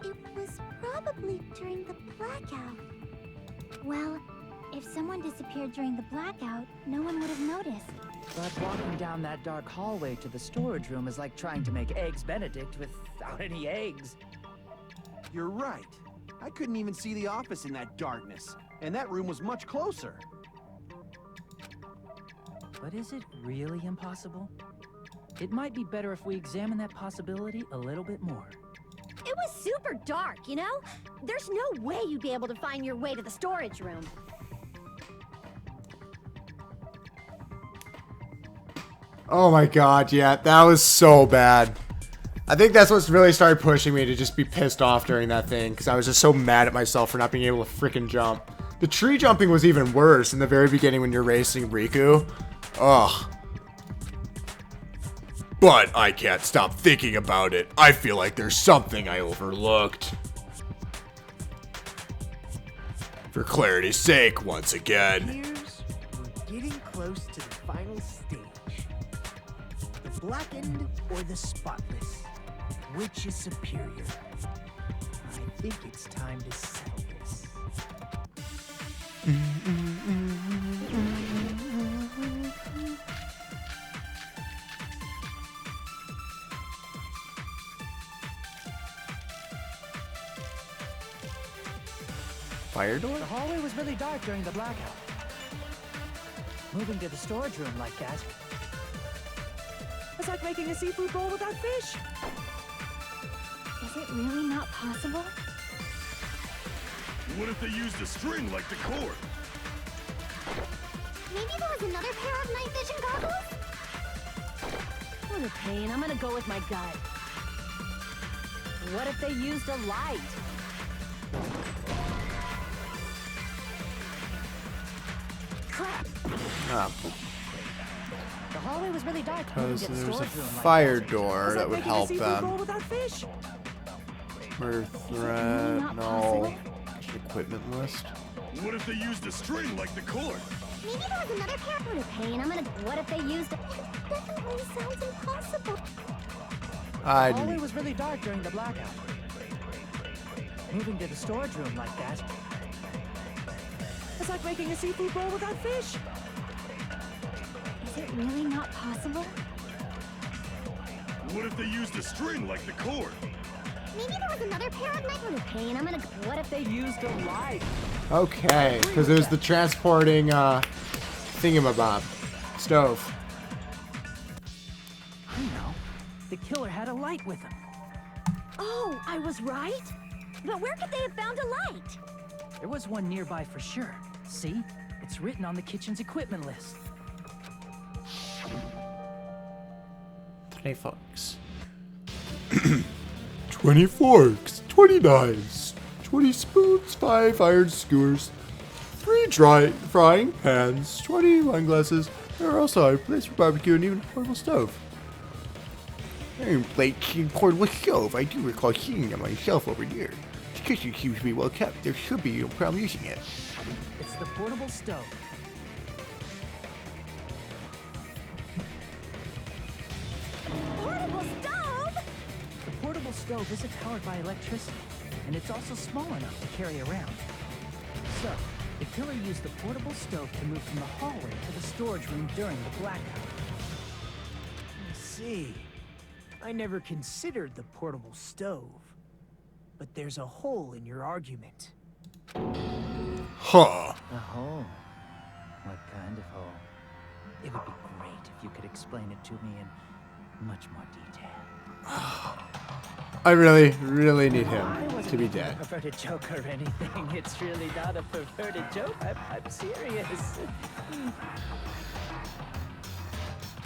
It was probably during the blackout. Well, if someone disappeared during the blackout, no one would have noticed. But walking down that dark hallway to the storage room is like trying to make Eggs Benedict without any eggs. You're right. I couldn't even see the office in that darkness, and that room was much closer. But is it really impossible? It might be better if we examine that possibility a little bit more. It was super dark, you know? There's no way you'd be able to find your way to the storage room. Oh my god, yeah, that was so bad. I think that's what's really started pushing me to just be pissed off during that thing, because I was just so mad at myself for not being able to freaking jump. The tree jumping was even worse in the very beginning when you're racing Riku. Ugh. But I can't stop thinking about it. I feel like there's something I overlooked. For clarity's sake, once again. Here's we're getting close to the final stage. The blackened or the spotless? Which is superior? I think it's time to settle this. Fire door? The hallway was really dark during the blackout. Moving to the storage room like that. It's like making a seafood bowl without fish. Is it really not possible? What if they used a string like the cord? Maybe there was another pair of night vision goggles? What a pain. I'm gonna go with my gut. What if they used a light? Crap! Oh, The hallway was really dark. because Moving to the there's a storage room like fire that. door It's that like would making a help seafood bowl them. without fish. Murder threat, no. Equipment list. What if they used a string like the cord? Maybe there was another pair. What a pain. What if they used a... That definitely sounds impossible. The hallway was really dark during the blackout. Moving to the storage room like that. It's like making a seafood bowl without fish. Is it really not possible? What if they used a string like the cord? Maybe there was another pair of night... What a pain. What if they used a light? Okay, because it was the transporting thingamabob. Stove. I know. The killer had a light with him. Oh, I was right? But where could they have found a light? There was one nearby for sure. See? It's written on the kitchen's equipment list. 20 forks. 20 forks, 20 knives, 20 spoons, 5 iron skewers, 3 dry frying pans, 20 wine glasses. There are also a place for barbecue and even a portable stove. Iron plates and portable stove. I do recall seeing them on the shelf over there. The kitchen seems to be well kept. There should be no problem using it. It's the portable stove. Portable stove? The portable stove isn't powered by electricity, and it's also small enough to carry around. So, the killer used the portable stove to move from the hallway to the storage room during the blackout. I see. I never considered the portable stove. But there's a hole in your argument. Huh. A hole? What kind of hole? It would be great if you could explain it to me in much more detail. I really, really need him to be dead. A perverted joke or anything. It's really not a perverted joke. I'm serious.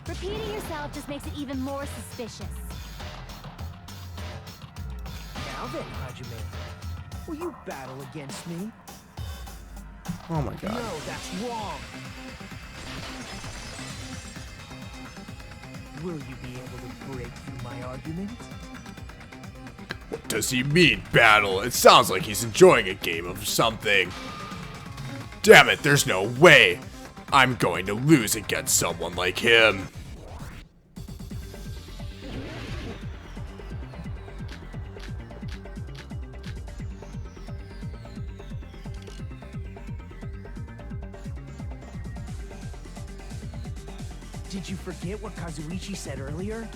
Repeating yourself just makes it even more suspicious. Now then, Hajime, will you battle against me? Oh my god. No, that's wrong. Will you be able to break through my argument? What does he mean, battle? It sounds like he's enjoying a game of something. Damn it, there's no way I'm going to lose against someone like him. Did you forget what Kazuichi said earlier?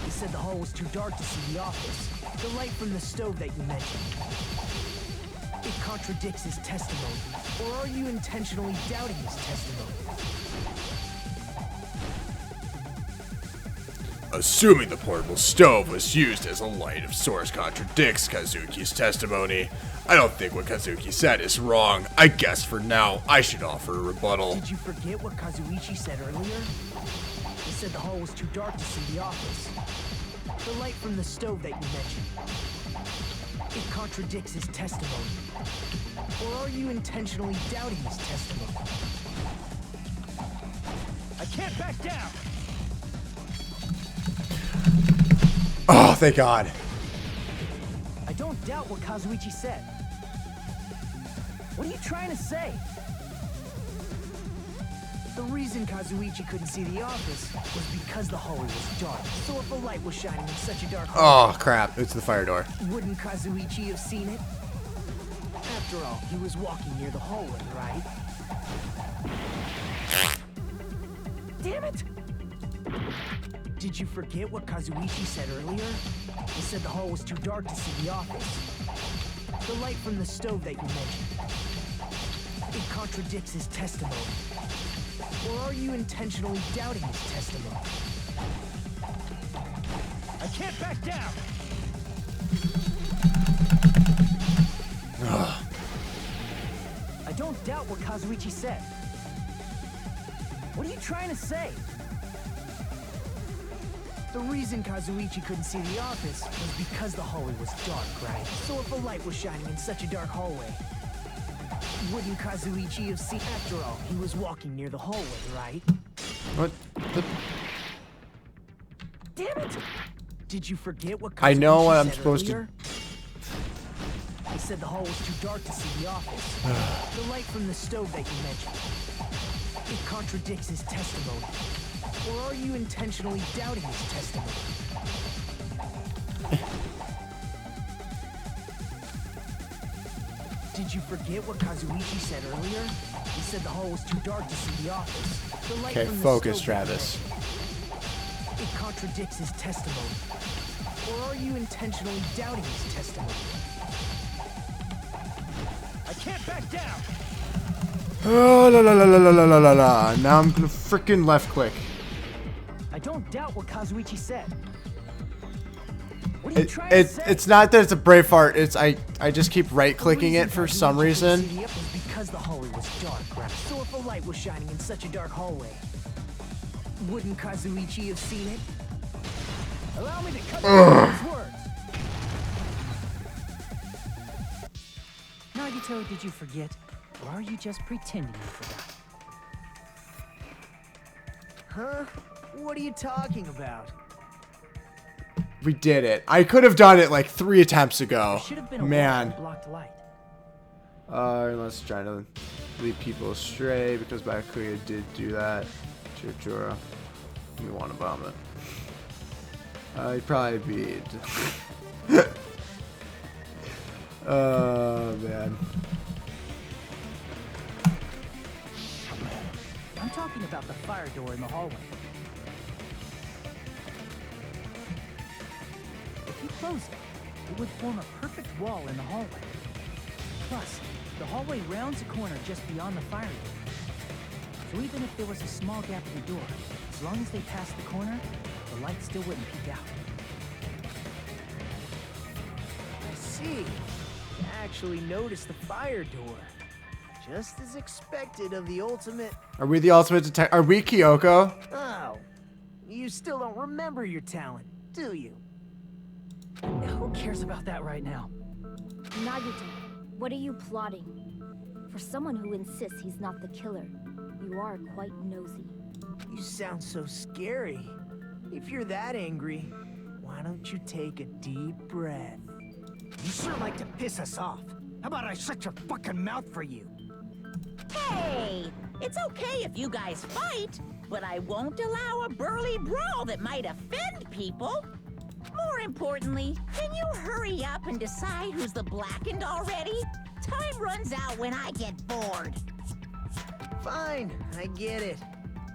He said the hall was too dark to see the office. The light from the stove that you mentioned. It contradicts his testimony. Or are you intentionally doubting his testimony? Assuming the portable stove was used as a light of source contradicts Kazuki's testimony. I don't think what Kazuki said is wrong. I guess for now, I should offer a rebuttal. Did you forget what Kazuichi said earlier? He said the hall was too dark to see the office. The light from the stove that you mentioned. It contradicts his testimony. Or are you intentionally doubting his testimony? I can't back down! Oh, thank God. I don't doubt what Kazuichi said. What are you trying to say? The reason Kazuichi couldn't see the office was because the hallway was dark. So if a light was shining in such a dark hallway... Oh, crap. It's the fire door. Wouldn't Kazuichi have seen it? After all, he was walking near the hallway, right? Damn it! Did you forget what Kazuichi said earlier? He said the hall was too dark to see the office. The light from the stove that you mentioned. It contradicts his testimony. Or are you intentionally doubting his testimony? I can't back down! I don't doubt what Kazuichi said. What are you trying to say? The reason Kazuichi couldn't see the office was because the hallway was dark, right? So if a light was shining in such a dark hallway, wouldn't Kazuichi have seen? After all, he was walking near the hallway, right? What the? Damn it! Did you forget what Kazuichi I know what I'm said supposed earlier? He said the hall was too dark to see the office. The light from the stove that you mentioned. It contradicts his testimony. Or are you intentionally doubting his testimony? Did you forget what Kazuichi said earlier? He said the hall was too dark to see the office. The light Okay, from the focus, stove Travis. it contradicts his testimony. Or are you intentionally doubting his testimony? I can't back down! Oh, la la la la la la la la. Now I'm gonna frickin' left click. I don't doubt what Kazuichi said. What are you trying to say? It's not that it's a brave heart. It's I just keep right-clicking it for some reason. It was because the hallway was dark, right? So if a light was shining in such a dark hallway, wouldn't Kazuichi have seen it? Allow me to cut these words. Nagito, did you forget? Or are you just pretending you forgot? Huh? What are you talking about? We did it. I could have done it like 3 attempts ago. Man. Blocked light. Unless trying to lead people astray because Byakuya did do that. Churchura. We want to bomb it. He'd probably be. Oh man. I'm talking about the fire door in the hallway. If you close it, it would form a perfect wall in the hallway. Plus, the hallway rounds a corner just beyond the fire door. So even if there was a small gap in the door, as long as they passed the corner, the light still wouldn't peek out. I see. You actually noticed the fire door. Just as expected of the ultimate... Are we the ultimate detective? Are we Kyoko? Oh. You still don't remember your talent, do you? Who cares about that right now? Nagito, what are you plotting? For someone who insists he's not the killer, you are quite nosy. You sound so scary. If you're that angry, why don't you take a deep breath? You sure like to piss us off. How about I shut your fucking mouth for you? Hey, it's okay if you guys fight, but I won't allow a burly brawl that might offend people. More importantly, can you hurry up and decide who's the blackened already? Time runs out when I get bored. Fine, I get it.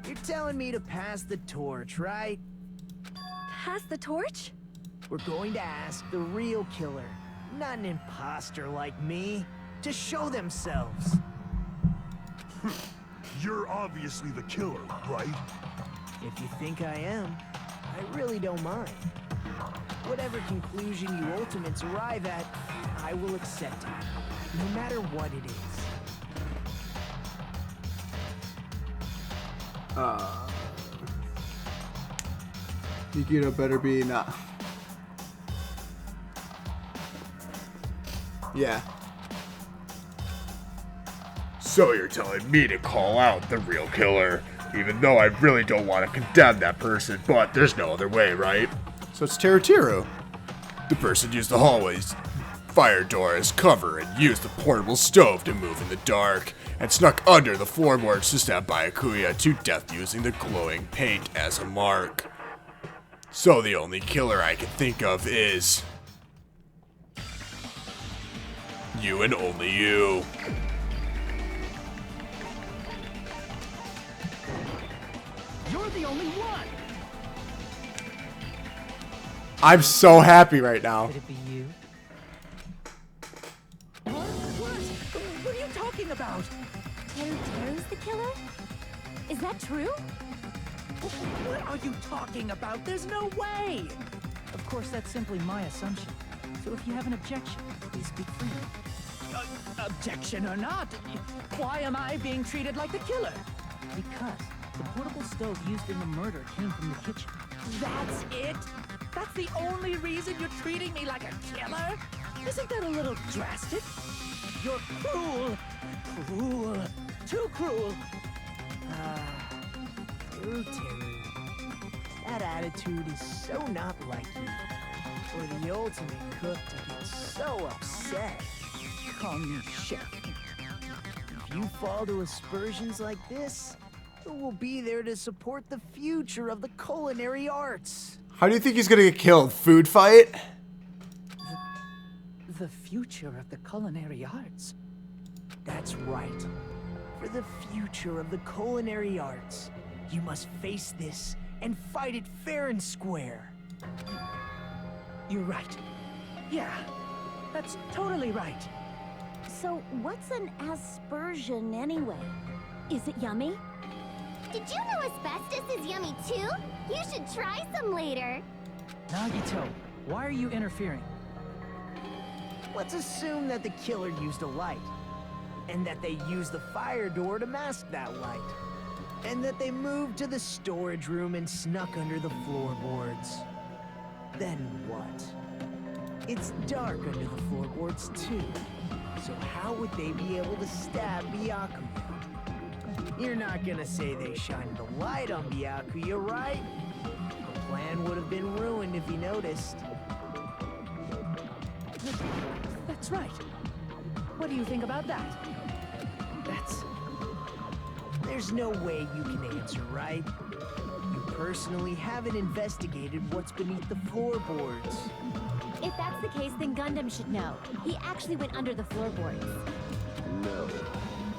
You're telling me to pass the torch, right? Pass the torch? We're going to ask the real killer, not an imposter like me, to show themselves. You're obviously the killer, right? If you think I am, I really don't mind. Whatever conclusion you ultimates arrive at, I will accept it, no matter what it is. Yukito better be not. Yeah. So you're telling me to call out the real killer, even though I really don't want to condemn that person, but there's no other way, right? So it's Teruteru. The person used the hallway's fire door as cover and used the portable stove to move in the dark, and snuck under the floorboards to stab Byakuya to death using the glowing paint as a mark. So the only killer I can think of is you and only you. You're the only one! I'm so happy right now. Could it be you? What are you talking about? Teruteru's the killer? Is that true? What are you talking about? There's no way! Of course, that's simply my assumption. So if you have an objection, please speak freely. Objection or not, why am I being treated like the killer? Because the portable stove used in the murder came from the kitchen. That's it? That's the only reason you're treating me like a killer? Isn't that a little drastic? You're cruel. Cruel. Too cruel. Teru. That attitude is so not like you. For the ultimate cook to get so upset. Call me chef. If you fall to aspersions like this, who will be there to support the future of the culinary arts? How do you think he's gonna get killed? Food fight? The future of the culinary arts? That's right. For the future of the culinary arts, you must face this and fight it fair and square. You're right. Yeah, that's totally right. So what's an aspersion anyway? Is it yummy? Did you know asbestos is yummy too? You should try some later. Nagito, Why are you interfering? Let's assume that the killer used a light, and that they used the fire door to mask that light, and that they moved to the storage room and snuck under the floorboards. Then what? It's dark under the floorboards too, so how would they be able to stab Byakuya? You're not gonna say they shined the light on Byakuya, right? The plan would have been ruined if he noticed. That's right. What do you think about that? There's no way you can answer, right? You personally haven't investigated what's beneath the floorboards. If that's the case, then Gundam should know. He actually went under the floorboards. No.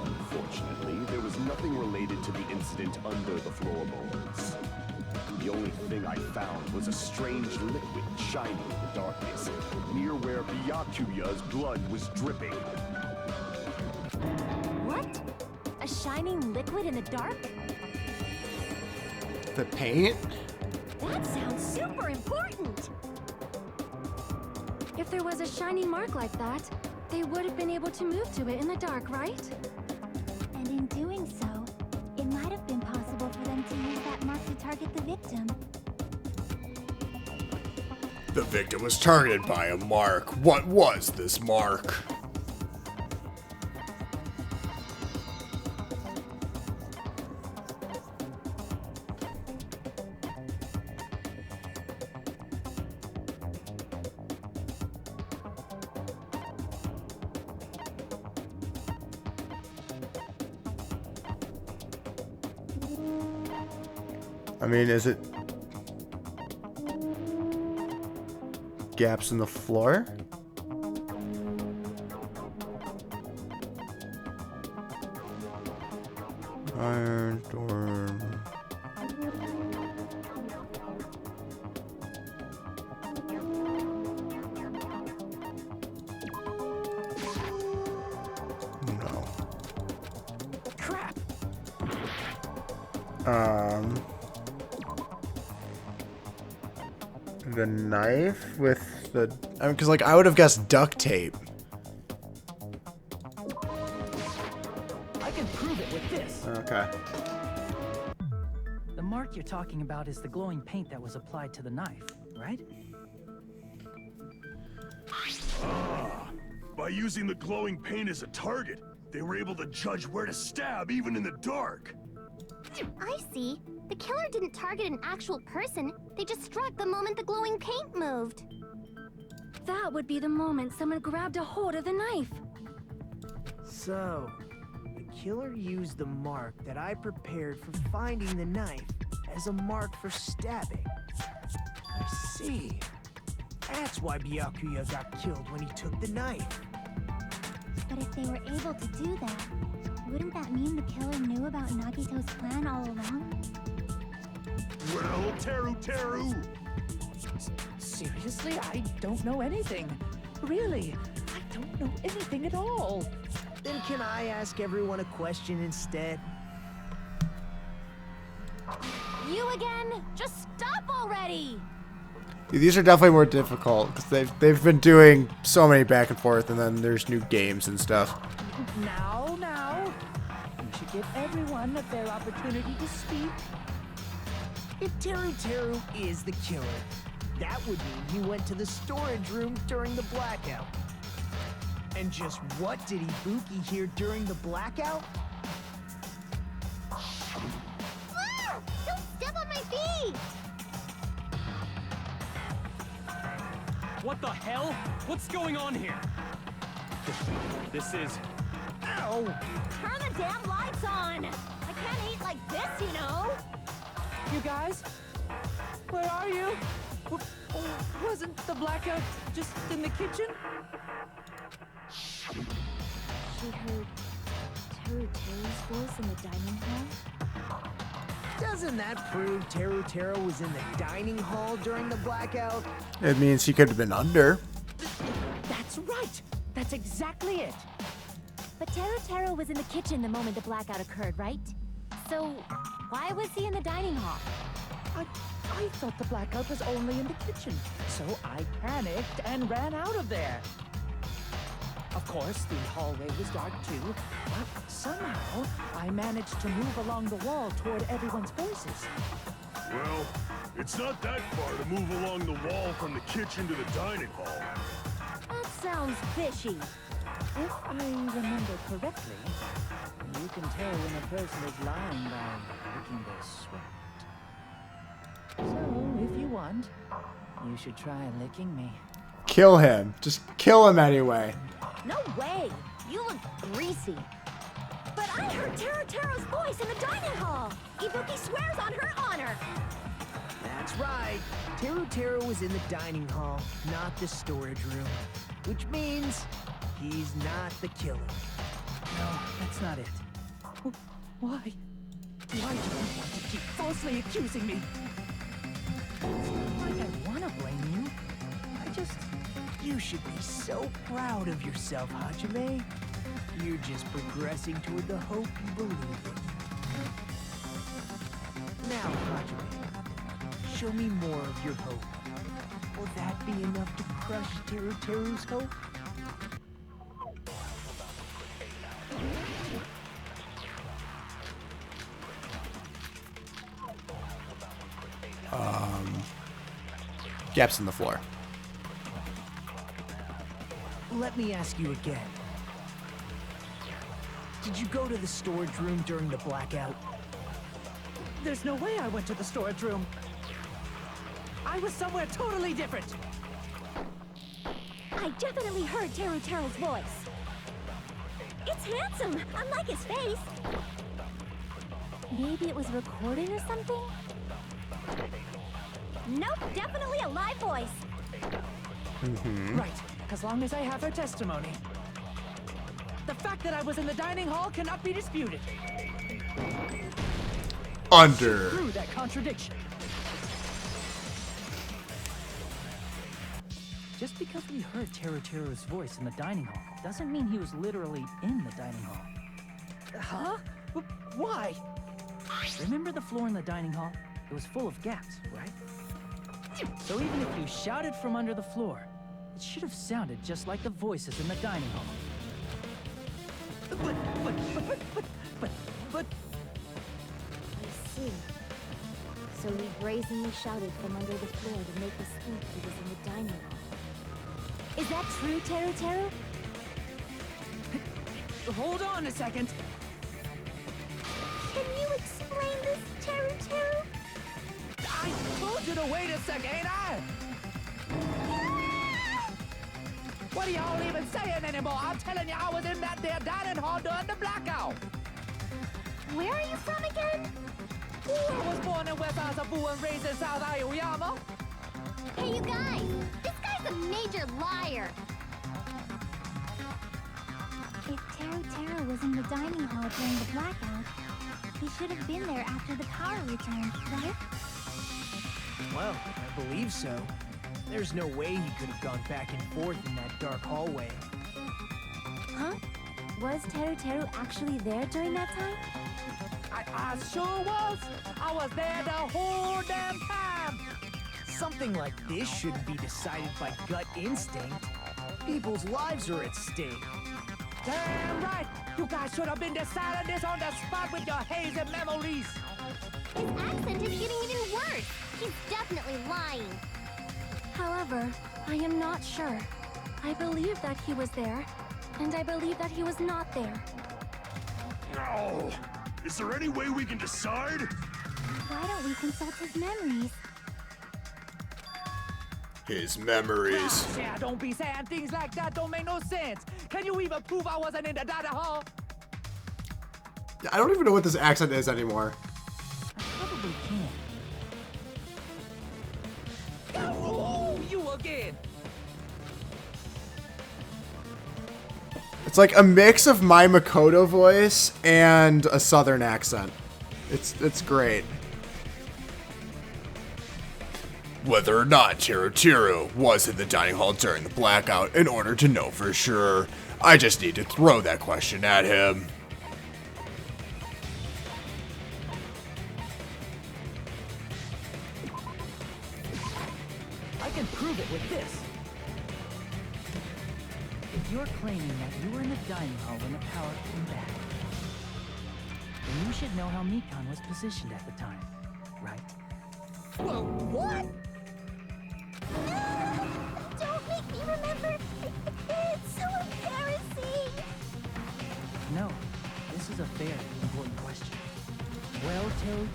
Unfortunately, there was nothing related to the incident under the floorboards. The only thing I found was a strange liquid shining in the darkness, near where Byakuya's blood was dripping. What? A shining liquid in the dark? The paint? That sounds super important! If there was a shiny mark like that, they would have been able to move to it in the dark, right? And in doing so, it might have been possible for them to use that mark to target the victim. The victim was targeted by a mark. What was this mark? I mean, is it gaps in the floor? Iron door. No. Crap. The knife with the... I mean, because, like, I would have guessed duct tape. I can prove it with this. Okay. The mark you're talking about is the glowing paint that was applied to the knife, right? By using the glowing paint as a target, they were able to judge where to stab even in the dark. I see. The killer didn't target an actual person. They just struck the moment the glowing paint moved. That would be the moment someone grabbed a hold of the knife. So, the killer used the mark that I prepared for finding the knife as a mark for stabbing. I see. That's why Byakuya got killed when he took the knife. But if they were able to do that, wouldn't that mean the killer knew about Nagito's plan all along? Well, Teru! Seriously, I don't know anything. Really, I don't know anything at all. Then can I ask everyone a question instead? You again? Just stop already! These are definitely more difficult because they've been doing so many back and forth, and then there's new games and stuff. Now. We should give everyone a fair opportunity to speak. If Teru is the killer, that would mean he went to the storage room during the blackout. And just what did Ibuki hear during the blackout? Ah! Don't step on my feet! What the hell? What's going on here? This is... Ow! Turn the damn lights on! I can't eat like this, you know? You guys? Where are you? Wasn't the blackout just in the kitchen? She heard Teru's voice in the dining hall? Doesn't that prove Teru was in the dining hall during the blackout? It means he could have been under. That's right! That's exactly it! But Teru was in the kitchen the moment the blackout occurred, right? So, why was he in the dining hall? I thought the blackout was only in the kitchen, so I panicked and ran out of there. Of course, the hallway was dark too, but somehow I managed to move along the wall toward everyone's voices. Well, it's not that far to move along the wall from the kitchen to the dining hall. That sounds fishy. If I remember correctly, you can tell when a person is lying by licking their sweat. So, if you want, you should try licking me. Kill him. Just kill him anyway. No way! You look greasy. But I heard Teru's voice in the dining hall. Ibuki swears on her honor. That's right. Teru was in the dining hall, not the storage room. Which means he's not the killer. No, that's not it. Why? Why do you want to keep falsely accusing me? It's not like I want to blame you. You should be so proud of yourself, Hajime. You're just progressing toward the hope you believe in. Now, Hajime, show me more of your hope. Will that be enough to crush Teru's hope? Gaps in the floor. Let me ask you again. Did you go to the storage room during the blackout? There's no way I went to the storage room. I was somewhere totally different. I definitely heard Teru's voice. It's handsome, unlike his face. Maybe it was recorded or something? Nope, definitely a live voice. Right, as long as I have her testimony. The fact that I was in the dining hall cannot be disputed. Under. Through that contradiction. Just because we heard Teru's voice in the dining hall doesn't mean he was literally in the dining hall. Huh? Why? Remember the floor in the dining hall? It was full of gaps, right? So even if you shouted from under the floor, it should have sounded just like the voices in the dining hall. But... I see. So he brazenly shouted from under the floor to make us think he was in the dining hall. Is that true, Teru? Hold on a second. Can you explain this, Teru? I told you to wait a second, ain't I? What are y'all even saying anymore? I'm telling you, I was in that there dining hall during the blackout. Where are you from again? Ooh, I was born in West Azabu and raised in South Aoyama. Hey, you guys! This guy's a major liar! If Teru was in the dining hall during the blackout, he should have been there after the power returned, right? Well, I believe so. There's no way he could have gone back and forth in that dark hallway. Huh? Was Teru actually there during that time? I sure was! I was there the whole damn time! Something like this shouldn't be decided by gut instinct. People's lives are at stake. Damn right! You guys should have been deciding this on the spot with your hazy memories! His accent is getting even worse! He's definitely lying! However, I am not sure. I believe that he was there, and I believe that he was not there. No! Is there any way we can decide? Why don't we consult his memories? His memories. Yeah, don't be saying things like that, don't make no sense! Can you even prove I wasn't in the dining hall? I don't even know what this accent is anymore. I probably can. Oh, you again! It's like a mix of my Makoto voice and a southern accent. It's great. Whether or not Teru was in the dining hall during the blackout, in order to know for sure, I just need to throw that question at him. can prove it with this. If you're claiming that you were in the dining hall when the power came back, then you should know how Mikan was positioned at the time, right? Whoa, what? Don't make me remember. It's so embarrassing. No, this is a very important question. Well, Teru,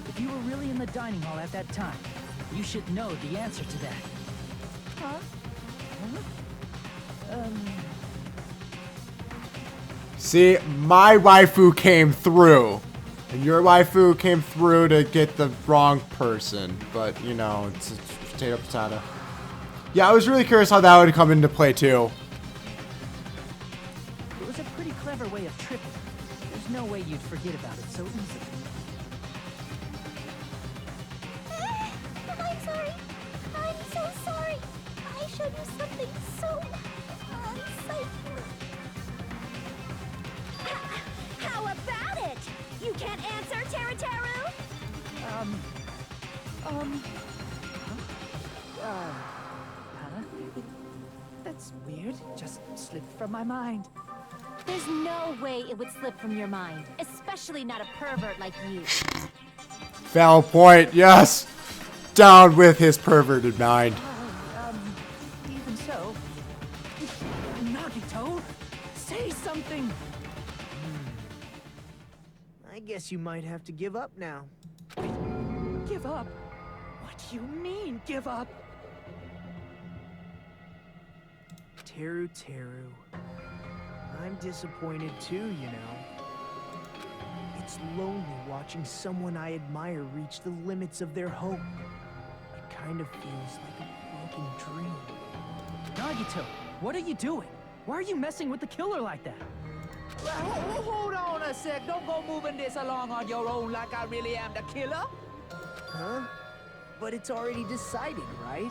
if you were really in the dining hall at that time, you should know the answer to that. Huh? See, my waifu came through. And your waifu came through to get the wrong person. But, you know, it's potato, potato. Yeah, I was really curious how that would come into play, too. It was a pretty clever way of tripping. There's no way you'd forget about it so easily. I'm sorry. I'm so sorry. I showed you something so unsightly. How about it? You can't answer, Teru? That's weird. Just slipped from my mind. There's no way it would slip from your mind, especially not a pervert like you. Valid point, yes. Down with his perverted mind. Even so, Nagito, say something. I guess you might have to give up now. Give up? What do you mean, give up? Teru. I'm disappointed too, you know. It's lonely watching someone I admire reach the limits of their hope. It kind of feels like a broken dream. Nagito, what are you doing? Why are you messing with the killer like that? Hold on a sec. Don't go moving this along on your own like I really am the killer. Huh? But it's already decided, right?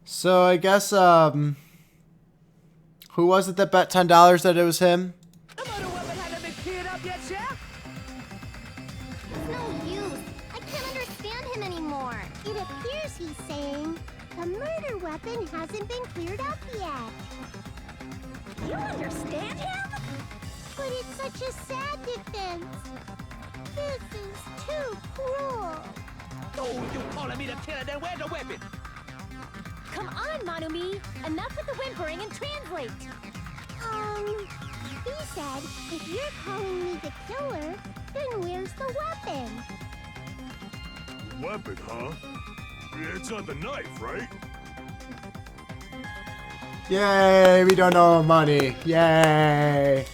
So I guess, who was it that bet $10 that it was him? It's no use. I can't understand him anymore. It appears he's saying the murder weapon hasn't been cleared up yet. You understand him? But it's such a sad defense. This is too cruel. Oh, you calling me the killer? Then where's the weapon? Come on, Manumi. Enough with the whimpering and translate. He said, if you're calling me the killer, then where's the weapon? Weapon, huh? It's not the knife, right? Yay, we don't owe money. Yay.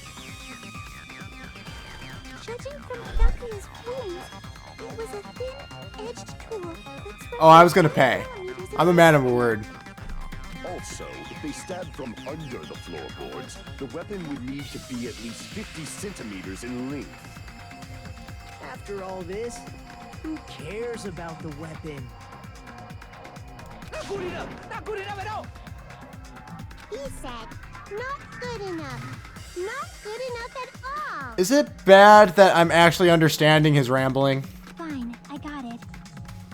Judging from Hyakuya's wounds, it was a thin-edged tool that's Oh, I was gonna pay. I'm a man of a word. Also, if they stabbed from under the floorboards, the weapon would need to be at least 50 centimeters in length. After all this, who cares about the weapon? Not good enough! Not good enough at all! He said, not good enough. Not good enough at all. Is it bad that I'm actually understanding his rambling? Fine, I got it.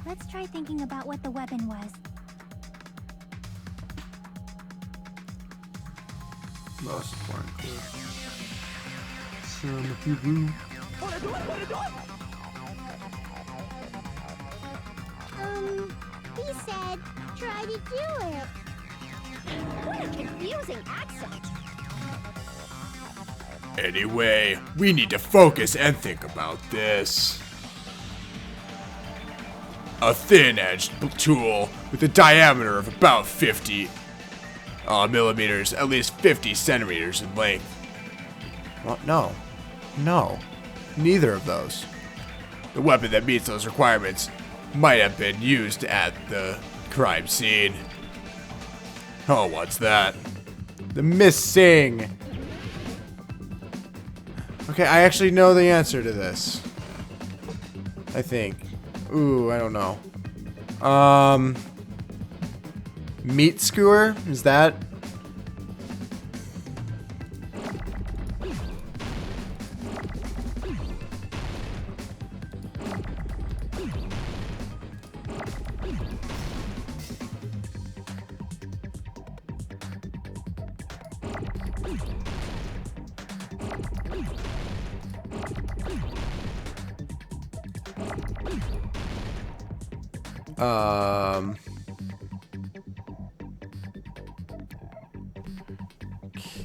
Let's try thinking about what the weapon was. Most important clue. He said, try to do it. What a confusing accent. Anyway, we need to focus and think about this. A thin-edged tool with a diameter of about 50 millimeters, at least 50 centimeters in length. Well, no. Neither of those. The weapon that meets those requirements might have been used at the crime scene. Oh, what's that? The missing. Okay, I actually know the answer to this. I think. Ooh, I don't know. Meat skewer? Is that?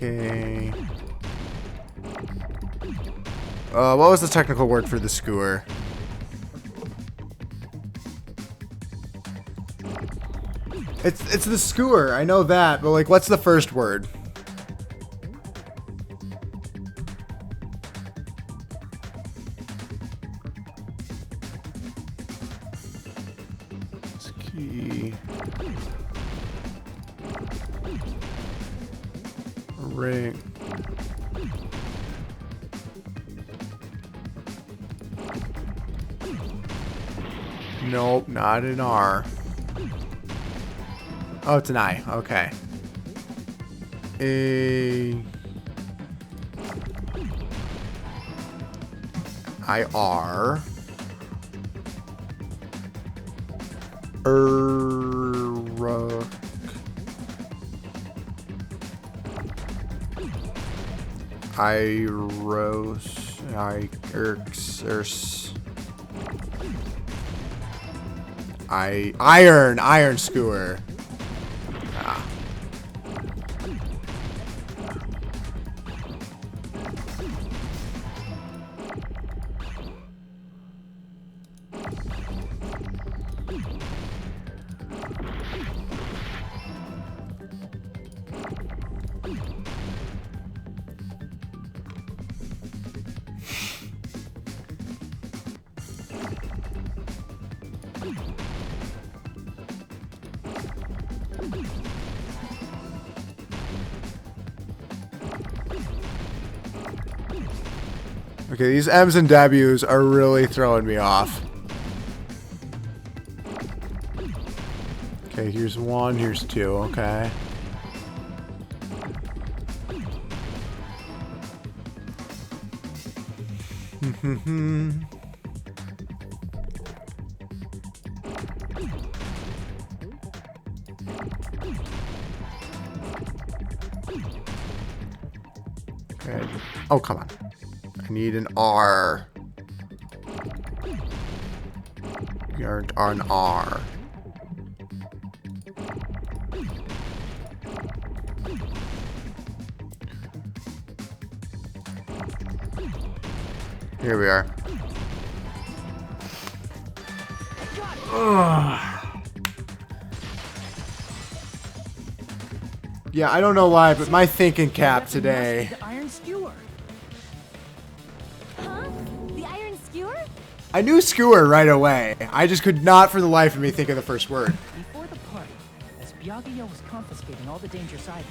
Okay. What was the technical word for the skewer? It's the skewer. I know that, but like, what's the first word? Ski. Ring. Nope, not an R. Oh, it's an I. Okay. A. I-R. Iron skewer. Ah. Okay, these M's and W's are really throwing me off. Okay, here's 1, here's 2, okay. Okay. Oh, come on. I need an R. You're an R. Here we are. Ugh. Yeah, I don't know why, but my thinking cap today. The iron skewer. Huh? The iron skewer? I knew skewer right away. I just could not for the life of me think of the first word. Before the party, as Byakuya was confiscating all the dangerous items,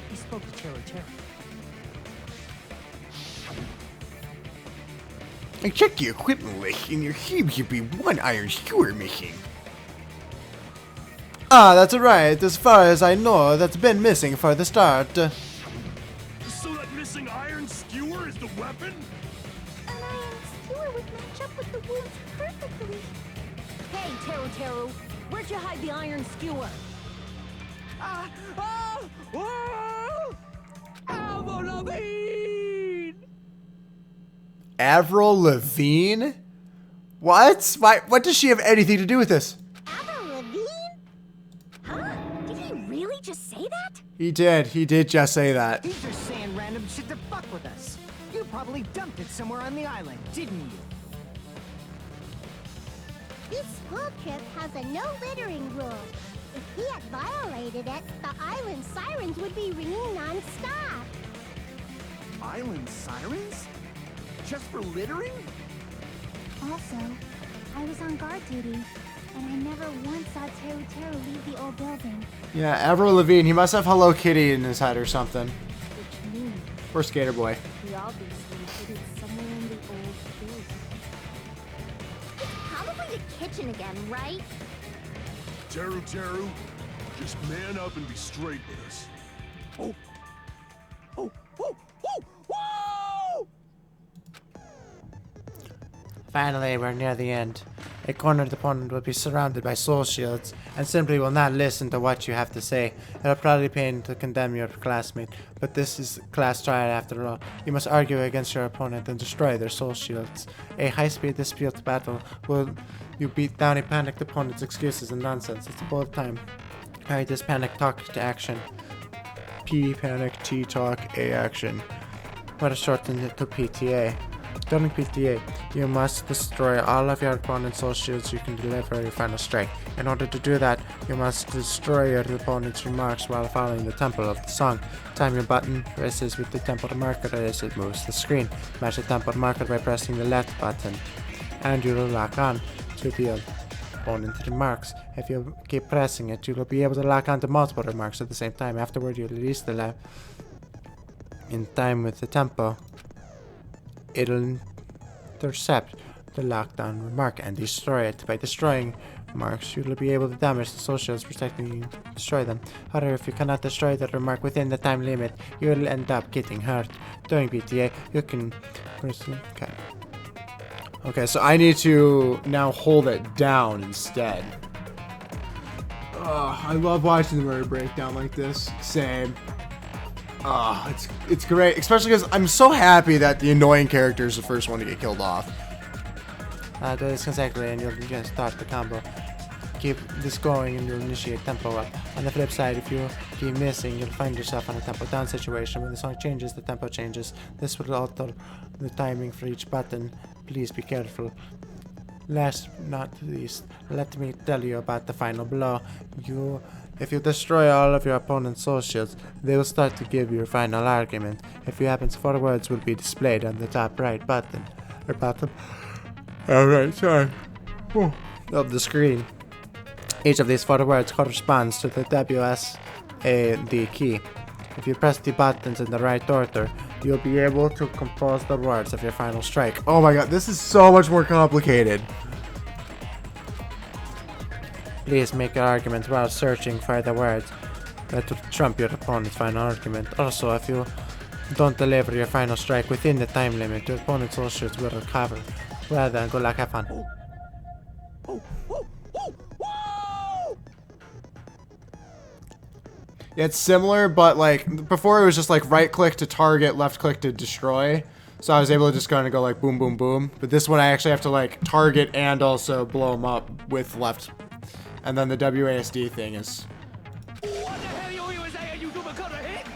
he spoke to Teru. I checked the equipment list and there seems to be 1 iron skewer missing. Ah, that's right. As far as I know, that's been missing for the start. So that missing iron skewer is the weapon? An iron skewer would match up with the wounds perfectly. Hey, Teru, where'd you hide the iron skewer? Avril Lavigne? What? What does she have anything to do with this? Avril Lavigne? Huh? Did he really just say that? He did just say that. He's just saying random shit to fuck with us. You probably dumped it somewhere on the island, didn't you? This school trip has a no littering rule. If he had violated it, the island sirens would be ringing non-stop. Island sirens? Just for littering? Also, I was on guard duty, and I never once saw Teru leave the old building. Yeah, Avril Lavigne. He must have Hello Kitty in his head or something. Which means Or Skater Boy. he obviously hid it somewhere in the old building. It's probably the kitchen again, right? Teru, just man up and be straight with us. Oh! Finally, we're near the end. A cornered opponent will be surrounded by soul shields and simply will not listen to what you have to say. It'll probably pain to condemn your classmate, but this is class trial after all. You must argue against your opponent and destroy their soul shields. A high-speed dispute battle will you beat down a panicked opponent's excuses and nonsense. It's a bold time. Alright, this panic talk to action. P panic, T talk, A action. What a shorten it to PTA. During PTA, you must destroy all of your opponent's soul shields you can deliver your final strike. In order to do that, you must destroy your opponent's remarks while following the tempo of the song. Time your button presses with the tempo marker as it moves the screen. Match the tempo marker by pressing the left button, and you will lock on to the opponent's remarks. If you keep pressing it, you will be able to lock on to multiple remarks at the same time. Afterward, you release the left in time with the tempo. It'll intercept the lockdown remark and destroy it. By destroying remarks, you'll be able to damage the soul shields, protecting you destroy them. However, if you cannot destroy the remark within the time limit, you will end up getting hurt. During PTA, you can... Okay, so I need to now hold it down instead. I love watching the murder breakdown like this. Same. It's great, especially because I'm so happy that the annoying character is the first one to get killed off. Do this consecutively and you'll just start the combo. Keep this going and you'll initiate tempo up. On the flip side, if you keep missing, you'll find yourself in a tempo down situation. When the song changes, the tempo changes. This will alter the timing for each button. Please be careful. Last but not least, let me tell you about the final blow. If you destroy all of your opponent's soul shields, they will start to give your final argument. If you happen, 4 words will be displayed on the top right button. Or bottom. Alright, sorry. Of the screen. Each of these 4 words corresponds to the WSAD key. If you press the buttons in the right order, you'll be able to compose the words of your final strike. Oh my god, this is so much more complicated. Please make your argument while searching for the words that will trump your opponent's final argument. Also, if you don't deliver your final strike within the time limit, your opponent's soul shields will recover. Well then, good luck, have fun. Yeah, it's similar, but like before it was just like right click to target, left click to destroy. So I was able to just kind of go like boom, boom, boom. But this one I actually have to like target and also blow them up with left. And then the WASD thing is... What the hell you saying, you double-cutter hit?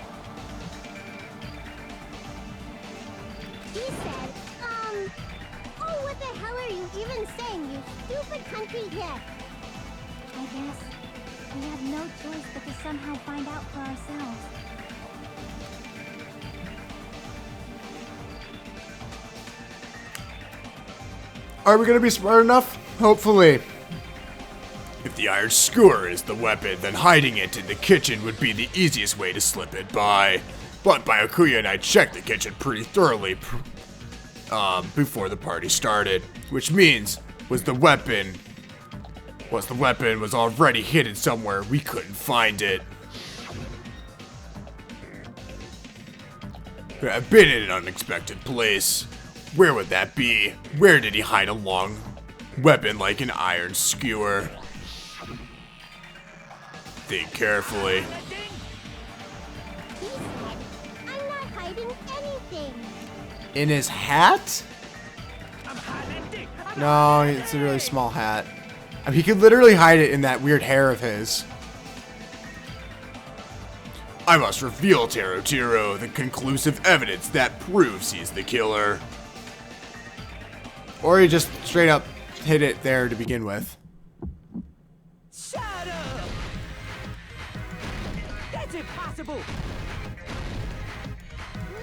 He said, oh, what the hell are you even saying, you stupid country hit? I guess we have no choice but to somehow find out for ourselves. Are we gonna be smart enough? Hopefully. If the iron skewer is the weapon, then hiding it in the kitchen would be the easiest way to slip it by. But Byakuya and I checked the kitchen pretty thoroughly before the party started, which means the weapon was already hidden somewhere. We couldn't find it. I've been in an unexpected place. Where would that be? Where did he hide a long weapon like an iron skewer? Think carefully. I'm not hiding anything. In his hat? No, it's a really small hat. I mean, he could literally hide it in that weird hair of his. I must reveal Taro the conclusive evidence that proves he's the killer. Or he just straight up hid it there to begin with. Shut up! That's impossible!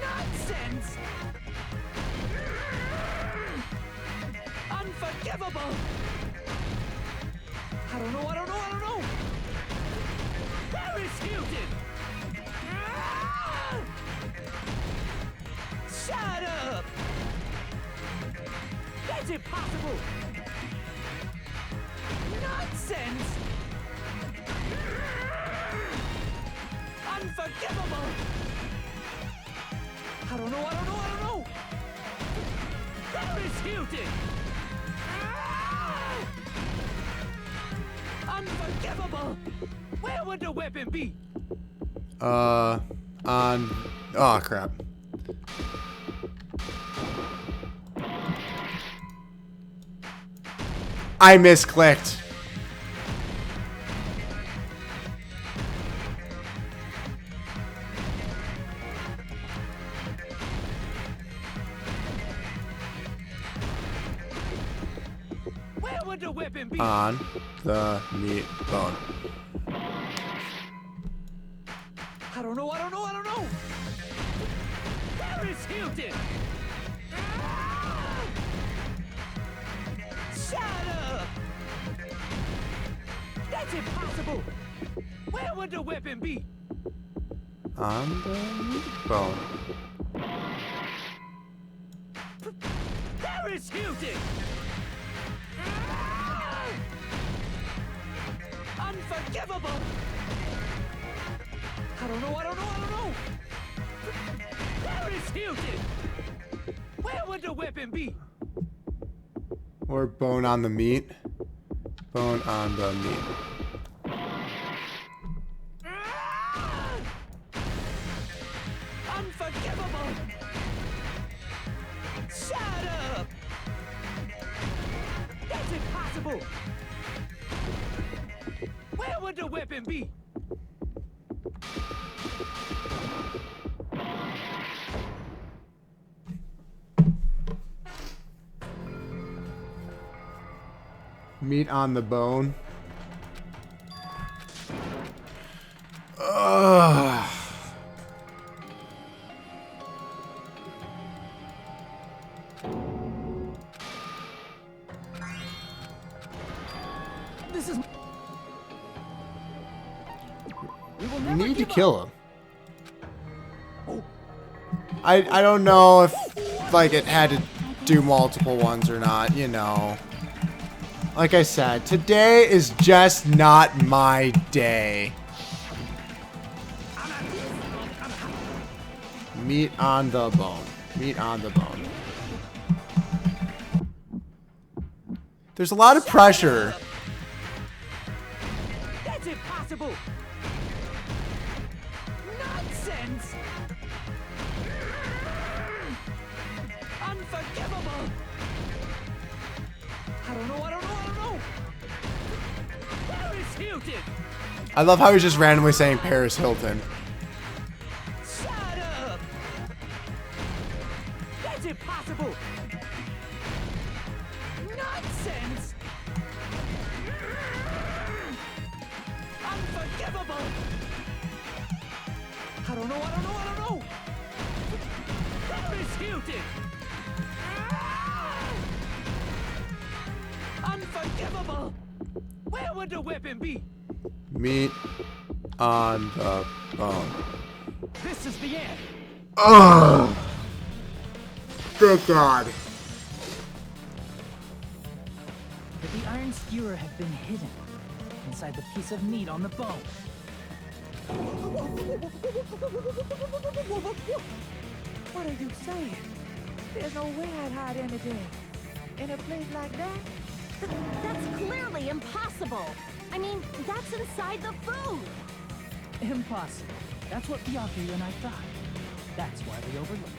Nonsense! Unforgivable! I don't know! Paris Hilton! Ah! Shut up! That's impossible! Nonsense! Unforgivable! I don't know! Paris Hilton! Ah! Unforgivable! Where would the weapon be? On... Oh, crap. I misclicked. Where would the weapon be? On the meat bone. I don't know. Paris Hilton! Shut up! That's impossible! Where would the weapon be? On the meat bone. Paris Hilton! Unforgivable! I don't know. Paris Hilton! Where would the weapon be? Or bone on the meat. Bone on the meat. Unforgivable! Shut up! That's impossible! Where would the weapon be? Meat on the bone. Ugh. This is... You need to kill him. I don't know if like it had to do multiple ones or not, you know. Like I said, today is just not my day. Meat on the bone. Meat on the bone. There's a lot of pressure. That's impossible! Nonsense! Unforgivable! I don't know. Paris Hilton! I love how he's just randomly saying Paris Hilton. Shut up! That's impossible! Nonsense! Unforgivable! I don't know. Paris Hilton! Unforgivable! Where would the weapon be? Meat on the bone. This is the end! Ugh! Good God. Could the iron skewer have been hidden inside the piece of meat on the bone? What are you saying? There's no way I'd hide anything in a place like that. That's clearly impossible. I mean, that's inside the food. Impossible. That's what Byakuya and I thought. That's why we overlooked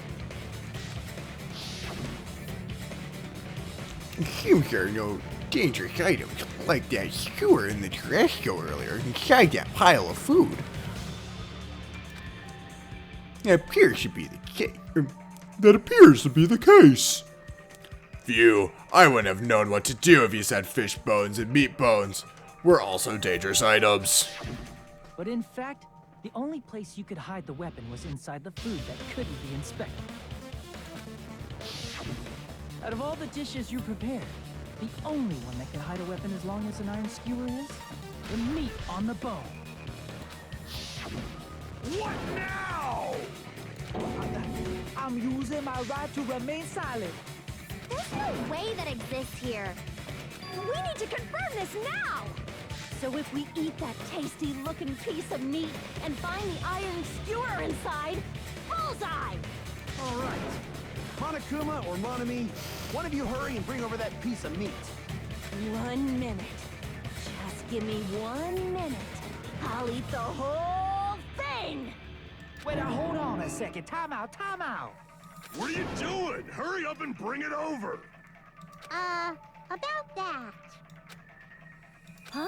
Seems there are no dangerous items like that skewer in the trash can earlier inside that pile of food. That appears to be the case. That appears to be the case. Phew, I wouldn't have known what to do if you said fish bones and meat bones were also dangerous items. But in fact, the only place you could hide the weapon was inside the food that couldn't be inspected. Out of all the dishes you prepared, the only one that can hide a weapon as long as an iron skewer is the meat on the bone. What now? I'm using my right to remain silent. There's no way that exists here. We need to confirm this now. So if we eat that tasty-looking piece of meat and find the iron skewer inside, bullseye! All right. Monokuma or Monami, one of you hurry and bring over that piece of meat. 1 minute. Just Give me 1 minute. I'll eat the whole thing! Wait, hold on a second. Time out, time out. What are you doing? Hurry up and bring it over. About that. Huh?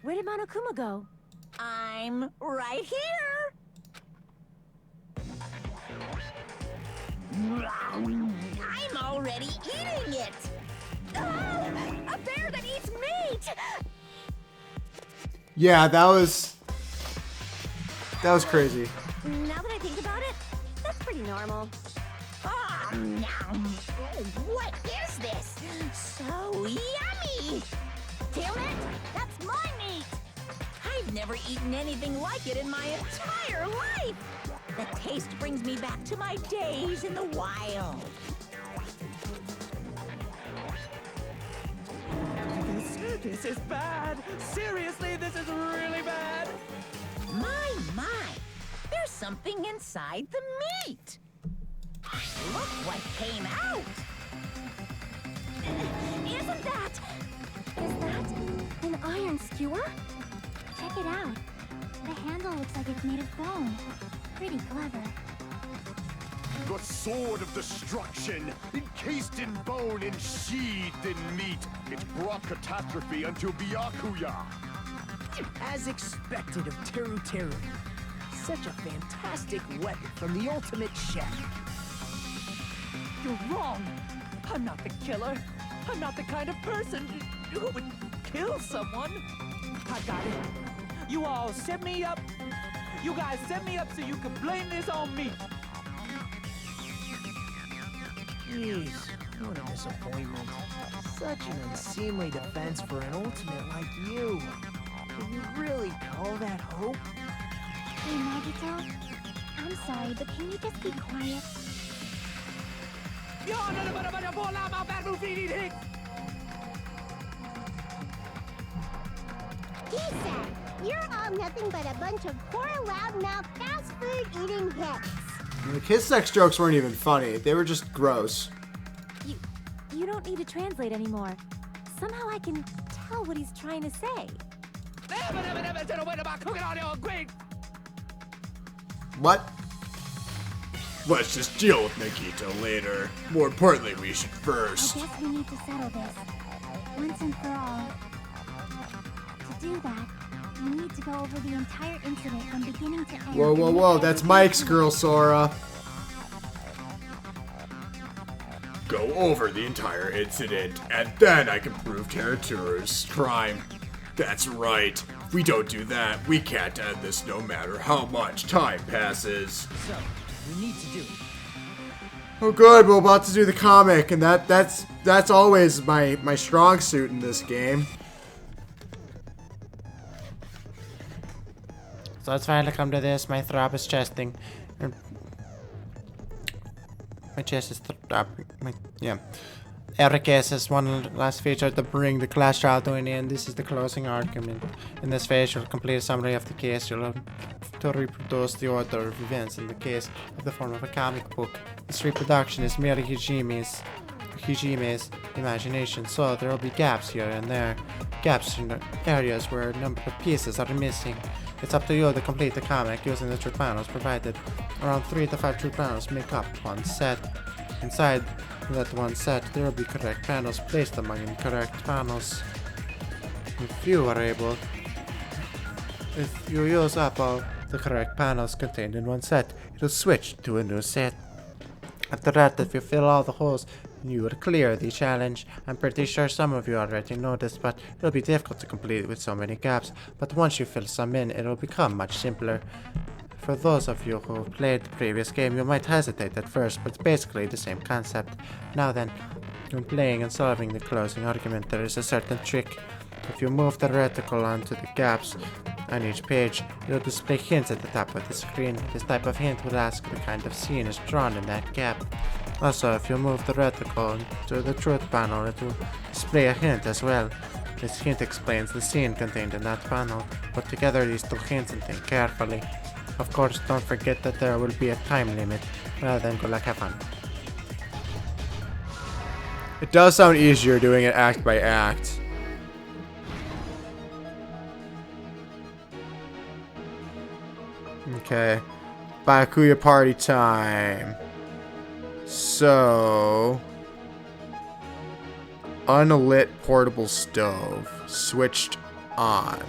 Where did Monokuma go? I'm right here. I'm already eating it. A bear that eats meat! Yeah, that was crazy. Now that I think about it, that's pretty normal. What is this? So yummy! Damn it! That's my meat! I've never eaten anything like it in my entire life. The taste brings me back to my days in the wild. This is bad. Seriously, this is really bad. My. There's something inside the meat. Look what came out. Isn't that... Is that an iron skewer? Check it out. The handle looks like it's made of bone. Pretty clever. The sword of destruction, encased in bone and sheathed in meat. It's brought catastrophe unto Byakuya. As expected of Teru Teru. Such a fantastic weapon from the ultimate chef. You're wrong. I'm not the killer. I'm not the kind of person who would kill someone. I got it. You all set me up. You guys set me up so you could blame this on me. Jeez, what a disappointment. Such an unseemly defense for an ultimate like you. Can you really call that hope? Hey, Nagito. I'm sorry, but can you just be quiet? He-san, you're all nothing but a bunch of poor, loudmouth, fast food eating hicks. The kiss sex jokes weren't even funny. They were just gross. You don't need to translate anymore. Somehow I can tell what he's trying to say. What? Let's just deal with Nikito later. More importantly, we should first. I guess we need to settle this. Once and for all. To do that, we need to go over the entire incident from beginning to end. Whoa. That's Mike's girl, Sora. Go over the entire incident, and then I can prove Teruteru's crime. That's right. If we don't do that, we can't end this no matter how much time passes. So, we need to do it. Oh good, we're about to do the comic, and that's always my strong suit in this game. So let's finally come to this. My throb is chesting. My chest is throbbing. Yeah. Every case has one last feature to bring the class trial to an end. This is the closing argument. In this phase, you'll complete a summary of the case. You'll have to reproduce the order of events in the case of the form of a comic book. This reproduction is merely Hijime's imagination, so there will be gaps here and there. Gaps in the areas where a number of pieces are missing. It's up to you to complete the comic using the truth panels provided. Around 3 to 5 truth panels make up one set. Inside that one set, there will be correct panels placed among incorrect panels. If you use up all the correct panels contained in one set, it'll switch to a new set. After that, if you fill all the holes, you will clear the challenge. I'm pretty sure some of you already know this, but it'll be difficult to complete with so many gaps. But once you fill some in, it'll become much simpler. For those of you who played the previous game, you might hesitate at first, but it's basically the same concept. Now then, when playing and solving the closing argument, there is a certain trick. If you move the reticle onto the gaps on each page, it will display hints at the top of the screen. This type of hint will ask what kind of scene is drawn in that gap. Also, if you move the reticle to the truth panel, it will display a hint as well. This hint explains the scene contained in that panel. Put together these two hints and think carefully. Of course, don't forget that there will be a time limit. Well then, good luck, have fun. It does sound easier doing it act by act. Okay. Byakuya party time. So... unlit portable stove. Switched on.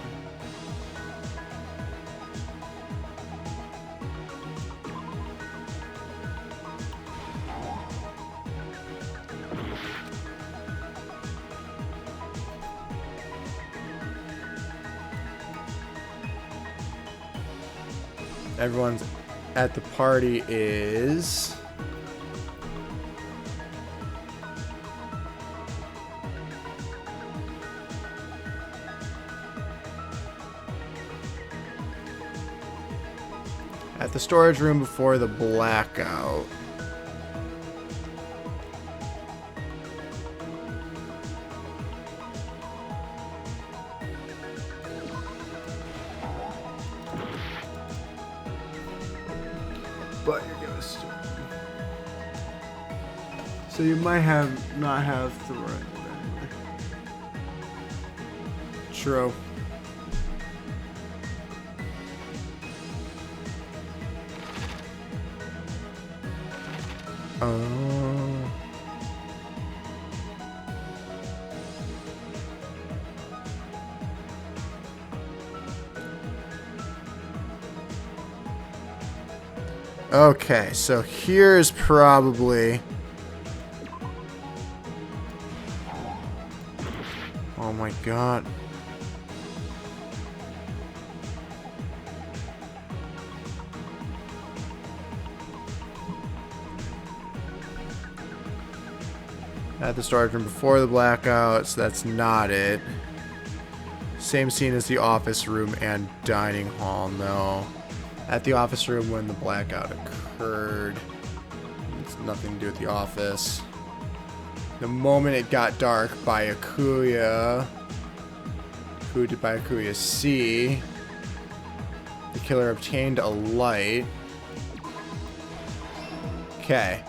Everyone's at the party is... at the storage room before the blackout. But you're gonna still... so you might not have the right one anyway. True. Oh. Okay, so here's probably... oh my god. At the storage room before the blackout, so that's not it. Same scene as the office room and dining hall, no. At the office room when the blackout occurred. It's nothing to do with the office. The moment it got dark, Byakuya. Who did Byakuya see? The killer obtained a light. Okay.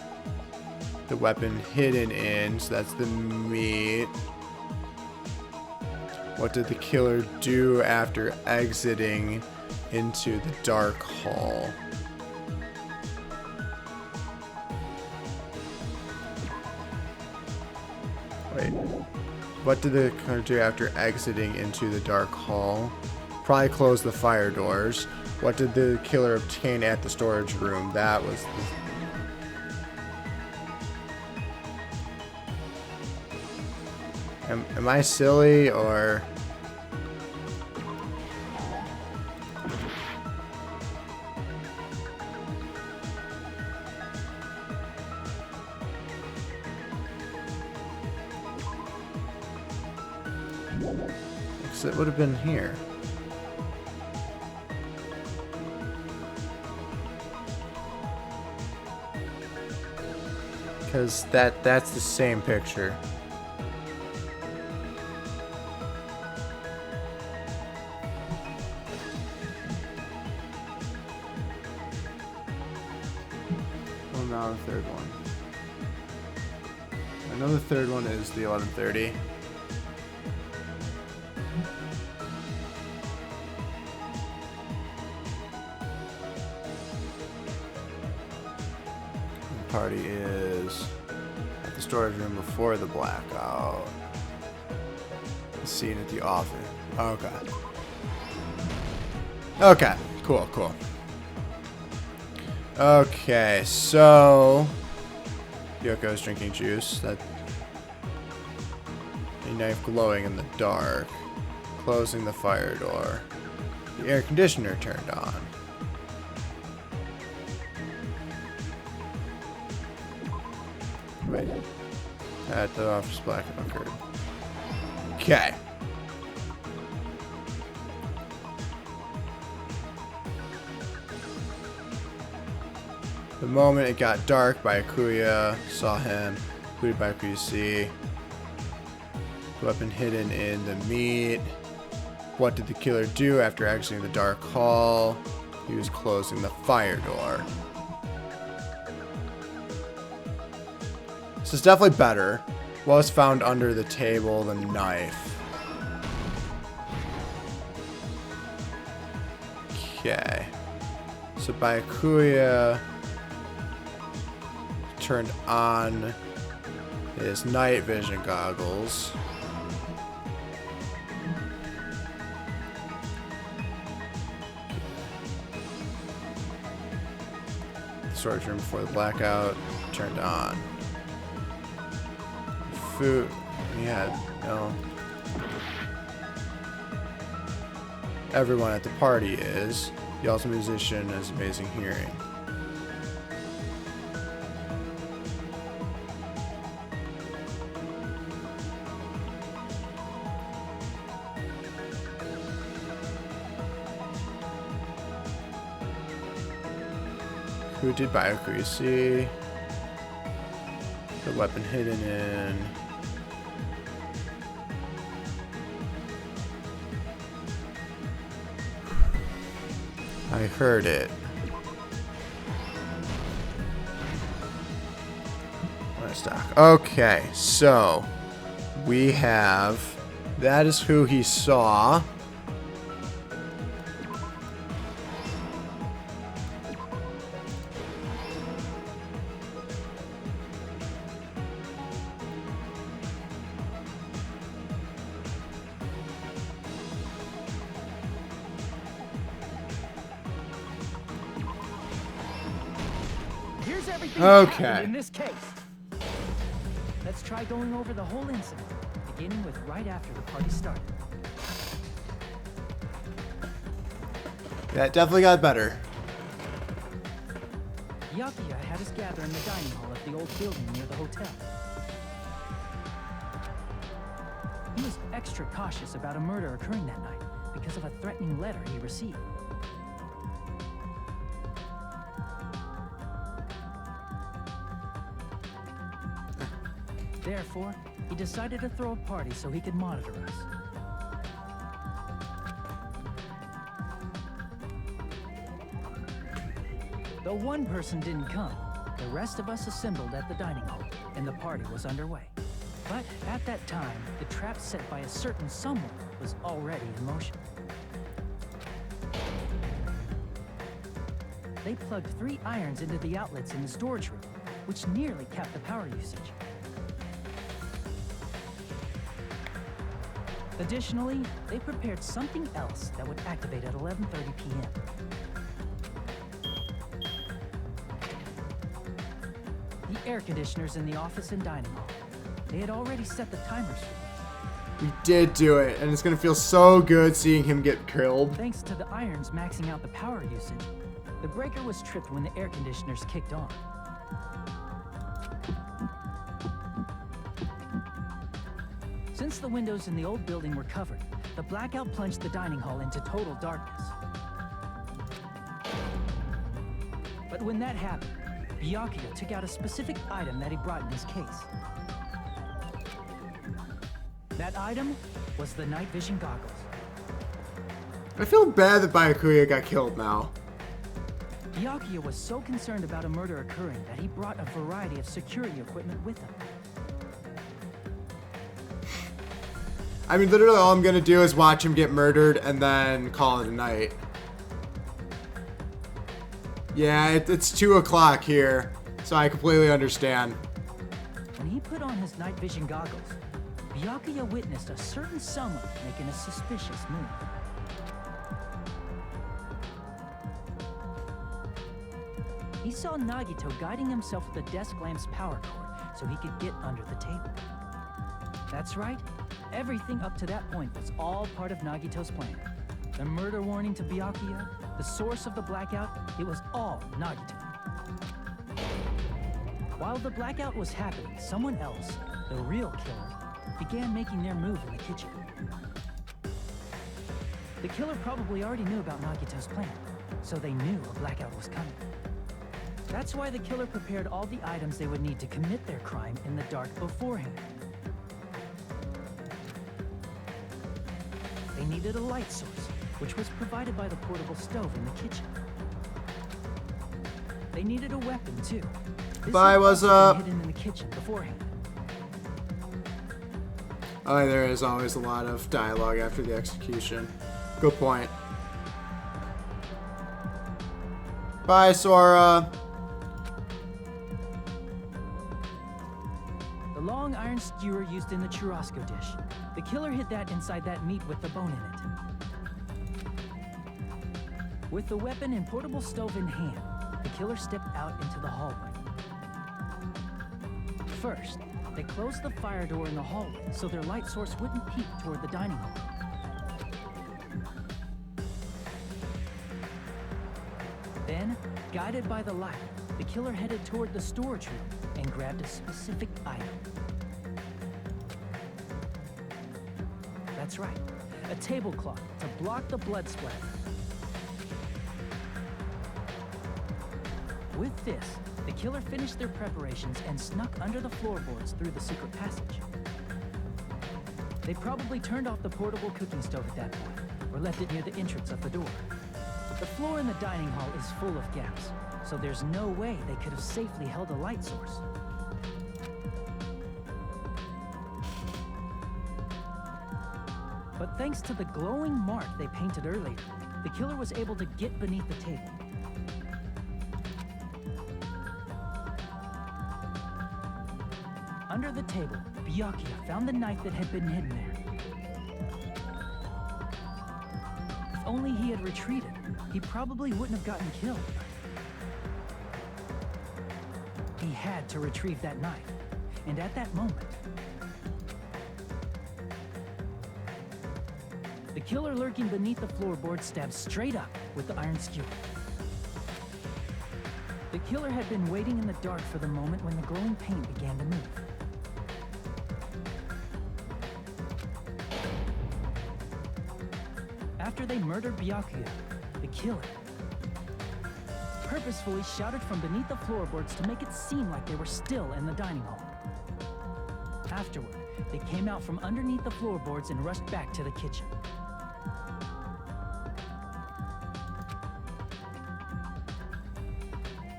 The weapon hidden in, so that's the meat. What did the killer do after exiting into the dark hall? Wait. What did the killer do after exiting into the dark hall? Probably close the fire doors. What did the killer obtain at the storage room? That was the... Am I silly, or... because it would have been here. Because that's the same picture. Now the third one. I know the third one is the 11:30. The party is at the storage room before the blackout. The scene at the office. Okay. Okay. Cool. Cool. Okay, so Yoko's drinking juice. That a knife glowing in the dark. Closing the fire door. The air conditioner turned on. Wait. At the office blackout occurred. Okay. The moment it got dark, Byakuya saw him. Who did Byakuya see? The weapon hidden in the meat. What did the killer do after exiting the dark hall? He was closing the fire door. This is definitely better. What was found under the table? The knife. Okay. So Byakuya turned on his night vision goggles. Storage room before the blackout turned on. Food. Yeah, no. Everyone at the party is. He also a musician has amazing hearing. Who did Byakuya see? The weapon hidden in. I heard it. Okay, so we have. That is who he saw. Here's everything Okay. that happened in this case. Let's try going over the whole incident, beginning with right after the party started. That definitely got better. Byakuya had us gather in the dining hall of the old building near the hotel. He was extra cautious about a murder occurring that night because of a threatening letter he received. Therefore, he decided to throw a party so he could monitor us. Though one person didn't come, the rest of us assembled at the dining hall, and the party was underway. But at that time, the trap set by a certain someone was already in motion. They plugged 3 irons into the outlets in the storage room, which nearly capped the power usage. Additionally, they prepared something else that would activate at 11:30 p.m. The air conditioners in the office and dining hall. They had already set the timers for We did do it, and it's gonna feel so good seeing him get killed. Thanks to the irons maxing out the power usage, the breaker was tripped when the air conditioners kicked on. Since the windows in the old building were covered, the blackout plunged the dining hall into total darkness. But when that happened, Byakuya took out a specific item that he brought in his case. That item was the night vision goggles. I feel bad that Byakuya got killed now. Byakuya was so concerned about a murder occurring that he brought a variety of security equipment with him. I mean, literally all I'm gonna do is watch him get murdered and then call it a night. Yeah, it's 2 o'clock here, so I completely understand. When he put on his night vision goggles, Byakuya witnessed a certain someone making a suspicious move. He saw Nagito guiding himself with the desk lamp's power cord so he could get under the table. That's right. Everything up to that point was all part of Nagito's plan. The murder warning to Byakuya, the source of the blackout, it was all Nagito. While the blackout was happening, someone else, the real killer, began making their move in the kitchen. The killer probably already knew about Nagito's plan, so they knew a blackout was coming. That's why the killer prepared all the items they would need to commit their crime in the dark beforehand. They needed a light source, which was provided by the portable stove in the kitchen. They needed a weapon, too. This Bye, what's up? hidden in the kitchen beforehand. Oh, there is always a lot of dialogue after the execution. Good point. Bye, Sora. The long iron skewer used in the churrasco dish. The killer hid that inside that meat with the bone in it. With the weapon and portable stove in hand, the killer stepped out into the hallway. First, they closed the fire door in the hallway so their light source wouldn't peek toward the dining hall. Then, guided by the light, the killer headed toward the storage room and grabbed a specific item. That's right, a tablecloth to block the blood splatter. With this, the killer finished their preparations and snuck under the floorboards through the secret passage. They probably turned off the portable cooking stove at that point, or left it near the entrance of the door. The floor in the dining hall is full of gaps, so there's no way they could have safely held a light source. But thanks to the glowing mark they painted earlier, the killer was able to get beneath the table. Under the table, Byakuya found the knife that had been hidden there. If only he had retreated, he probably wouldn't have gotten killed. He had to retrieve that knife, and at that moment, the killer lurking beneath the floorboard stabbed straight up with the iron skewer. The killer had been waiting in the dark for the moment when the glowing paint began to move. After they murdered Byakuya, the killer purposefully shouted from beneath the floorboards to make it seem like they were still in the dining hall. Afterward, they came out from underneath the floorboards and rushed back to the kitchen.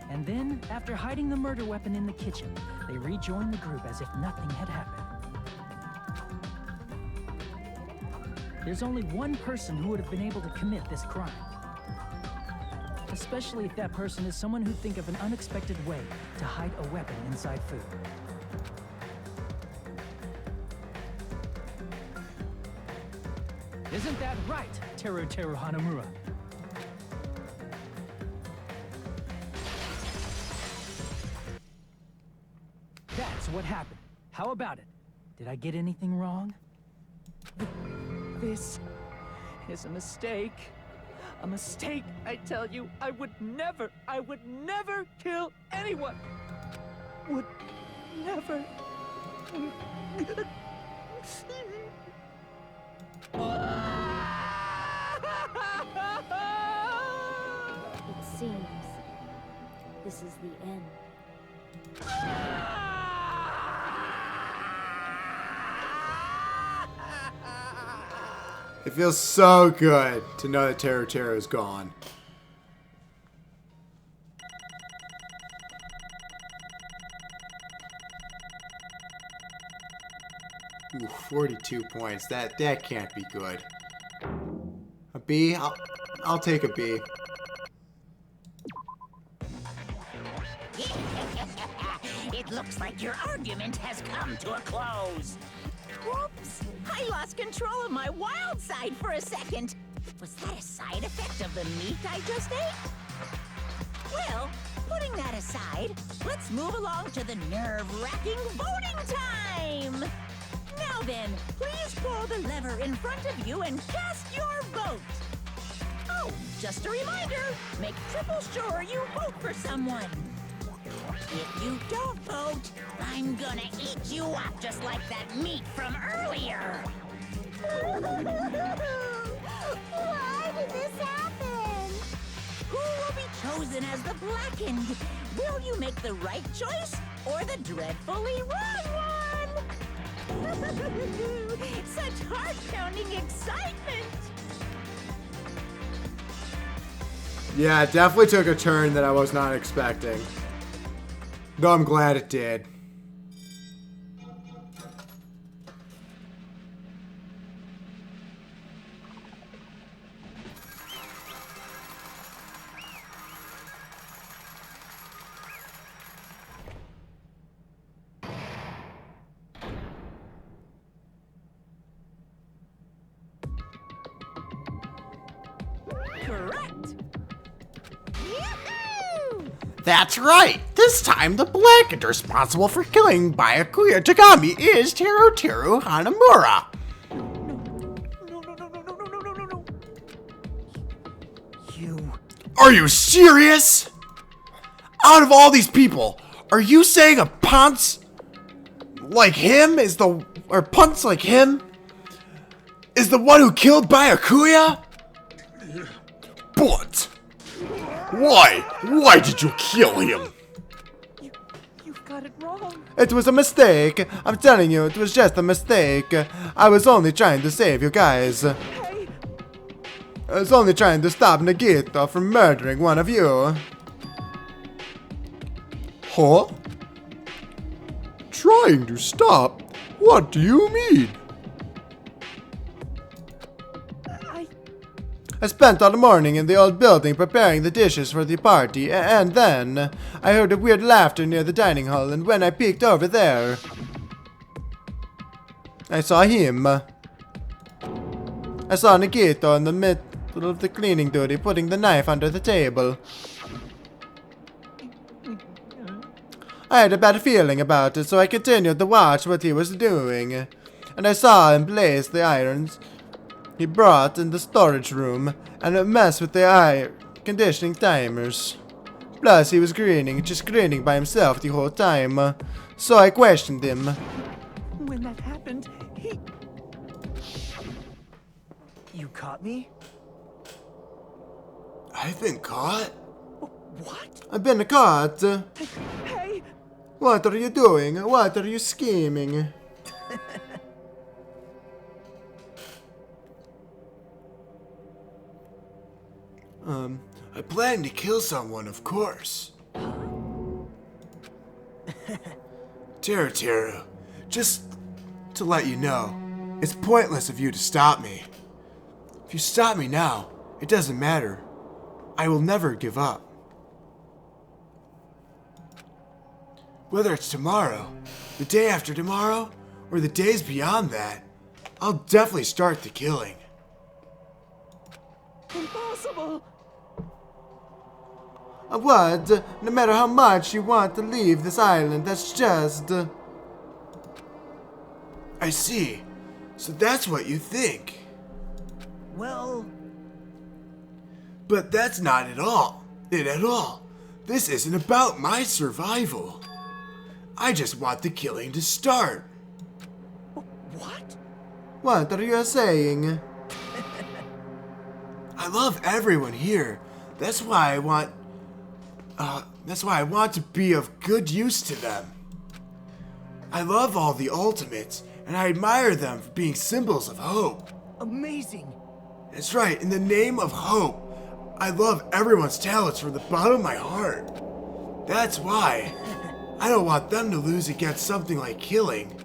And then, after hiding the murder weapon in the kitchen, they rejoined the group as if nothing had happened. There's only one person who would have been able to commit this crime. Especially if that person is someone who'd think of an unexpected way to hide a weapon inside food. Isn't that right, Teru Hanamura? That's what happened. How about it? Did I get anything wrong? This is a mistake. A mistake, I tell you. I would never kill anyone. Would never. It seems this is the end. It feels so good to know that Teru is gone. Ooh, 42 points. That can't be good. A B? I'll take a B. It looks like your argument has come to a close. Whoops! I lost control of my wild side for a second. Was that a side effect of the meat I just ate? Well, putting that aside, let's move along to the nerve-wracking voting time! Now then, please pull the lever in front of you and cast your vote! Oh, just a reminder, make triple sure you vote for someone. If you don't vote, I'm gonna eat you up just like that meat from earlier! Why did this happen? Who will be chosen as the blackened? Will you make the right choice or the dreadfully wrong one? Such heart-pounding excitement! Yeah, it definitely took a turn that I was not expecting. Though I'm glad it did. That's right. This time, the blanket responsible for killing Byakuya Tagami is Teru Hanamura. Are you serious? Out of all these people, are you saying a Ponce like him is the one who killed Byakuya? But why? Why did you kill him? You've got it wrong. It was a mistake. I'm telling you, it was just a mistake. I was only trying to save you guys. I was only trying to stop Nagito from murdering one of you. Huh? Trying to stop? What do you mean? I spent all the morning in the old building preparing the dishes for the party, and then I heard a weird laughter near the dining hall, and when I peeked over there, I saw him. I saw Nagito in the middle of the cleaning duty putting the knife under the table. I had a bad feeling about it, so I continued to watch what he was doing, and I saw him place the irons he brought in the storage room and mess with the air conditioning timers. Plus, he was just grinning by himself the whole time. So I questioned him. When that happened, You caught me? I've been caught? What? I've been caught. Hey! What are you doing? What are you scheming? I plan to kill someone, of course. Teru, just to let you know, it's pointless of you to stop me. If you stop me now, it doesn't matter. I will never give up. Whether it's tomorrow, the day after tomorrow, or the days beyond that, I'll definitely start the killing. Impossible! What? No matter how much you want to leave this island, that's just... I see. So that's what you think. Well... But that's not at all. This isn't about my survival. I just want the killing to start. What? What are you saying? I love everyone here. That's why I want to be of good use to them. I love all the ultimates, and I admire them for being symbols of hope. Amazing. That's right, in the name of hope, I love everyone's talents from the bottom of my heart. That's why I don't want them to lose against something like killing.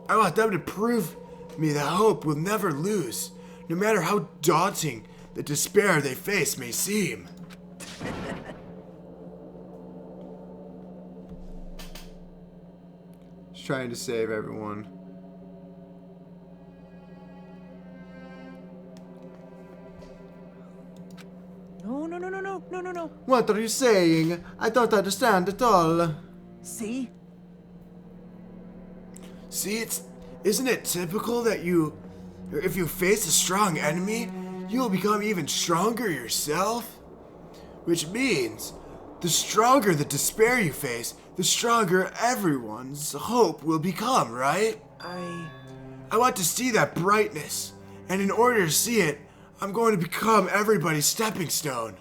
I want them to prove me that hope will never lose, no matter how daunting the despair they face may seem. Just trying to save everyone. No. What are you saying? I don't understand at all. See? See, isn't it typical that if you face a strong enemy, you'll become even stronger yourself? Which means, the stronger the despair you face, the stronger everyone's hope will become, right? I want to see that brightness, and in order to see it, I'm going to become everybody's stepping stone.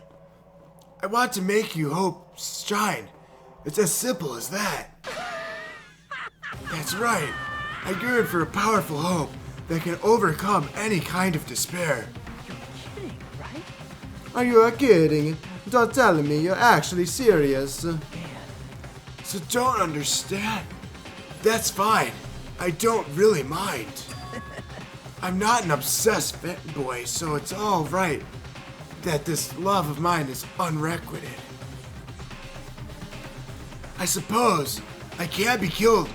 I want to make you hope shine. It's as simple as that. That's right. I yearn for a powerful hope that can overcome any kind of despair. You're kidding, right? Are you kidding? Don't tell me you're actually serious. So don't understand. That's fine. I don't really mind. I'm not an obsessed fanboy, so it's all right that this love of mine is unrequited. I suppose I can't be killed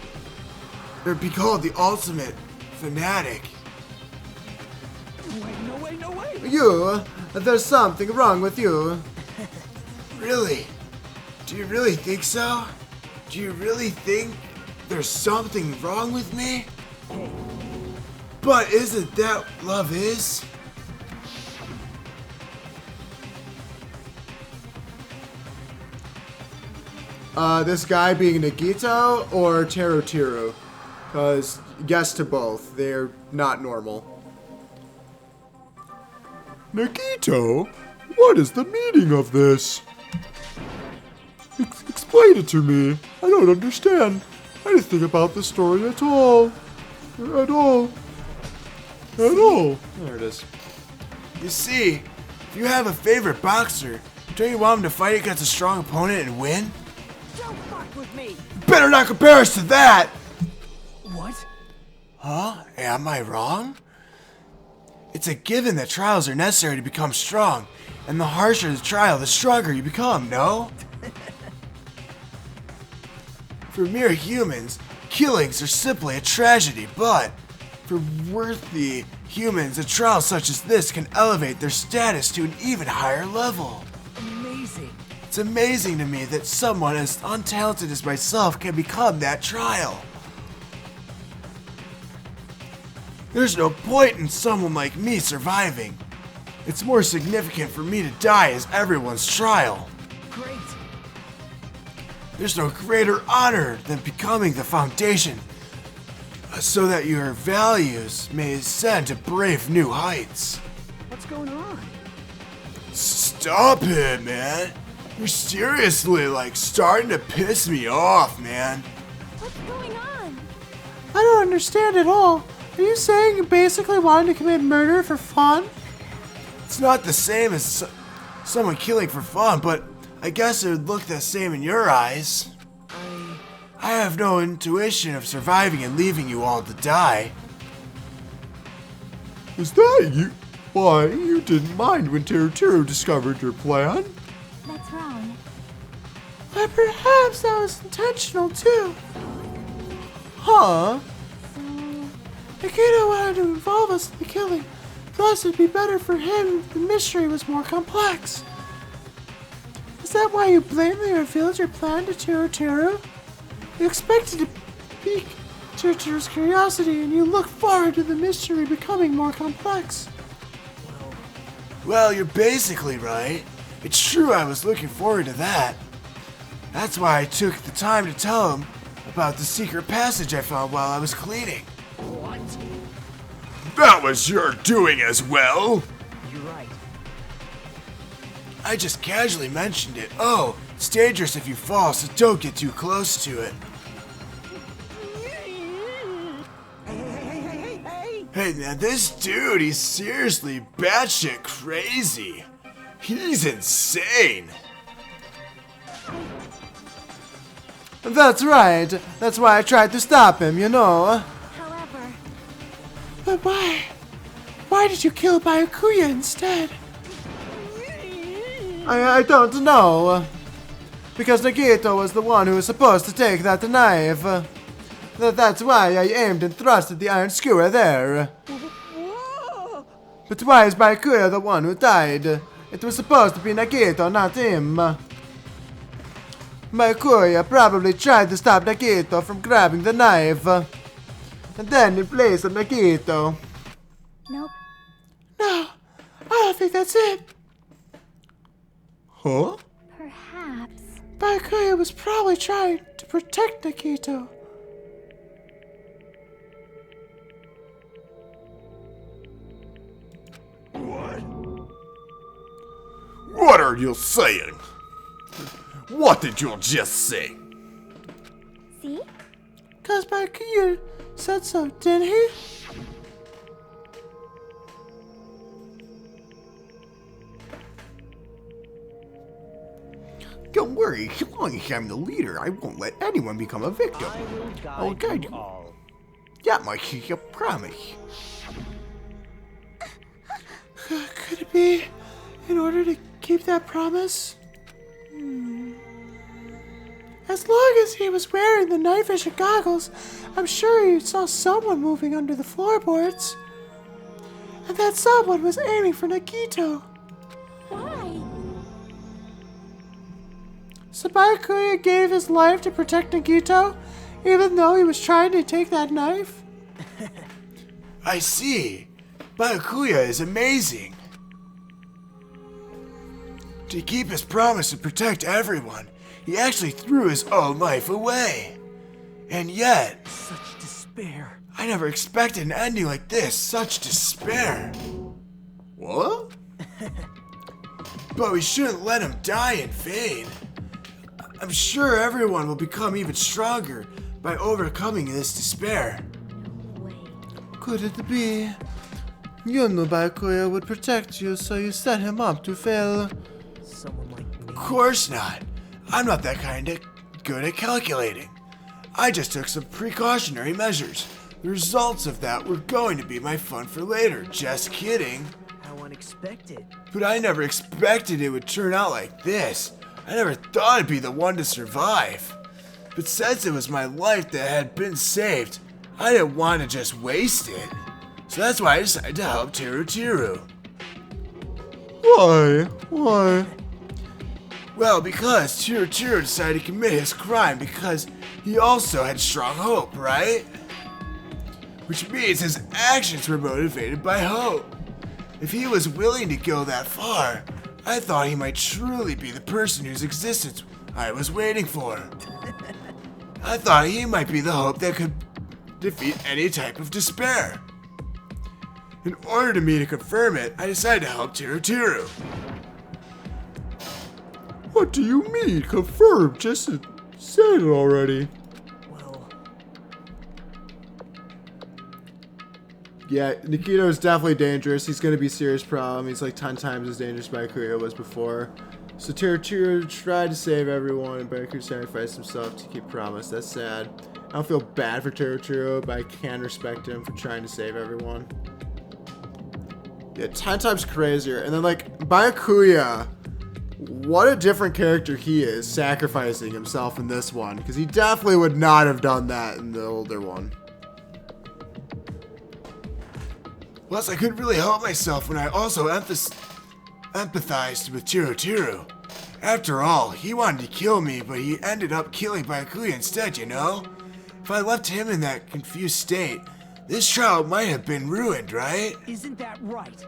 or be called the ultimate fanatic. No way! You? There's something wrong with you. Really? Do you really think so? Do you really think there's something wrong with me? But isn't that what love is? This guy being Nagito or Teru? Because yes to both. They're not normal. Nagito, what is the meaning of this? Explain it to me. I don't understand anything about the story at all. At all. There it is. You see, if you have a favorite boxer, don't you want him to fight against a strong opponent and win? Don't fuck with me! Better not compare us to that! What? Huh? Am I wrong? It's a given that trials are necessary to become strong, and the harsher the trial, the stronger you become, no? For mere humans, killings are simply a tragedy, but for worthy humans, a trial such as this can elevate their status to an even higher level. Amazing. It's amazing to me that someone as untalented as myself can become that trial. There's no point in someone like me surviving. It's more significant for me to die as everyone's trial. Great. There's no greater honor than becoming the foundation so that your values may ascend to brave new heights. What's going on? Stop it, man. You're seriously, starting to piss me off, man. What's going on? I don't understand at all. Are you saying you basically wanted to commit murder for fun? It's not the same as someone killing for fun, but I guess it would look the same in your eyes. I have no intuition of surviving and leaving you all to die. Is that you? Why, you didn't mind when Teru discovered your plan? That's wrong. But perhaps that was intentional too. Huh? Nagito wanted to involve us in the killing. Thus, it'd be better for him if the mystery was more complex. Is that why you blatantly revealed your plan to Teru? You expected to pique Teru's curiosity, and you look forward to the mystery becoming more complex. Well, you're basically right. It's true I was looking forward to that. That's why I took the time to tell him about the secret passage I found while I was cleaning. What? That was your doing as well? You're right. I just casually mentioned it. Oh, it's dangerous if you fall, so don't get too close to it. Hey man, this dude, he's seriously batshit crazy. He's insane. That's right. That's why I tried to stop him, you know. However... But why? Why did you kill Byakuya instead? I don't know. Because Nagito was the one who was supposed to take that knife. That's why I aimed and thrusted the iron skewer there. But why is Byakuya the one who died? It was supposed to be Nagito, not him. Byakuya probably tried to stop Nagito from grabbing the knife. And then in place of Nagito. Nope. No, I don't think that's it. Huh? Perhaps. Byakuya was probably trying to protect Nagito. What are you saying? What did you just say? See? Cause Byakuya said so, didn't he? Don't worry, as long as I'm the leader, I won't let anyone become a victim. I'll guide you all. That much is a promise. Could it be in order to keep that promise? As long as he was wearing the night vision goggles, I'm sure he saw someone moving under the floorboards. And that someone was aiming for Nagito. Why? So Byakuya gave his life to protect Nagito, even though he was trying to take that knife? I see. Byakuya is amazing. To keep his promise to protect everyone, he actually threw his own life away. And yet... Such despair. I never expected an ending like this. Such despair. What? But we shouldn't let him die in vain. I'm sure everyone will become even stronger by overcoming this despair. Could it be? You knew Byakuya would protect you, so you set him up to fail. Someone like me. Of course not. I'm not that kind of good at calculating. I just took some precautionary measures. The results of that were going to be my fun for later. Just kidding. How unexpected. But I never expected it would turn out like this. I never thought I'd be the one to survive. But since it was my life that had been saved, I didn't want to just waste it. So that's why I decided to help Tiru. Why? Why? Well, because Tiru decided to commit his crime because he also had strong hope, right? Which means his actions were motivated by hope. If he was willing to go that far, I thought he might truly be the person whose existence I was waiting for. I thought he might be the hope that could defeat any type of despair. In order to me to confirm it, I decided to help Tiru. What do you mean, confirmed? Just said it already. Well... Yeah, Nikito is definitely dangerous. He's going to be a serious problem. He's like 10 times as dangerous as Byakuya was before. So Tiru tried to save everyone, and Byakuya sacrificed himself to keep promise. That's sad. I don't feel bad for Tiru, but I can respect him for trying to save everyone. Yeah, 10 times crazier. And then like Byakuya, what a different character he is, sacrificing himself in this one. Because he definitely would not have done that in the older one. Plus, I couldn't really help myself when I also empathized with Tiru. After all, he wanted to kill me, but he ended up killing Byakuya instead, you know? If I left him in that confused state, this trial might have been ruined, right? Isn't that right?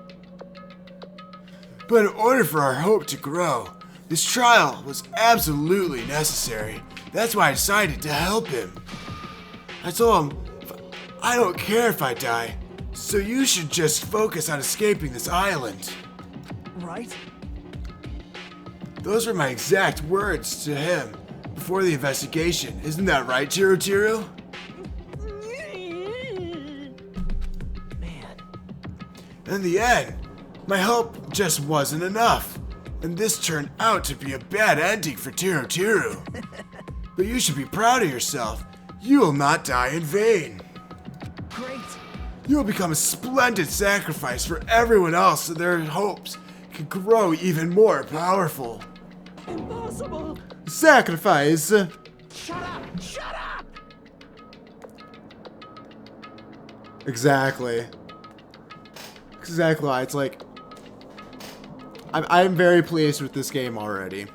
But in order for our hope to grow, this trial was absolutely necessary. That's why I decided to help him. I told him, I don't care if I die, so you should just focus on escaping this island. Right? Those were my exact words to him before the investigation. Isn't that right, Tiru? Man. In the end, my help just wasn't enough, and this turned out to be a bad ending for Tiru. But you should be proud of yourself. You will not die in vain. Great. You will become a splendid sacrifice for everyone else so their hopes can grow even more powerful. Impossible. Sacrifice. Shut up! Shut up! Exactly. Exactly. It's like I'm very pleased with this game already.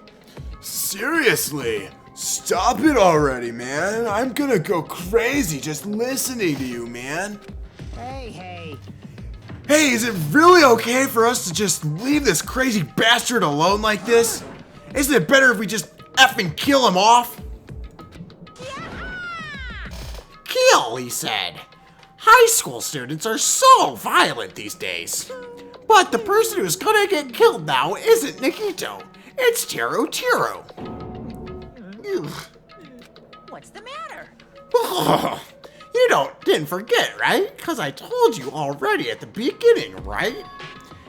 Seriously, stop it already, man. I'm gonna go crazy just listening to you, man. Hey. Hey, is it really okay for us to just leave this crazy bastard alone like this? Isn't it better if we just effing kill him off? Kill, he said. High school students are so violent these days. But the person who's gonna get killed now isn't Nagito. It's Tiru. What's the matter? You didn't forget, right? Because I told you already at the beginning, right?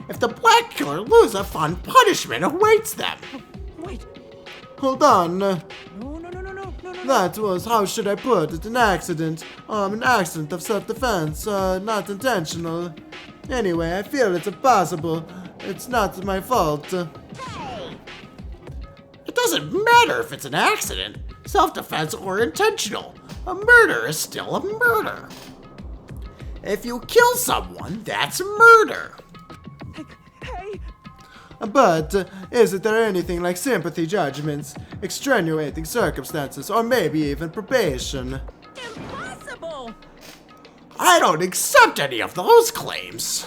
If the Black Killer lose, a fun punishment awaits them. Wait. Hold on. No. That was, how should I put it, an accident. An accident of self-defense, not intentional. Anyway, I feel it's impossible. It's not my fault. It doesn't matter if it's an accident, self-defense, or intentional. A murder is still a murder. If you kill someone, that's murder. Hey! But isn't there anything like sympathy judgments, extenuating circumstances, or maybe even probation? Impossible! I don't accept any of those claims.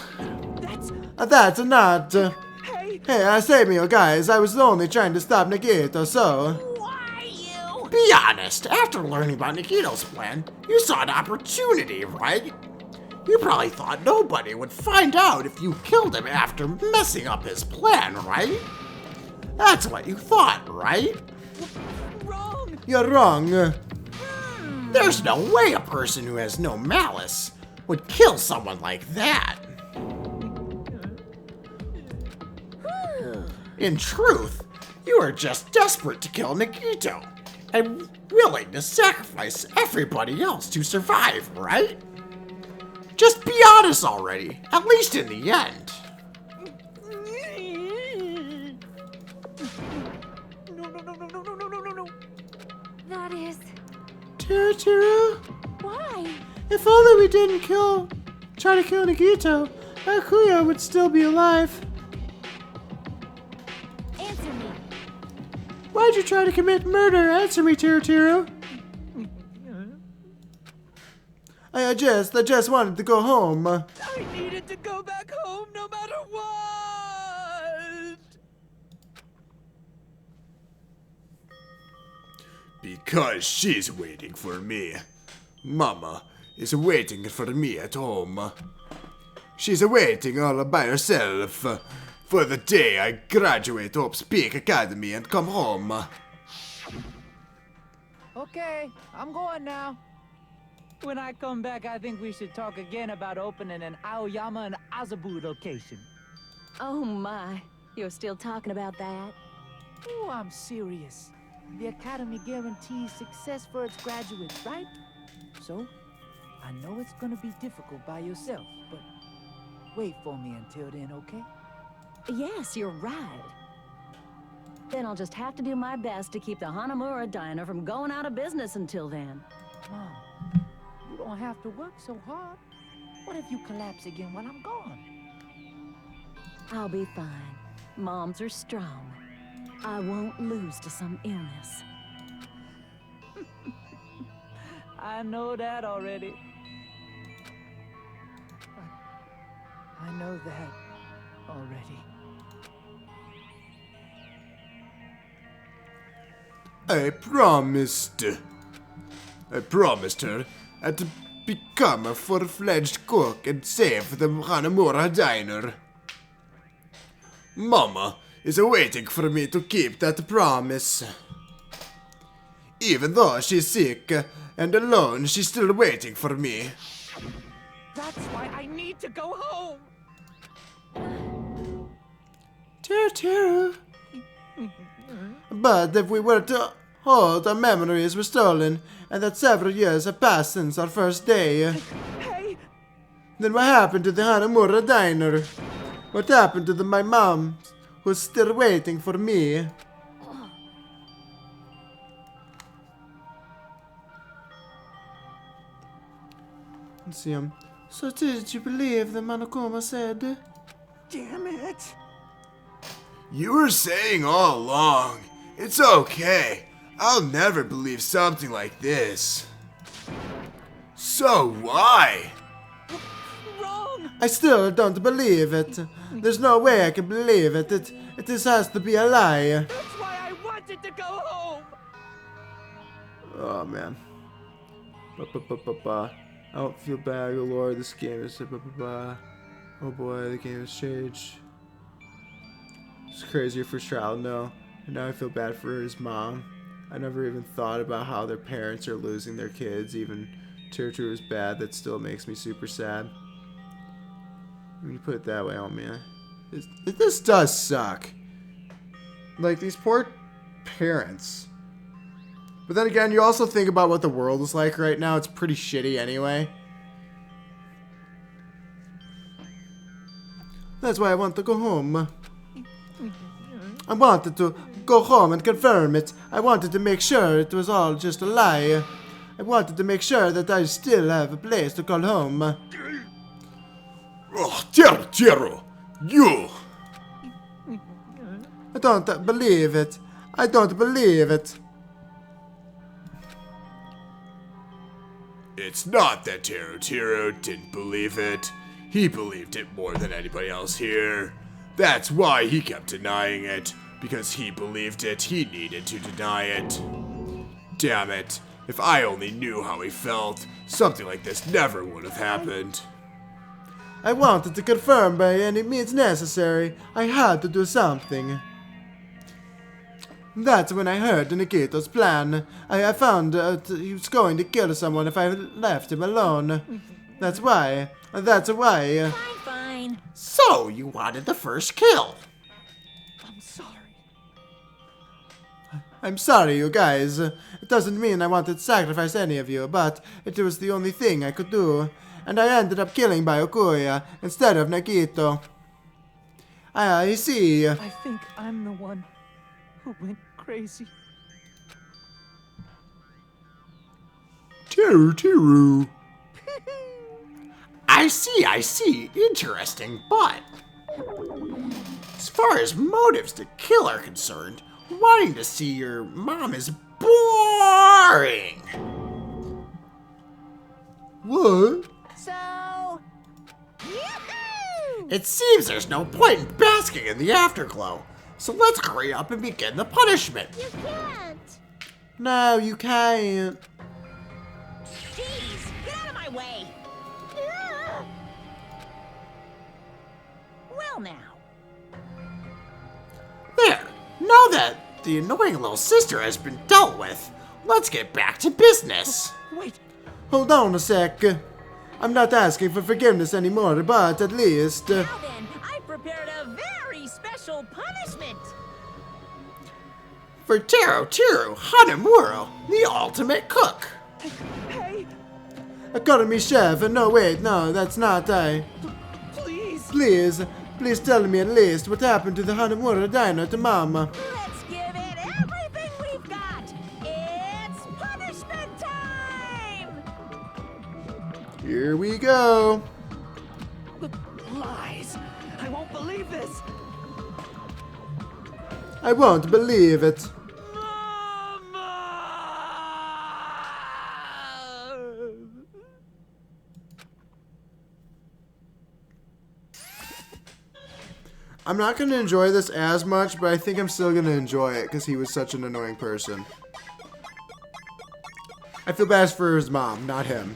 That's not... Hey, I say, Mio, guys, I was only trying to stop Nikito, so... Why you? Be honest, after learning about Nikito's plan, you saw an opportunity, right? You probably thought nobody would find out if you killed him after messing up his plan, right? That's what you thought, right? Wrong! You're wrong. There's no way a person who has no malice would kill someone like that. In truth, you are just desperate to kill Nikito and willing to sacrifice everybody else to survive, right? Just be honest already, at least in the end. No. That is... Teru? Why? If only we didn't try to kill Nikito, Akuya would still be alive. Answer me. Why'd you try to commit murder? Answer me, Teru. I just wanted to go home. I needed to go back home no matter what! Because she's waiting for me. Mama is waiting for me at home. She's waiting all by herself for the day I graduate Hope's Peak Academy and come home. Okay, I'm going now. When I come back, I think we should talk again about opening an Aoyama and Azabu location. Oh my, you're still talking about that? Oh, I'm serious. The Academy guarantees success for its graduates, right? So, I know it's gonna be difficult by yourself, but wait for me until then, okay? Yes, you're right. Then I'll just have to do my best to keep the Hanamura Diner from going out of business until then. Mom, you don't have to work so hard. What if you collapse again while I'm gone? I'll be fine. Moms are strong. I won't lose to some illness. I know that already. I know that already. I promised her to become a full-fledged cook and save the Hanamura Diner. Mama is waiting for me to keep that promise. Even though she's sick and alone, she's still waiting for me. That's why I need to go home! Teru. But if we were to hold our memories were stolen, and that several years have passed since our first day, then what happened to the Hanamura Diner? What happened to my mom, who's still waiting for me? Let's see him. So did you believe the Monokuma said? Damn it! You were saying all along, it's okay. I'll never believe something like this. So why? Wrong! I still don't believe it. There's no way I can believe it. This has to be a lie. That's why I wanted to go home! Oh man. I don't feel bad. Oh Lord, this game is. Oh boy, the game has changed. It's crazy for Shroud, no. And now I feel bad for his mom. I never even thought about how their parents are losing their kids. Even Teru is bad. That still makes me super sad. When you put it that way, oh man. This does suck. Like, these poor parents. But then again, you also think about what the world is like right now. It's pretty shitty anyway. That's why I want to go home. I wanted to go home and confirm it. I wanted to make sure it was all just a lie. I wanted to make sure that I still have a place to call home. Oh, Teru, you! I don't believe it. I don't believe it. It's not that Taro didn't believe it. He believed it more than anybody else here. That's why he kept denying it. Because he believed it, he needed to deny it. Damn it. If I only knew how he felt, something like this never would have happened. I wanted to confirm by any means necessary. I had to do something. That's when I heard Nikito's plan. I found he was going to kill someone if I left him alone. That's why. That's why. Fine. So, you wanted the first kill. I'm sorry. I'm sorry, you guys. It doesn't mean I wanted to sacrifice any of you, but it was the only thing I could do. And I ended up killing Byakuya instead of Nikito. I see. I think I'm the one who went crazy. Taro. I see. Interesting, but as far as motives to kill are concerned, wanting to see your mom is boring. What? So, It seems there's no point in basking in the afterglow. So let's hurry up and begin the punishment. You can't. No, you can't. jeez, get out of my way. Well now. There. Now that the annoying little sister has been dealt with, let's get back to business. Wait. Hold on a sec. I'm not asking for forgiveness anymore, but at least... Now then, I prepared a very special punishment. For Taro Hanamura, the ultimate cook. Hey, Economy chef. No, wait, no, that's not I. please. Please tell me at least what happened to the Hanamura diner to Mama. Let's give it everything we've got. It's punishment time. Here we go. Lies. I won't believe this. I won't believe it. I'm not going to enjoy this as much, but I think I'm still going to enjoy it because he was such an annoying person. I feel bad for his mom, not him.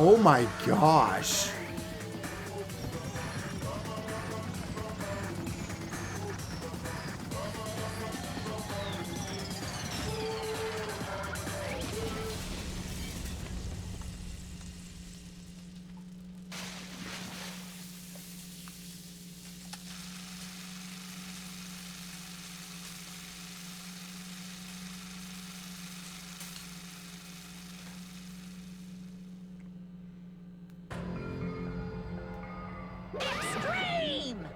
Oh my gosh. Extreme!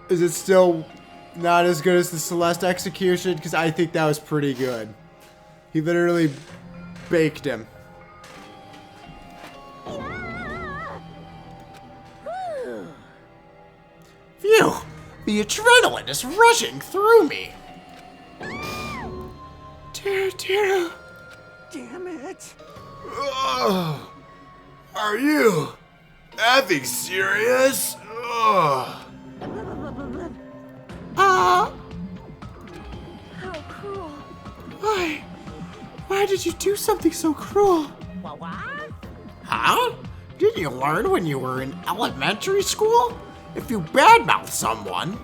Is it still not as good as the Celeste execution? Because I think that was pretty good. He literally baked him. Phew! The adrenaline is rushing through me. Taro. Damn it. Are you effing serious? Ugh. How cruel. Why did you do something so cruel? What? Huh? Didn't you learn when you were in elementary school? If you badmouth someone,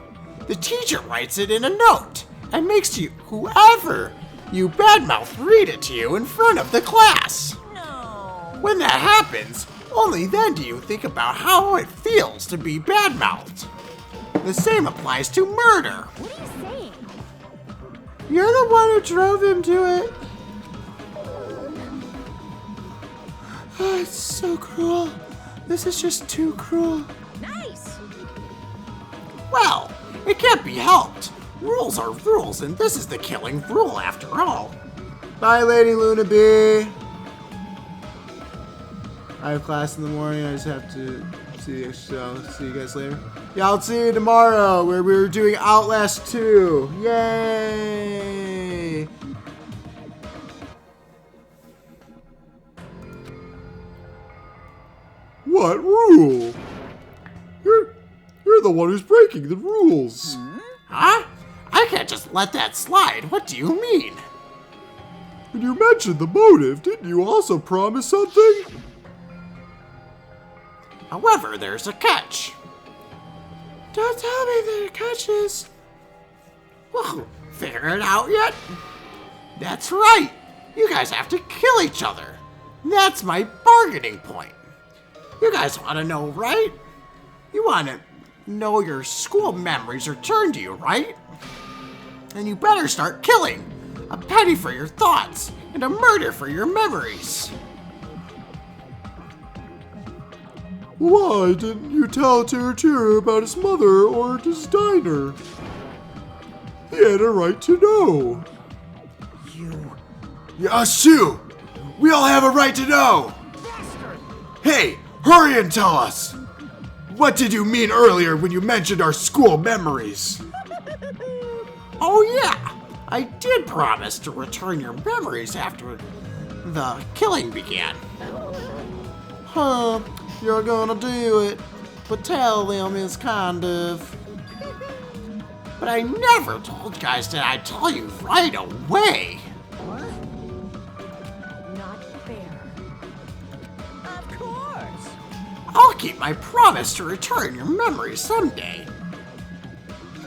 the teacher writes it in a note and makes you, whoever you badmouth, read it to you in front of the class. No. When that happens, only then do you think about how it feels to be badmouthed. The same applies to murder. What are you saying? You're the one who drove him to it. Oh, it's so cruel. This is just too cruel. Nice. Well, it can't be helped. Rules are rules, and this is the killing rule after all. Bye, Lady Luna Bee. I have class in the morning. I just have to see. So I'll see you guys later. Yeah, I'll see you tomorrow where we're doing Outlast 2. Yay! What rule? You're the one who's breaking the rules. Huh? I can't just let that slide. What do you mean? When you mentioned the motive, didn't you also promise something? However, there's a catch. Don't tell me there are catches. Whoa, figure it out yet? That's right. You guys have to kill each other. That's my bargaining point. You guys want to know, right? You want to know your school memories returned to you, right? And you better start killing. A penny for your thoughts, and a murder for your memories. Why didn't you tell Tiru about his mother or his diner? He had a right to know. Yeah, shoo! We all have a right to know! Hey, hurry and tell us! What did you mean earlier when you mentioned our school memories? Oh yeah, I did promise to return your memories after the killing began. Huh, you're gonna do it, but tell them is kind of. But I never told you guys that I'd tell you right away. Not fair. Of course. I'll keep my promise to return your memories someday.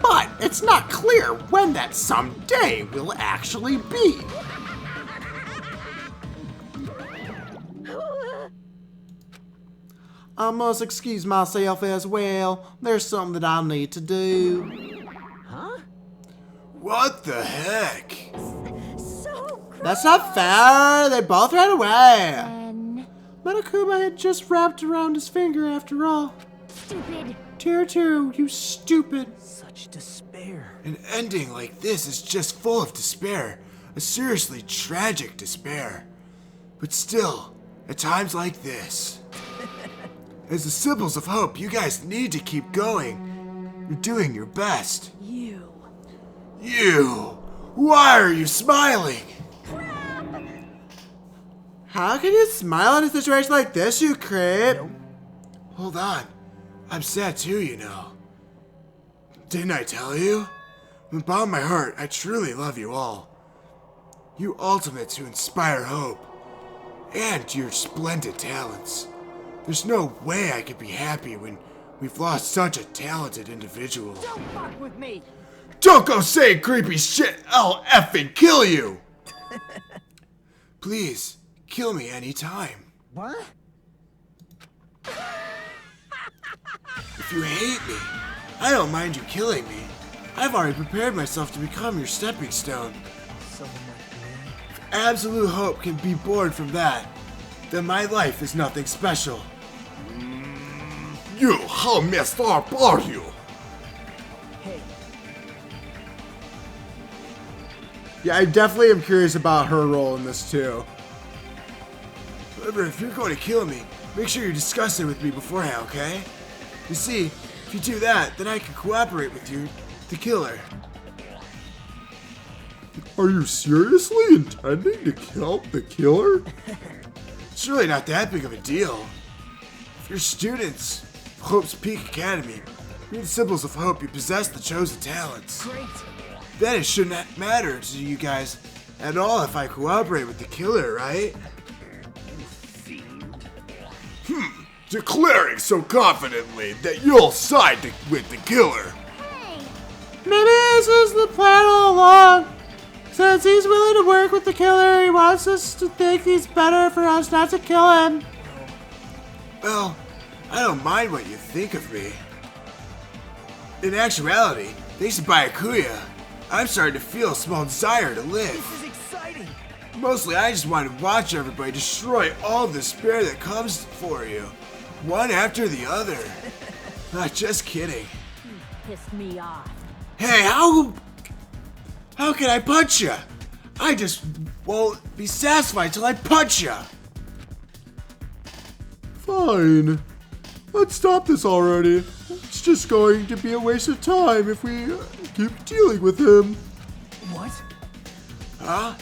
But it's not clear when that someday will actually be. I must excuse myself as well. There's something that I need to do. Huh? What the heck? That's not fair. They both ran away. But Akuma had just wrapped around his finger after all. Stupid. Tiru, you stupid. Such despair. An ending like this is just full of despair. A seriously tragic despair. But still, at times like this, as the symbols of hope, you guys need to keep going. You're doing your best. You. Why are you smiling? How can you smile in a situation like this, you creep? Hold on. I'm sad too, you know. Didn't I tell you? From the bottom of my heart, I truly love you all. You ultimates who inspire hope. And your splendid talents. There's no way I could be happy when we've lost such a talented individual. Don't fuck with me. Don't go saying creepy shit! I'll effing kill you! Please, kill me anytime. What? If you hate me, I don't mind you killing me. I've already prepared myself to become your stepping stone. If absolute hope can be born from that, then my life is nothing special. You, how messed up are you? Hey. Yeah, I definitely am curious about her role in this too. However, if you're going to kill me, make sure you discuss it with me beforehand, okay? You see, if you do that, then I can cooperate with you to kill her. Are you seriously intending to kill the killer? It's really not that big of a deal. If your students of Hope's Peak Academy Read the symbols of hope, you possess the chosen talents. Great. Then it shouldn't matter to you guys at all if I cooperate with the killer, right? Declaring so confidently that you'll side with the killer. Maybe this is the plan all along. Since he's willing to work with the killer, he wants us to think he's better for us not to kill him. Well, I don't mind what you think of me. In actuality, thanks to Byakuya, I'm starting to feel a small desire to live. This is exciting. Mostly, I just want to watch everybody destroy all the despair that comes for you. One after the other. Not just kidding. Pissed me off. Hey, how can I punch you? I just won't be satisfied till I punch you. Fine. Let's stop this already. It's just going to be a waste of time if we keep dealing with him. What? Huh?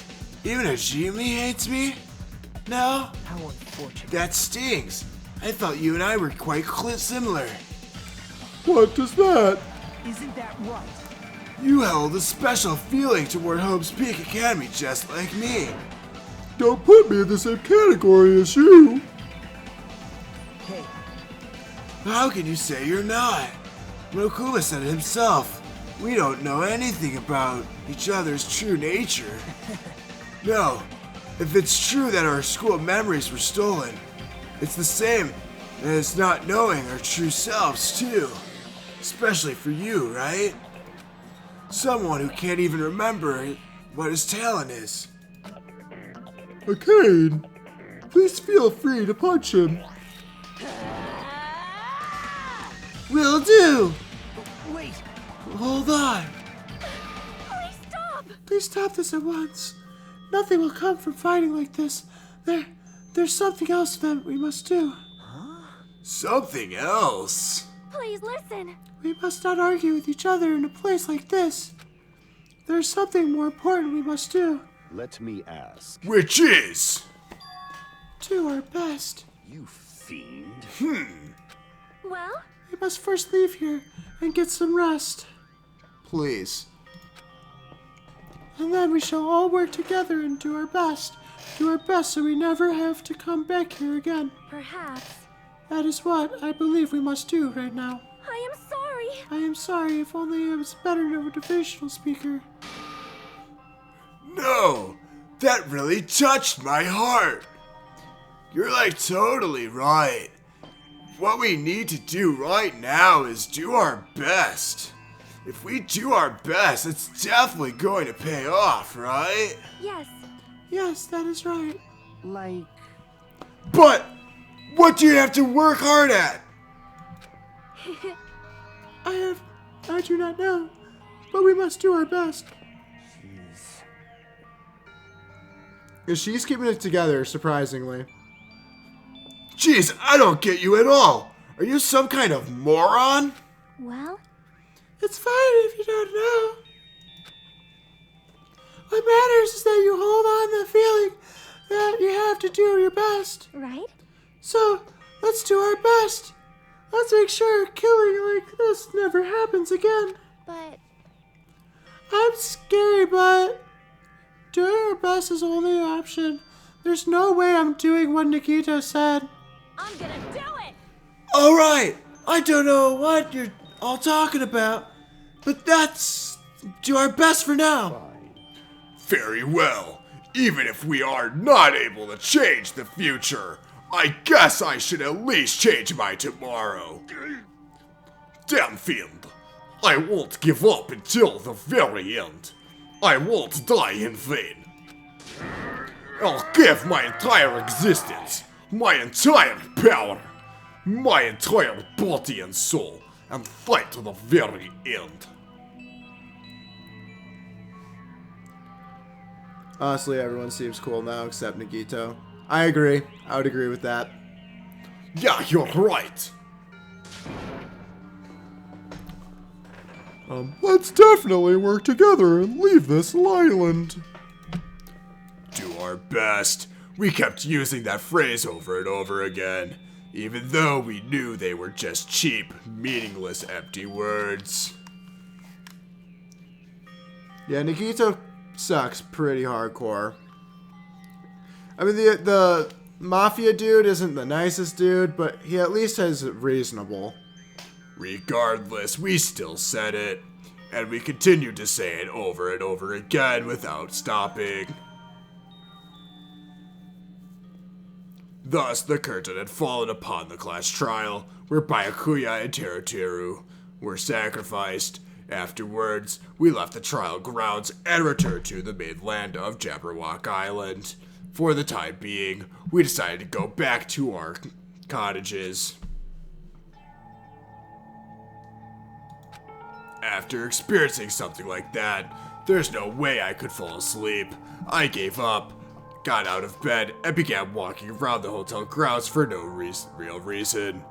Even Hajime hates me? No? How unfortunate. That stings. I thought you and I were quite similar. What does that? Isn't that right? You held a special feeling toward Hope's Peak Academy just like me. Don't put me in the same category as you. Hey. How can you say you're not? Mokuma said it himself. We don't know anything about each other's true nature. No, if it's true that our school memories were stolen, it's the same as not knowing our true selves, too. Especially for you, right? Someone who can't even remember what his talent is. Arcane, please feel free to punch him. Will do! Wait! Hold on. Please stop! Please stop this at once. Nothing will come from fighting like this. There's something else that we must do. Something else? Please listen. We must not argue with each other in a place like this. There's something more important we must do. Let me ask. Which is? Do our best. You fiend. Well? We must first leave here and get some rest. Please. And then we shall all work together and do our best. Do our best so we never have to come back here again. Perhaps. That is what I believe we must do right now. I am sorry. I am sorry, if only I was a better motivational speaker. No! That really touched my heart! You're like totally right. What we need to do right now is do our best. If we do our best, it's definitely going to pay off, right? Yes. Yes, that is right. Like... But what do you have to work hard at? I do not know, but we must do our best. She's keeping it together, surprisingly. Jeez, I don't get you at all. Are you some kind of moron? Well? It's fine if you don't know. What matters is that you hold on to the feeling that you have to do your best. Right? So, let's do our best. Let's make sure killing like this never happens again. But... I'm scary, but doing our best is only an option. There's no way I'm doing what Nikito said. I'm gonna do it! Alright, I don't know what you're all talking about, but that's do our best for now. Very well. Even if we are not able to change the future, I guess I should at least change my tomorrow. Damn fiend. I won't give up until the very end. I won't die in vain. I'll give my entire existence, my entire power, my entire body and soul, and fight to the very end. Honestly, everyone seems cool now except Nagito. I agree. I would agree with that. Yeah, you're right. Let's definitely work together and leave this island. Do our best. We kept using that phrase over and over again. even though we knew they were just cheap, meaningless, empty words. Yeah, Nikito sucks pretty hardcore. I mean, the Mafia dude isn't the nicest dude, but he at least is reasonable. Regardless, we still said it, and we continued to say it over and over again without stopping. Thus, the curtain had fallen upon the class trial, where Byakuya and Teruteru were sacrificed. Afterwards, we left the trial grounds and returned to the mainland of Jabberwock Island. For the time being, we decided to go back to our cottages. After experiencing something like that, there's no way I could fall asleep. I gave up, got out of bed, and began walking around the hotel grounds for no real reason.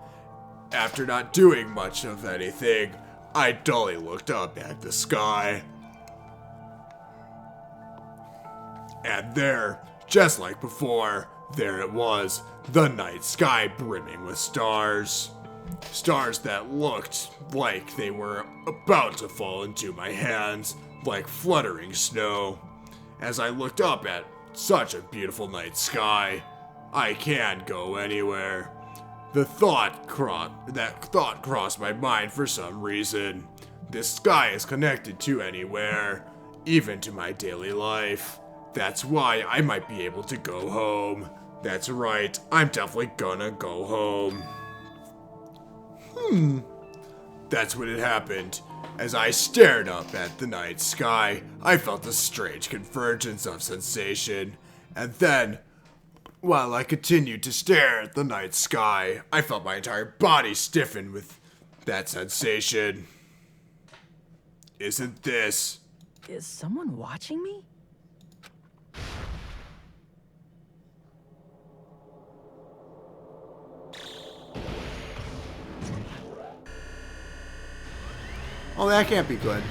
After not doing much of anything, I dully looked up at the sky. And there, just like before, there it was, the night sky brimming with stars. Stars that looked like they were about to fall into my hands, like fluttering snow. As I looked up at such a beautiful night sky, I can't go anywhere. That thought crossed my mind for some reason. This sky is connected to anywhere, even to my daily life. That's why I might be able to go home. That's right, I'm definitely gonna go home. That's when it happened. As I stared up at the night sky, I felt a strange convergence of sensation. And then, while I continued to stare at the night sky, I felt my entire body stiffen with that sensation. Isn't this... Is someone watching me? Oh, that can't be good.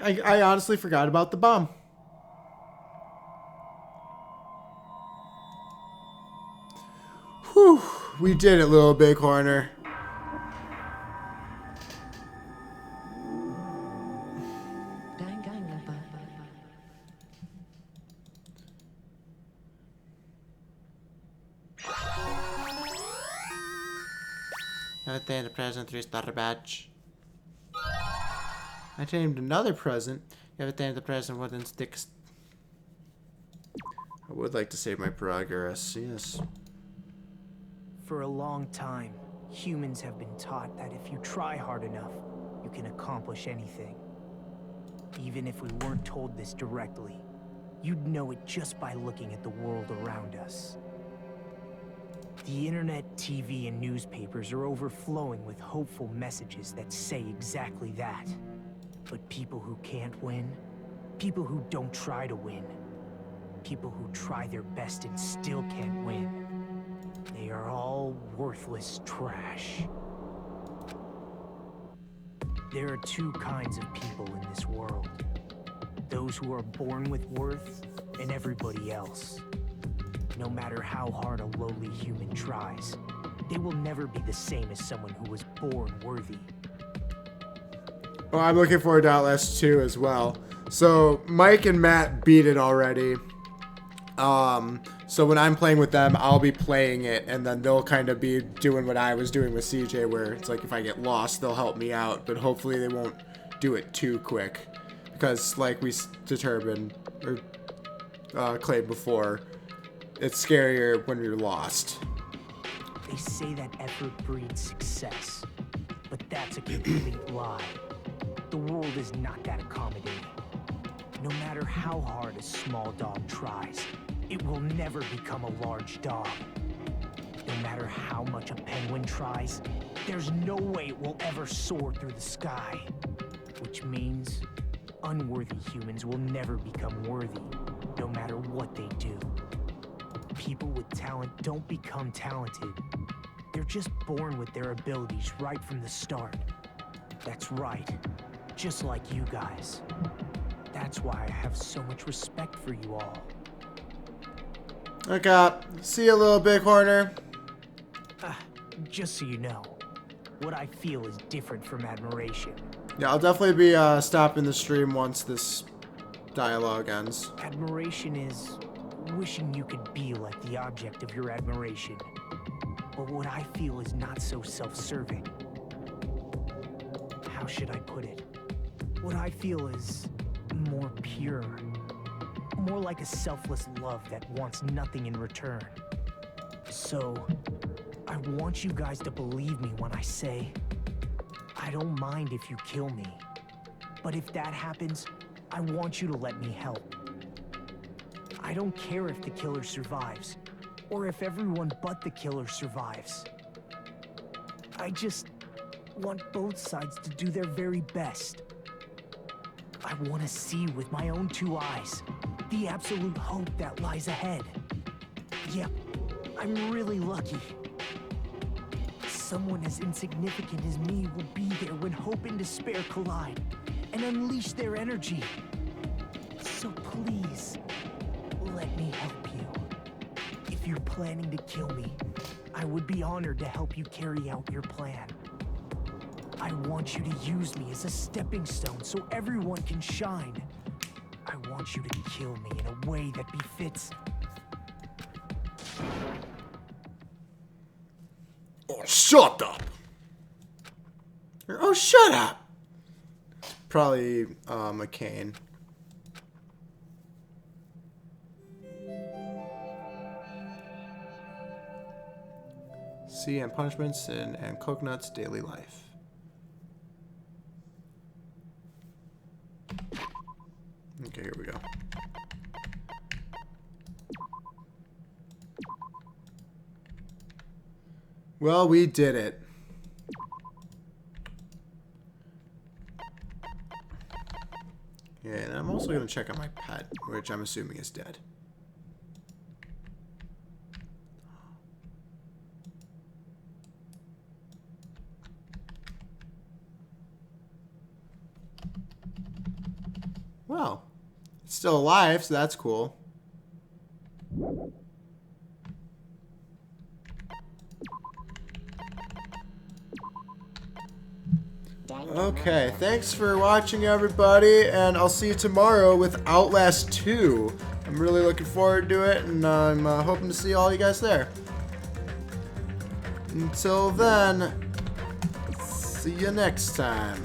I honestly forgot about the bomb. Whew, we did it, little bighorner. I attained a present 3-star badge. I attained another present. You have attained the present wooden sticks. I would like to save my progress, yes. For a long time, humans have been taught that if you try hard enough, you can accomplish anything. Even if we weren't told this directly, you'd know it just by looking at the world around us. The internet, TV, and newspapers are overflowing with hopeful messages that say exactly that. But people who can't win, people who don't try to win, people who try their best and still can't win, they are all worthless trash. There are two kinds of people in this world. Those who are born with worth, and everybody else. No matter how hard a lowly human tries, they will never be the same as someone who was born worthy. Oh, I'm looking forward to Outlast 2 as well. So Mike and Matt beat it already. So when I'm playing with them, I'll be playing it, and then they'll kind of be doing what I was doing with CJ, where it's like if I get lost, they'll help me out, but hopefully they won't do it too quick. Because like we determined, or claimed before, it's scarier when you're lost. They say that effort breeds success, but that's a complete lie. The world is not that accommodating. No matter how hard a small dog tries, it will never become a large dog. No matter how much a penguin tries, there's no way it will ever soar through the sky. Which means unworthy humans will never become worthy, no matter what they do. People with talent don't become talented. They're just born with their abilities right from the start. That's right. just like you guys. That's why I have so much respect for you all. Okay, see you, little bighorner. Just so you know, what I feel is different from admiration. Yeah, I'll definitely be stopping the stream once this dialogue ends. Admiration is wishing you could be like the object of your admiration. But what I feel is not so self-serving. How should I put it? What I feel is more pure. More like a selfless love that wants nothing in return. So, I want you guys to believe me when I say, I don't mind if you kill me. But if that happens, I want you to let me help. I don't care if the killer survives, or if everyone but the killer survives. I just want both sides to do their very best. I want to see with my own 2 eyes the absolute hope that lies ahead. Yep, I'm really lucky. Someone as insignificant as me will be there when hope and despair collide and unleash their energy. So please, let me help you. If you're planning to kill me, I would be honored to help you carry out your plan. I want you to use me as a stepping stone so everyone can shine. I want you to kill me in a way that befits... Oh, shut up! Oh, shut up! Probably McCain. See and punishments and Coconut's daily life. Okay, here we go. Well, we did it. Yeah, and I'm also going to check on my pet, which I'm assuming is dead. Well, it's still alive, so that's cool. Okay, thanks for watching, everybody, and I'll see you tomorrow with Outlast 2. I'm really looking forward to it, and I'm hoping to see all you guys there. Until then, see you next time.